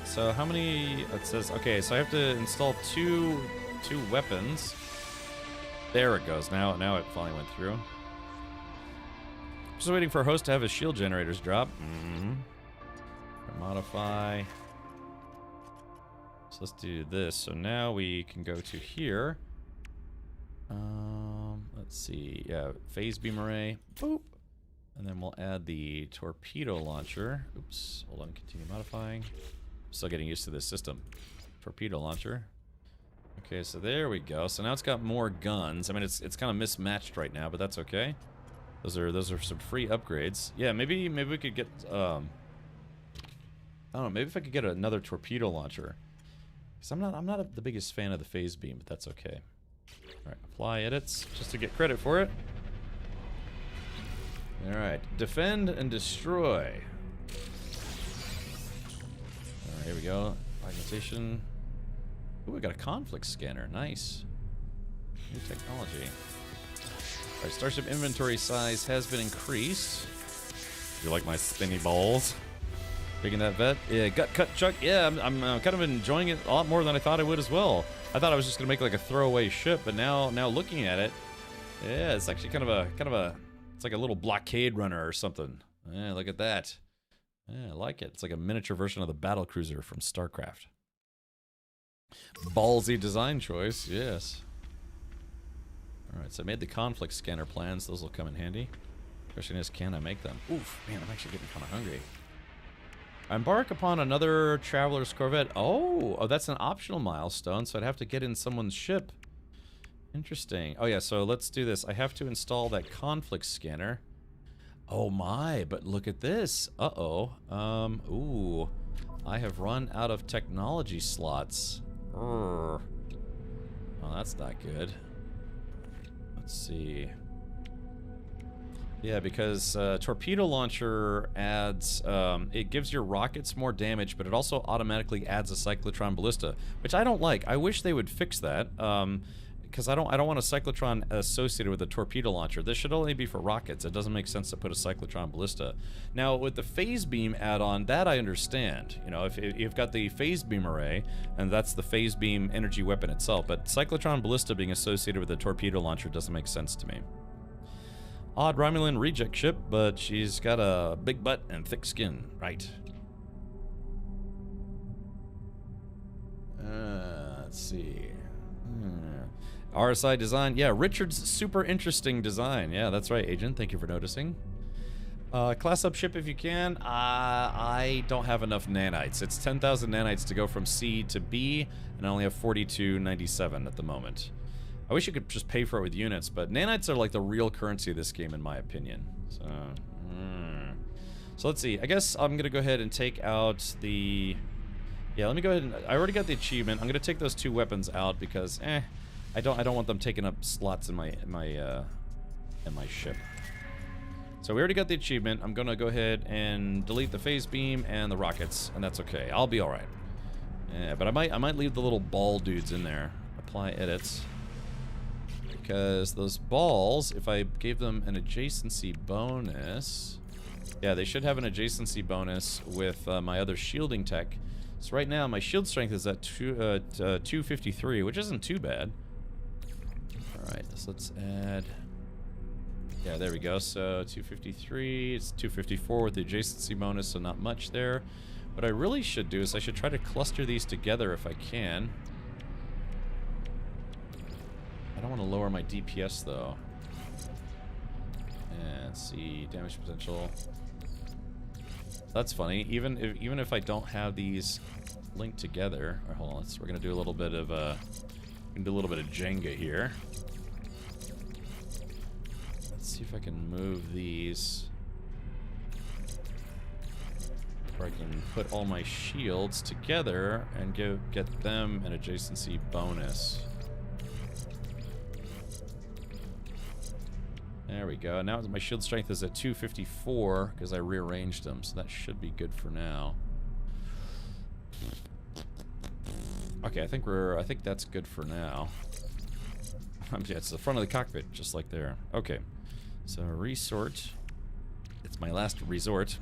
So how many... It says... Okay, so I have to install two weapons. There it goes. Now it finally went through. Just waiting for host to have his shield generators drop. Modify. So let's do this. So now we can go to here. Let's see. Yeah, phase beam array. Boop. And then we'll add the torpedo launcher. Oops. Hold on. Continue modifying. Still getting used to this system. Torpedo launcher. Okay, so there we go. So now it's got more guns. I mean, it's kind of mismatched right now, but that's okay. Those are some free upgrades. Yeah, maybe we could get I don't know, maybe if I could get another torpedo launcher. Cuz I'm not the biggest fan of the phase beam, but that's okay. All right, apply edits just to get credit for it. All right, defend and destroy. All right, here we go. Augmentation. Ooh, we got a conflict scanner. Nice. New technology. Alright, Starship inventory size has been increased. You like my spinny balls? Digging that vet? Yeah, gut cut Chuck. Yeah, I'm kind of enjoying it a lot more than I thought I would as well. I thought I was just gonna make like a throwaway ship, but now looking at it, yeah, it's actually kind of a it's like a little blockade runner or something. Yeah, look at that. Yeah, I like it. It's like a miniature version of the battle cruiser from StarCraft. Ballsy design choice, yes. Alright, so I made the conflict scanner plans. Those will come in handy. Question is, can I make them? Oof, man, I'm actually getting kind of hungry. Embark upon another traveler's Corvette. Oh, that's an optional milestone, so I'd have to get in someone's ship. Interesting. Oh yeah, so let's do this. I have to install that conflict scanner. Oh my, but look at this. Uh-oh. Ooh. I have run out of technology slots. Oh, that's not good. Let's see. Yeah, because torpedo launcher adds, it gives your rockets more damage, but it also automatically adds a cyclotron ballista, which I don't like. I wish they would fix that, because I don't want a cyclotron associated with a torpedo launcher. This should only be for rockets. It doesn't make sense to put a cyclotron ballista. Now, with the phase beam add-on, that I understand. You know, if you've got the phase beam array, and that's the phase beam energy weapon itself, but cyclotron ballista being associated with a torpedo launcher doesn't make sense to me. Odd Romulan reject ship, but she's got a big butt and thick skin. Right. Let's see. RSI design. Yeah, Richard's super interesting design. Yeah, that's right, Agent. Thank you for noticing. Class up ship if you can. I don't have enough nanites. It's 10,000 nanites to go from C to B, and I only have 4297 at the moment. I wish you could just pay for it with units, but nanites are like the real currency of this game, in my opinion. So let's see. I guess I'm gonna go ahead and take out the. Yeah, let me go ahead and. I already got the achievement. I'm gonna take those two weapons out because, I don't want them taking up slots in my ship. So we already got the achievement. I'm gonna go ahead and delete the phase beam and the rockets, and that's okay. I'll be all right. Yeah, but I might leave the little ball dudes in there. Apply edits. Because those balls, if I gave them an adjacency bonus... Yeah, they should have an adjacency bonus with my other shielding tech. So right now, my shield strength is at 253, which isn't too bad. Alright, so let's add... Yeah, there we go. So 253, it's 254 with the adjacency bonus, so not much there. What I really should do is I should try to cluster these together if I can. I don't want to lower my DPS though. And let's see, damage potential. That's funny. Even if I don't have these linked together. Right, hold on. We're gonna do a little bit of Jenga here. Let's see if I can move these. where I can put all my shields together and get them an adjacency bonus. There we go. Now my shield strength is at 254 because I rearranged them, so that should be good for now. Okay, I think that's good for now. Yeah, it's the front of the cockpit, just like there. Okay, so resort. It's my last resort.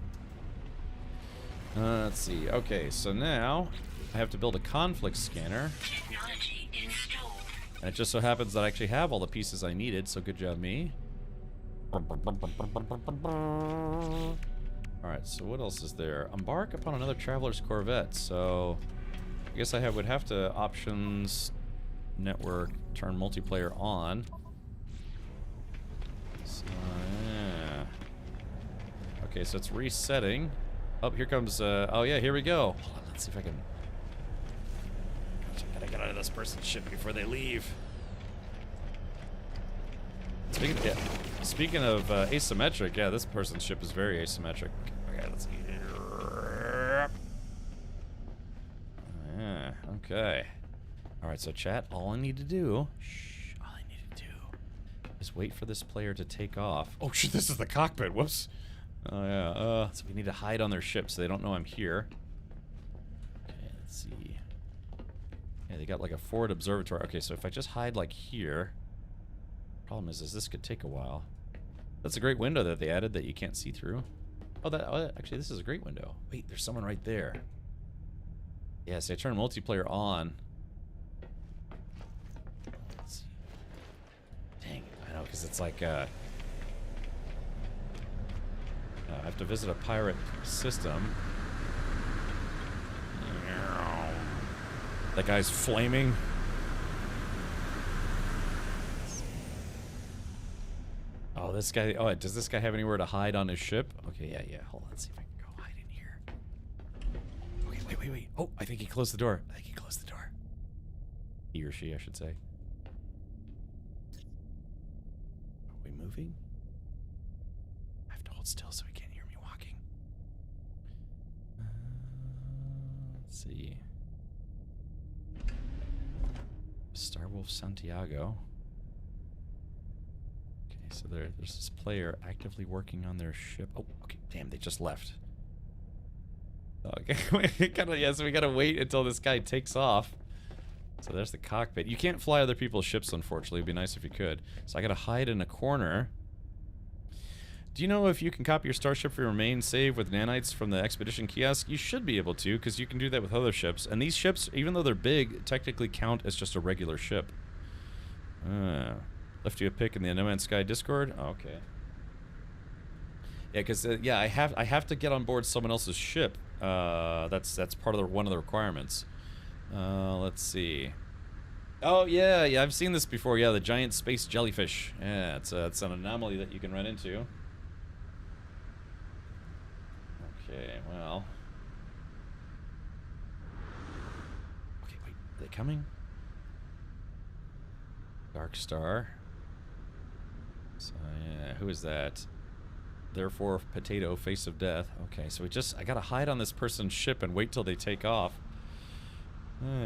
Let's see. Okay, so now I have to build a conflict scanner. And it just so happens that I actually have all the pieces I needed, so good job me. Alright, so what else is there? Embark upon another traveler's corvette. So I guess I would have to options, network, turn multiplayer on. So, yeah. Okay, so it's resetting. Oh, here comes, oh yeah, here we go. Hold on, let's see if I can... I gotta get out of this person's ship before they leave. Speaking of asymmetric, yeah, this person's ship is very asymmetric. Okay, let's see. Yeah, okay. Alright, so chat, all I need to do... Shh, all I need to do is wait for this player to take off. Oh shit, this is the cockpit, whoops. Oh yeah, so we need to hide on their ship so they don't know I'm here. Okay, let's see. Yeah, they got like a forward observatory. Okay, so if I just hide like here... Problem is this could take a while. That's a great window that they added that you can't see through. Oh, actually, this is a great window. Wait, there's someone right there. Yeah, so I turn multiplayer on. Let's see. Dang, I know, because it's like, I have to visit a pirate system. That guy's flaming. Oh, this guy... Oh, does this guy have anywhere to hide on his ship? Okay, yeah. Hold on, let's see if I can go hide in here. Okay, wait. Oh, I think he closed the door. He or she, I should say. Are we moving? I have to hold still so he can't hear me walking. Let's see. Starwolf Santiago. So there's this player actively working on their ship. Oh, okay. Damn, they just left. Okay, so we gotta wait until this guy takes off. So there's the cockpit. You can't fly other people's ships, unfortunately. It'd be nice if you could. So I gotta hide in a corner. Do you know if you can copy your starship for your main save with nanites from the expedition kiosk? You should be able to, because you can do that with other ships. And these ships, even though they're big, technically count as just a regular ship. Left you a pic in the No Man's Sky Discord? Oh, okay. Yeah, because I have to get on board someone else's ship. That's part of one of the requirements. Let's see. Oh yeah, I've seen this before. Yeah, the giant space jellyfish. Yeah, it's an anomaly that you can run into. Okay, well. Okay, wait. Are they coming? Dark Star. So yeah, who is that? Therefore, potato, face of death. Okay, so I gotta hide on this person's ship and wait till they take off.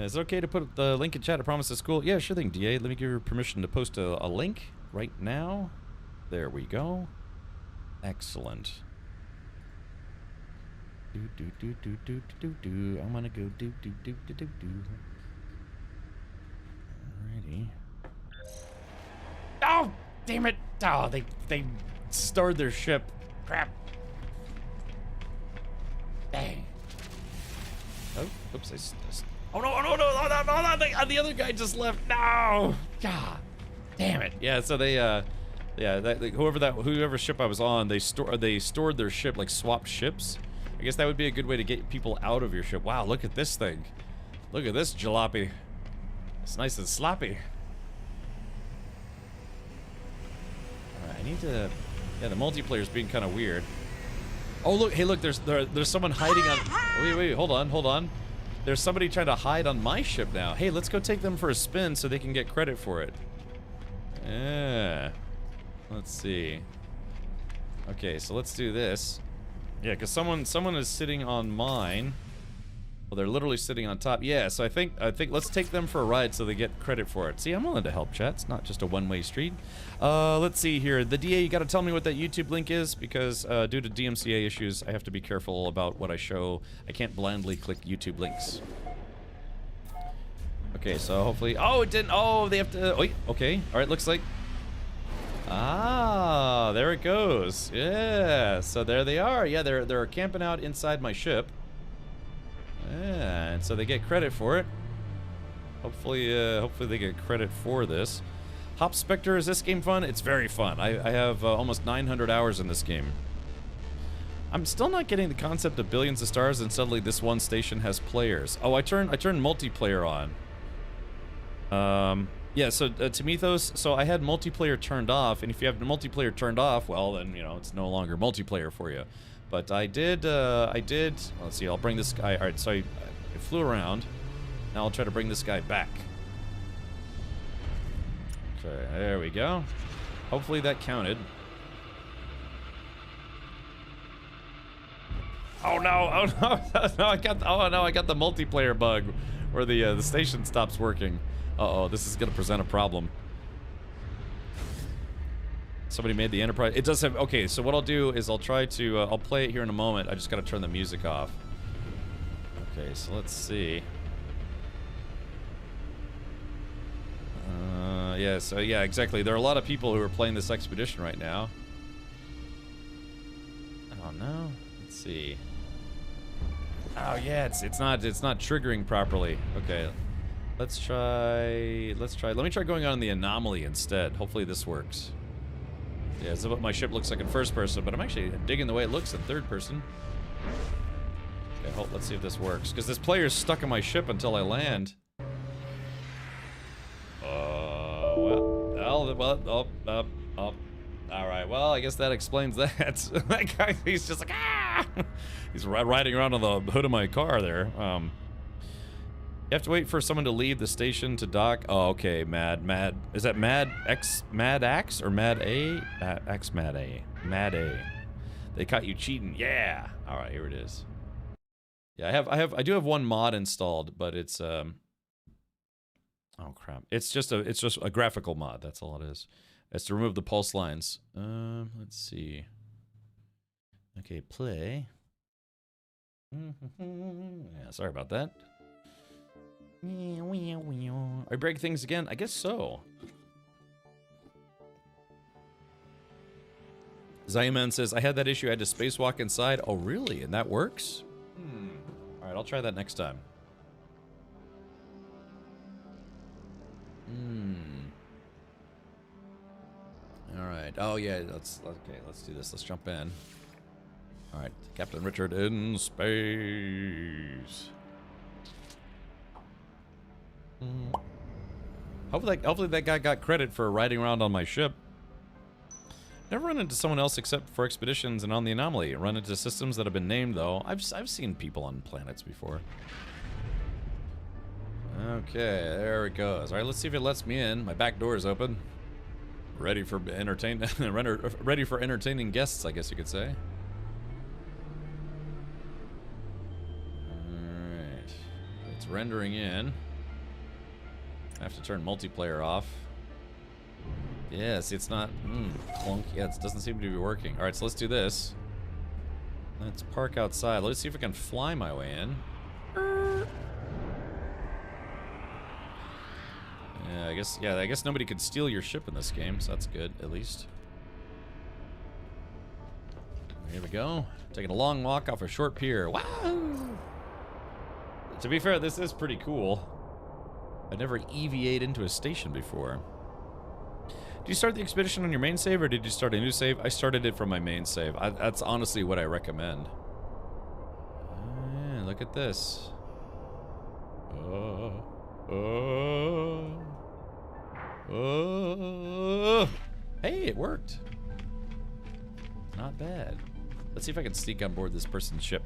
Is it okay to put the link in chat? I promise it's cool. Yeah, sure thing, DA. Let me give you permission to post a link right now. There we go. Excellent. I'm gonna go do. Alrighty. Oh, damn it! Oh, they starred their ship. Crap. Dang. Oh, oops! Oh no! Hold on! The other guy just left. No! God, damn it! Yeah. So they, whoever ship I was on, they stored their ship, like swapped ships. I guess that would be a good way to get people out of your ship. Wow, look at this thing. Look at this jalopy. It's nice and sloppy. Alright, I need to... Yeah, the multiplayer's being kind of weird. Oh, look. Hey, look. There's someone hiding on... Wait. Hold on. There's somebody trying to hide on my ship now. Hey, let's go take them for a spin so they can get credit for it. Yeah. Let's see. Okay, so let's do this. Yeah, because someone is sitting on mine. Well, they're literally sitting on top. Yeah, so I think let's take them for a ride so they get credit for it. See, I'm willing to help, chat. It's not just a one-way street. Let's see here. The DA, you got to tell me what that YouTube link is because due to DMCA issues, I have to be careful about what I show. I can't blindly click YouTube links. Okay, so hopefully. Oh, it didn't. Oh, they have to. Wait. Okay. All right. Looks like. Ah, there it goes. Yeah. So there they are. Yeah, they're camping out inside my ship. Yeah, and so they get credit for it. Hopefully they get credit for this. Hop Spectre, is this game fun? It's very fun. I have almost 900 hours in this game. I'm still not getting the concept of billions of stars and suddenly this one station has players. Oh, I turned multiplayer on. Yeah, so Timethos, so I had multiplayer turned off, and if you have the multiplayer turned off, well then, you know, it's no longer multiplayer for you. But I did, let's see, I'll bring this guy, alright, so I flew around. Now I'll try to bring this guy back. Okay, there we go. Hopefully that counted. Oh no, oh no, no, I got the multiplayer bug where the station stops working. Uh-oh, this is gonna present a problem. Somebody made the Enterprise. It does have. Okay, so what I'll do is I'll try to. I'll play it here in a moment. I just got to turn the music off. Okay, so let's see. Yeah. So yeah, exactly. There are a lot of people who are playing this expedition right now. Oh no. Let's see. Oh yeah, it's not triggering properly. Okay. Let's try. Let me try going on the anomaly instead. Hopefully this works. Yeah, this is what my ship looks like in first person, but I'm actually digging the way it looks in third person. Okay, let's see if this works. Because this player's stuck in my ship until I land. Alright, well, I guess that explains that. That guy, he's just like, ah! He's riding around on the hood of my car there. You have to wait for someone to leave the station to dock. Oh, okay, Mad. Is that Mad X or Mad A? X Mad A. Mad A. They caught you cheating. Yeah. All right, here it is. Yeah, I do have one mod installed, but it's oh crap. It's just a graphical mod. That's all it is. It's to remove the pulse lines. Let's see. Okay, play. Yeah, sorry about that. I break things again? I guess so. Zayaman says, I had that issue, I had to spacewalk inside. Oh, really? And that works? Alright, I'll try that next time. Alright. Oh, yeah, let's do this. Let's jump in. Alright, Captain Richard in space. Hopefully that guy got credit for riding around on my ship. Never run into someone else except for expeditions and on the anomaly. Run into systems that have been named though. I've seen people on planets before. Okay, there it goes. All right, let's see if it lets me in. My back door is open. Ready for ready for entertaining guests, I guess you could say. All right, it's rendering in. I have to turn multiplayer off. Yeah, see, it's not clunk. Yeah, it doesn't seem to be working. All right, so let's do this. Let's park outside. Let's see if I can fly my way in. Yeah, I guess nobody could steal your ship in this game, so that's good, at least. Here we go. Taking a long walk off a short pier. Wow! To be fair, this is pretty cool. I never EVA'd into a station before. Did you start the expedition on your main save, or did you start a new save? I started it from my main save. That's honestly what I recommend. Look at this. Hey, it worked. Not bad. Let's see if I can sneak on board this person's ship.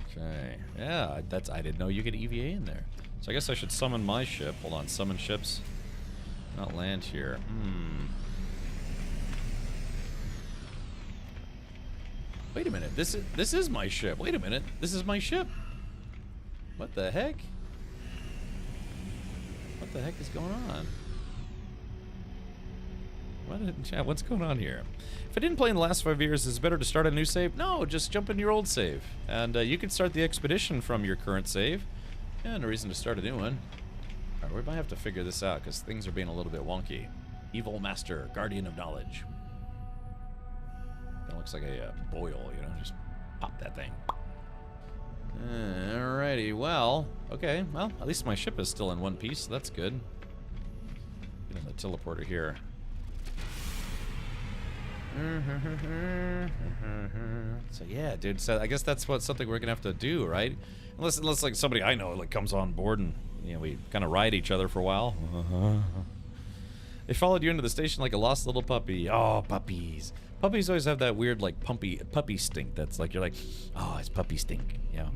Okay. Yeah, I didn't know you could EVA in there. So I guess I should summon my ship. Hold on, summon ships. Not land here. Wait a minute. This is my ship. Wait a minute. This is my ship. What the heck? What the heck is going on? What's going on here? If I didn't play in the last 5 years, is it better to start a new save? No, just jump in your old save. And you can start the expedition from your current save. Yeah, no reason to start a new one. Alright, we might have to figure this out, because things are being a little bit wonky. Evil Master, Guardian of Knowledge. That looks like a boil, you know? Just pop that thing. Alrighty, well, okay. Well, at least my ship is still in one piece, so that's good. Get in the teleporter here. So yeah, dude. So I guess that's something we're gonna have to do, right? Unless like somebody I know like comes on board and we kind of ride each other for a while. They followed you into the station like a lost little puppy. Oh, puppies! Puppies always have that weird like puppy stink. That's like you're like, oh, it's puppy stink. Yeah.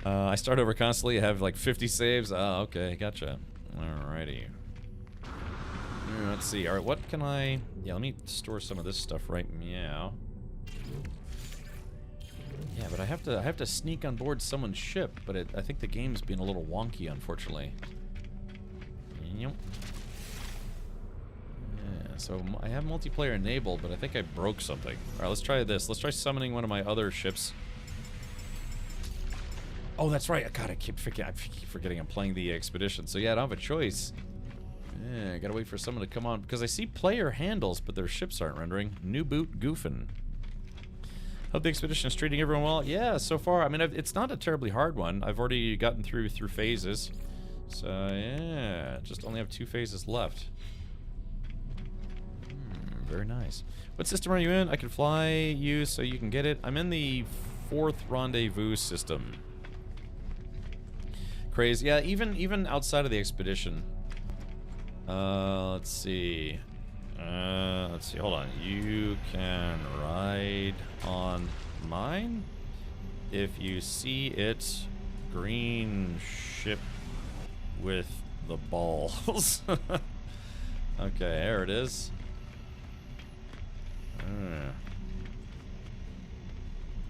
I start over constantly. I have like 50 saves. Oh, okay, gotcha. Alrighty. Let's see. All right, what can I? Yeah, let me store some of this stuff right meow. Yeah, but I have to sneak on board someone's ship, but I think the game's being a little wonky, unfortunately. Yep. Yeah, so I have multiplayer enabled, but I think I broke something. All right, let's try this. Let's try summoning one of my other ships. Oh, that's right. God, I keep forgetting I'm playing the expedition. So yeah, I don't have a choice. Yeah, I gotta wait for someone to come on because I see player handles, but their ships aren't rendering. New boot goofing. Hope the expedition is treating everyone well. Yeah, so far. I mean, it's not a terribly hard one. I've already gotten through phases. So yeah, just only have 2 phases left. Very nice. What system are you in? I can fly you so you can get it. I'm in the 4th rendezvous system. Crazy. Yeah, even outside of the expedition. Let's see. Hold on. You can ride on mine if you see it. Green ship with the balls. Okay, there it is.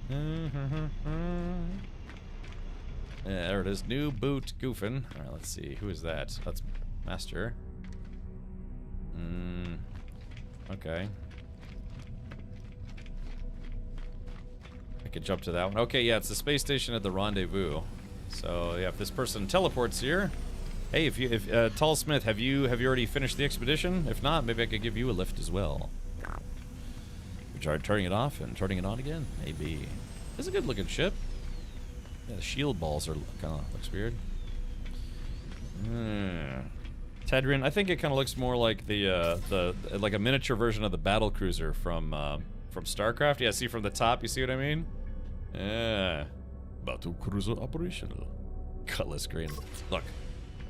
Yeah, there it is. New boot goofing. All right, let's see. Who is that? That's Master. Okay. I could jump to that one. Okay, yeah, it's the space station at the rendezvous. So yeah, if this person teleports here, hey, if Tall Smith, have you already finished the expedition? If not, maybe I could give you a lift as well. We tried turning it off and turning it on again. Maybe. It's a good looking ship. Yeah, the shield balls are kind of looks weird. Tedrin, I think it kind of looks more like the like a miniature version of the battle cruiser from StarCraft. Yeah, see from the top, you see what I mean? Yeah. Battle cruiser operational. Cutlass green. Look,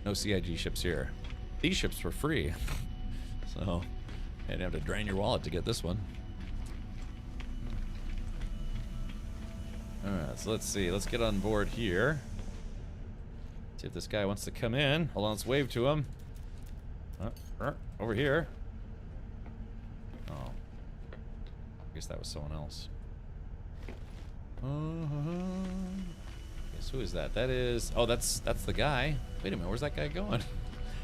no CIG ships here. These ships were free, so you didn't have to drain your wallet to get this one. All right, so let's see. Let's get on board here. See if this guy wants to come in. Hold on, let's wave to him. Over here. Oh. I guess that was someone else. Guess who is that? That is... Oh, that's the guy. Wait a minute, where's that guy going?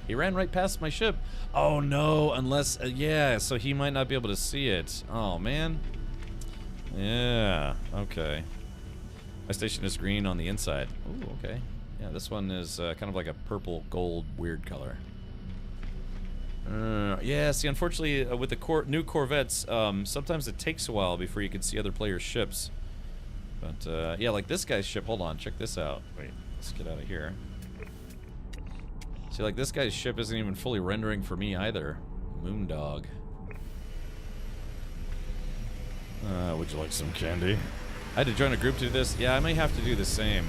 He ran right past my ship. Oh, no, unless... yeah, so he might not be able to see it. Oh, man. Yeah, okay. My station is green on the inside. Ooh, okay. Yeah, this one is kind of like a purple gold weird color. Yeah, see, unfortunately, with the new Corvettes, sometimes it takes a while before you can see other players' ships. But, yeah, like this guy's ship. Hold on, check this out. Wait, let's get out of here. See, like this guy's ship isn't even fully rendering for me either. Moondog. Would you like some candy? I had to join a group to do this. Yeah, I may have to do the same.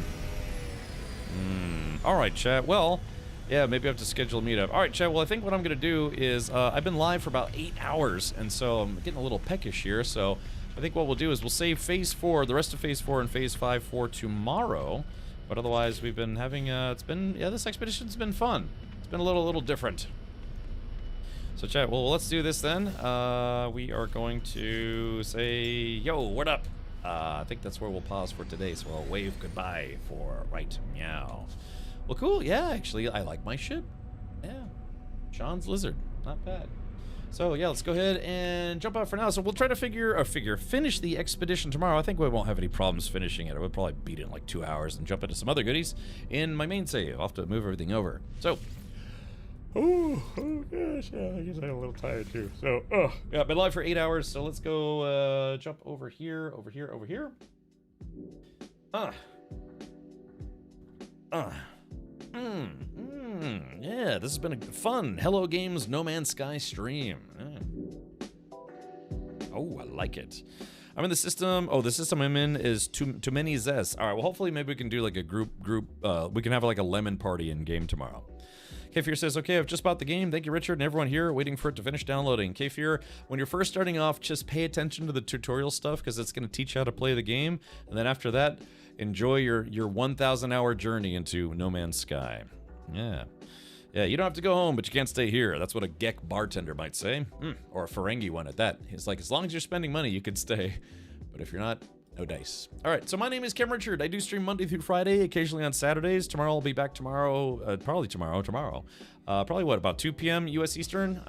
Alright, chat. Well... yeah, maybe I have to schedule a meetup. All right, Chad, well, I think what I'm going to do is I've been live for about 8 hours, and so I'm getting a little peckish here. So I think what we'll do is we'll save Phase 4, the rest of Phase 4 and Phase 5 for tomorrow. But otherwise, we've been having, yeah, this expedition's been fun. It's been a little different. So chat, well, let's do this then. We are going to say, yo, what up? I think that's where we'll pause for today, so I'll wave goodbye for right meow. Well, cool. Yeah, actually, I like my ship. Yeah. Sean's Lizard. Not bad. So, yeah, let's go ahead and jump out for now. So we'll try to finish the expedition tomorrow. I think we won't have any problems finishing it. I would probably beat it in like 2 hours and jump into some other goodies in my main save. I'll have to move everything over. So... Oh gosh, yeah, I guess I'm a little tired too. So, yeah, been live for 8 hours, so let's go jump over here. Yeah, this has been a fun Hello Games No Man's Sky stream. Oh, I like it. I'm in the system. Oh, the system I'm in is too many Zes. All right, well, hopefully maybe we can do like a group. We can have like a lemon party in game tomorrow. Kfir says, okay, I've just bought the game. Thank you, Richard, and everyone here waiting for it to finish downloading. Kfir, when you're first starting off, just pay attention to the tutorial stuff because it's going to teach you how to play the game. And then after that, enjoy your 1,000-hour journey into No Man's Sky. Yeah. Yeah, you don't have to go home, but you can't stay here. That's what a Gek bartender might say. Or a Ferengi one at that. It's like, as long as you're spending money, you can stay. But if you're not, no dice. All right, so my name is Kim Richard. I do stream Monday through Friday, occasionally on Saturdays. Tomorrow I'll be back tomorrow. Probably tomorrow. Probably what, about 2 p.m. U.S. Eastern?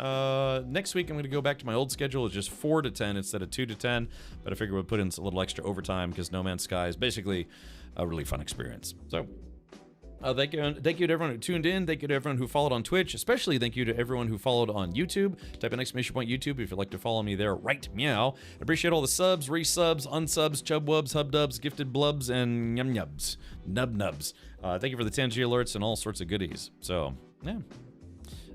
Next week I'm going to go back to my old schedule. It's just 4 to 10 instead of 2 to 10. But I figure we'll put in a little extra overtime because No Man's Sky is basically a really fun experience. So... thank you to everyone who tuned in. Thank you to everyone who followed on Twitch. Especially thank you to everyone who followed on YouTube. Type in ! YouTube if you'd like to follow me there. Right meow. I appreciate all the subs, resubs, unsubs, chubwubs, hubdubs, gifted blubs, and yum yubs, nub nubs. Thank you for the Tangy alerts and all sorts of goodies. So yeah.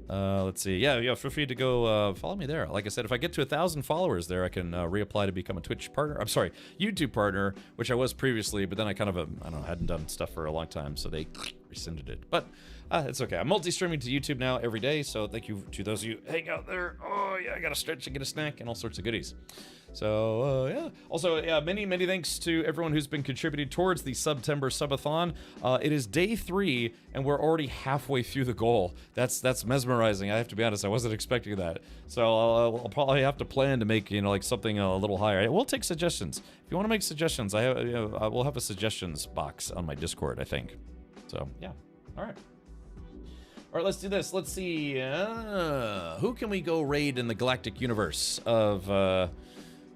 Let's see. Yeah, feel free to go follow me there. Like I said, if I get to 1,000 followers there, I can reapply to become a Twitch partner. I'm sorry, YouTube partner, which I was previously, but then I kind of, I don't know, hadn't done stuff for a long time, so they rescinded it. But it's okay. I'm multi-streaming to YouTube now every day, so thank you to those of you hang out there. Oh, yeah, I got to stretch and get a snack and all sorts of goodies. So, yeah. Also, yeah, many thanks to everyone who's been contributing towards the September Subathon. It is day 3, and we're already halfway through the goal. That's mesmerizing. I have to be honest, I wasn't expecting that. So I'll probably have to plan to make, like something a little higher. We'll take suggestions. If you want to make suggestions, I will have a suggestions box on my Discord, I think. So, yeah. All right. All right, let's do this. Let's see. Who can we go raid in the galactic universe of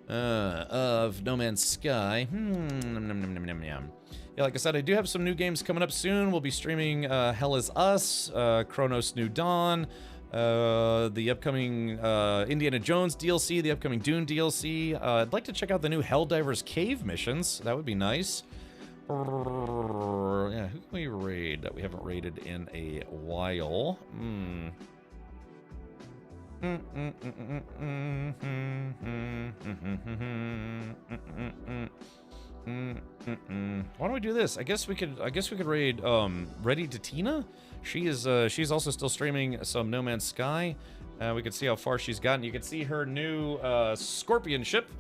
No Man's Sky? Yeah, like I said, I do have some new games coming up soon. We'll be streaming Hell Is Us, Chronos New Dawn, the upcoming Indiana Jones DLC, the upcoming Dune DLC. I'd like to check out the new Helldivers Cave missions. That would be nice. Yeah, who can we raid that we haven't raided in a while? Why don't we do this? I guess we could raid Ready to Tina. She's also still streaming some No Man's Sky. We can see how far she's gotten. You can see her new Scorpion ship.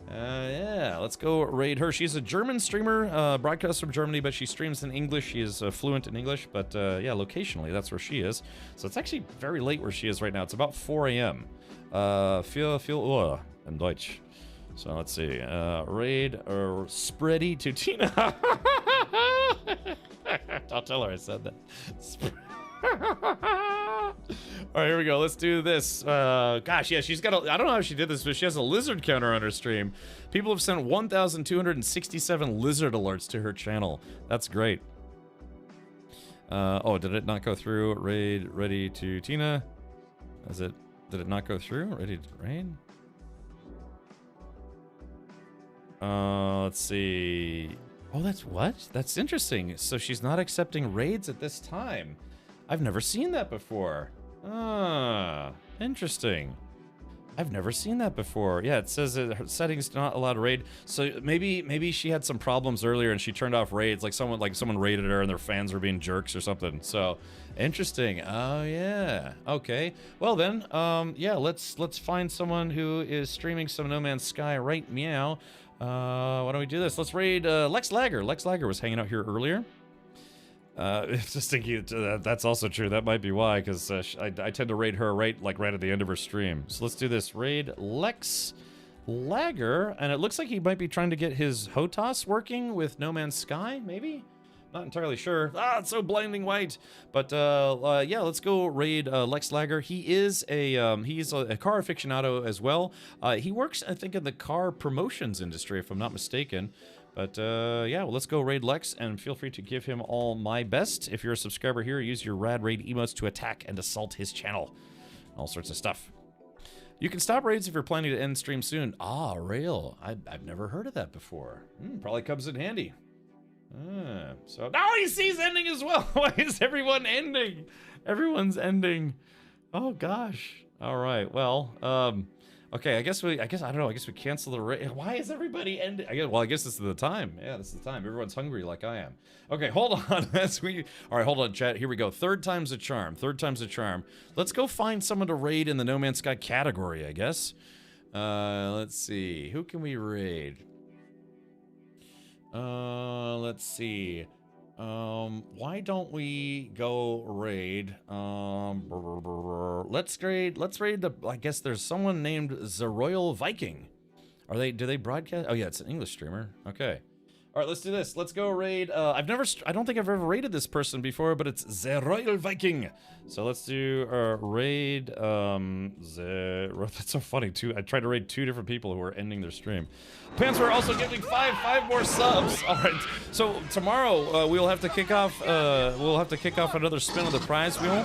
Yeah, let's go raid her. She's a German streamer, broadcasts from Germany, but she streams in English. She is fluent in English, but yeah, locationally, that's where she is. So it's actually very late where she is right now. It's about 4 a.m. Viel Uhr in Deutsch. So let's see. Raid or Spready to Tina. I'll tell her I said that. All right, here we go. Let's do this. Gosh, yeah, she's got a... I don't know how she did this, but she has a lizard counter on her stream. People have sent 1,267 lizard alerts to her channel. That's great. Oh, did it not go through? Raid, Ready to Tina. Did it not go through? Ready to raid? Let's see. Oh, that's what? That's interesting. So she's not accepting raids at this time. I've never seen that before. Ah, interesting. I've never seen that before. Yeah, it says that her settings do not allow to raid. So maybe she had some problems earlier and she turned off raids, like someone raided her and their fans were being jerks or something. So interesting. Oh yeah. Okay. Well then, yeah, let's find someone who is streaming some No Man's Sky right meow. Why don't we do this? Let's raid Lex Lager. Lex Lager was hanging out here earlier. Just thinking that's also true. That might be why, because I tend to raid her right at the end of her stream. So let's do this. Raid Lex Lager, and it looks like he might be trying to get his HOTAS working with No Man's Sky, maybe? Not entirely sure. Ah, it's so blinding white. But yeah, let's go raid Lex Lager. He's a car aficionado as well. He works, I think, in the car promotions industry, if I'm not mistaken. But yeah, well, let's go raid Lex, and feel free to give him all my best. If you're a subscriber here, use your rad raid emotes to attack and assault his channel. All sorts of stuff. You can stop raids if you're planning to end stream soon. Ah, rail. I've never heard of that before. Probably comes in handy. So now he sees ending as well. Why is everyone ending? Everyone's ending. Oh gosh. All right. Well, okay. I guess I don't know. I guess we cancel the raid. Why is everybody ending? I guess this is the time. Yeah, this is the time. Everyone's hungry like I am. Okay, hold on. All right, hold on, chat. Here we go. Third time's a charm. Third time's a charm. Let's go find someone to raid in the No Man's Sky category, I guess. Let's see. Who can we raid? Let's see. Why don't we go raid? Let's raid the, I guess there's someone named The Royal Viking. Do they broadcast? Oh yeah, it's an English streamer. Okay. All right, let's do this. Let's go raid. I don't think I've ever raided this person before, but it's The Royal Viking. So let's do raid. That's so funny too. I tried to raid 2 different people who are ending their stream. Panzer also giving five more subs. All right. So tomorrow we'll have to kick off. Another spin of the prize wheel.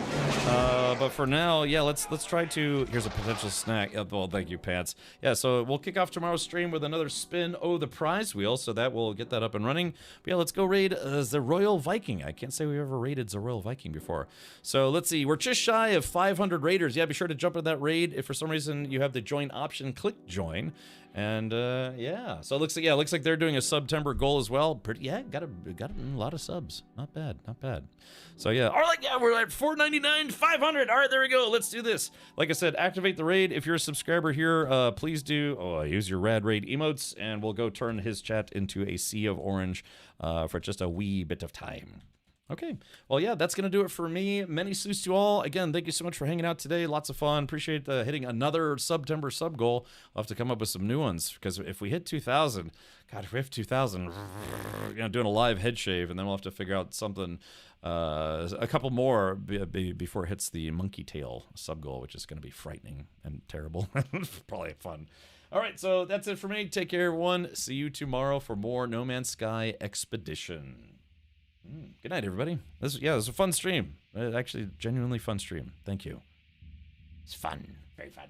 But for now, yeah, let's try to. Here's a potential snack. Well, thank you, Pants. Yeah. So we'll kick off tomorrow's stream with another spin of the prize wheel. So that will get that up and running. But yeah, let's go raid the Royal Viking. I can't say we ever raided the Royal Viking before. So let's see. We're just shy of 500 raiders. Yeah, be sure to jump in that raid. If for some reason you have the join option, click join. And yeah, so it looks like they're doing a September goal as well. Got a lot of subs. Not bad. So yeah, all right, yeah, we're at 499, 500. All right, there we go. Let's do this. Like I said, activate the raid. If you're a subscriber here, please do use your rad raid emotes, and we'll go turn his chat into a sea of orange for just a wee bit of time. Okay, well, yeah, that's going to do it for me. Many salutes to all. Again, thank you so much for hanging out today. Lots of fun. Appreciate hitting another September sub goal. I'll have to come up with some new ones, because if we hit 2,000, God, if we hit 2,000, doing a live head shave, and then we'll have to figure out something, a couple more before it hits the monkey tail sub goal, which is going to be frightening and terrible. Probably fun. All right, so that's it for me. Take care, everyone. See you tomorrow for more No Man's Sky Expedition. Good night, everybody. This was a fun stream. Actually, genuinely fun stream. Thank you. It's fun. Very fun.